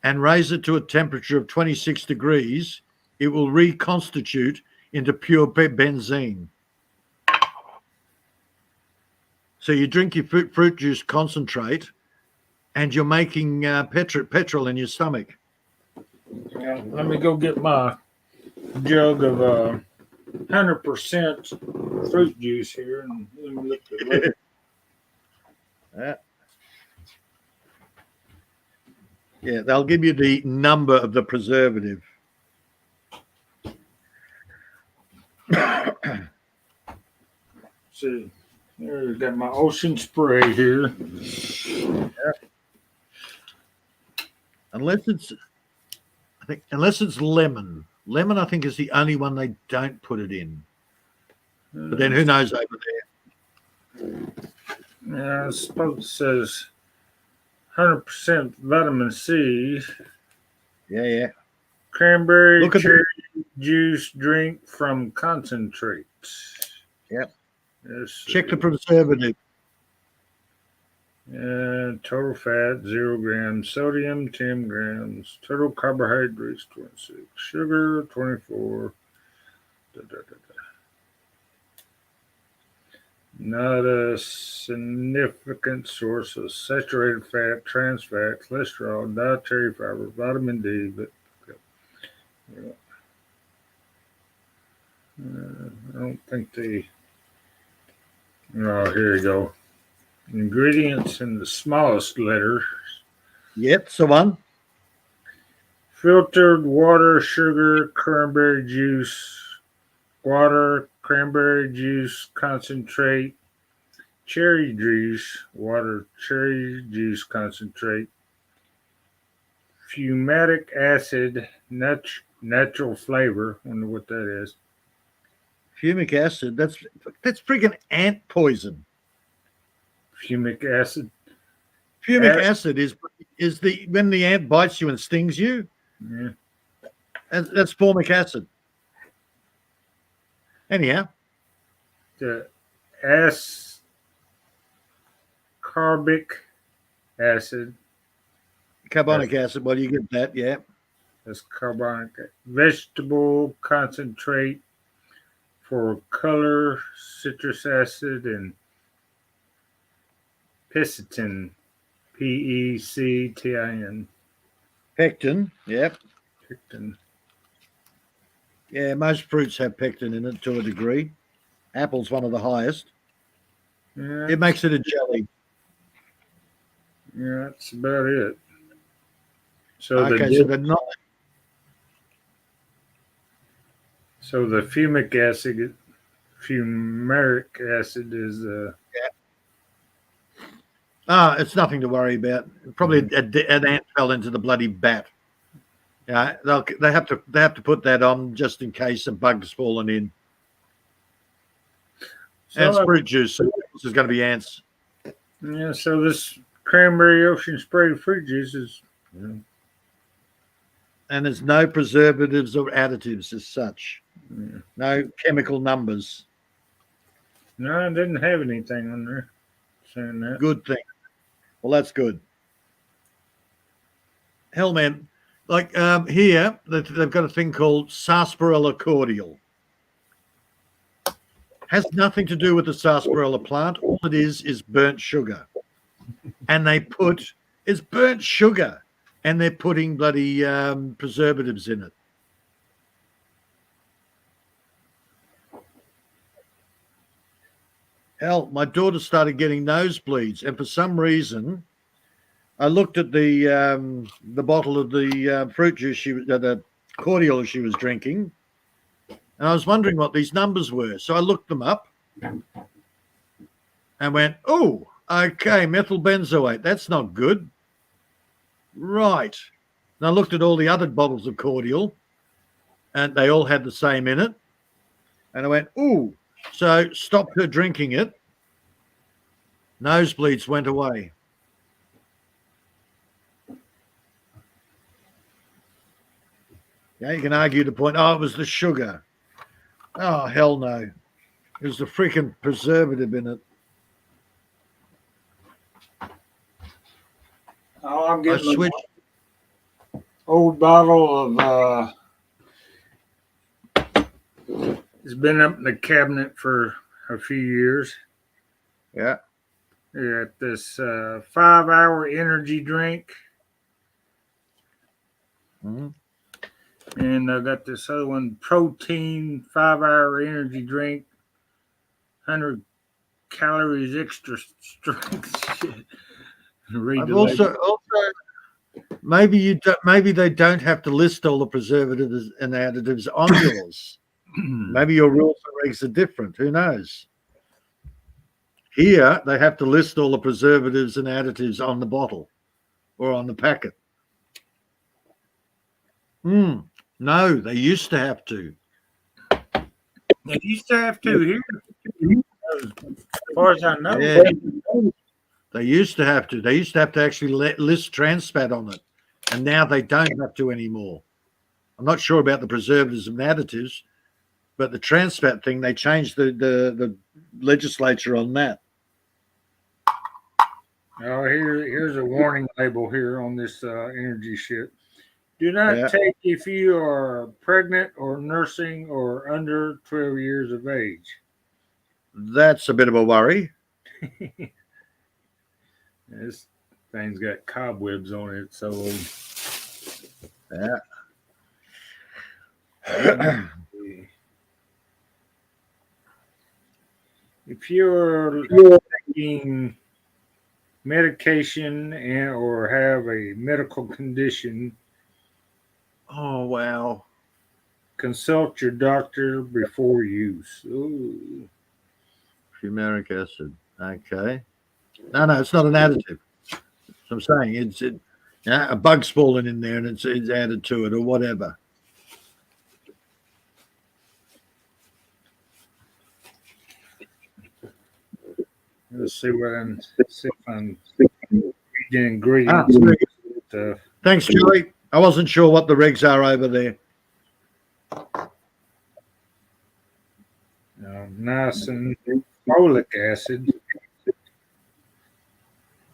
and raise it to a temperature of 26 degrees, it will reconstitute into pure benzene. So you drink your fruit juice concentrate, and you're making petrol in your stomach. Yeah, let me go get my jug of 100% fruit juice here, and let me look at it. Yeah, they'll give you the number of the preservative. See, there, got my ocean spray here. Yeah. Unless it's lemon. Lemon, I think, is the only one they don't put it in. But then who knows over there? Yeah, I suppose it says 100% vitamin C. Yeah. Cranberry cherry juice drink from concentrates. Yep. Yes. Check the preservative. Total fat 0 grams, sodium 10 grams, total carbohydrates 26, sugar 24. Not a significant source of saturated fat, trans fat, cholesterol, dietary fiber, vitamin D, but I don't think they. Oh, here you go. Ingredients in the smallest letters. Yep, so one. Filtered water, sugar, cranberry juice, water, cranberry juice concentrate, cherry juice, water, cherry juice concentrate, fumatic acid, natural flavor. Wonder what that is. Fumic acid. That's freaking ant poison. Fumic acid. Fumic acid is the when the ant bites you and stings you. Yeah. That's formic acid. Anyhow. The ascorbic acid. Carbonic acid. Well, you get that, yeah. That's carbonic. Vegetable concentrate for color, citrus acid, and pectin. Pectin. Pectin, yep. Pectin. Yeah, most fruits have pectin in it to a degree. Apple's one of the highest. Yeah, it makes it a jelly. Yeah, that's about it. So okay, so they're not. So the fumaric acid is it's nothing to worry about. Probably an ant fell into the bloody bat. Yeah, they have to put that on just in case some bugs fallen in. So and fruit juice. So this is going to be ants. Yeah. So this cranberry ocean spray fruit juice is. Yeah. And there's no preservatives or additives as such. Yeah. No chemical numbers. No, I didn't have anything on there saying that. Good thing. Well, that's good. Hell, man. Like here, they've got a thing called sarsaparilla cordial. Has nothing to do with the sarsaparilla plant. All it is burnt sugar. And it's burnt sugar. And they're putting bloody preservatives in it. Hell, my daughter started getting nosebleeds, and for some reason, I looked at the bottle of the fruit juice the cordial she was drinking, and I was wondering what these numbers were. So I looked them up and went, "Oh, Okay, methyl benzoate. That's not good. Right. And I looked at all the other bottles of cordial, and they all had the same in it. And I went, ooh. So stopped her drinking it. Nosebleeds went away. Yeah, you can argue the point. Oh, it was the sugar. Oh, hell no. It was the freaking preservative in it. Oh, I'm I getting switched. an old bottle of. It's been up in the cabinet for a few years. Yeah. Yeah, this 5-hour energy drink. Mhm. And I got this other one, protein 5-hour energy drink, 100 calories extra strength. Shit. Read I've the also label. maybe they don't have to list all the preservatives and additives on yours. Maybe your rules and regs are different. Who knows? Here they have to list all the preservatives and additives on the bottle or on the packet. No, they used to have to. They used to have to here, as far as I know. Yeah, they used to have to. They used to have to actually list trans fat on it, and now they don't have to anymore. I'm not sure about the preservatives and additives, but the trans fat thing, they changed the legislature on that. Oh, here's a warning label here on this energy shit. Do not Yeah. take if you are pregnant or nursing or under 12 years of age. That's a bit of a worry. This thing's got cobwebs on it, so Yeah. if you're taking medication or have a medical condition, Oh, wow. consult your doctor before use. Ooh. Fumaric acid. Okay. No, it's not an additive. So I'm saying a bug's fallen in there and it's added to it or whatever. Let's see what see if I'm reading ingredients. Thanks, Joey. I wasn't sure what the regs are over there. Niacin, folic acid.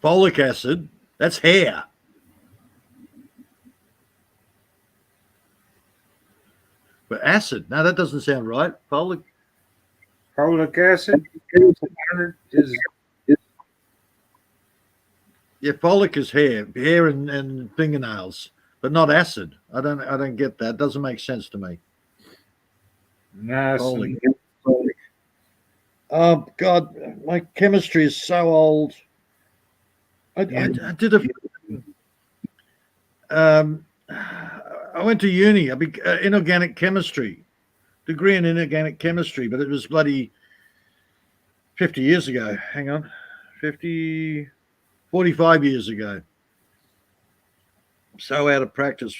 Folic acid. That's hair. But acid. No, that doesn't sound right. Folic acid is Yeah, folic is hair and fingernails, but not acid. I don't get that. Doesn't make sense to me. niacin. Folic. Oh God, my chemistry is so old. I did I went to uni. Inorganic chemistry, degree in inorganic chemistry, but it was bloody 50 years ago. Hang on, 45 years ago. So out of practice.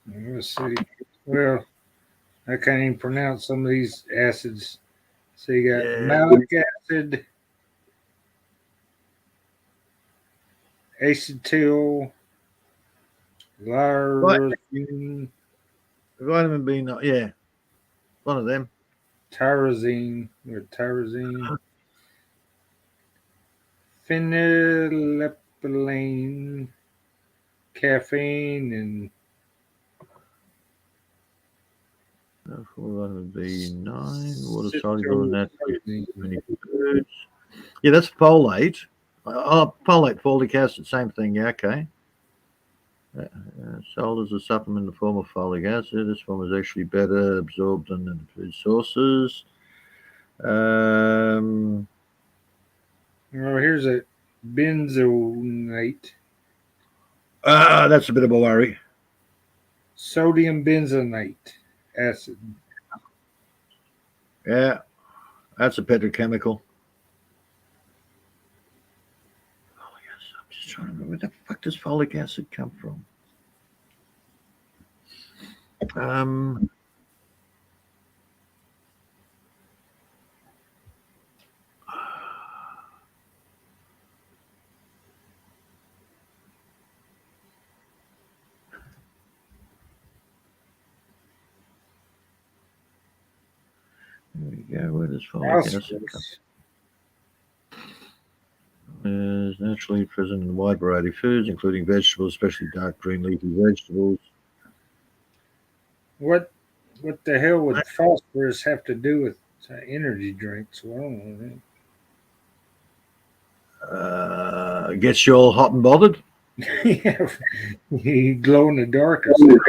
Let's see. Well, I can't even pronounce some of these acids. So you got malic acid, acetyl, lyrosine, Vitamin B, yeah, one of them. tyrosine, phenylephrine, caffeine, and Vitamin B9, water soluble, natural. Yeah, that's folate. Folate, folic acid, same thing. Yeah, okay. Sold as a supplement in the form of folic acid. This one was actually better absorbed than the food sources. here's a benzonate. That's a bit of a worry. Sodium benzonate acid. Yeah, that's a petrochemical. trying to remember where the fuck does folic acid come from? There we go. Where does folic acid come Phosphorus. from? Is naturally present in a wide variety of foods, including vegetables, especially dark green leafy vegetables. What the hell would phosphorus have to do with energy drinks? Well, I don't Gets you all hot and bothered. know. Yeah, you glow in the dark or something.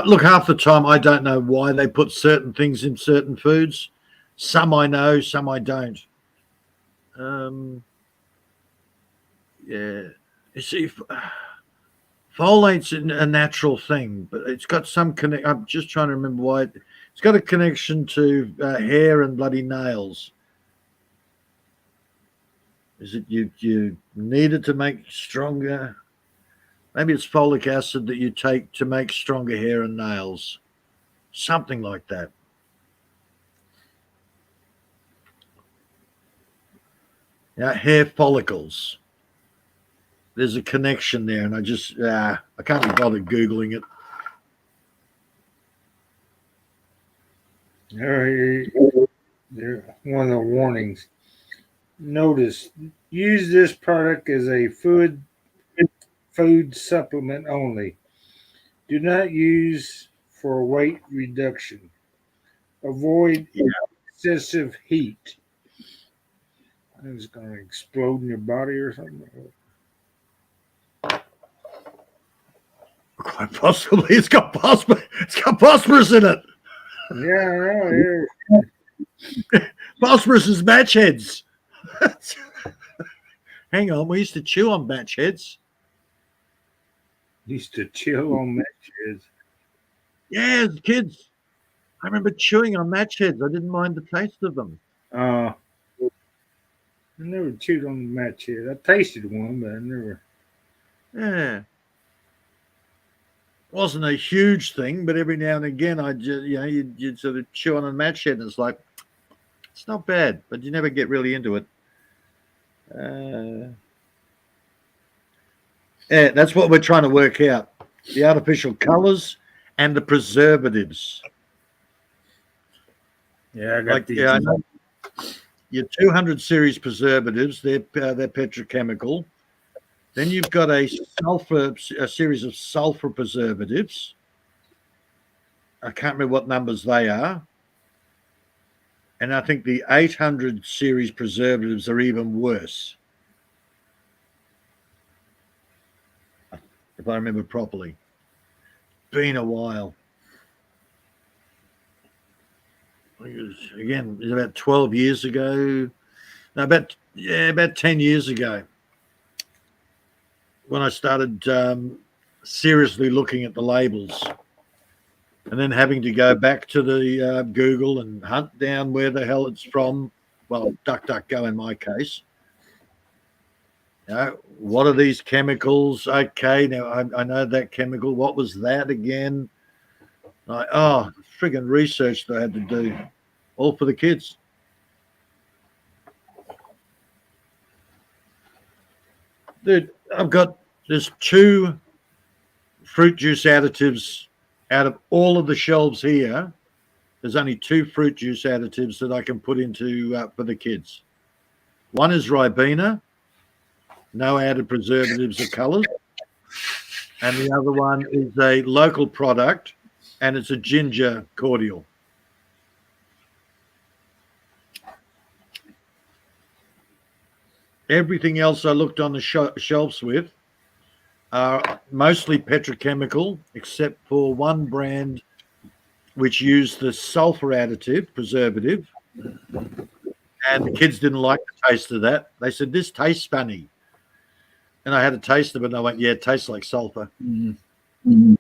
Look, half the time I don't know why they put certain things in certain foods. Some I know, some I don't. Yeah, you see, folate's a natural thing, but it's got some connect. I'm just trying to remember why. It's got a connection to hair and bloody nails. Is it you need it to make stronger? Maybe it's folic acid that you take to make stronger hair and nails. Something like that. Yeah, hair follicles. There's a connection there, and I can't be bothered Googling it. One of the warnings. Notice, use this product as a food supplement only. Do not use for weight reduction. Avoid excessive heat. It's going to explode in your body or something. Quite possibly, it's got phosphorus in it. Yeah. Phosphorus is match heads. Hang on, we used to chew on match heads. Used to chill on match heads. Yeah, as kids. I remember chewing on match heads. I didn't mind the taste of them. I never chewed on the match head. I tasted one, but I never. Yeah. Wasn't a huge thing, but every now and again I just you'd sort of chew on a match head, and it's like it's not bad, but you never get really into it. Yeah, that's what we're trying to work out: the artificial colors and the preservatives. Yeah, I got these. I know your 200 series preservatives. They're petrochemical. Then you've got a series of sulfur preservatives. I can't remember what numbers they are. And I think the 800 series preservatives are even worse, if I remember properly. Been a while. It was about 12 years ago. No, about 10 years ago, when I started seriously looking at the labels, and then having to go back to the Google and hunt down where the hell it's from. Well, DuckDuckGo in my case. What are these chemicals? Okay, now I know that chemical. What was that again? Friggin' research that I had to do, all for the kids. Dude, there's 2 fruit juice additives out of all of the shelves here. There's only 2 fruit juice additives that I can put into for the kids. One is Ribena, no added preservatives or colors. And the other one is a local product, and it's a ginger cordial. Everything else I looked on the shelves with are mostly petrochemical, except for one brand which used the sulfur additive preservative. And the kids didn't like the taste of that. They said, this tastes funny. And I had a taste of it, and I went, yeah, it tastes like sulfur. Mm-hmm.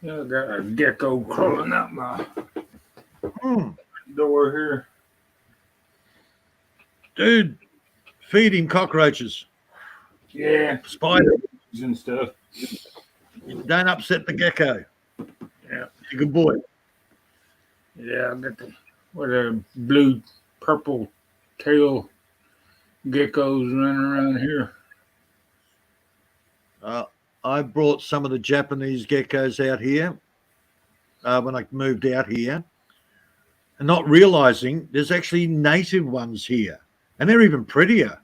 Yeah, I got a gecko crawling out my door here. Dude, feed him cockroaches, Yeah, spiders. and stuff. Don't upset the gecko. Yeah, He's a good boy. yeah. I got the blue, purple tail geckos running around here. I brought some of the Japanese geckos out here when I moved out here, and not realizing there's actually native ones here, and they're even prettier.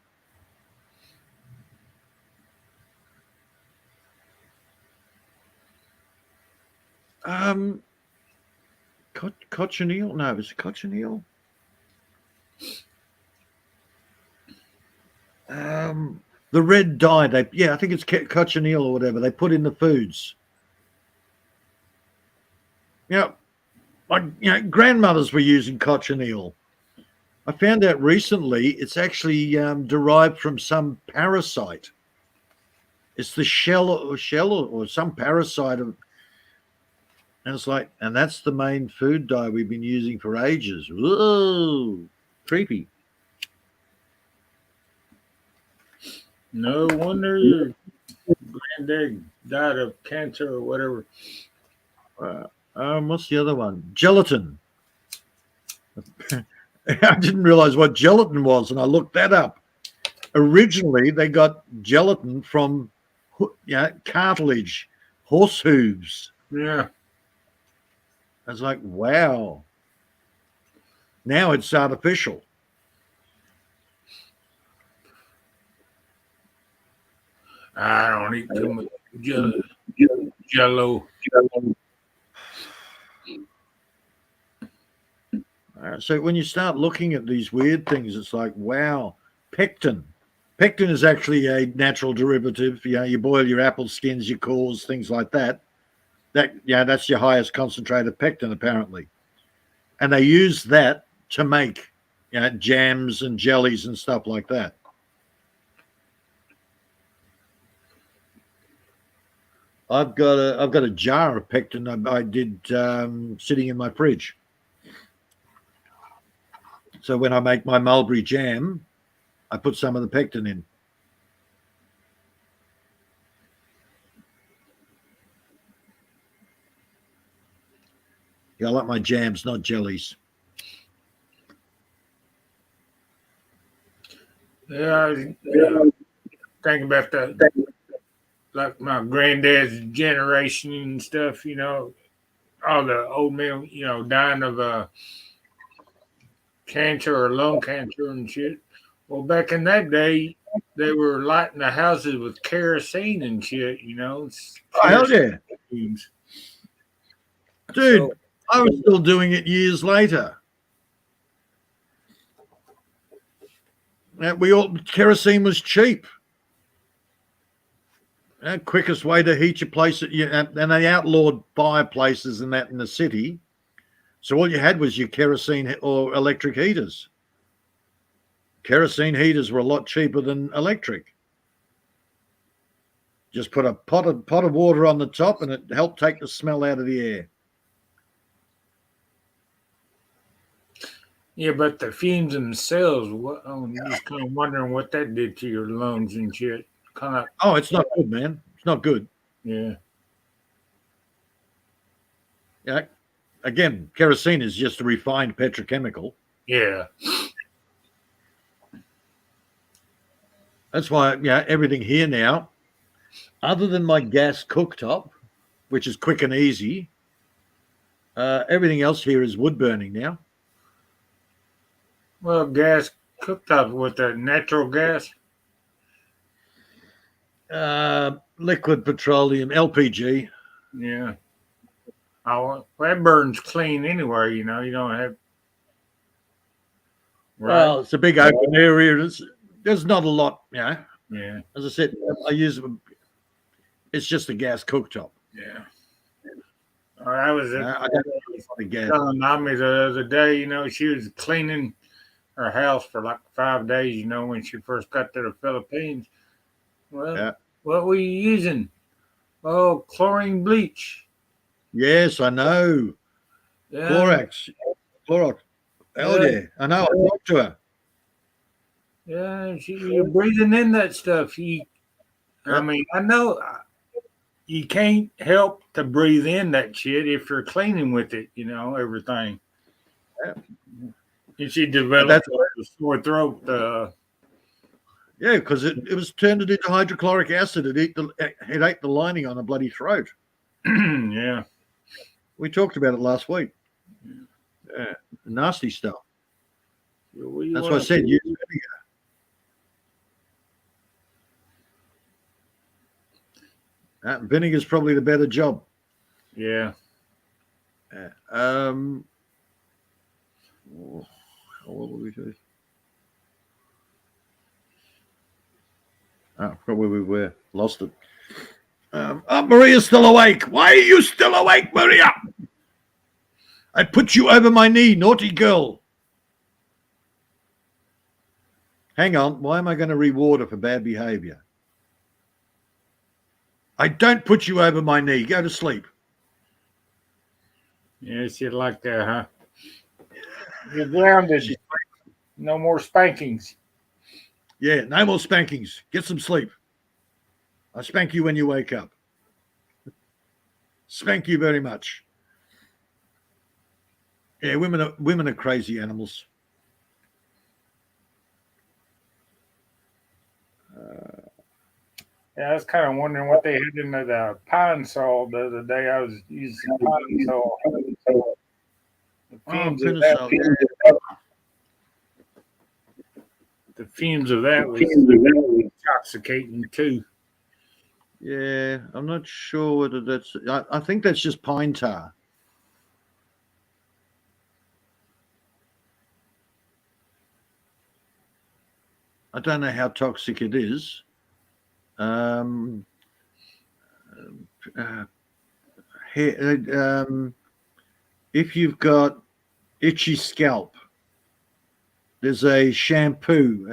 Cochineal? No, is it cochineal? The red dye. I think it's cochineal or whatever. They put in the foods. Yeah, grandmothers were using cochineal. I found out recently it's actually derived from some parasite. It's the shell or some parasite of. And it's like, and that's the main food dye we've been using for ages. Whoa, creepy. No wonder your granddad died of cancer or whatever. What's the other one? Gelatin. I didn't realize what gelatin was, and I looked that up. Originally, they got gelatin from cartilage, horse hooves. Yeah. I was like, wow. Now it's artificial. I don't eat too much jello. So when you start looking at these weird things, it's like, wow, pectin. Pectin is actually a natural derivative. You boil your apple skins, your cores, things like that. That's your highest concentrated pectin, apparently. And they use that to make jams and jellies and stuff like that. I've got a jar of pectin I did sitting in my fridge. So when I make my mulberry jam, I put some of the pectin in. I like my jams, not jellies. Yeah, thinking about that, like my granddad's generation and stuff. All the old men, dying of cancer or lung cancer and shit. Well, back in that day, they were lighting the houses with kerosene and shit. Oh, hell yeah, fumes. dude! So, I was still doing it years later. Kerosene was cheap. Quickest way to heat your place, and they outlawed fireplaces and that in the city. So all you had was your kerosene or electric heaters. Kerosene heaters were a lot cheaper than electric. Just put a pot of water on the top, and it helped take the smell out of the air. Yeah, but the fumes themselves, I'm just kind of wondering what that did to your lungs and shit. It's not good, man. It's not good. Yeah. Yeah. Again, kerosene is just a refined petrochemical. Yeah. That's why, everything here now, other than my gas cooktop, which is quick and easy, everything else here is wood burning now. Well, gas cooktop with the natural gas? Liquid petroleum, LPG. Yeah. Well, that burns clean anyway, you don't have. Right. Well, it's a big open area. There's not a lot, Yeah. As I said, it's just a gas cooktop. Yeah. I was gas. telling Nami the other day, she was cleaning her house for like 5 days, when she first got to the Philippines. Well, what were you using? Oh, chlorine bleach. Yes, I know. Yeah. Clorox. Hell yeah. I know. I talked to her. Yeah, you're breathing in that stuff. I mean, I know you can't help to breathe in that shit if you're cleaning with it, everything. Yeah. And she developed a sore throat. Yeah, because it was turned it into hydrochloric acid. It ate the lining on the bloody throat. Yeah. We talked about it last week. Yeah, nasty stuff. That's what I said. Use vinegar. Vinegar's probably the better job. Yeah. What will we do? Oh, probably we were lost it. Maria's still awake. Why are you still awake, Maria? I put you over my knee, naughty girl. Hang on. Why am I going to reward her for bad behavior? I don't put you over my knee. Go to sleep. Yeah, shit like that, huh? You're grounded. No more spankings. Yeah, no more spankings. Get some sleep. I spank you when you wake up. Spank you very much. Yeah, women are crazy animals. Yeah, I was kind of wondering what they had in the pine sol the other day. I was using pine sol. The fumes of that was intoxicating too. Yeah, I'm not sure whether that's. I think that's just pine tar. I don't know how toxic it is. If you've got itchy scalp, there's a shampoo.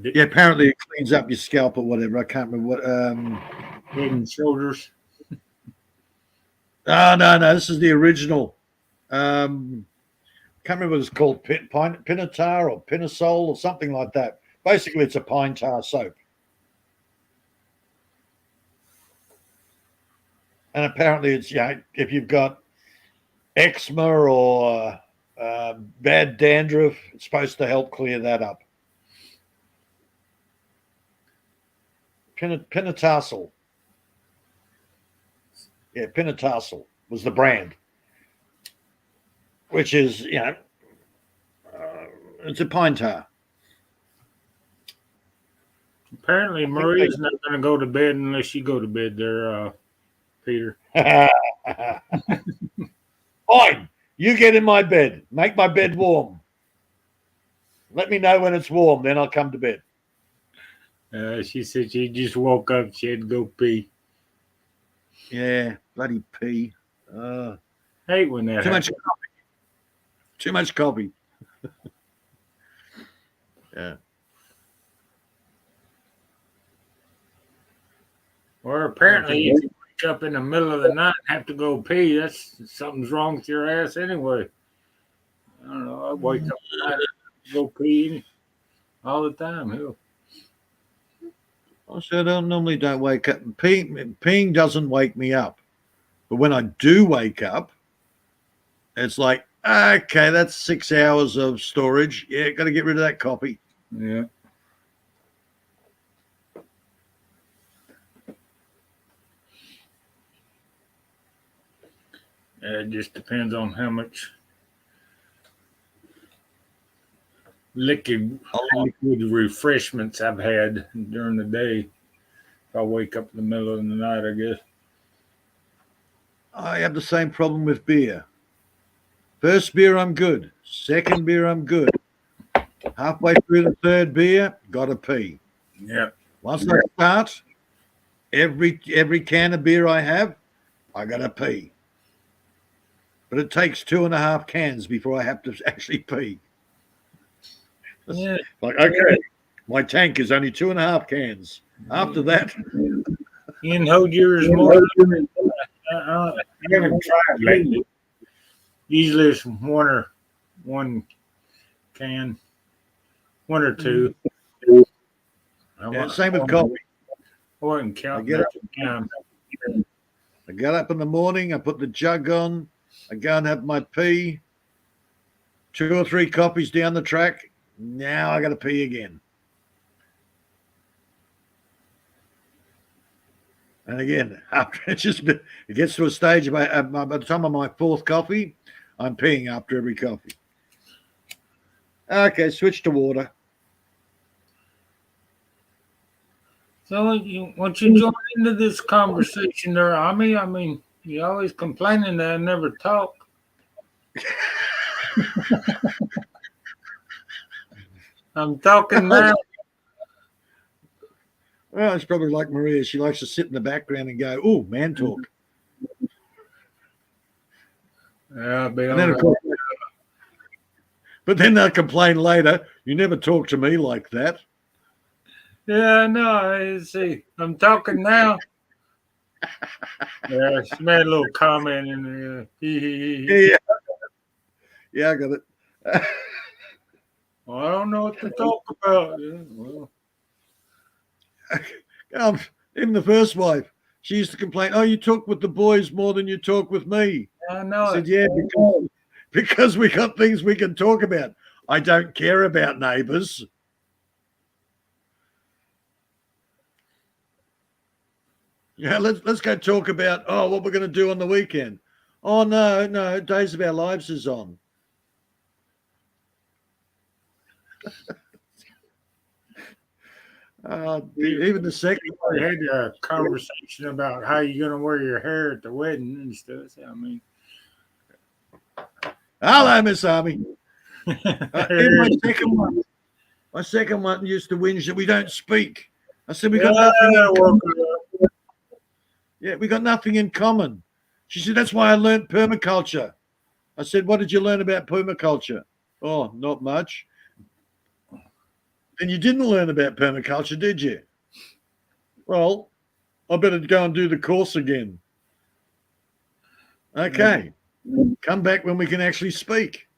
Yeah, apparently it cleans up your scalp or whatever. I can't remember what. Head and shoulders. Oh, no. This is the original. Can't remember what it's called. Pinatar or Pinasol or something like that. Basically, it's a pine tar soap. And apparently it's, if you've got eczema or bad dandruff, it's supposed to help clear that up. Pinatarsal. Yeah, Pinatarsal was the brand, which is, it's a pine tar. Apparently, Maria's not going to go to bed unless you go to bed there, Peter. Fine. You get in my bed. Make my bed warm. Let me know when it's warm, then I'll come to bed. She said she just woke up. She had to go pee. Yeah, bloody pee. Hate when that happens. Too much coffee. Yeah. Or apparently, if you wake up in the middle of the night and have to go pee, that's something's wrong with your ass anyway. I don't know. I wake up at night and go pee all the time. Hell. I normally don't wake up. Peeing doesn't wake me up. But when I do wake up, it's like, okay, that's 6 hours of storage. Yeah, got to get rid of that coffee. Yeah. It just depends on how much liquid refreshments I've had during the day. If I wake up in the middle of the night, I guess. I have the same problem with beer. First beer, I'm good. Second beer, I'm good. Halfway through the third beer, gotta pee. Yeah. Once I start, every can of beer I have, I gotta pee. But it takes 2.5 cans before I have to actually pee. Yeah. Like, okay, my tank is only 2.5 cans. After that, You can hold yours more. I haven't tried lately. Usually it's 1 one can, one or two. Yeah, same with coffee. I wasn't counting get that up. down. I get up in the morning, I put the jug on, I go and have my pee, 2 or 3 coffees down the track. Now I got to pee again. And again, after it gets to a stage by the time of my 4th coffee, I'm peeing after every coffee. Okay, switch to water. So once you join into this conversation there, I mean, you always complaining that I never talk. I'm talking now. Well, it's probably like Maria. She likes to sit in the background and go, "Oh, man talk." Yeah, And then, of course, but then they'll complain later. You never talk to me like that. yeah, no, I see. I'm talking now. Yeah, she made a little comment in there. Yeah, yeah, I got it. Well, I don't know what to talk about. Yeah, well, Even the first wife, she used to complain, "Oh, you talk with the boys more than you talk with me." I know I said, it. "Yeah, because we got things we can talk about. I don't care about neighbours." Yeah, let's go talk about what we're going to do on the weekend. Oh no, Days of Our Lives is on. Even the second. We had a conversation about how you're going to wear your hair at the wedding and stuff. I mean, Hello, Miss Army. My second one used to whinge that we don't speak. I said, we got nothing in common. Yeah, we got nothing in common. She said, that's why I learned permaculture. I said, what did you learn about permaculture? Oh, not much. Then you didn't learn about permaculture, did you? Well, I better go and do the course again. Okay. Come back when we can actually speak.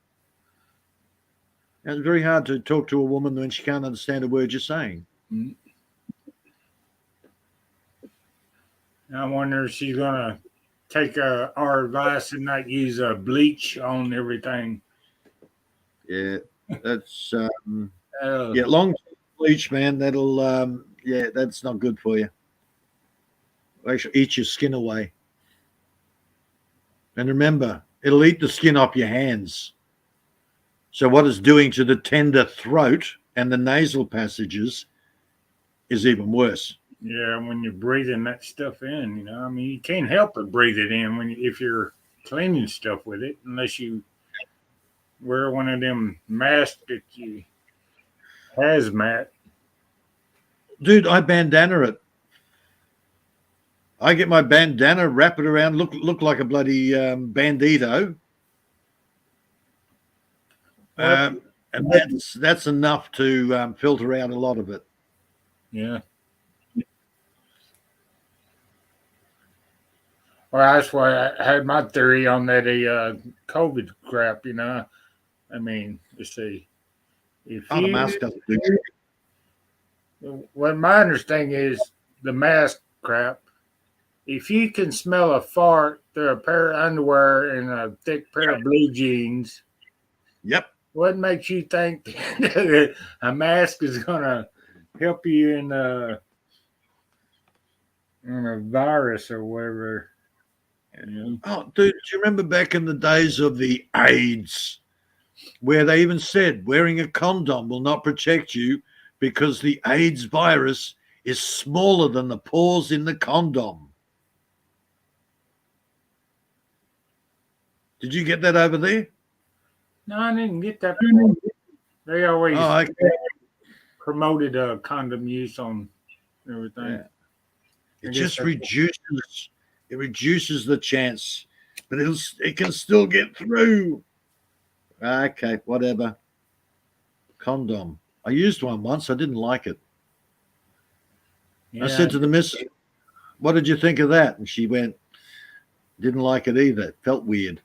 It's very hard to talk to a woman when she can't understand a word you're saying. I wonder if she's going to take our advice and not use bleach on everything. Yeah, that's long bleach, man. That'll that's not good for you. Actually, eat your skin away. And remember, it'll eat the skin off your hands. So what it's doing to the tender throat and the nasal passages is even worse. Yeah, when you're breathing that stuff in, I mean, you can't help but breathe it in if you're cleaning stuff with it, unless you wear one of them masks that you hazmat. Dude, I bandana it. I get my bandana, wrap it around, look like a bloody bandito. And that's enough to filter out a lot of it. Yeah. Well, that's why I had my theory on that COVID crap. I mean, let's see. If the mask doesn't do it. What my understanding is, the mask crap. If you can smell a fart through a pair of underwear and a thick pair of blue jeans, yep. What makes you think that a mask is going to help you in a virus or whatever? Oh, dude, do you remember back in the days of the AIDS, where they even said wearing a condom will not protect you because the AIDS virus is smaller than the pores in the condom? Did you get that over there? No, I didn't get that. They always promoted condom use on everything. Yeah. It just reduces the chance, but it can still get through. Okay, whatever. Condom. I used one once. I didn't like it. Yeah. I said to the missus, "What did you think of that?" And she went, "Didn't like it either. It felt weird."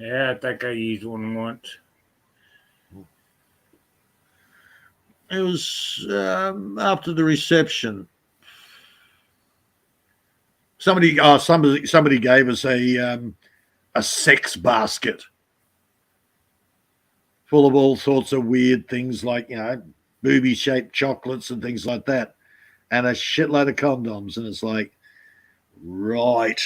Yeah, I think I used one once. It was after the reception. Somebody gave us a sex basket full of all sorts of weird things like, booby shaped chocolates and things like that, and a shitload of condoms. And it's like, right.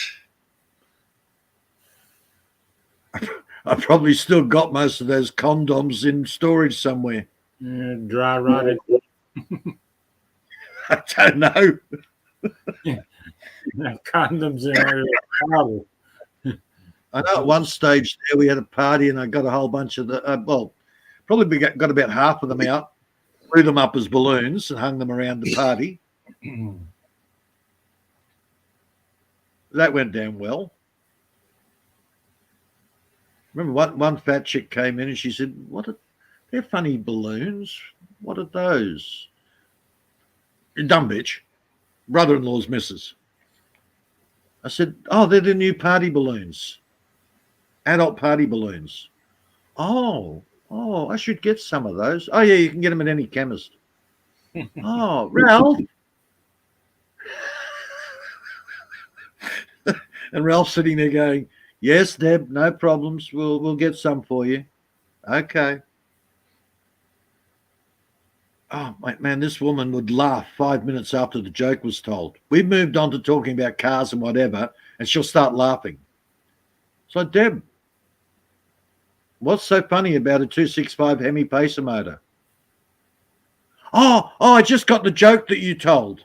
I probably still got most of those condoms in storage somewhere. Yeah, dry rotted. I don't know. Condoms in there. Powder. I know at one stage there we had a party and I got a whole bunch of probably we got about half of them out, threw them up as balloons and hung them around the party. That went down well. Remember one fat chick came in and she said, they're funny balloons. What are those? Dumb bitch. Brother-in-law's missus. I said, oh, they're the new party balloons. Adult party balloons. Oh, I should get some of those. Oh, yeah, you can get them at any chemist. Oh, Ralph. And Ralph's sitting there going, yes, Deb, no problems. We'll get some for you. Okay. Oh, man, this woman would laugh 5 minutes after the joke was told. We've moved on to talking about cars and whatever, and she'll start laughing. So, Deb, what's so funny about a 265 Hemi pacer motor? Oh, I just got the joke that you told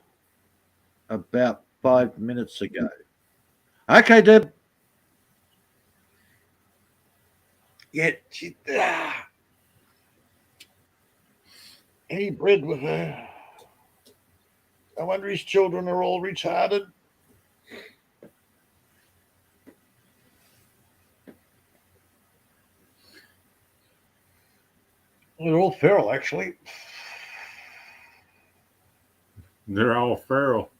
about 5 minutes ago. Okay, Deb. Yeah, he bred with her. I wonder his children are all retarded. They're all feral, actually. They're all feral.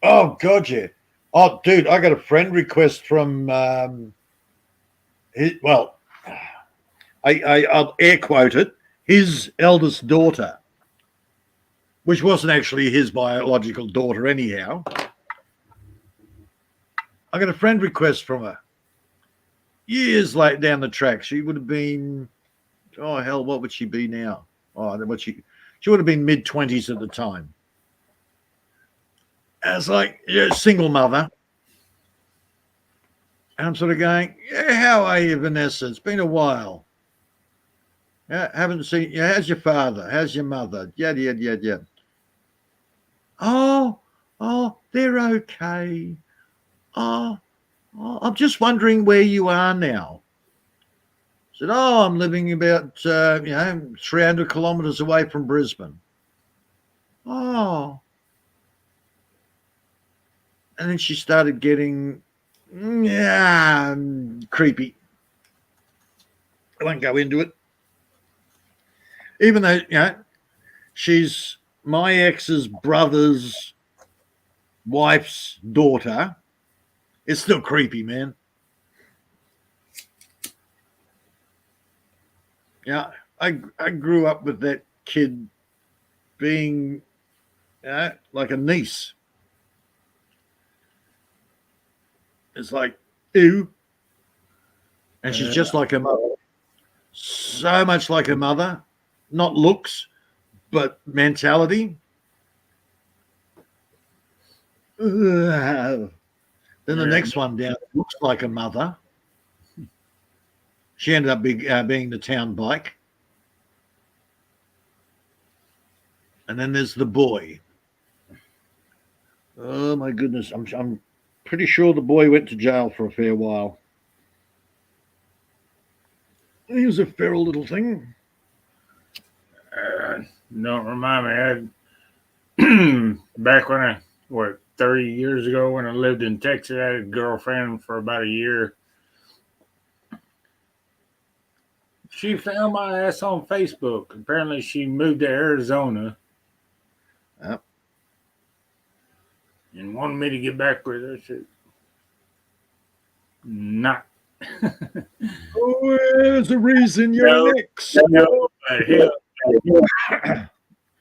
Oh, God, yeah. Oh, dude, I got a friend request from, I'll air quote it, his eldest daughter, which wasn't actually his biological daughter anyhow. I got a friend request from her. Years late down the track. She would have been, oh, hell, what would she be now? Oh, she would have been mid-20s at the time. And it's like, yeah, single mother. And I'm sort of going, yeah, how are you, Vanessa? It's been a while. Yeah, haven't seen you. How's your father? How's your mother? Yeah. Oh, they're okay. Oh, I'm just wondering where you are now. I said, oh, I'm living about, 300 kilometres away from Brisbane. Oh. And then she started getting creepy. I won't go into it. Even though, she's my ex's brother's wife's daughter, it's still creepy, man. Yeah, I grew up with that kid being like a niece. It's like, ew. And she's just like her mother. So much like her mother. Not looks, but mentality. Then the next one down looks like a mother. She ended up being the town bike. And then there's the boy. Oh my goodness! I'm pretty sure the boy went to jail for a fair while. He was a feral little thing. Don't remind me. Back when 30 years ago when I lived in Texas, I had a girlfriend for about a year. She found my ass on Facebook. Apparently, she moved to Arizona. Yep. And wanted me to get back with her. I said, not Oh, there's a reason you're No, an ex. no, but hell,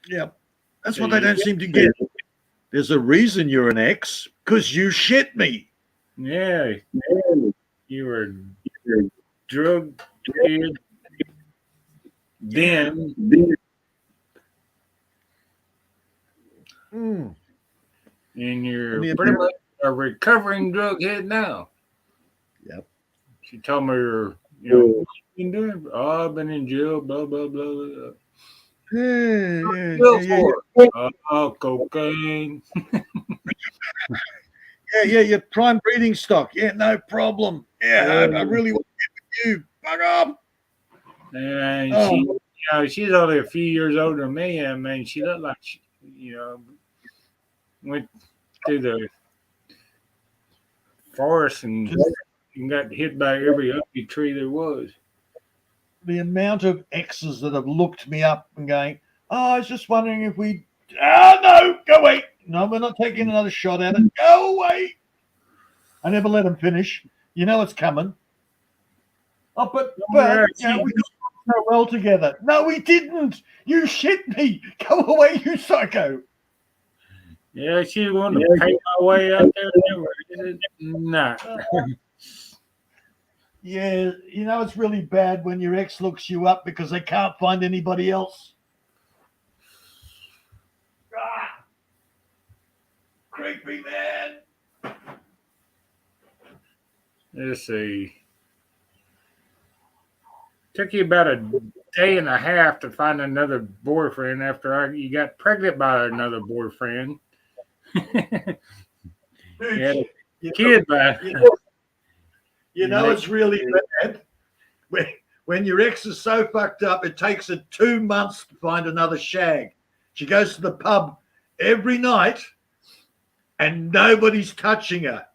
Yeah, that's what they don't seem to get. There's a reason you're an ex, because you shit me. yeah, you were drug kid then, Mm. and you're And the- pretty much a recovering drug head now. Yep. She told me, what you been doing? Oh, I've been in jail, blah, blah, blah, blah. Yeah, Jail for? Oh, cocaine. your prime breeding stock. Yeah, no problem. Yeah, I really want to get with you. Fuck off. And Oh. she's only a few years older than me. I mean, she looked like she, went through the forest and got hit by every ugly tree there was. The amount of exes that have looked me up and going, oh, I was just wondering if we. Oh, no, go away. No, we're not taking another shot at it. Go away. I never let them finish. You know it's coming. Oh, but Yeah, we got so well together. No, we didn't. You shit me. Go away, you psycho. Yeah, she wanted to pay my way out there. Nah. Yeah, you know it's really bad when your ex looks you up because they can't find anybody else. Ah, creepy man. Let's see. Took you about a day and a half to find another boyfriend after you got pregnant by another boyfriend. You had a kid by. You know it's really bad when your ex is so fucked up, it takes her 2 months to find another shag. She goes to the pub every night and nobody's touching her.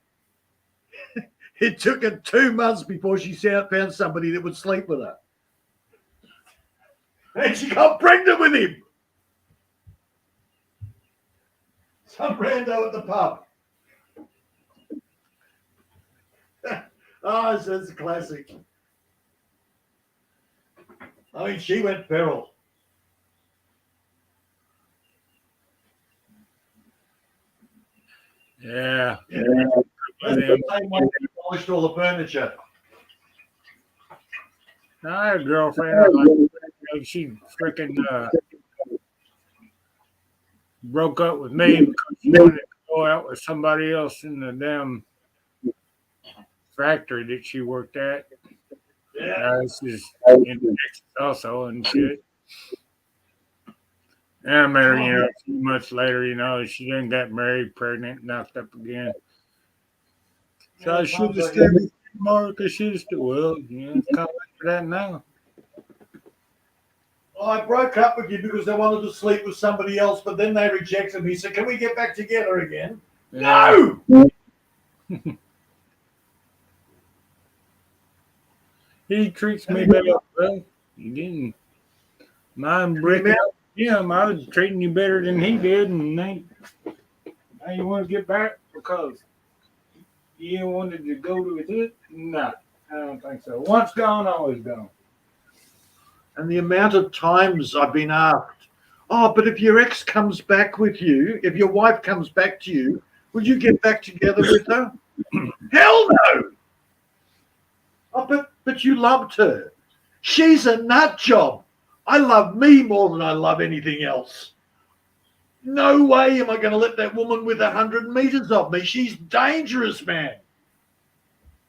It took her 2 months before she found somebody that would sleep with her. And she got pregnant with him. Some rando at the pub. Oh, that's a classic. I mean, she went feral. Yeah. That's the same way she polished all the furniture. I had a girlfriend. She freaking broke up with me because she wanted to go out with somebody else in the damn factory that she worked at. Yeah. She's in Texas also and shit. And I met her, a few months later, she then got married, pregnant, knocked up again. So I should have stayed with you more because she was still, it's kind of like that now. Well, I broke up with you because I wanted to sleep with somebody else, but then they rejected me. So can we get back together again? Yeah. No! He treats me better. Well, he didn't mind breaking up with him. I was treating you better than he did, and now you want to get back because you wanted to go with it? No, I don't think so. Once gone, always gone. And the amount of times I've been asked, oh, but if your ex comes back with you, if your wife comes back to you, would you get back together with her? Hell no! Oh, but you loved her. She's a nut job. I love me more than I love anything else. No way am I going to let that woman with 100 meters of me. She's dangerous, man.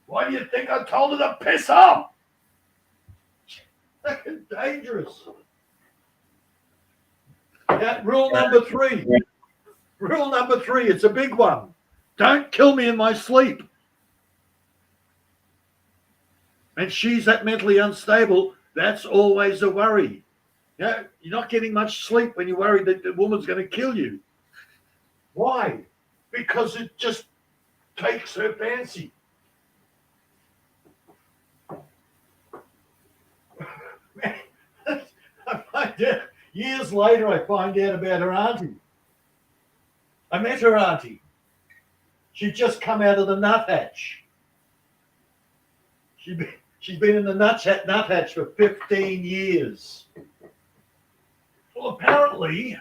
Why do you think I told her to piss off? Fucking dangerous. Yeah, rule number 3. Rule number 3, it's a big one. Don't kill me in my sleep. And she's that mentally unstable, that's always a worry. You're not getting much sleep when you're worried that the woman's going to kill you. Why? Because it just takes her fancy. Years later, I find out about her auntie. I met her auntie. She'd just come out of the nut hatch. She's been in the nuthatch for 15 years. Well, apparently,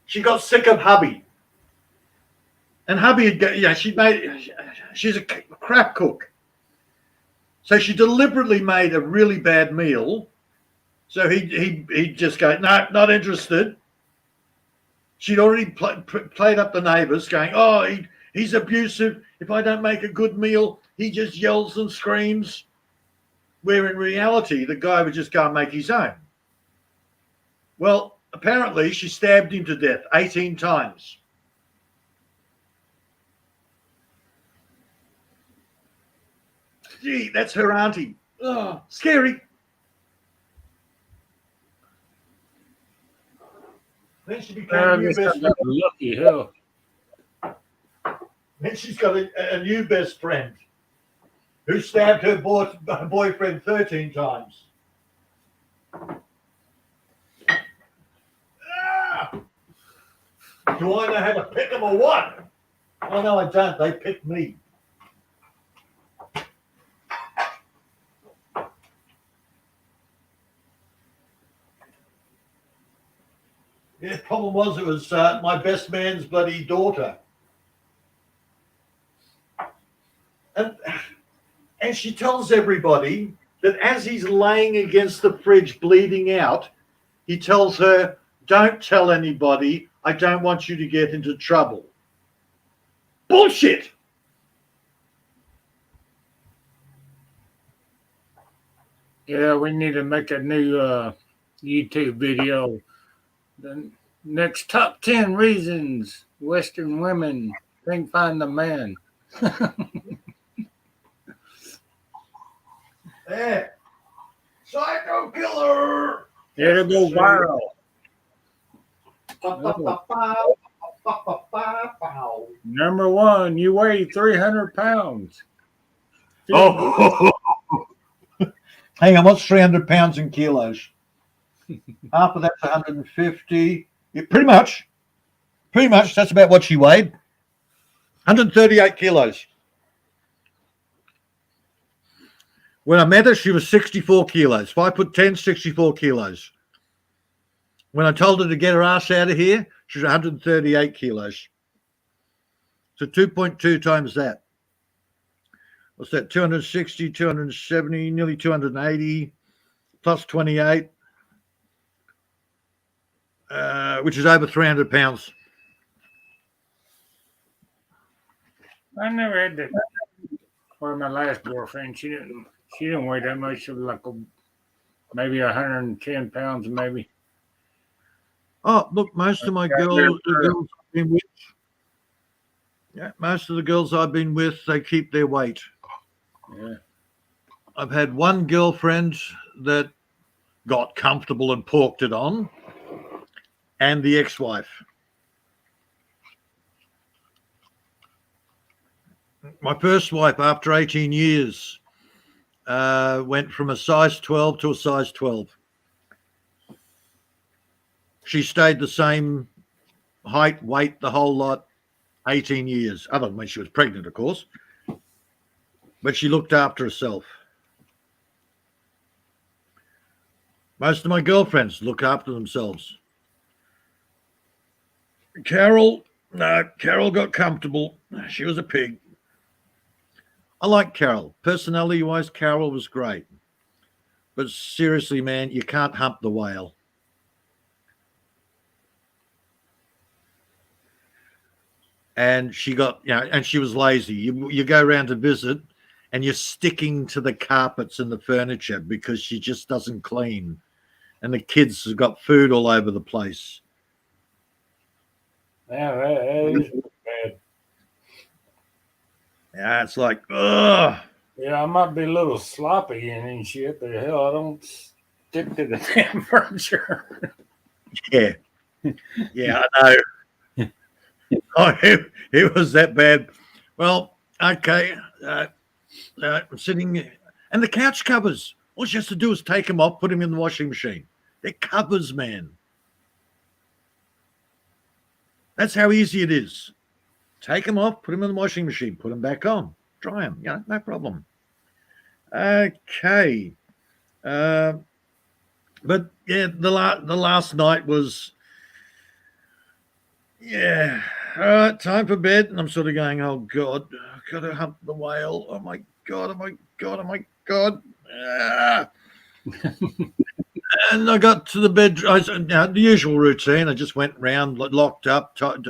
she got sick of hubby. And hubby had she's a crap cook. So she deliberately made a really bad meal. So he'd just go, no, not interested. She'd already played up the neighbours going, oh, he's abusive. If I don't make a good meal, he just yells and screams. Where in reality, the guy would just go and make his own. Well, apparently she stabbed him to death 18 times. Gee, that's her auntie. Oh, scary. Then she became a new best friend. Lucky hell. Then she's got a new best friend who stabbed her boyfriend 13 times. Ah! Do I know how to pick them or what? Oh, no, I don't. They pick me. Yeah, the problem was it was my best man's bloody daughter. And she tells everybody that as he's laying against the fridge bleeding out, he tells her, don't tell anybody. I don't want you to get into trouble. Bullshit. Yeah, we need to make a new YouTube video. The next top 10 reasons Western women can't find a man. Yeah. Psycho killer. It'll go viral. Number 1, you weigh 300 pounds. Oh. Hang on, what's 300 pounds in kilos? Half of that's 150. Yeah, pretty much. That's about what she weighed. 138 kilos. When I met her, she was 64 kilos. 5'10", 64 kilos. When I told her to get her ass out of here, she was 138 kilos. So 2.2 times that. What's that? 260, 270, nearly 280, plus 28, which is over 300 pounds. I never had that. For my last girlfriend, she didn't weigh that much. She was like maybe 110 pounds, maybe. Oh, look, most of my girls I've been with, most of the girls I've been with, they keep their weight. Yeah. I've had one girlfriend that got comfortable and porked it on, and the ex-wife. My first wife, after 18 years, went from a size 12 to a size 12. She stayed the same height, weight, the whole lot, 18 years, other than when she was pregnant, of course. But she looked after herself. Most of my girlfriends look after themselves. Carol got comfortable. She was a pig. I like Carol. Personality-wise, Carol was great. But seriously, man, you can't hump the whale. And she got, and she was lazy. You go around to visit, and you're sticking to the carpets and the furniture because she just doesn't clean. And the kids have got food all over the place. Yeah, that is bad. Yeah, it's like, ugh. Yeah, I might be a little sloppy and shit, but hell, I don't stick to the damn furniture. Yeah. Yeah, I know. Oh, it was that bad. Well, okay. I'm sitting, and the couch covers. All she has to do is take them off, put them in the washing machine. They're covers, man. That's how easy it is. Take them off, put them in the washing machine, put them back on, dry them. No problem. Okay. But yeah, the last night was, yeah. All right, time for bed. And I'm sort of going, oh God, I've got to hunt the whale. Oh my God, oh my God, oh my God. Ah. And I got to the bed. The usual routine. I just went round, locked up, turned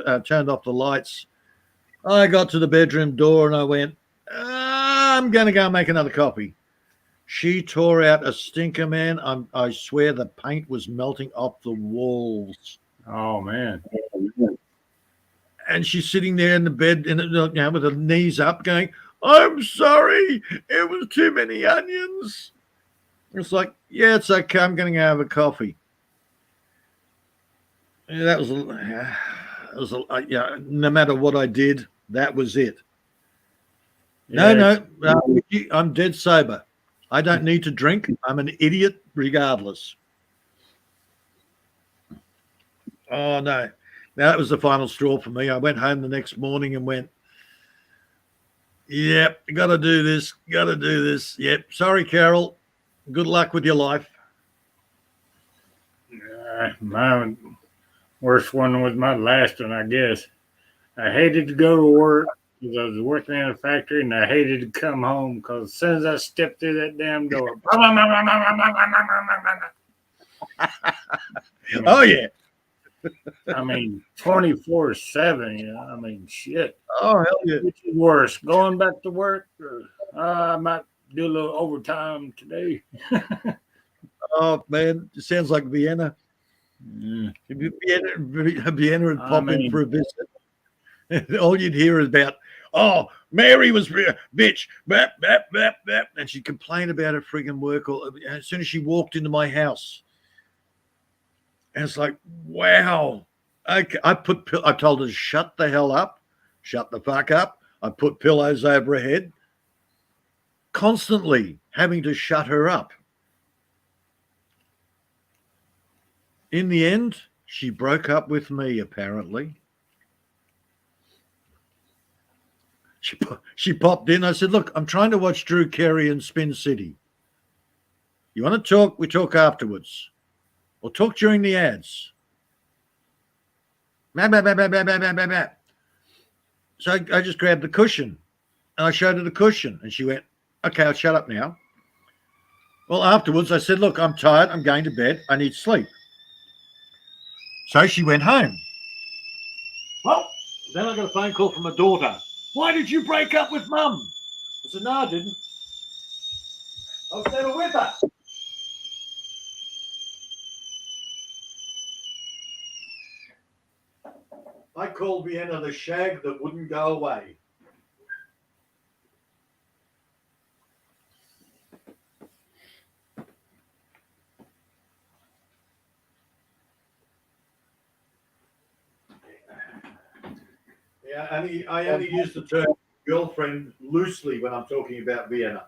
off the lights. I got to the bedroom door and I went, I'm going to go make another coffee. She tore out a stinker, man. I swear the paint was melting off the walls. Oh man. And she's sitting there in the bed, with her knees up, going, "I'm sorry, it was too many onions." It's like, yeah, it's okay. I'm going to go have a coffee. Yeah, that was yeah. No matter what I did, that was it. Yeah. No, I'm dead sober. I don't need to drink. I'm an idiot regardless. Oh, no. Now, that was the final straw for me. I went home the next morning and went, yep, got to do this. Got to do this. Yep. Sorry, Carol. Good luck with your life. My worst one was my last one, I guess. I hated to go to work because I was working in a factory, and I hated to come home because as soon as I stepped through that damn door, Oh, yeah. I mean, 24/7, you know. I mean, shit. Oh, hell yeah. Which is worse, going back to work, or I might do a little overtime today. Oh, man. It sounds like Vienna. Yeah. Vienna would pop in for a visit. All you'd hear is about, oh, Mary was a bitch, bap, bap, bap, bap. And she'd complain about her friggin' work as soon as she walked into my house. And it's like, wow. I told her to shut the hell up, shut the fuck up. I put pillows over her head, constantly having to shut her up. In the end, she broke up with me, apparently. She popped in. I said, look, I'm trying to watch Drew Carey in Spin City. You want to talk? We talk afterwards. Or talk during the ads. So I just grabbed the cushion and I showed her the cushion. And she went, okay, I'll shut up now. Well, afterwards, I said, look, I'm tired. I'm going to bed. I need sleep. So she went home. Well, then I got a phone call from her daughter. Why did you break up with Mum? I said, no, I didn't. I was never with her. I called Vienna the shag that wouldn't go away. Yeah, I only use the term girlfriend loosely when I'm talking about Vienna.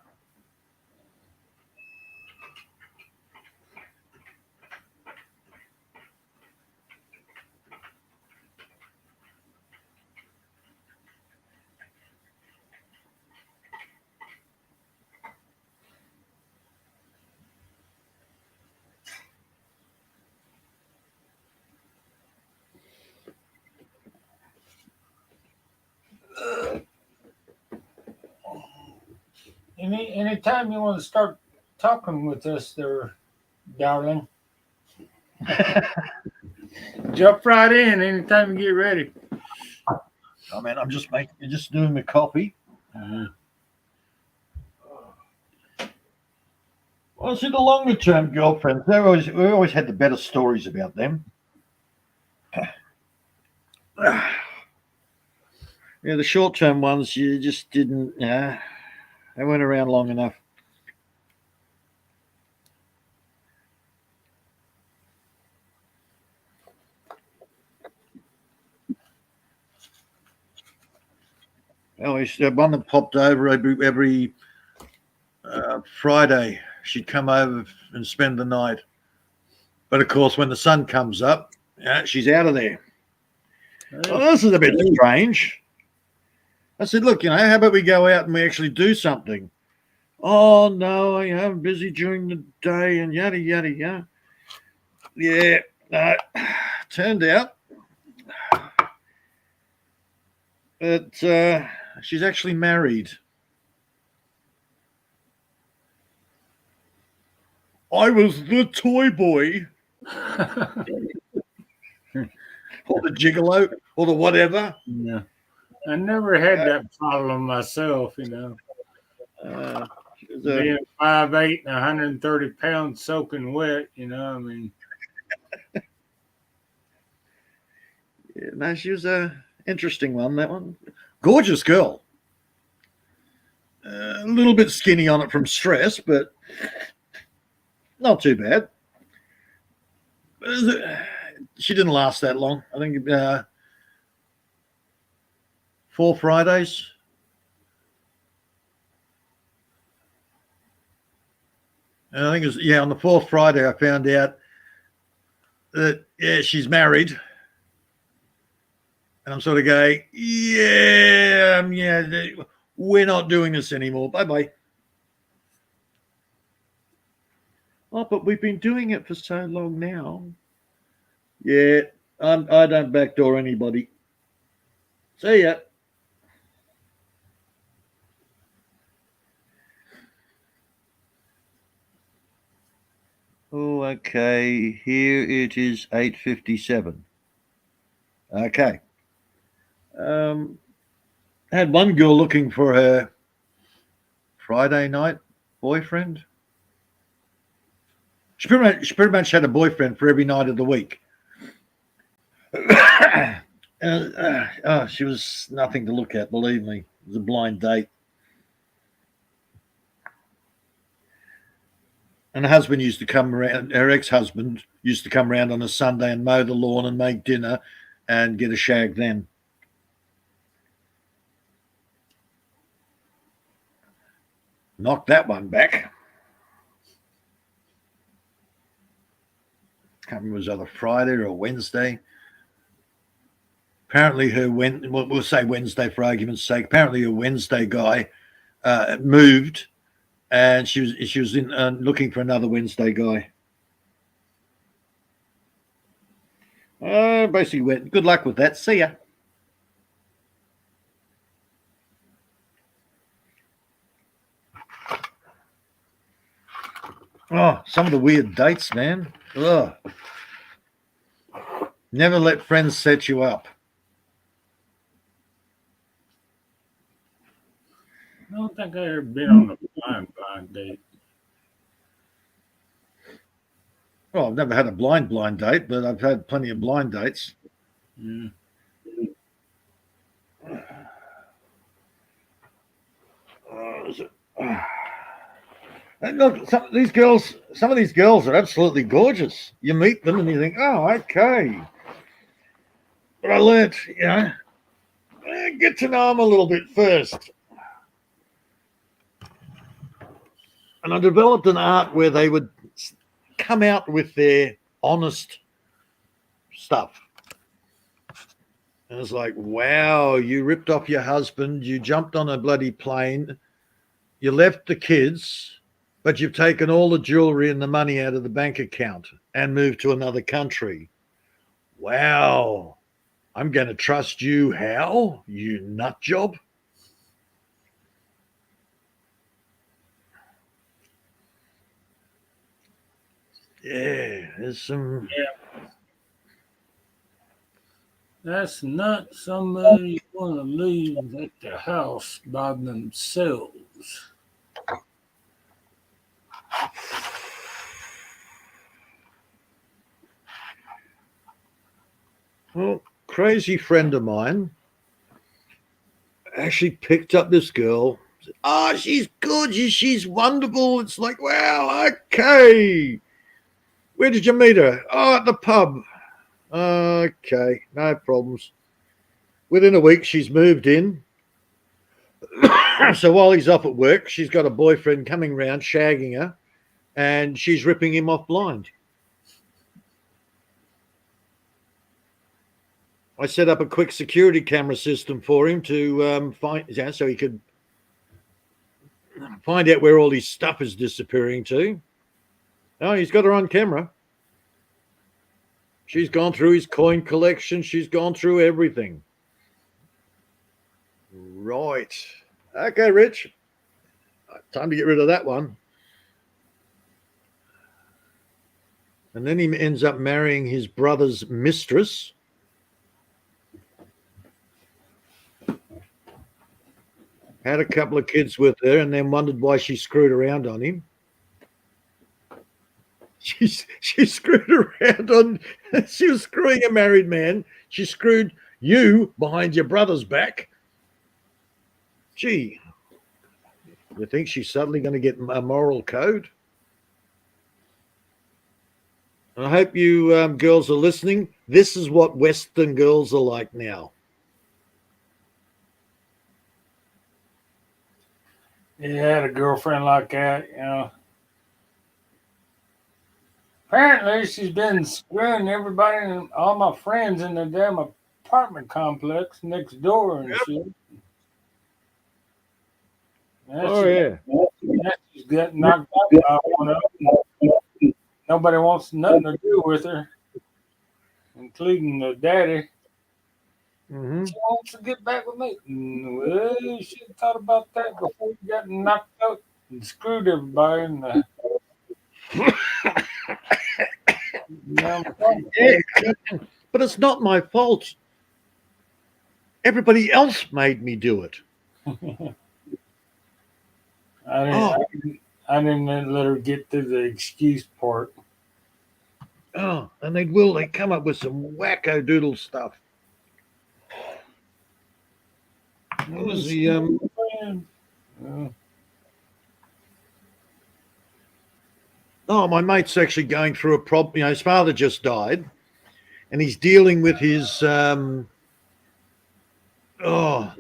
Anytime you want to start talking with us there, darling, jump right in anytime you get ready. Oh man, I'm just doing my coffee. Well, see, the longer term girlfriends, we always had the better stories about them. Yeah, the short term ones, you just didn't. They weren't around long enough. Oh, one that popped over every Friday. She'd come over and spend the night. But of course, when the sun comes up, she's out of there. Well, this is a bit strange. I said, look, how about we go out and we actually do something? Oh no, I'm busy during the day and yada yada yada. Yeah, turned out that she's actually married. I was the toy boy, or the gigolo, or the whatever. Yeah. I never had that problem myself, you know. She was a, Being 5'8" and 130 pounds soaking wet, you know, I mean, yeah, no, she was a interesting one. That one, gorgeous girl. A little bit skinny on it from stress, but not too bad. She didn't last that long. I think 4 Fridays. And I think it was, on the fourth Friday I found out that she's married, and I'm sort of going, we're not doing this anymore. Bye bye. Oh, but we've been doing it for so long now. Yeah, I don't backdoor anybody. See ya. Oh, okay. Here it is 8:57. Okay. Had one girl looking for her Friday night boyfriend. She pretty much had a boyfriend for every night of the week. She was nothing to look at, believe me. It was a blind date. And her husband used to come around, her ex-husband used to come around on a Sunday and mow the lawn and make dinner and get a shag then. Knocked that one back. Can't remember if it was either Friday or Wednesday. Apparently we'll say Wednesday for argument's sake. Apparently a Wednesday guy moved, and she was in looking for another Wednesday guy. Basically went, good luck with that. See ya. Oh, some of the weird dates, man. Ugh. Never let friends set you up. I don't think I've ever been on a blind date. Well, I've never had a blind date, but I've had plenty of blind dates. Yeah. And look, some of these girls are absolutely gorgeous. You meet them and you think, oh, okay. But I learnt, get to know them a little bit first. And I developed an art where they would come out with their honest stuff. And it's like, wow, you ripped off your husband, you jumped on a bloody plane, you left the kids, but you've taken all the jewelry and the money out of the bank account and moved to another country. Wow, I'm going to trust you how, you nut job? Yeah, there's some... Yeah. That's not somebody you want to leave at the house by themselves. Well, crazy friend of mine actually picked up this girl. Said, oh, she's gorgeous. She's wonderful. It's like, wow, okay. Where did you meet her? Oh, at the pub. Okay, no problems. Within a week, she's moved in. So while he's off at work, she's got a boyfriend coming round, shagging her, and she's ripping him off blind. I set up a quick security camera system for him to find, so he could find out where all his stuff is disappearing to. Oh, he's got her on camera. She's gone through his coin collection. She's gone through everything. Right. Okay, Rich. Time to get rid of that one. And then he ends up marrying his brother's mistress. Had a couple of kids with her and then wondered why she screwed around on him. She screwed around on, she was screwing a married man. She screwed you behind your brother's back. Gee, you think she's suddenly going to get a moral code? I hope you girls are listening. This is what Western girls are like now. Yeah, I had a girlfriend like that, you know. Apparently, she's been screwing everybody and all my friends in the damn apartment complex next door and shit. Yeah. She's getting knocked out by one of them. Nobody wants nothing to do with her, including the daddy. Mm-hmm. She wants to get back with me. Well, you should have thought about that before you got knocked out and screwed everybody in the. Yeah, but it's not my fault. Everybody else made me do it. I didn't let her get to the excuse part. Oh, and they come up with some wacko doodle stuff. What was the Oh, my mate's actually going through a problem. You know, his father just died, and he's dealing with his the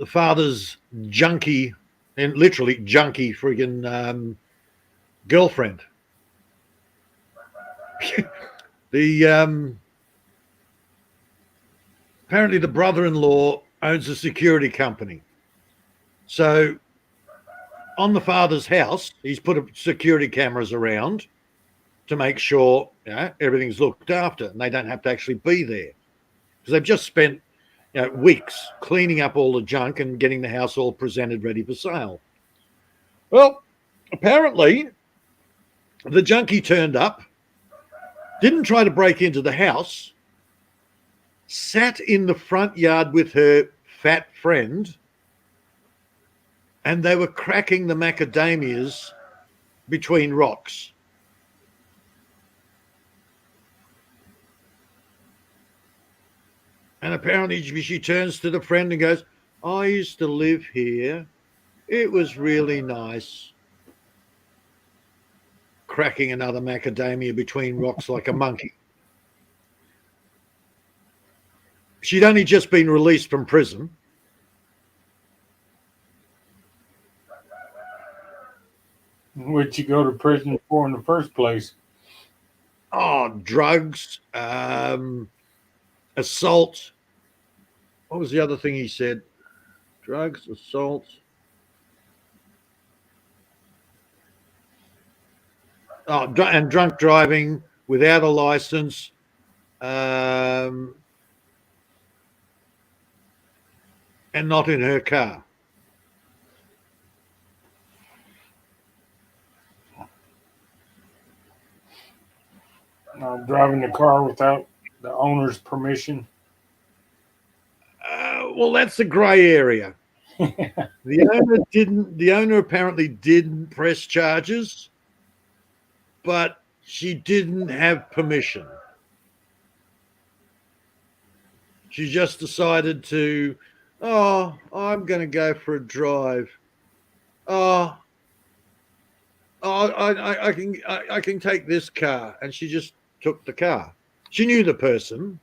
father's junkie, and literally junkie friggin' girlfriend. The apparently the brother-in-law owns a security company, so on the father's house, he's put security cameras around to make sure everything's looked after and they don't have to actually be there, because they've just spent weeks cleaning up all the junk and getting the house all presented ready for sale. Well, apparently the junkie turned up, didn't try to break into the house, sat in the front yard with her fat friend, and they were cracking the macadamias between rocks. And apparently she turns to the friend and goes, I used to live here. It was really nice. Cracking another macadamia between rocks like a monkey. She'd only just been released from prison. What'd you go to prison for in the first place? Oh, drugs, assault. What was the other thing he said? Drugs, assault. Oh, and drunk driving without a license. And not in her car. Driving the car without the owner's permission. Well, that's a grey area. The owner apparently didn't press charges, but she didn't have permission. She just decided to, I'm going to go for a drive. I can take this car, and she just took the car. She knew the person.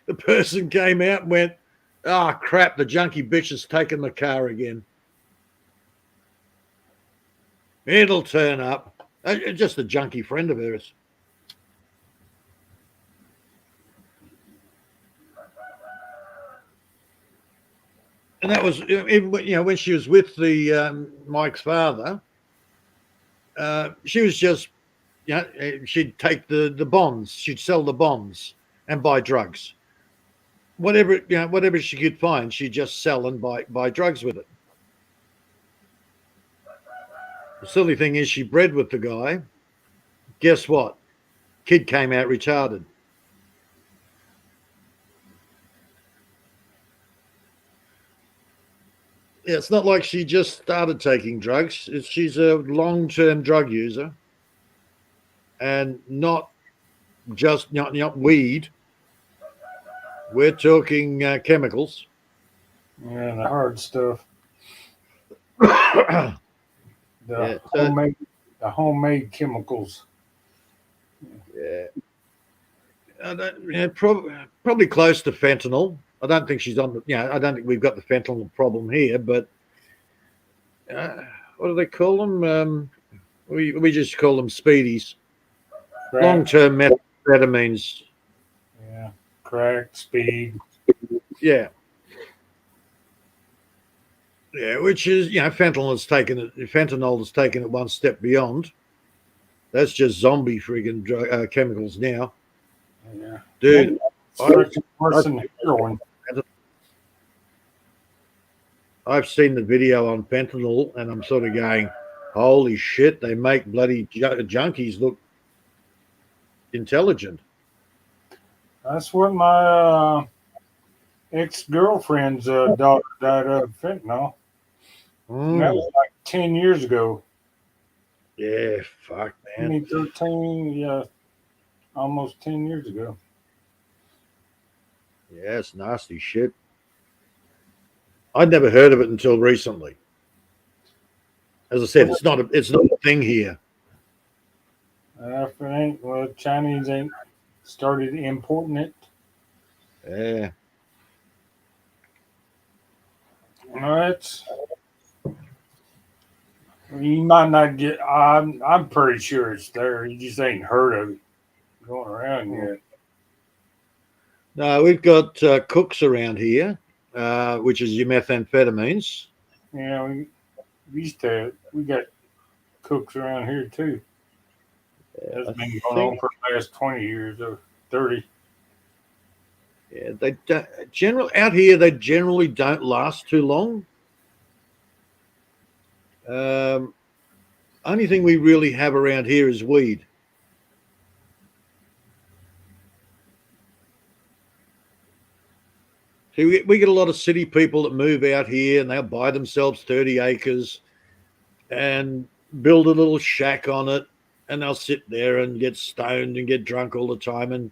The person came out and went, crap, the junkie bitch has taken the car again. It'll turn up. Just a junkie friend of hers. And that was, when she was with the Mike's father, she was just, she'd take the bonds, she'd sell the bonds and buy drugs. Whatever she could find, she'd just sell and buy drugs with it. The silly thing is, she bred with the guy. Guess what? Kid came out retarded. Yeah, it's not like she just started taking drugs. She's a long-term drug user, and not just not weed. We're talking chemicals. Yeah, the hard stuff. Yeah, The so- homemade chemicals. Yeah. Probably close to fentanyl. I don't think she's on the. I don't think we've got the fentanyl problem here, but what do they call them? We just call them speedies. Crack, Long-term methamphetamines. yeah, crack, speed. Yeah. Yeah, which is fentanyl has taken it one step beyond. That's just zombie friggin' chemicals now, Yeah, dude. it's worse than heroin. I've seen the video on fentanyl, and I'm sort of going, "Holy shit! They make bloody junkies look intelligent." That's what my ex-girlfriend's daughter died of, fentanyl. And that was like 10 years ago. Yeah, fuck, man. 2013, yeah, almost 10 years ago. Yeah, it's nasty shit. I'd never heard of it until recently. As I said, it's not a thing here. If it ain't, well, Chinese ain't started importing it. Yeah. That's, you might not get. I'm pretty sure it's there. You just ain't heard of it going around yet. No, we've got cooks around here, which is your methamphetamines. Yeah, we got cooks around here too. That's been going on for the last 20 years or 30. Yeah, they out here. They generally don't last too long. Only thing we really have around here is weed. See, we get a lot of city people that move out here and they'll buy themselves 30 acres and build a little shack on it, and they'll sit there and get stoned and get drunk all the time. And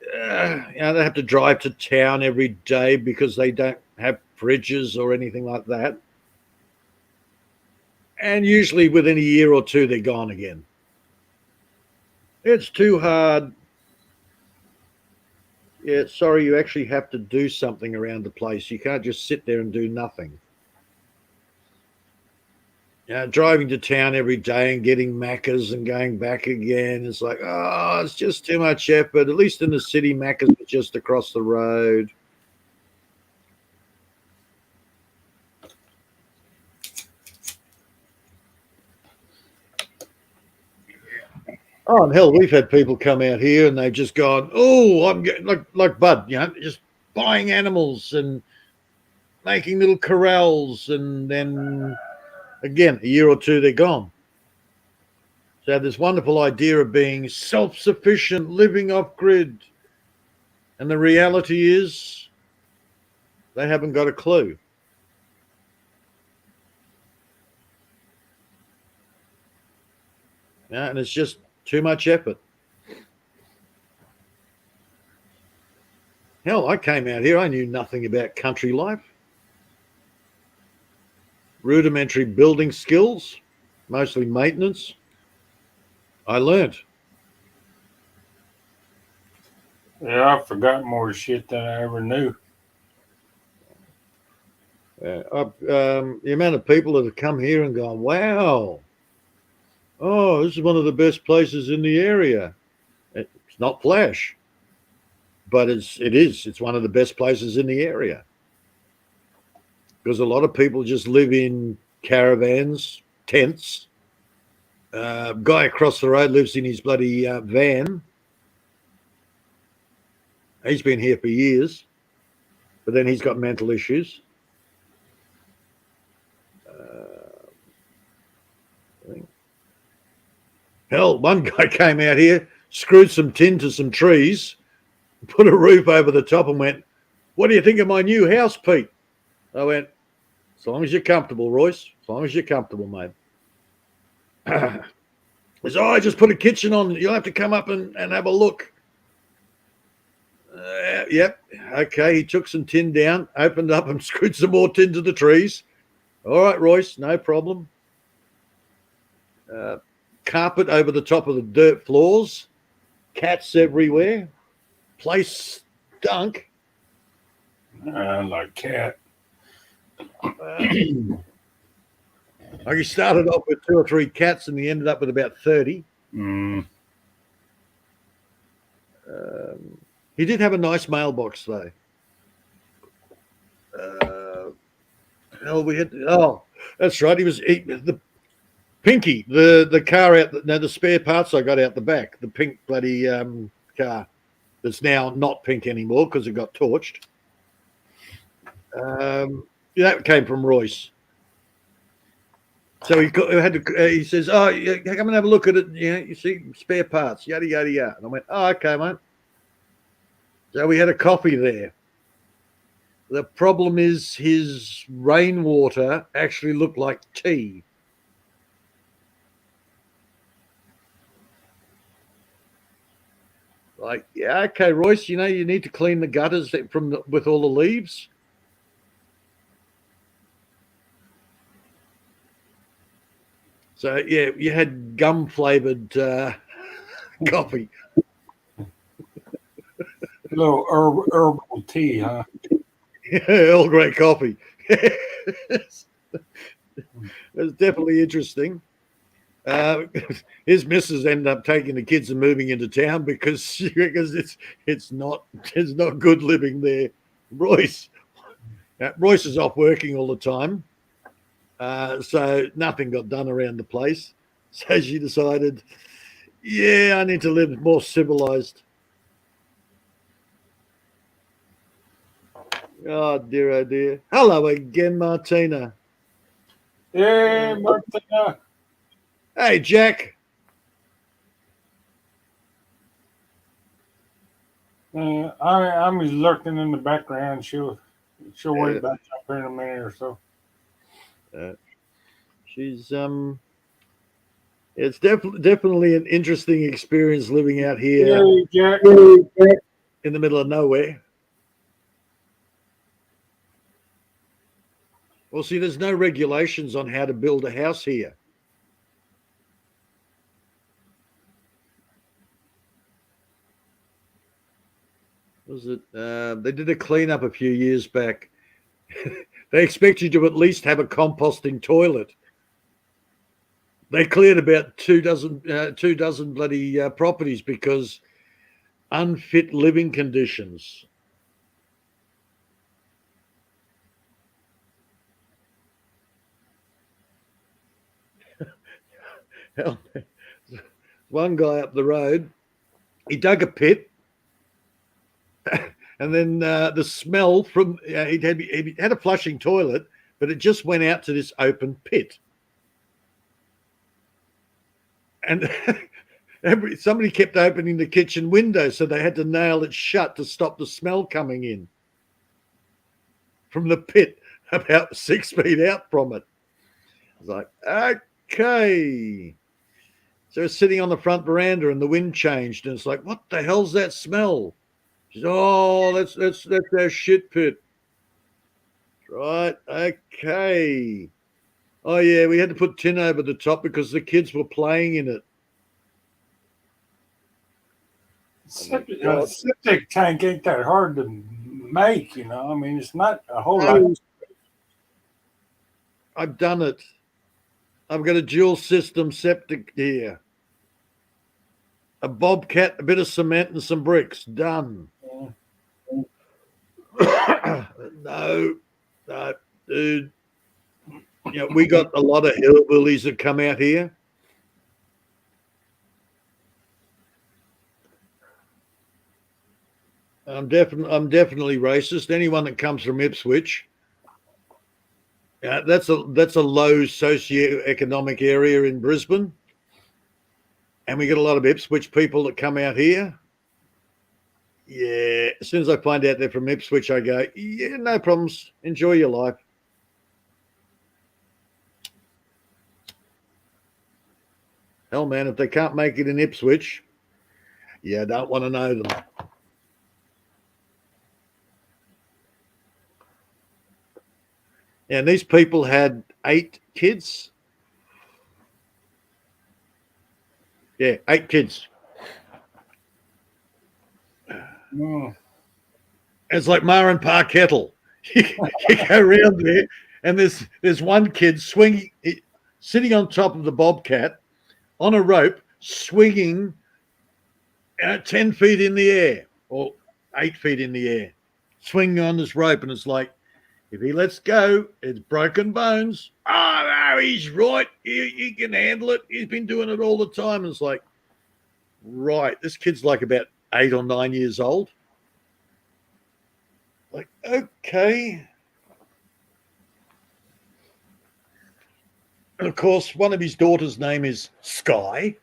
they have to drive to town every day because they don't have fridges or anything like that. And usually within a year or two, they're gone again. It's too hard. Yeah, sorry, you actually have to do something around the place. You can't just sit there and do nothing. Driving to town every day and getting Maccas and going back again. It's like, oh, it's just too much effort. At least in the city, Maccas are just across the road. Oh, and hell, we've had people come out here and they've just gone, oh, I'm getting like Bud, just buying animals and making little corrals, and then again, a year or two, they're gone. So this wonderful idea of being self-sufficient, living off-grid. And the reality is they haven't got a clue. And it's just too much effort. Hell, I came out here, I knew nothing about country life. Rudimentary building skills, mostly maintenance. I learned. Yeah, I forgot more shit than I ever knew. The amount of people that have come here and gone, wow, oh, this is one of the best places in the area. It's not flash, but it is. It's one of the best places in the area. because a lot of people just live in caravans, tents. Guy across the road lives in his bloody van. He's been here for years, but then he's got mental issues. Hell, one guy came out here, screwed some tin to some trees, put a roof over the top and went, "What do you think of my new house, Pete?" I went, "As long as you're comfortable, Royce. As long as you're comfortable, mate." He said, "Oh, I just put a kitchen on. You'll have to come up and have a look." Yep. Okay. He took some tin down, opened up and screwed some more tin to the trees. All right, Royce, no problem. Carpet over the top of the dirt floors. Cats everywhere. Place stunk. Like cat. Like he started off with 2 or 3 cats and he ended up with about 30. He did have a nice mailbox though. That's right. He was the Pinky, the car out. Now the spare parts I got out the back. The pink bloody car that's now not pink anymore because it got torched. That came from Royce. So he had to. He says, "Oh, yeah, come and have a look at it. You see spare parts, yada yada yada." And I went, "Oh, okay, mate." So we had a coffee there. The problem is his rainwater actually looked like tea. Like, yeah, okay, Royce, you need to clean the gutters with all the leaves. So yeah, you had gum flavored coffee. A little herbal tea, huh? Earl Grey coffee. It was definitely interesting. His missus ended up taking the kids and moving into town because she reckons it's not good living there. Royce is off working all the time, so nothing got done around the place. So she decided, yeah, I need to live more civilized. Oh dear, oh dear. Hello again, Martina. Hey, Martina. Hey, Jack. I'm lurking in the background. She'll wait back up here in a minute or so. She's it's definitely an interesting experience living out here Jack. in the middle of nowhere. Well, see, there's no regulations on how to build a house here. Was it? They did a cleanup a few years back. They expect you to at least have a composting toilet. They cleared about 2 dozen bloody properties because unfit living conditions. One guy up the road, he dug a pit, and then the smell from he had a flushing toilet, but it just went out to this open pit, and somebody kept opening the kitchen window, so they had to nail it shut to stop the smell coming in from the pit about 6 feet out from it. I was like, okay. So I was sitting on the front veranda and the wind changed, and it's like, what the hell's that smell? She said, "Oh, that's our shit pit." Right, okay. Oh yeah, we had to put tin over the top because the kids were playing in it. Septic tank ain't that hard to make, I mean, it's not a whole lot. I've done it. I've got a dual system septic here. A bobcat, a bit of cement and some bricks. Done. No. Dude, we got a lot of hillbillies that come out here. I'm definitely racist. Anyone that comes from Ipswich, that's a low socio-economic area in Brisbane, and we get a lot of Ipswich people that come out here. Yeah, as soon as I find out they're from Ipswich, I go, yeah, no problems. Enjoy your life. Hell, man, if they can't make it in Ipswich, yeah, I don't want to know them. And these people had 8 kids. Yeah, 8 kids. Mm. It's like Mar and Pa Kettle. You go around there, and there's one kid sitting on top of the bobcat on a rope, swinging 10 feet in the air or 8 feet in the air, swinging on this rope. And it's like, if he lets go, it's broken bones. Oh, no, he's right. He can handle it. He's been doing it all the time. And it's like, right, this kid's like about 8 or 9 years old. Like, okay. And of course, one of his daughters' name is Sky.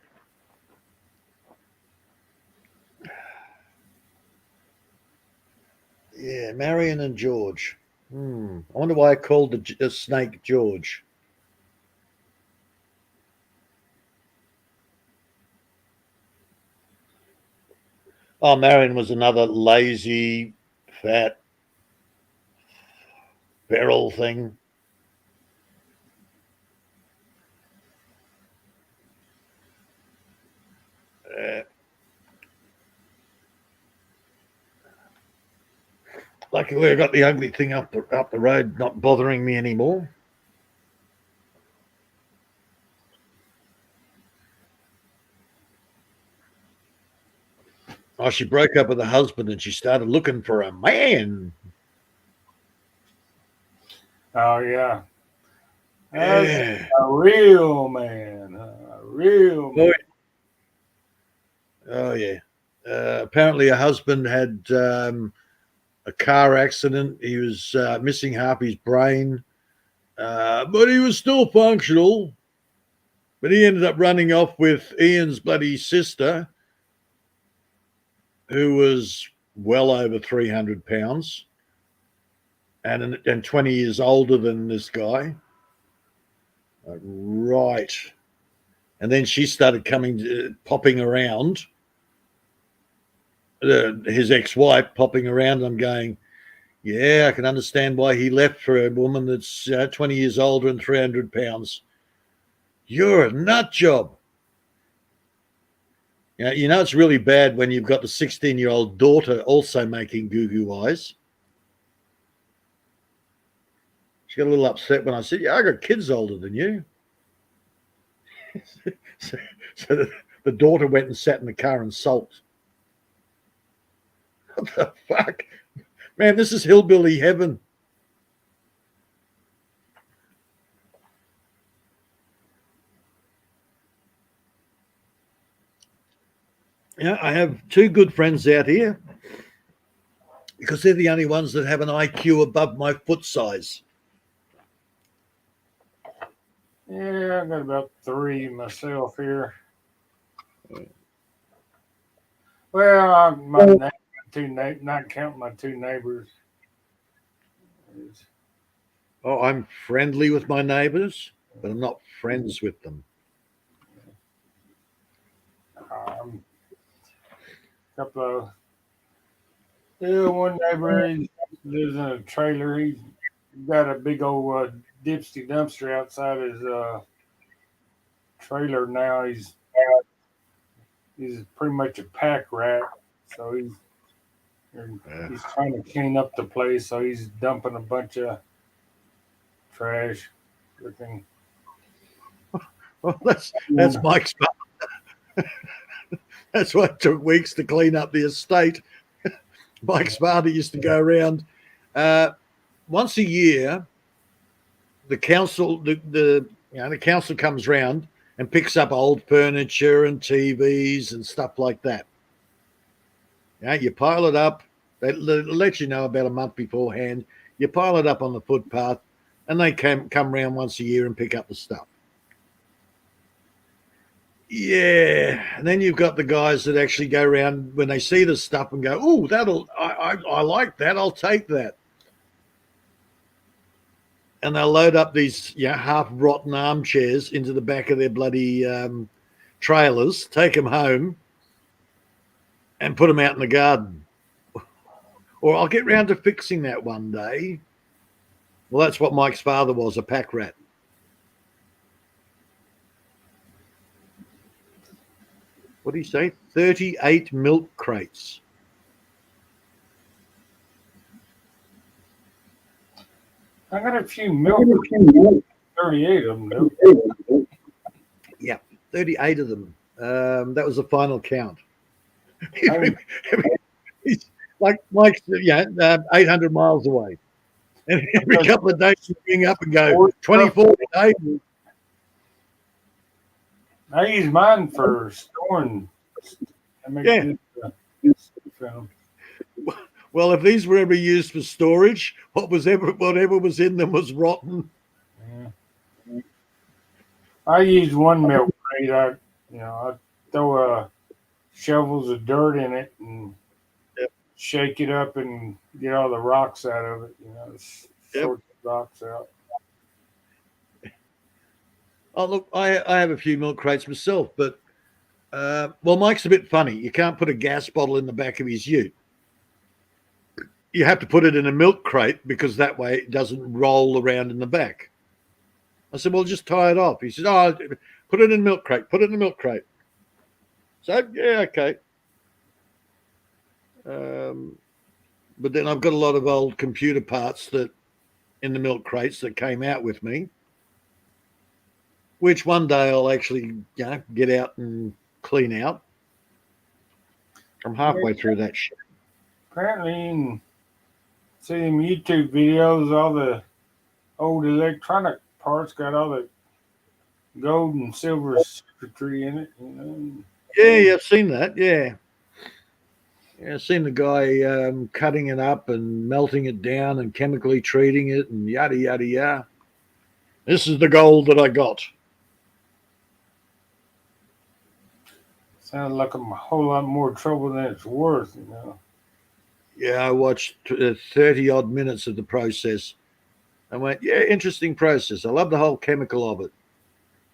Yeah, Marion and George. I wonder why I called the snake George. Oh, Marion was another lazy, fat, feral thing. Luckily, I got the ugly thing up the road, not bothering me anymore. Oh, she broke up with her husband and she started looking for a man. Oh, yeah. That's a real man. A real man. Oh, yeah. Apparently, her husband had a car accident. He was missing half his brain, but he was still functional. But he ended up running off with Ian's bloody sister, who was well over 300 pounds and 20 years older than this guy. Right. And then she started popping around, his ex-wife popping around. I'm going, yeah, I can understand why he left for a woman that's 20 years older and 300 pounds. You're a nut job. You know, it's really bad when you've got the 16-year-old daughter also making goo-goo eyes. She got a little upset when I said, yeah, I got kids older than you. so the daughter went and sat in the car and sulked. What the fuck? Man, this is hillbilly heaven. Yeah, I have 2 good friends out here because they're the only ones that have an IQ above my foot size. Yeah, I've got about 3 myself here. Well, not counting my 2 neighbors. Oh, I'm friendly with my neighbors, but I'm not friends with them. One neighbor, he lives in a trailer. He's got a big old dipsty dumpster outside his trailer now. He's pretty much a pack rat, so he's trying to clean up the place. So he's dumping a bunch of trash, everything. Well, that's Mike's. That's why it took weeks to clean up the estate. Mike's father used to go around once a year. the council, the council comes round and picks up old furniture and TVs and stuff like that. You pile it up. They let you know about a month beforehand. You pile it up on the footpath, and they come round once a year and pick up the stuff. Yeah, and then you've got the guys that actually go around when they see the stuff and go, "Oh, I like that. I'll take that." And they'll load up these half rotten armchairs into the back of their bloody trailers, take them home, and put them out in the garden. Or I'll get round to fixing that one day. Well, that's what Mike's father was, a pack rat. What did he say? 38 milk crates. I got a few milk. 38 of them, though. Yeah, 38 of them. That was the final count. Like Mike's, 800 miles away. And every couple of days you ring up and go, 24 days. I use mine for storing. Well, if these were ever used for storage, whatever was in them was rotten. Yeah. I use one milk crate. I throw shovels of dirt in it and shake it up and get all the rocks out of it. Sort the rocks out. Oh, look, I have a few milk crates myself, but Mike's a bit funny. You can't put a gas bottle in the back of his ute. You have to put it in a milk crate because that way it doesn't roll around in the back. I said, well, just tie it off. He said, oh, put it in a milk crate. Put it in a milk crate. So, yeah, okay. But then I've got a lot of old computer parts that in the milk crates that came out with me, which one day I'll actually get out and clean out. I'm halfway through that shit. Apparently, you can see them YouTube videos, all the old electronic parts got all the gold and silver circuitry in it. Yeah, I've seen that. Yeah, I've seen the guy cutting it up and melting it down and chemically treating it and yada, yada, yada. This is the gold that I got. Sounds like a whole lot more trouble than it's worth, Yeah, I watched 30-odd minutes of the process. I went, yeah, interesting process. I love the whole chemical of it.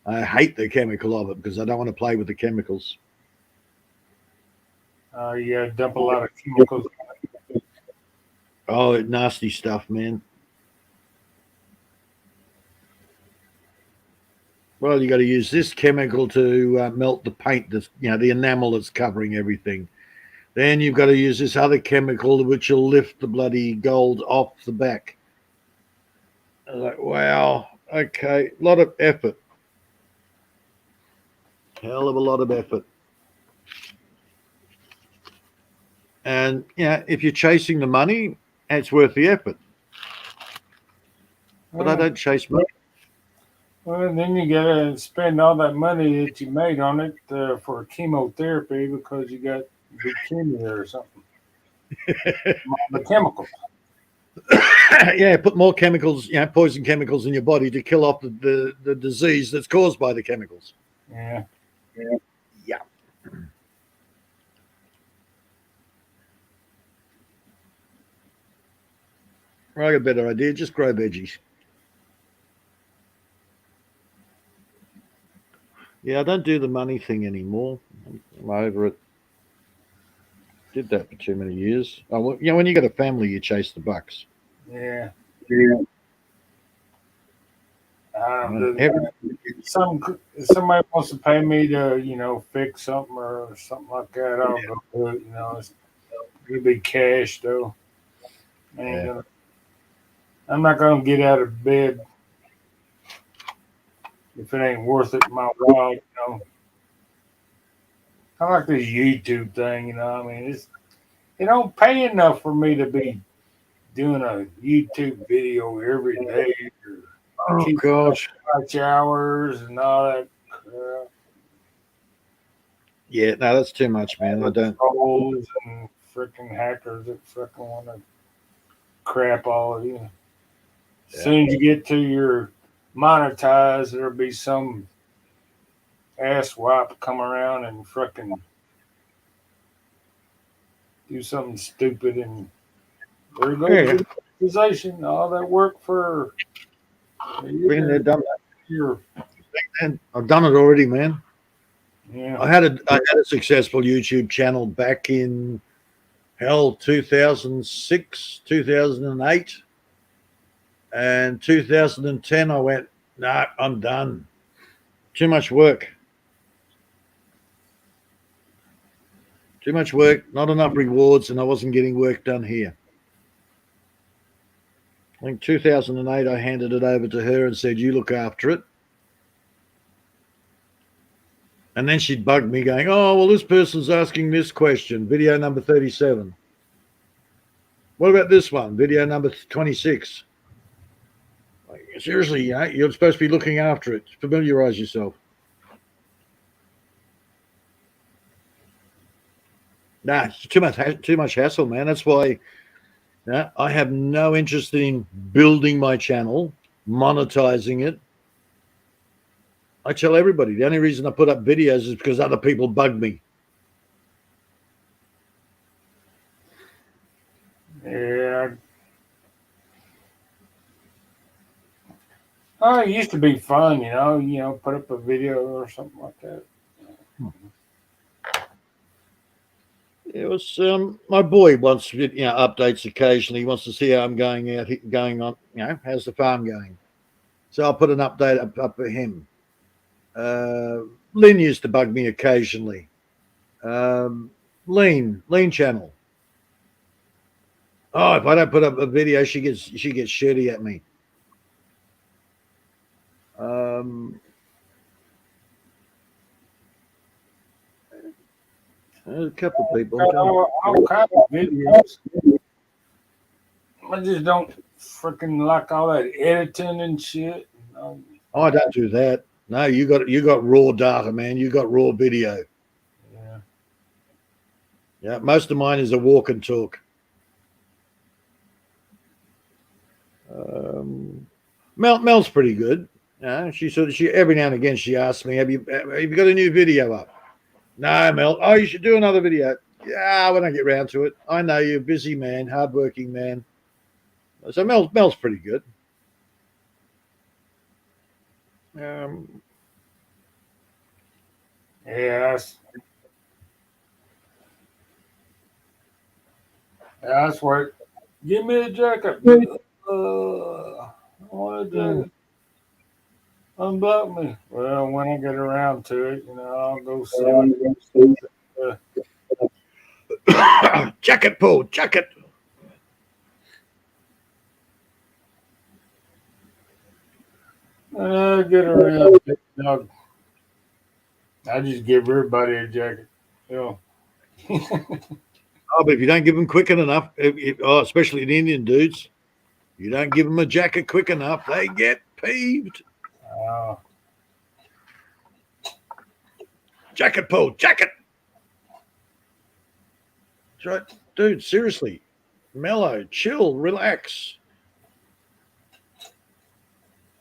I hate the chemical of it because I don't want to play with the chemicals. Dump a lot of chemicals. Oh, nasty stuff, man. Well, you got to use this chemical to melt the paint, that's, the enamel that's covering everything. Then you've got to use this other chemical which will lift the bloody gold off the back. I was like, wow, okay, a lot of effort. Hell of a lot of effort. And, if you're chasing the money, it's worth the effort. But I don't chase money. Well, then you got to spend all that money that you made on it for chemotherapy because you got leukemia or something. The chemicals. Yeah, put more chemicals, poison chemicals in your body to kill off the disease that's caused by the chemicals. Yeah. I got a better idea. Just grow veggies. Yeah, I don't do the money thing anymore. I'm over it. Did that for too many years. Oh, well, when you got a family, you chase the bucks. Yeah. Somebody wants to pay me to, fix something or something like that, I'll go do it. It'll be cash though. And I'm not gonna get out of bed if it ain't worth it my while. I like this YouTube thing. It don't pay enough for me to be doing a YouTube video every day or Oh keep gosh. watch hours and all that crap. Yeah, no, that's too much, man. I don't. Trolls and freaking hackers that freaking want to crap all of you. As soon as you get to your monetize, there'll be some asswipe come around and freaking do something stupid, and there goes Yeah, your monetization. All that work for a been there, year. done that, year. man. I've done it already, man. Yeah. I had a successful YouTube channel back in hell 2006, 2008, and 2010. I went, nah, I'm done. Too much work. Too much work, not enough rewards, and I wasn't getting work done here. I think 2008, I handed it over to her and said, "You look after it." And then she'd bug me, going, "Oh, well, this person's asking this question, video number 37. What about this one, video number 26?" Like, seriously, you're supposed to be looking after it. Familiarize yourself. Nah, it's too much hassle, man. That's why I have no interest in building my channel, monetizing it. I tell everybody the only reason I put up videos is because other people bug me. Yeah. Oh, it used to be fun, put up a video or something like that. It was my boy wants updates occasionally. He wants to see how I'm going on. How's the farm going? So I'll put an update up for him. Lynn used to bug me occasionally. Lean channel. Oh, if I don't put up a video, she gets shitty at me. A couple of people. All kinds of videos. I just don't freaking like all that editing and shit. Oh, I don't do that. No, you got raw data, man. You got raw video. Yeah. Yeah, most of mine is a walk and talk. Mel's pretty good. She every now and again she asks me, have you got a new video up? No, Mel. Oh, you should do another video. Yeah, when I get round to it. I know you're a busy man, hardworking man. So Mel's pretty good. Yeah, that's what. Give me a jacket. I want a jacket. Unblock me. Well, when I get around to it, I'll go sell it. Jacket pull, jacket. I get around to it. I just give everybody a jacket. Oh, but if you don't give them quick enough, especially the Indian dudes, you don't give them a jacket quick enough, they get peeved. Jacket pull, jacket. That's right, dude. Seriously, mellow, chill, relax.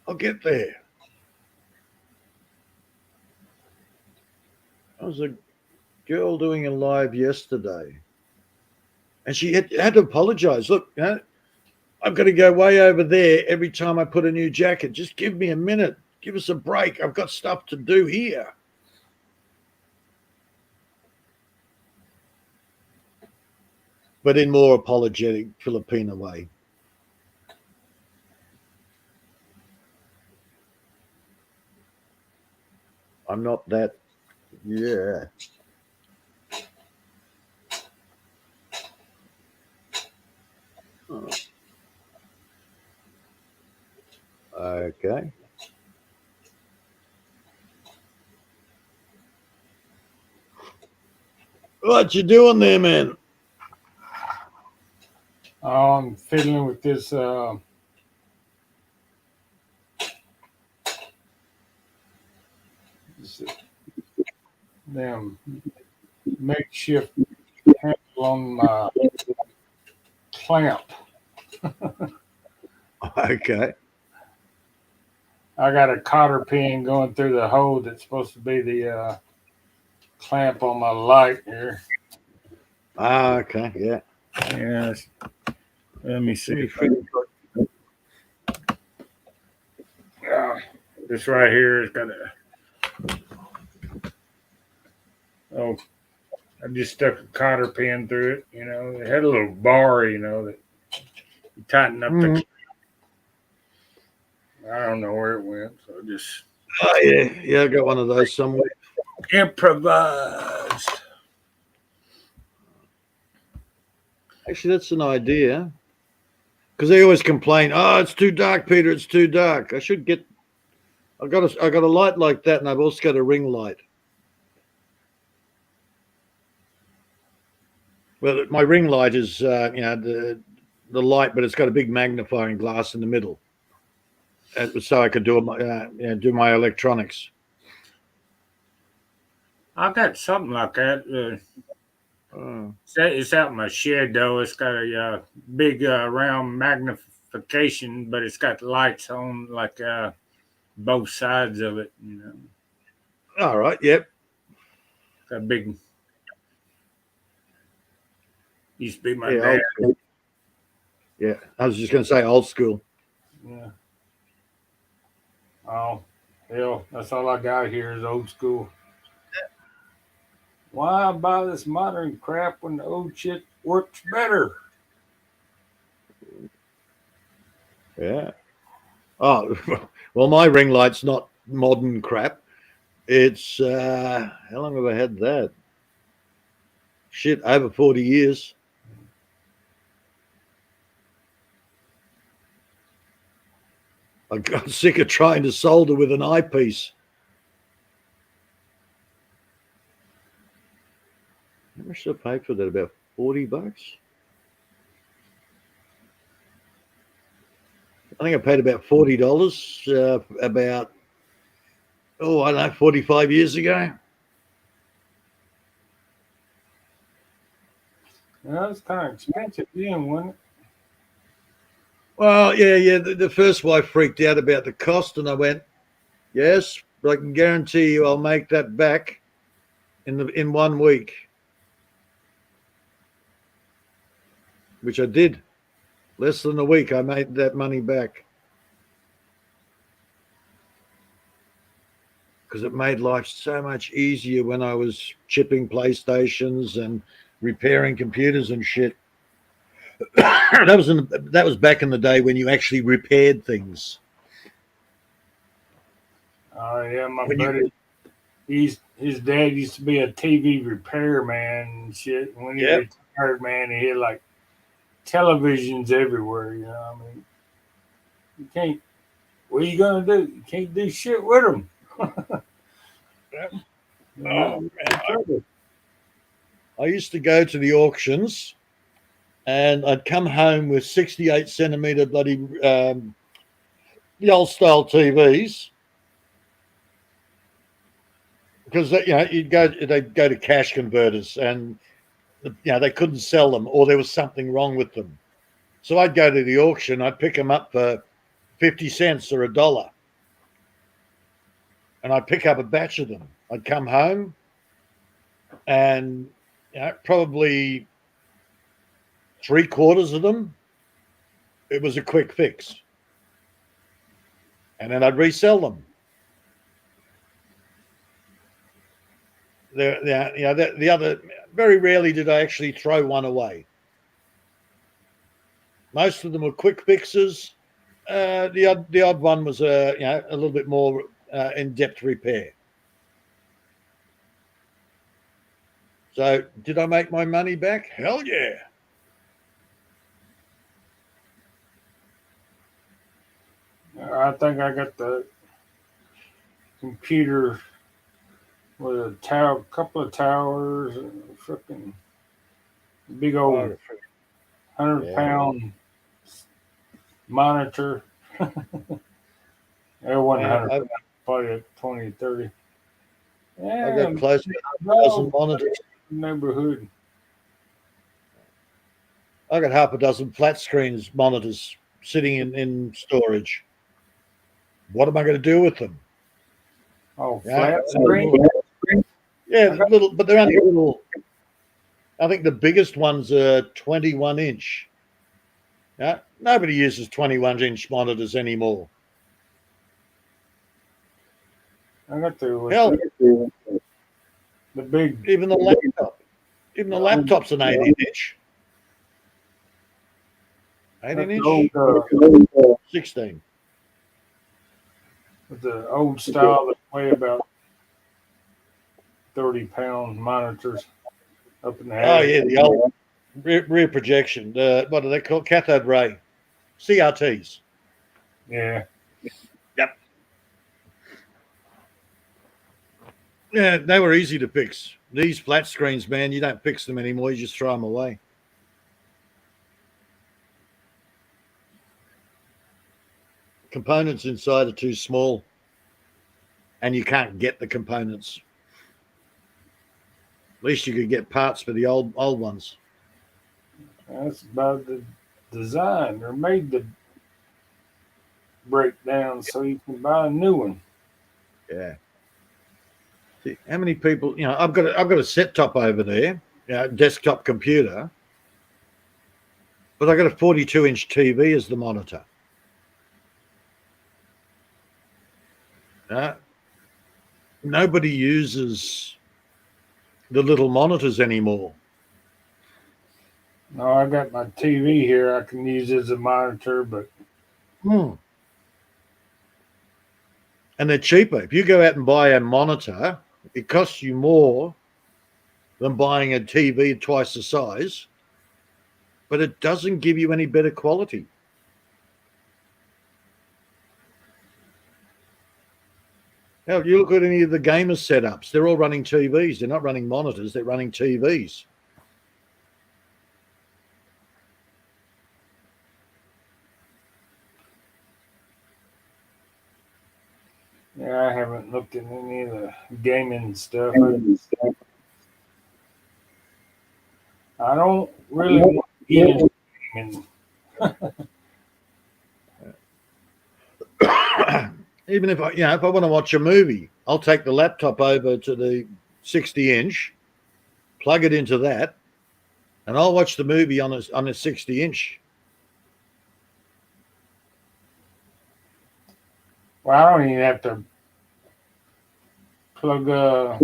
I'll get there. I was a girl doing a live yesterday, and she had to apologize. Look, I've got to go way over there every time I put a new jacket. Just give me a minute. Give us a break. I've got stuff to do here. But in more apologetic Filipino way. I'm not that. Yeah. Oh. Okay. What you doing there, man? I'm fiddling with this is them makeshift handle on my clamp. Okay. I got a cotter pin going through the hole that's supposed to be the clamp on my light here. Okay. Yeah. Yes. Let me see. This right here is got a. Oh, I just stuck a cotter pin through it. You know, it had a little bar. You know that you tighten up the. I don't know where it went, so I just. Oh yeah, yeah. I got one of those somewhere. Improvised. Actually, that's an idea. Because they always complain, "Oh, it's too dark, Peter. It's too dark." I should get. I got a light like that, and I've also got a ring light. Well, my ring light is, the light, but it's got a big magnifying glass in the middle, so I could do my electronics. I got something like that. It's out in my shed though. It's got a big round magnification, but it's got lights on like both sides of it. You know, All right. Yep. got big. Used to be my Yeah. dad. Yeah. I was just going to say old school. Yeah. Oh, hell, that's all I got here is old school. Why buy this modern crap when the old shit works better? Yeah. Oh, well, my ring light's not modern crap. It's how long have I had that? Shit, over 40 years. I got sick of trying to solder with an eyepiece. How much did I pay for that? About $40. I think I paid about $40 about, I don't know, 45 years ago. Yeah, it's kind of expensive then, wasn't it? Well, yeah. The first wife freaked out about the cost, and I went, yes, but I can guarantee you I'll make that back in 1 week. Which I did. Less than a week, I made that money back. Because it made life so much easier when I was chipping PlayStations and repairing computers and shit. that was back in the day when you actually repaired things. Oh yeah, my buddy. His dad used to be a TV repairman and shit. When he retired, man, he had like televisions everywhere. You know, I mean, you can't. What are you gonna do? You can't do shit with them. I used to go to the auctions, and I'd come home with 68 centimeter bloody the old style TVs. Because they'd go to cash converters, and they couldn't sell them, or there was something wrong with them. So I'd go to the auction, I'd pick them up for 50 cents or $1, and I'd pick up a batch of them. I'd come home, and probably 3/4 of them, it was a quick fix, and then I'd resell them. The other, very rarely did I actually throw one away. Most of them were quick fixes. The odd one was a little bit more in-depth repair. So did I make my money back? Hell yeah. I think I got the computer with a couple of towers, and a freaking big old 100-pound monitor. It wasn't 100, probably 20, 30. Yeah, I've got close to half a dozen monitors. neighborhood. I've got half a dozen flat screens monitors sitting in storage. What am I going to do with them? Oh, Yeah, flat screen. yeah, little, but they're only little. I think the biggest ones are 21 inch. Yeah, nobody uses 21-inch monitors anymore. I got Hell, the big. even the laptop's an 18-inch. 18-inch, Old, 16. with the old style that weigh about 30-pound monitors up in the Oh head. yeah, the old rear projection. What are they called? Cathode ray, CRTs. Yeah. Yep. Yeah, they were easy to fix. These flat screens, man, you don't fix them anymore. You just throw them away. Components inside are too small, and you can't get the components. At least you could get parts for the old ones. That's about the design. They're made to break down so you can buy a new one. Yeah. See, how many people? I've got a set top over there, desktop computer, but I got a 42-inch TV as the monitor. Nobody uses the little monitors anymore. No, I got my TV here. I can use as a monitor, but And they're cheaper. If you go out and buy a monitor, it costs you more than buying a TV twice the size, but it doesn't give you any better quality. Now, if you look at any of the gamers setups, they're all running TVs. They're not running monitors, they're running TVs. yeah, I haven't looked at any of the gaming stuff. I don't really want to get into gaming. Even if I want to watch a movie, I'll take the laptop over to the 60-inch, plug it into that, and I'll watch the movie on a 60-inch. Well, I don't even have to plug a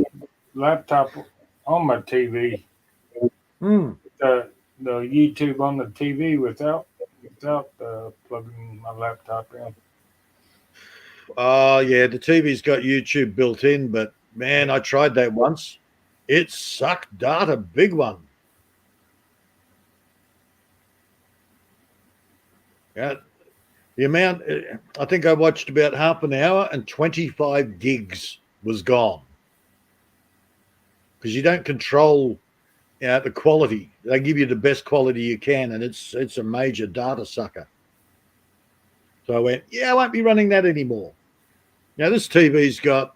laptop on my TV. The YouTube on the TV without plugging my laptop in. Oh, yeah, the TV's got YouTube built in, but man, I tried that once. It sucked data, big one. Yeah, the amount, I think I watched about half an hour and 25 gigs was gone. Because you don't control the quality. They give you the best quality you can, and it's a major data sucker. So I went, I won't be running that anymore. Now, this TV's got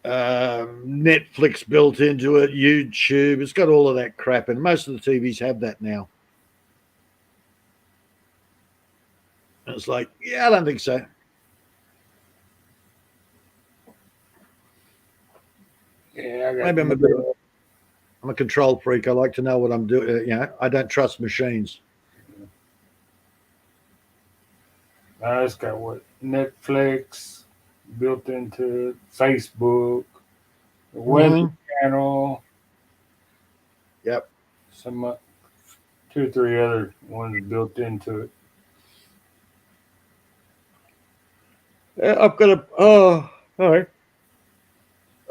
Netflix built into it, YouTube. It's got all of that crap, and most of the TVs have that now. And it's like, I don't think so. Yeah, Maybe I'm a control freak. I like to know what I'm doing. I don't trust machines. It's got what Netflix built into it, Facebook, the weather channel. Yep. Some 2 or 3 other ones built into it. I've got all right.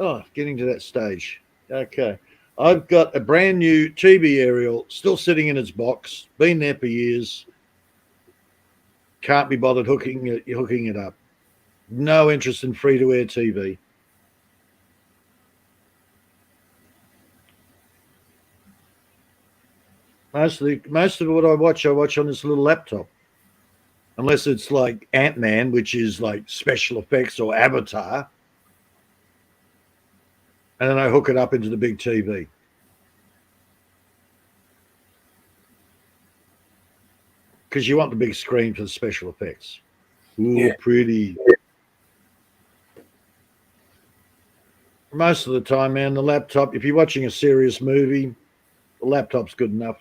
Oh, getting to that stage. Okay. I've got a brand new TV aerial still sitting in its box, been there for years. Can't be bothered hooking it up. No interest in free-to-air TV. Most of what I watch on this little laptop. Unless it's like Ant-Man, which is like special effects, or Avatar. and then I hook it up into the big TV. Because you want the big screen for the special effects. Ooh, Yeah. pretty. Most of the time, man, the laptop, if you're watching a serious movie, the laptop's good enough.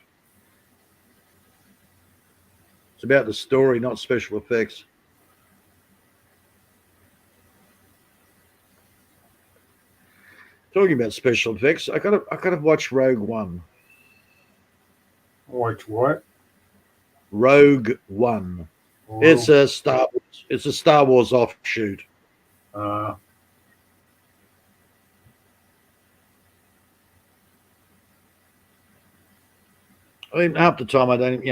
It's about the story, not special effects. Talking about special effects, I gotta watch Rogue One. Watch what? Rogue One. It's a Star Wars offshoot. Uh, I mean, half the time I don't,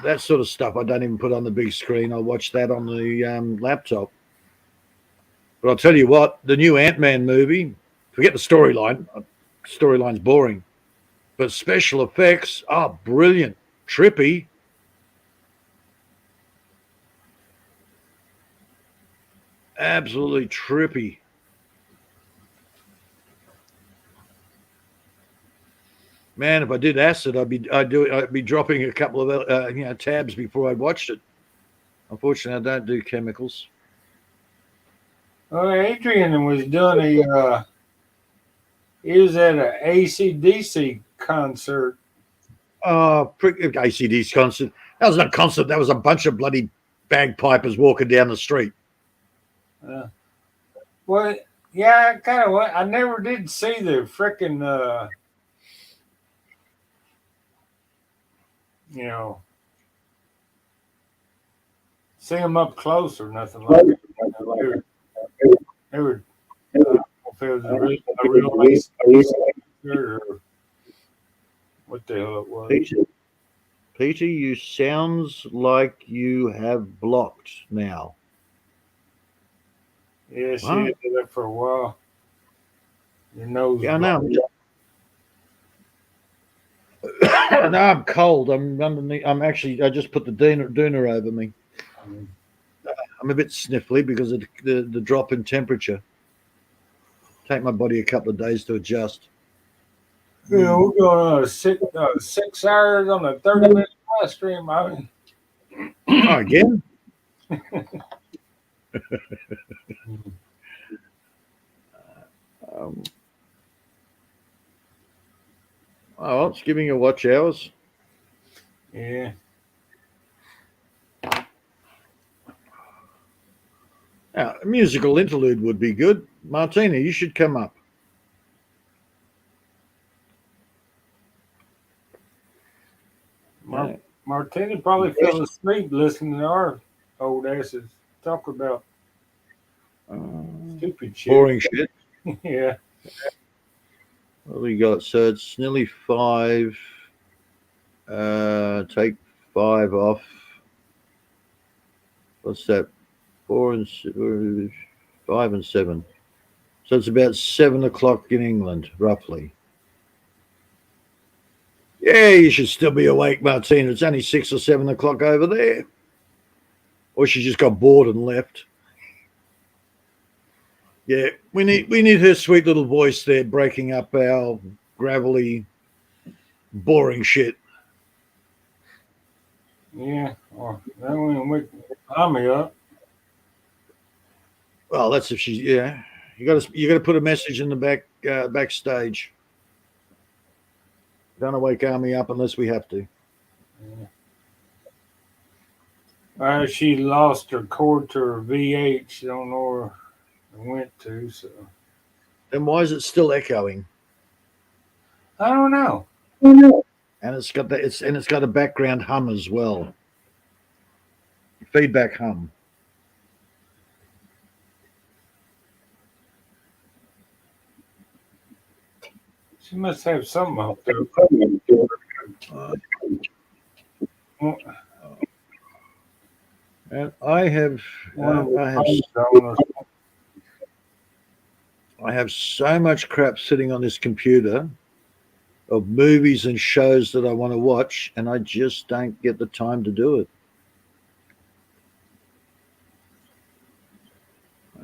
that sort of stuff I don't even put on the big screen. I watch that on the laptop. But I'll tell you what, the new Ant-Man movie, forget the storyline. Storyline's boring. But special effects, brilliant. Trippy. Absolutely trippy. Man, if I did acid, I'd be dropping a couple of tabs before I watched it. Unfortunately, I don't do chemicals. Adrian was doing he was at an AC/DC concert. ACD's concert. That was not a concert. That was a bunch of bloody bagpipers walking down the street. Well, yeah, I never did see the frickin' see them up close or nothing like that. They were I don't know if it was a real or what the hell it was. Peter, you sounds like you have blocked now. Yeah, she did that for a while. Your nose. Yeah, I know. No, I'm cold. I'm underneath. I just put the doona over me. I'm a bit sniffly because of the drop in temperature. Take my body a couple of days to adjust. Yeah, we're going on 6 hours on a 30-minute live stream. Again? Well, it's giving you watch hours. Yeah. Now, a musical interlude would be good. Martina, you should come up. Martina probably fell asleep listening to our old asses talk about stupid shit. Boring shit. Yeah. What do we got? So it's nearly 5. Take 5 off. What's that? 4 and 5 and 7. So it's about 7 o'clock in England, roughly. Yeah, you should still be awake, Martina. It's only 6 or 7 o'clock over there. Or she just got bored and left. Yeah, we need her sweet little voice there breaking up our gravelly, boring shit. Yeah. Well, that wouldn't wake Tommy up. Well, that's if she. Yeah, you got to put a message in the backstage. Don't wake Army up unless we have to. Yeah. She lost her cord to her V8. She don't know where it went to. So. Then why is it still echoing? I don't know. And it's got it's got a background hum as well. Feedback hum. She must have something up there. And I have so much crap sitting on this computer of movies and shows that I want to watch, and I just don't get the time to do it.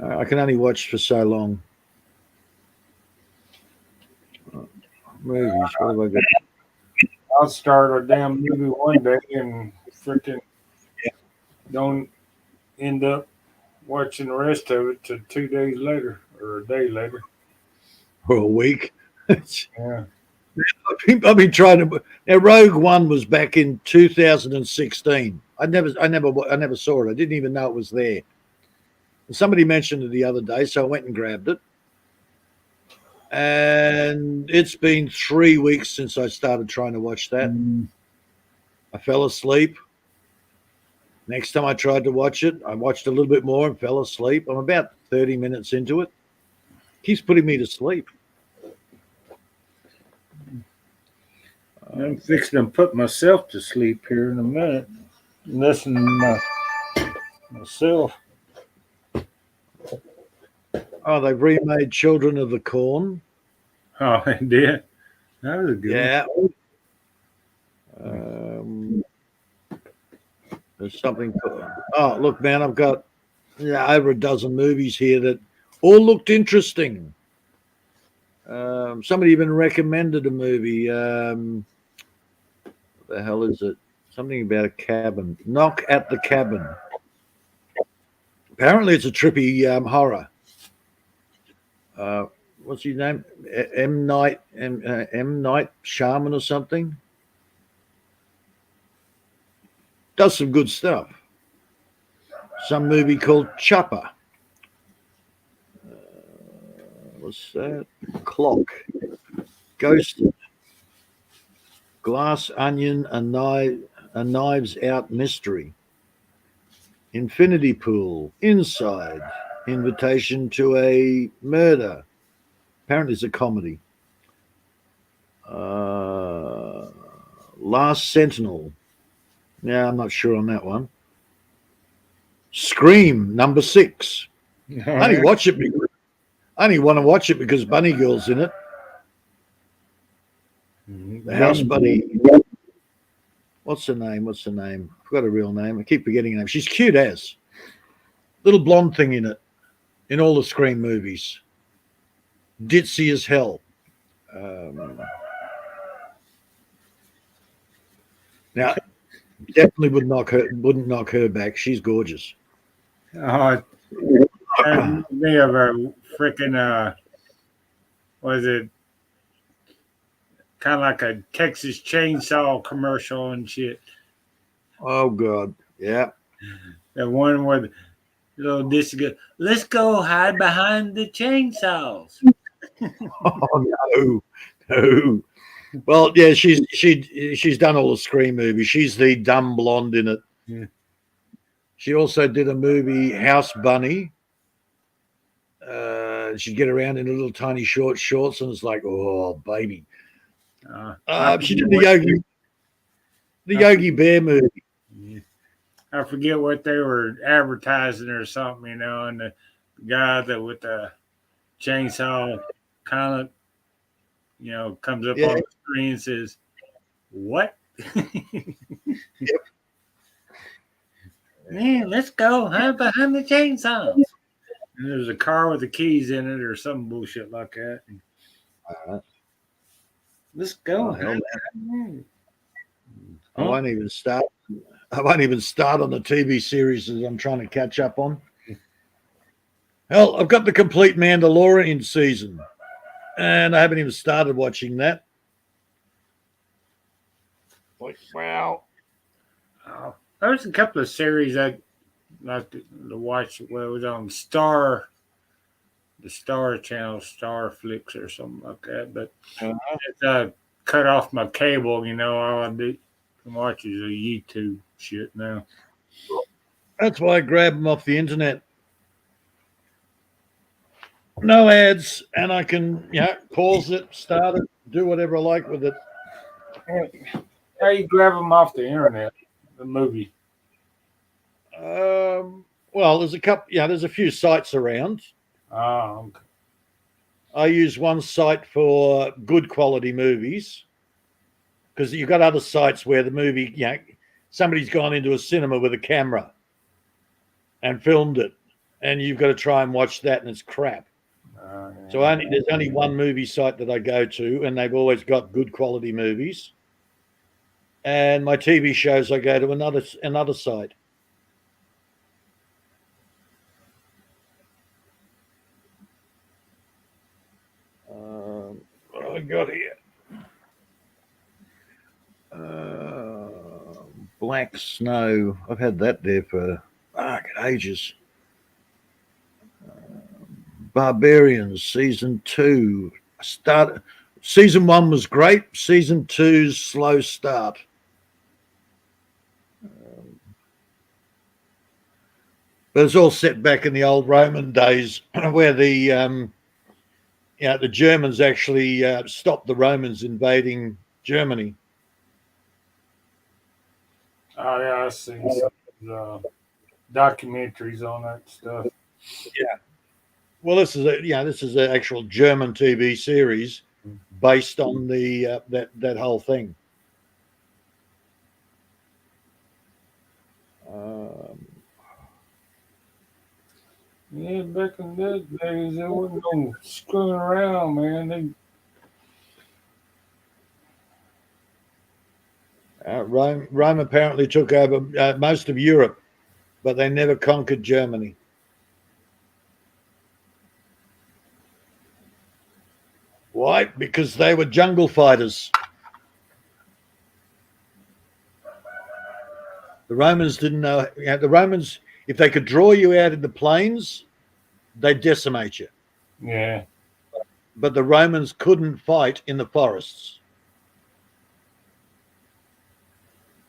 I can only watch for so long. movies. What have I got? I'll start a damn movie one day and freaking don't end up watching the rest of it till 2 days later or a day later. For a week. Yeah. I've been trying to. Now, Rogue One was back in 2016. I never saw it. I didn't even know it was there. And somebody mentioned it the other day, so I went and grabbed it. And it's been 3 weeks since I started trying to watch that. I fell asleep. Next time I tried to watch it, I watched a little bit more and fell asleep. I'm about 30 minutes into it. Keeps putting me to sleep. I'm fixing to put myself to sleep here in a minute. Listen to myself. Oh, they've remade Children of the Corn. Oh, I did. That was a good Yeah. There's something. Oh, look, man, I've got over a dozen movies here that all looked interesting. Somebody even recommended a movie. What the hell is it? Something about a cabin. Knock at the Cabin. Apparently, it's a trippy horror. What's his name? M. Night Shyamalan or something. Does some good stuff. Some movie called Chopper. What's that? Clock. Ghosted. Glass Onion, a Knives Out Mystery. Infinity Pool. Inside. Invitation to a Murder. Apparently it's a comedy. Last Sentinel. Yeah, I'm not sure on that one. Scream, number 6. I only want to watch it because Bunny Girl's in it. The House Bunny. What's her name? I forgot her real name. I keep forgetting her name. She's cute as. Little blonde thing in it. In all the Scream movies. Ditzy as hell. Now, definitely wouldn't knock her back. She's gorgeous. Oh, me of a freaking was it kind of like a Texas Chainsaw commercial and shit? Oh God, yeah. The one where the little disc goes, "Let's go hide behind the chainsaws." Oh no. Well, yeah, she's done all the Scream movies. She's the dumb blonde in it. Yeah. She also did a movie, House Bunny. She'd get around in little tiny short shorts, and it's like, oh, baby. She did the Yogi Bear movie. Yeah. I forget what they were advertising or something, and the guy that with the chainsaw kind of, comes up on the screen and says, "What?" Yep. Man, let's go hide behind the chainsaws. And there's a car with the keys in it or some bullshit like that. Let's go. I won't even start on the TV series as I'm trying to catch up on. Hell, I've got the complete Mandalorian season, and I haven't even started watching that. Like, wow. There's a couple of series I like to watch. Well, it was on the Star Channel, Star Flicks or something like that. But it's cut off my cable. All I do can watch is a YouTube shit now. That's why I grab them off the internet. No ads, and I can pause it, start it, do whatever I like with it. How you grab them off the internet? The movie. Well, there's a couple. There's a few sites around. Oh, okay. I use one site for good quality movies because you've got other sites where the movie, somebody's gone into a cinema with a camera and filmed it, and you've got to try and watch that, and it's crap. So there's only one movie site that I go to, and they've always got good quality movies. And my TV shows, I go to another site. What have I got here? Black Snow. I've had that there for ages. Barbarians season 2. Season 1 was great. Season 2's slow start. But it's all set back in the old Roman days, where the Germans actually stopped the Romans invading Germany. Oh yeah, I've seen some documentaries on that stuff. Yeah. Well, this is an actual German TV series based on the that whole thing. Yeah, back in those days, they wasn't no screwing around, man. Rome apparently took over most of Europe, but they never conquered Germany. Why? Because they were jungle fighters. The Romans didn't know. The Romans, if they could draw you out in the plains, they'd decimate you. Yeah. But the Romans couldn't fight in the forests.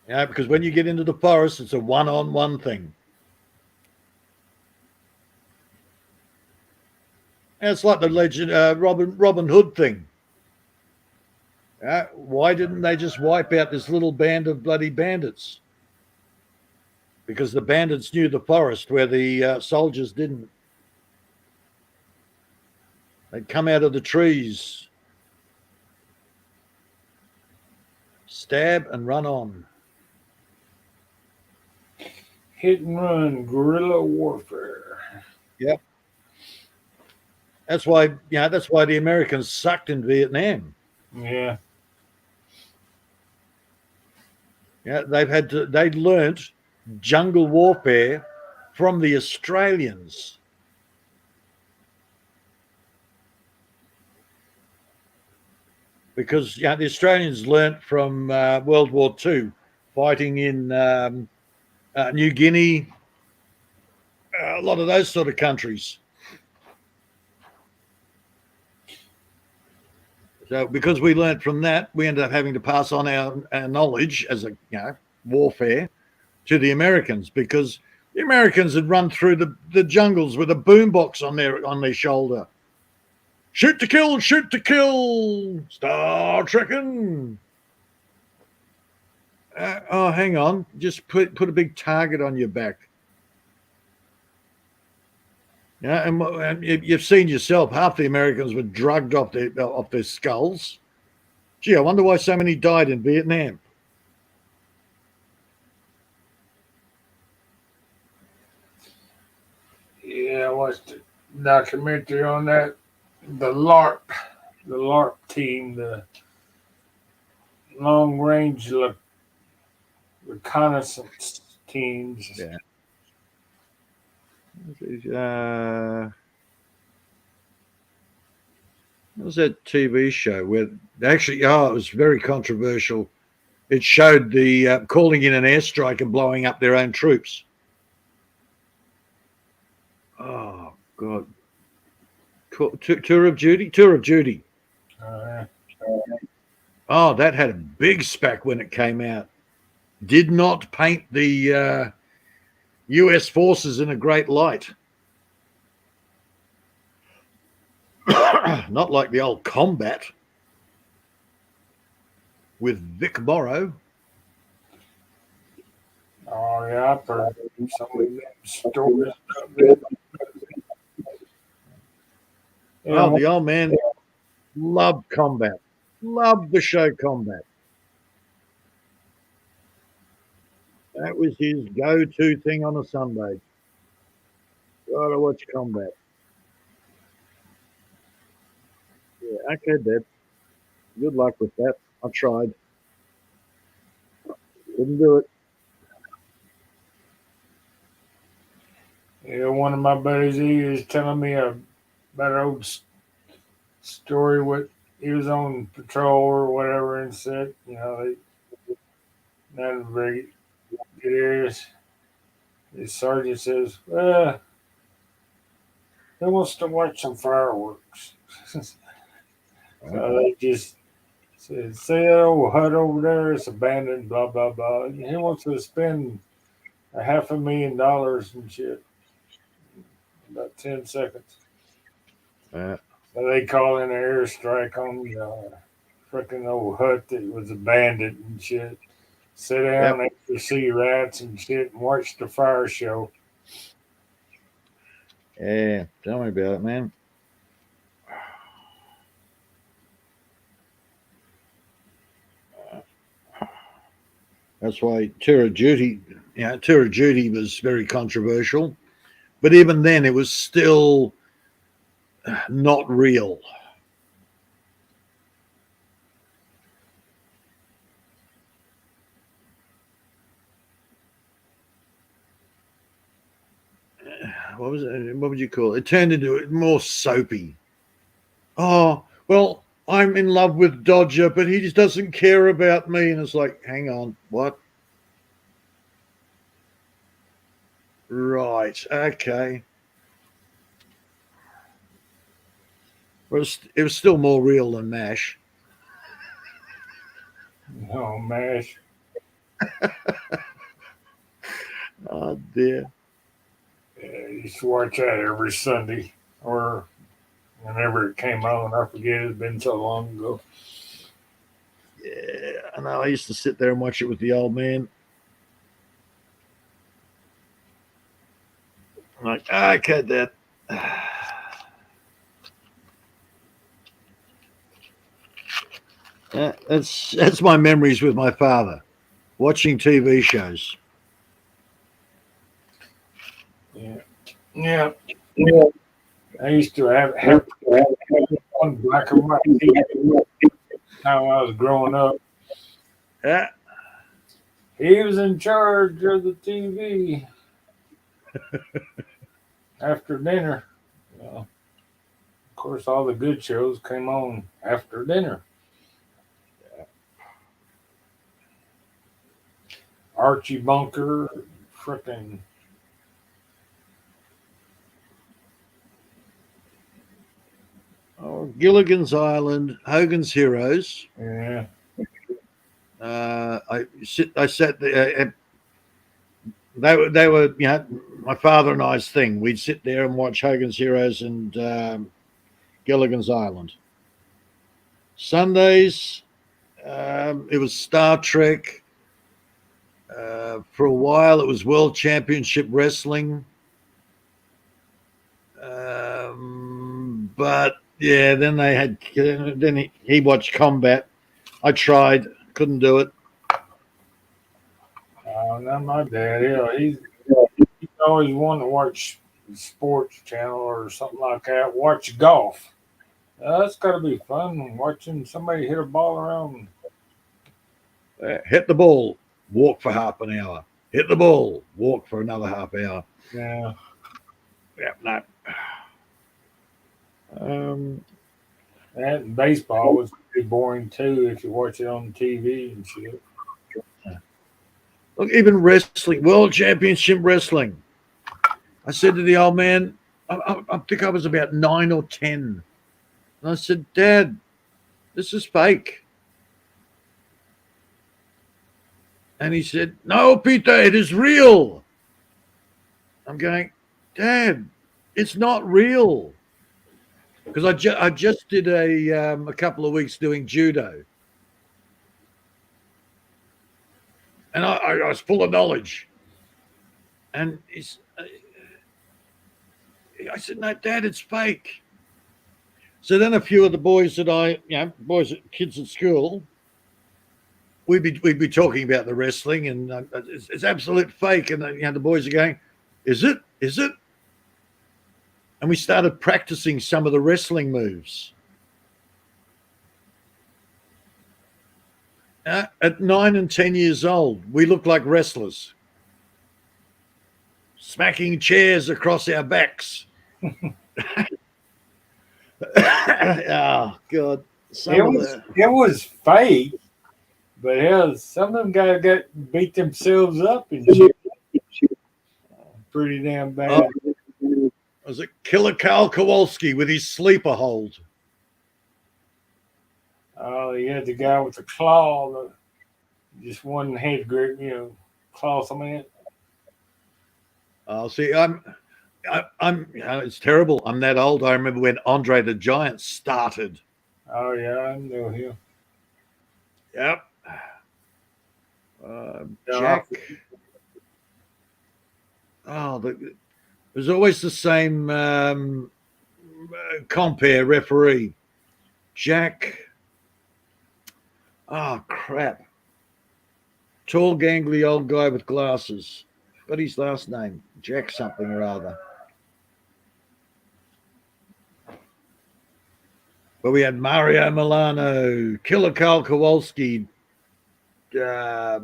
Because when you get into the forest, it's a one-on-one thing. And it's like the legend Robin Hood thing. Why didn't they just wipe out this little band of bloody bandits? Because the bandits knew the forest where the soldiers didn't. They'd come out of the trees, stab and run on. Hit and run, guerrilla warfare. Yep. That's why the Americans sucked in Vietnam. Yeah. Yeah, they'd learnt jungle warfare from the Australians. Because the Australians learnt from World War II, fighting in New Guinea, a lot of those sort of countries. So because we learnt from that, we ended up having to pass on our knowledge as warfare to the Americans, because the Americans had run through the jungles with a boombox on their shoulder. Shoot to kill, Star Trekking. Hang on, just put a big target on your back. Yeah, and you've seen yourself. Half the Americans were drugged off their skulls. Gee, I wonder why so many died in Vietnam. Yeah, I watched a documentary on that. The LARP team, the long range reconnaissance teams. Yeah. What was that TV show where actually, it was very controversial. It showed the calling in an airstrike and blowing up their own troops. Oh, God. Tour of Duty. Oh, that had a big spec when it came out. Did not paint the US forces in a great light. Not like the old Combat with Vic Morrow. Oh yeah, I've heard some of them stories. Oh, the old man loved Combat. Loved the show Combat. That was his go-to thing on a Sunday. Gotta watch Combat. Okay, Dad. Good luck with that. I tried. Couldn't do it. Yeah, one of my buddies, he was telling me about an old story. What he was on patrol or whatever, and said, they not in very good areas. His sergeant says, "Well, who wants to watch some fireworks?" So they just said, "See that old hut over there? It's abandoned. Blah blah blah." He wants to spend $500,000 and shit. About 10 seconds. Yeah. So they call in an airstrike on the freaking old hut that was abandoned and shit. Sit down Yep. and see rats and shit and watch the fire show. Yeah. Tell me about it, man. That's why tour of duty was very controversial. But even then, it was still not real. What was it? What would you call it? It turned into more soapy. Oh, well, I'm in love with Dodger, but he just doesn't care about me. And it's like, hang on, what? Right, okay. It was still more real than MASH. Oh, MASH. Oh, dear. Yeah, I used to watch that every Sunday or whenever it came on. I forget, it's been so long ago. Yeah, I know. I used to sit there and watch it with the old man. I'm like, okay, Dad. That's my memories with my father, watching TV shows. Yeah. I used to have one black and white TV time I was growing up. Yeah. He was in charge of the TV after dinner. Of course, all the good shows came on after dinner. Archie Bunker, frickin' Gilligan's Island, Hogan's Heroes. yeah. I sat there. They were my father and I's thing. We'd sit there and watch Hogan's Heroes and Gilligan's Island. Sundays, it was Star Trek. For a while, it was World Championship Wrestling. But yeah, then he watched Combat. I tried, couldn't do it. Not my dad. He's always wanted to watch sports channel or something like that. Watch golf. That's got to be fun watching somebody hit a ball around. Hit the ball, walk for half an hour. Hit the ball, walk for another half hour. Yeah. Yeah, no. And baseball was pretty boring too if you watch it on TV and shit. Look, even wrestling, World Championship Wrestling. I said to the old man, I think I was about 9 or 10. And I said, Dad, this is fake. And he said, no, Peter, it is real. I'm going, Dad, it's not real. Because I just did a couple of weeks doing judo. And I was full of knowledge. And I said, no, Dad, it's fake. So then a few of the boys that kids at school, we'd be talking about the wrestling, and it's absolute fake. And the boys are going, is it? Is it? And we started practicing some of the wrestling moves. At 9 and 10 years old, we looked like wrestlers, smacking chairs across our backs. Oh, God. It was fake, but hell, some of them guys got beat themselves up and shit pretty damn bad. Was it Killer Karl Kowalski with his sleeper hold? Oh, you had the guy with the claw, just one head grip, claw something in it. Oh, see, it's terrible. I'm that old. I remember when Andre the Giant started. Oh, yeah, I know him. Yep. Yeah. Jack. Oh, there's always the same compare referee. Jack. Oh, crap. Tall, gangly old guy with glasses. Got his last name. Jack something or other. But we had Mario Milano, Killer Karl Kowalski, Major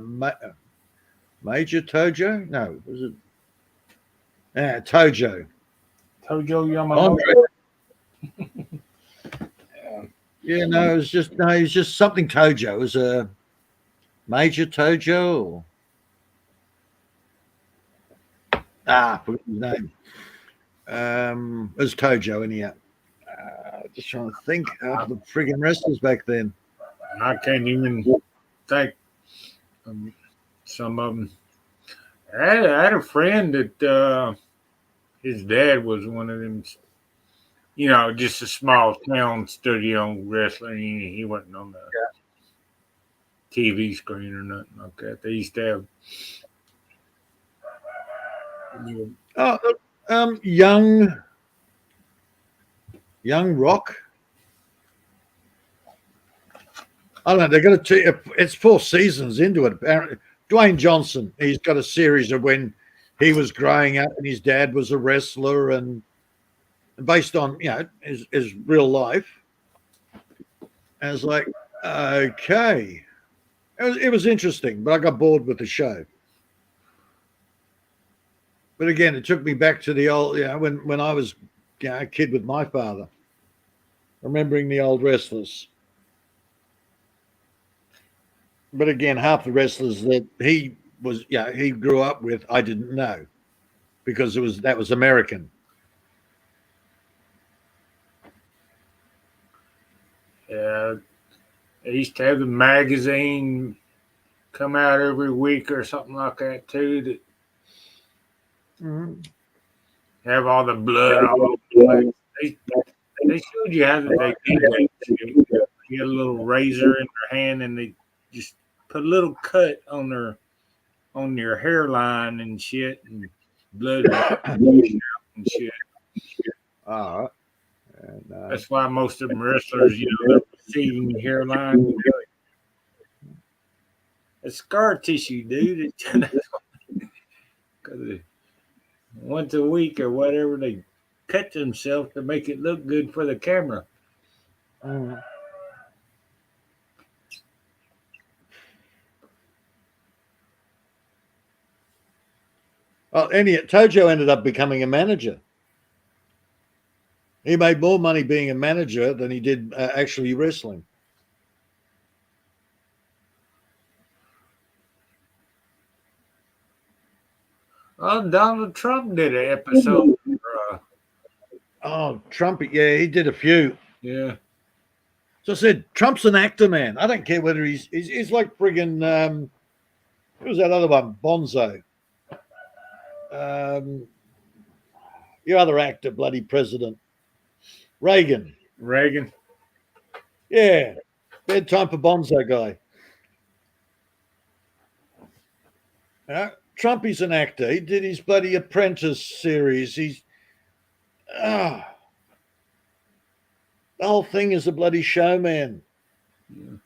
Tojo? No, was it? Tojo. Tojo Yamamoto. Yeah, no, it was just something Tojo. It was a Major Tojo. Forgot his name. It was Tojo anyhow. Just trying to think of the friggin' wrestlers back then. I can't even think some of them. I had a friend that his dad was one of them, just a small town studio wrestler. He wasn't on the TV screen or nothing like that. They used to have Young Rock. I don't know. They're going to. It's 4 seasons into it. Apparently, Dwayne Johnson. He's got a series of when he was growing up and his dad was a wrestler, and based on his real life. And I was like, okay, it was interesting, but I got bored with the show. But again, it took me back to the old, when I was a kid with my father, remembering the old wrestlers. But again, half the wrestlers that he grew up with, I didn't know because that was American. Yeah, they used to have the magazine come out every week or something like that too. That have all the blood all over the place. They showed you how they did that. You get a little razor in their hand and they just put a little cut on your hairline and shit, and blood and shit. And, that's why most of them wrestlers, they're receiving hairline. It's scar tissue, dude. Because once a week or whatever, they cut themselves to make it look good for the camera. Well, Tojo ended up becoming a manager. He made more money being a manager than he did actually wrestling. Well, Donald Trump did an episode. Trump, yeah, he did a few. Yeah. So I said, Trump's an actor, man. I don't care whether he's like friggin' who was that other one? Bonzo. Your other actor, bloody president. Reagan. Yeah. Bad time for Bonzo guy. Trump is an actor. He did his bloody Apprentice series. The whole thing is a bloody show, man. Yeah.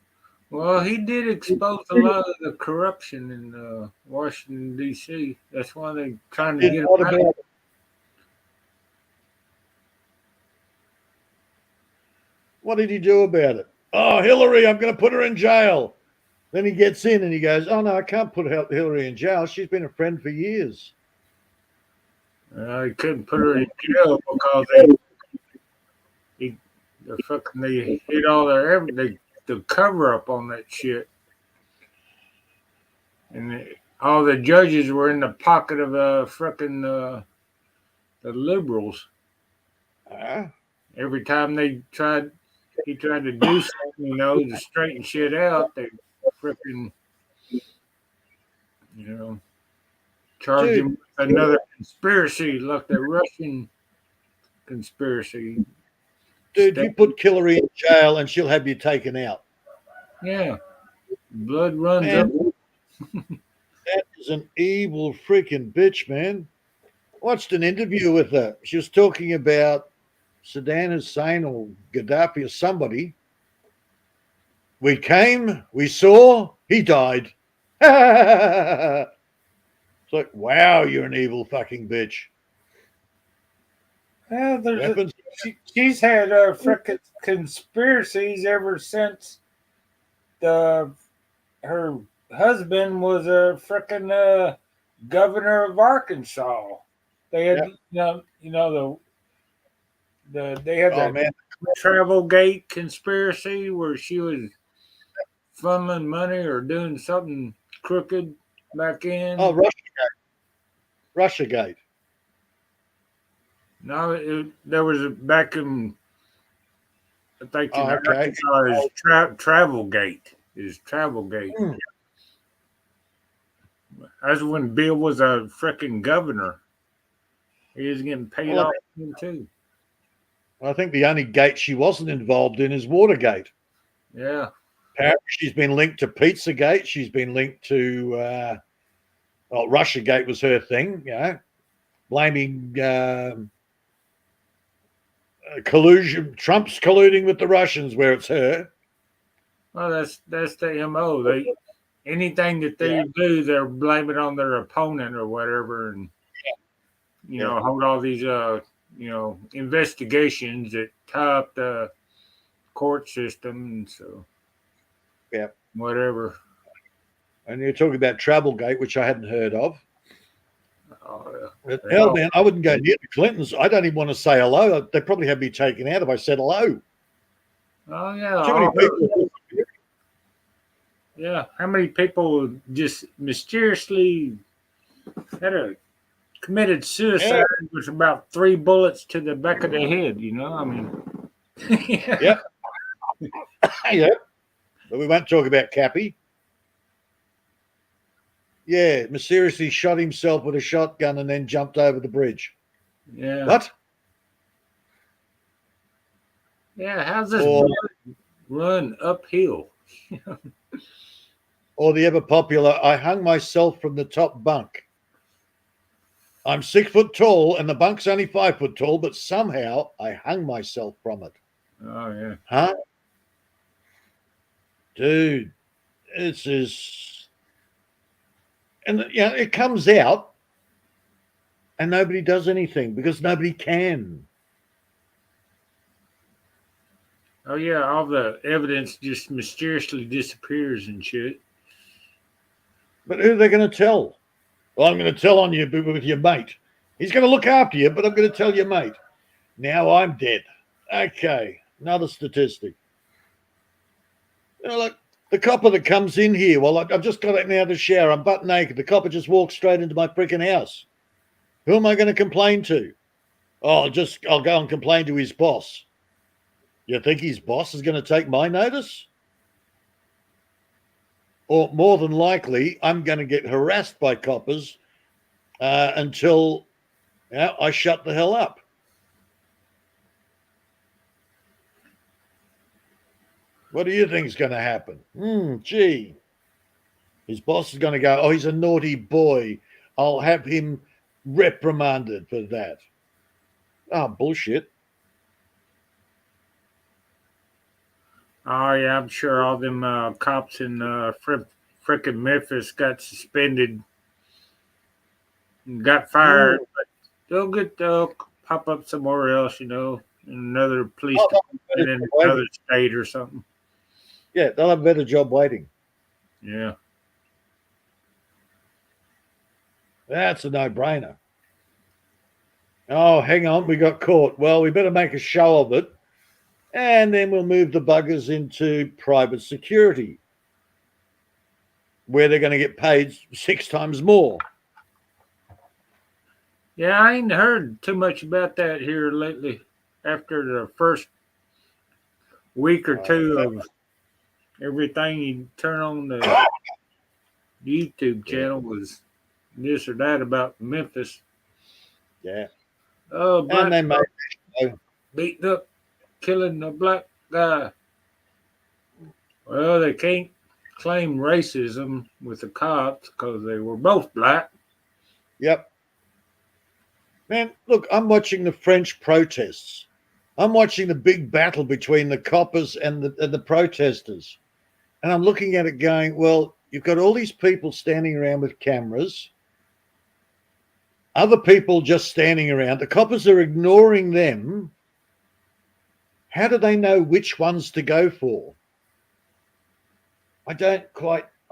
Well, he did expose a lot of the corruption in Washington, D.C. That's why they're trying to get him out. What did he do about it? Oh, Hillary, I'm going to put her in jail. Then he gets in and he goes, "Oh no, I can't put Hillary in jail. She's been a friend for years." He couldn't put her in jail because they hid all their evidence, the cover up on that shit, and all the judges were in the pocket of the liberals. Every time he tried to do something, to straighten shit out, they frickin', charge him with another conspiracy, like the Russian conspiracy. Dude, you put Hillary in jail and she'll have you taken out. Yeah. Blood runs Man, up. that is an evil freaking bitch, man. Watched an interview with her. She was talking about Saddam Hussein or Gaddafi or somebody. We came, we saw, he died. It's like, wow, you're an evil fucking bitch. Well, Weapons. she's had frickin' conspiracies ever since her husband was a frickin' governor of Arkansas. They had, they had the travel gate conspiracy where she was funneling money or doing something crooked back in. Oh, Russiagate. No, there was a back in, I think, in okay. Arkansas is travel gate. Travel gate. That's when Bill was a freaking governor. He was getting paid off too. I think the only gate she wasn't involved in is Watergate. Yeah. Apparently she's been linked to Pizzagate. She's been linked to, Russiagate was her thing, blaming collusion. Trump's colluding with the Russians where it's her. Well, that's the MO. Anything that they do, they're blaming on their opponent or whatever, and hold all these investigations that tie up the court system, and so whatever. And you're talking about Travelgate, which I hadn't heard of. Oh, yeah. Hell, man, I wouldn't go near the Clintons. I don't even want to say hello. They'd probably have me taken out if I said hello. Oh yeah. Too many people. Yeah, how many people just mysteriously committed suicide with about 3 bullets to the back of the head? I mean. Yeah. Yeah. But we won't talk about Cappy. Yeah, mysteriously shot himself with a shotgun and then jumped over the bridge. Yeah. What? Yeah, how's this blood run uphill? Or the ever popular, I hung myself from the top bunk. I'm 6 foot tall and the bunk's only 5 foot tall, but somehow I hung myself from it. Oh, yeah. Huh? Dude, this is... And, it comes out and nobody does anything because nobody can. Oh, yeah, all the evidence just mysteriously disappears and shit. But who are they going to tell? Well, I'm going to tell on you with your mate. He's going to look after you, but I'm going to tell your mate. Now I'm dead. Okay, another statistic. Like the copper that comes in here, well, I've just got out of the shower. I'm butt naked. The copper just walks straight into my freaking house. Who am I going to complain to? Oh, I'll go and complain to his boss. You think his boss is going to take my notice? Or more than likely, I'm going to get harassed by coppers until I shut the hell up. What do you think is going to happen? Gee. His boss is going to go, oh, he's a naughty boy. I'll have him reprimanded for that. Oh, bullshit. Oh, yeah, I'm sure all them cops in frickin' Memphis got suspended and got fired, but they'll pop up somewhere else, in another police department in another state or something. Yeah, they'll have a better job waiting. Yeah. That's a no-brainer. Oh, hang on, we got caught. Well, we better make a show of it, and then we'll move the buggers into private security, where they're going to get paid 6 times more. Yeah, I ain't heard too much about that here lately. After the first week or two of everything you turn on the YouTube channel was this or that about Memphis. Yeah. Oh, And black they make beating up, killing a black guy. Well, they can't claim racism with the cops because they were both black. Yep. Man, look, I'm watching the French protests. I'm watching the big battle between the coppers and the protesters. And I'm looking at it going, well, you've got all these people standing around with cameras, other people just standing around. The coppers are ignoring them. How do they know which ones to go for? I'm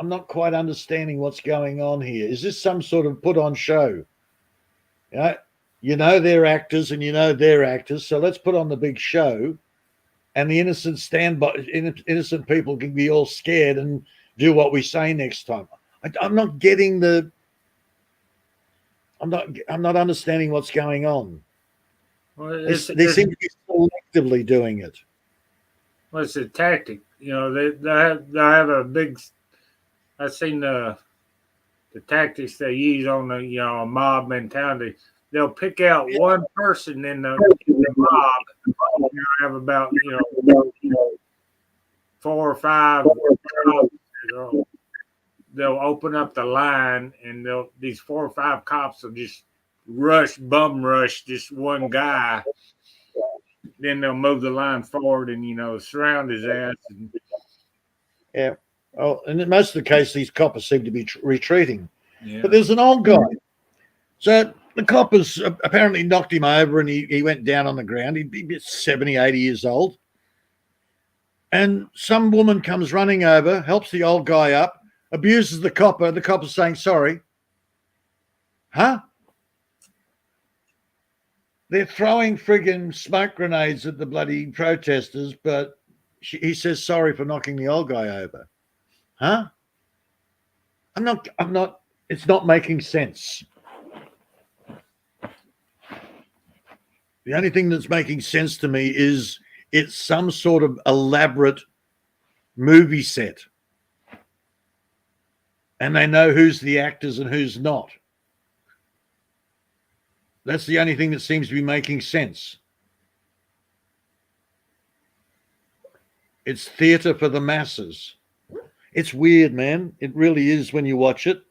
not quite understanding what's going on here. Is this some sort of put on show? You know they're actors and you know they're actors, so let's put on the big show, and the innocent people can be all scared and do what we say next time. I'm not getting the. I'm not understanding what's going on. Well, They seem to be selectively doing it. well, it's a tactic. You know, they have a big. I've seen the tactics they use on the mob mentality. They'll pick out one person in the mob. You have about 4 or 5 cops. They'll open up the line, and these 4 or 5 cops will just bum rush this one guy. Then they'll move the line forward and surround his ass. Yeah. Oh, and in most of the case, these coppers seem to be retreating. Yeah. But there's an old guy. So the coppers apparently knocked him over and he went down on the ground. He'd be 70, 80 years old. And some woman comes running over, helps the old guy up, abuses the copper. The copper's saying, sorry. Huh? They're throwing friggin' smoke grenades at the bloody protesters, but he says sorry for knocking the old guy over. Huh? I'm not, it's not making sense. The only thing that's making sense to me is it's some sort of elaborate movie set. And they know who's the actors and who's not. That's the only thing that seems to be making sense. It's theater for the masses. It's weird, man. It really is when you watch it.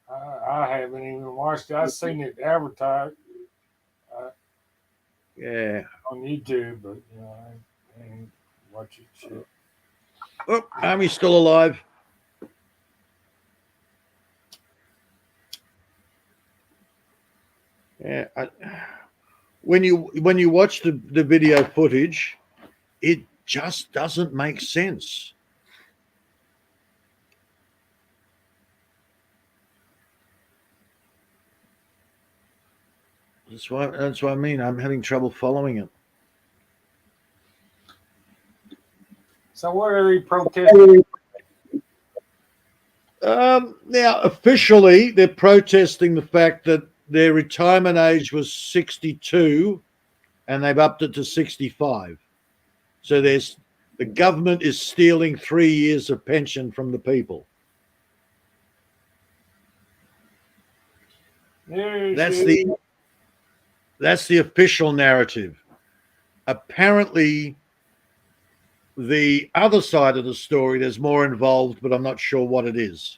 I haven't even watched it. I've seen it advertised Yeah. on YouTube, but I ain't watch it. Shit. Oh, Army's still alive. Yeah. When you watch the video footage, it just doesn't make sense. That's what I mean. I'm having trouble following it. So what are they protesting? Now, officially, they're protesting the fact that their retirement age was 62 and they've upped it to 65. So the government is stealing 3 years of pension from the people. That's the official narrative. Apparently, the other side of the story, there's more involved, but I'm not sure what it is.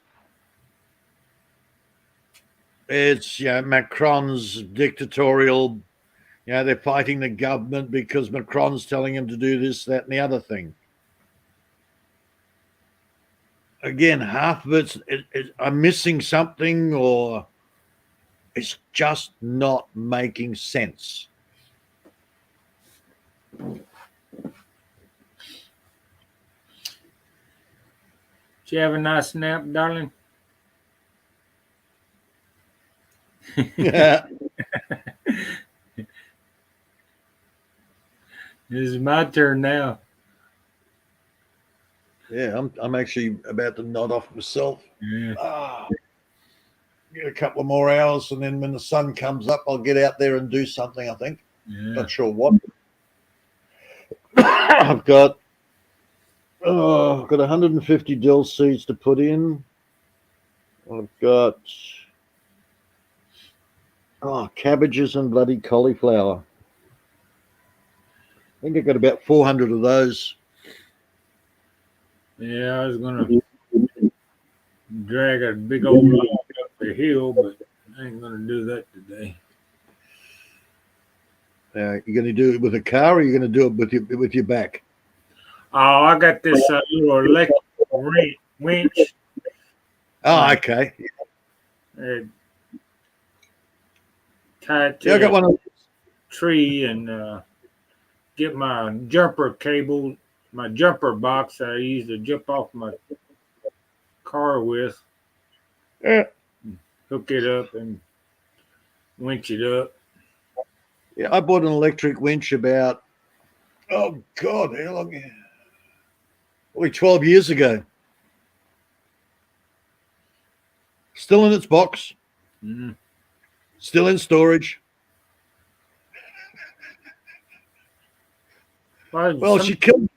It's Macron's dictatorial. They're fighting the government because Macron's telling them to do this, that, and the other thing. Again, half of I'm missing something, or it's just not making sense. you have a nice nap, darling? Yeah. This is my turn now. Yeah, I'm actually about to nod off myself. Yeah. Get a couple of more hours, and then when the sun comes up, I'll get out there and do something. I think. Yeah. Not sure what. I've got 150 dill seeds to put in. I've got cabbages and bloody cauliflower. I think I've got about 400 of those. Yeah, I was gonna drag a big old log up the hill, but I ain't gonna do that today. You're going to do it with a car, or you're going to do it with your back? Oh, I got this little electric winch. Oh, okay. Tied Yeah, I to got one a of tree and get my jumper cable, my jumper box that I use to jump off my car with. Yeah. Hook it up and winch it up. Yeah, I bought an electric winch about, how long? Probably 12 years ago. Still in its box. Mm. Still in storage. Well, she killed.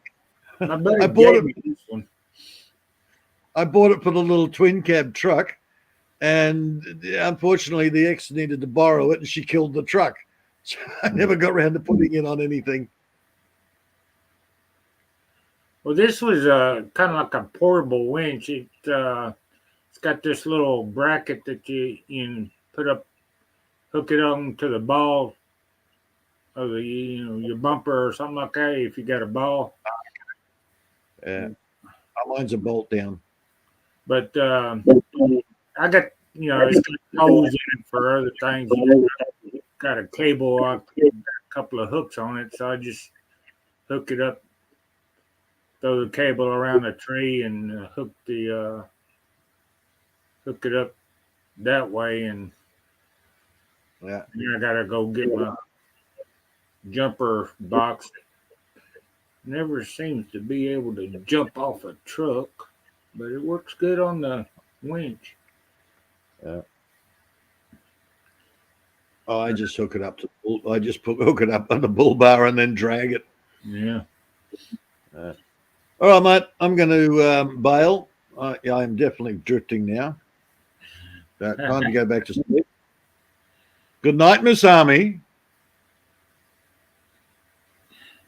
My buddy I bought gave it. me this one. I bought it for the little twin cab truck, and unfortunately, the ex needed to borrow it, and she killed the truck. So I never got around to putting it on anything. Well, this was kind of like a portable winch. It's got this little bracket that you can put up, hook it on to the ball of the your bumper or something like that. If you got a ball, Yeah, mine's a bolt down. but I got it's got holes in it for other things. Got a cable, I got a couple of hooks on it, so I just hook it up. Throw the cable around the tree and hook it up that way, and Yeah, then I gotta go get my jumper box. Never seems to be able to jump off a truck, but it works good on the winch. yeah. Oh, I just hook it up to. I just hook it up on the bull bar and then drag it. Yeah. All right, mate. I'm going to bail. Yeah, I'm definitely drifting now. Time to go back to sleep. Good night, Miss Army.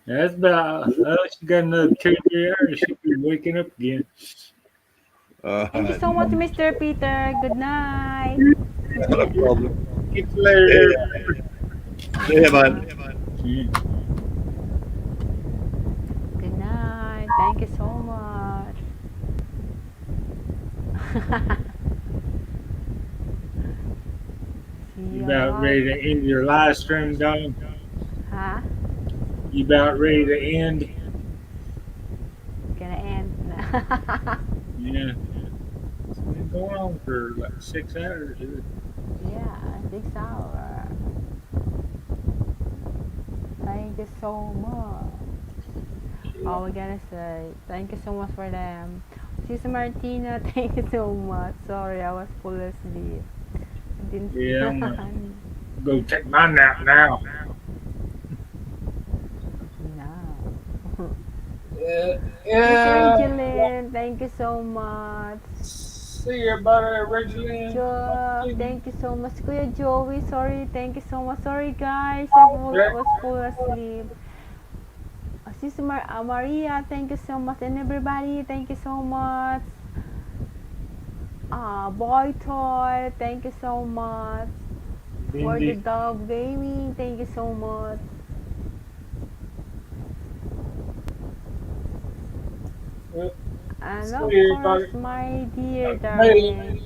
That's about. She got another 2-3 hours. She'll be waking up again. Thank you so much, Mr. Peter. Good night. Not a problem. Get you later. Yeah, man. Good night. Thank you so much. See You about ready to end your live stream, Don? Huh? You about ready to end? Gonna end. Yeah. It's been going on for like 6 hours. Yeah, 6 hours. Thank you so much. Oh, we gotta say thank you so much for them. Sister Martina, thank you so much. Sorry, I was full asleep. Didn't Yeah, I'm gonna go take my nap now. No. Yeah. Sister Angeline, thank you so much. See you, brother, Reginald. Joe, thank you so much. Kuya Joey, sorry, thank you so much. Sorry guys, I was full asleep. Sister Maria, thank you so much. And everybody, thank you so much. Boy Toy, thank you so much. For the dog gaming, thank you so much. And of course, my dear darling.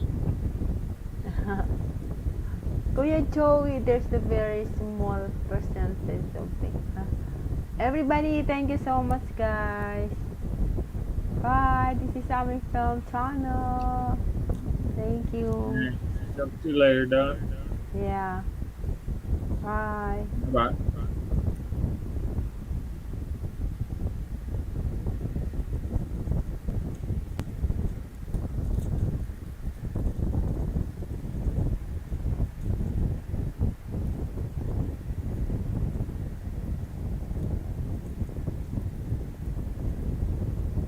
Kuya Joey, there's the very small percentage of things. Everybody, thank you so much, guys. Bye. This is our film channel. Thank you. Talk to you later, Doc. Yeah. Bye. Bye.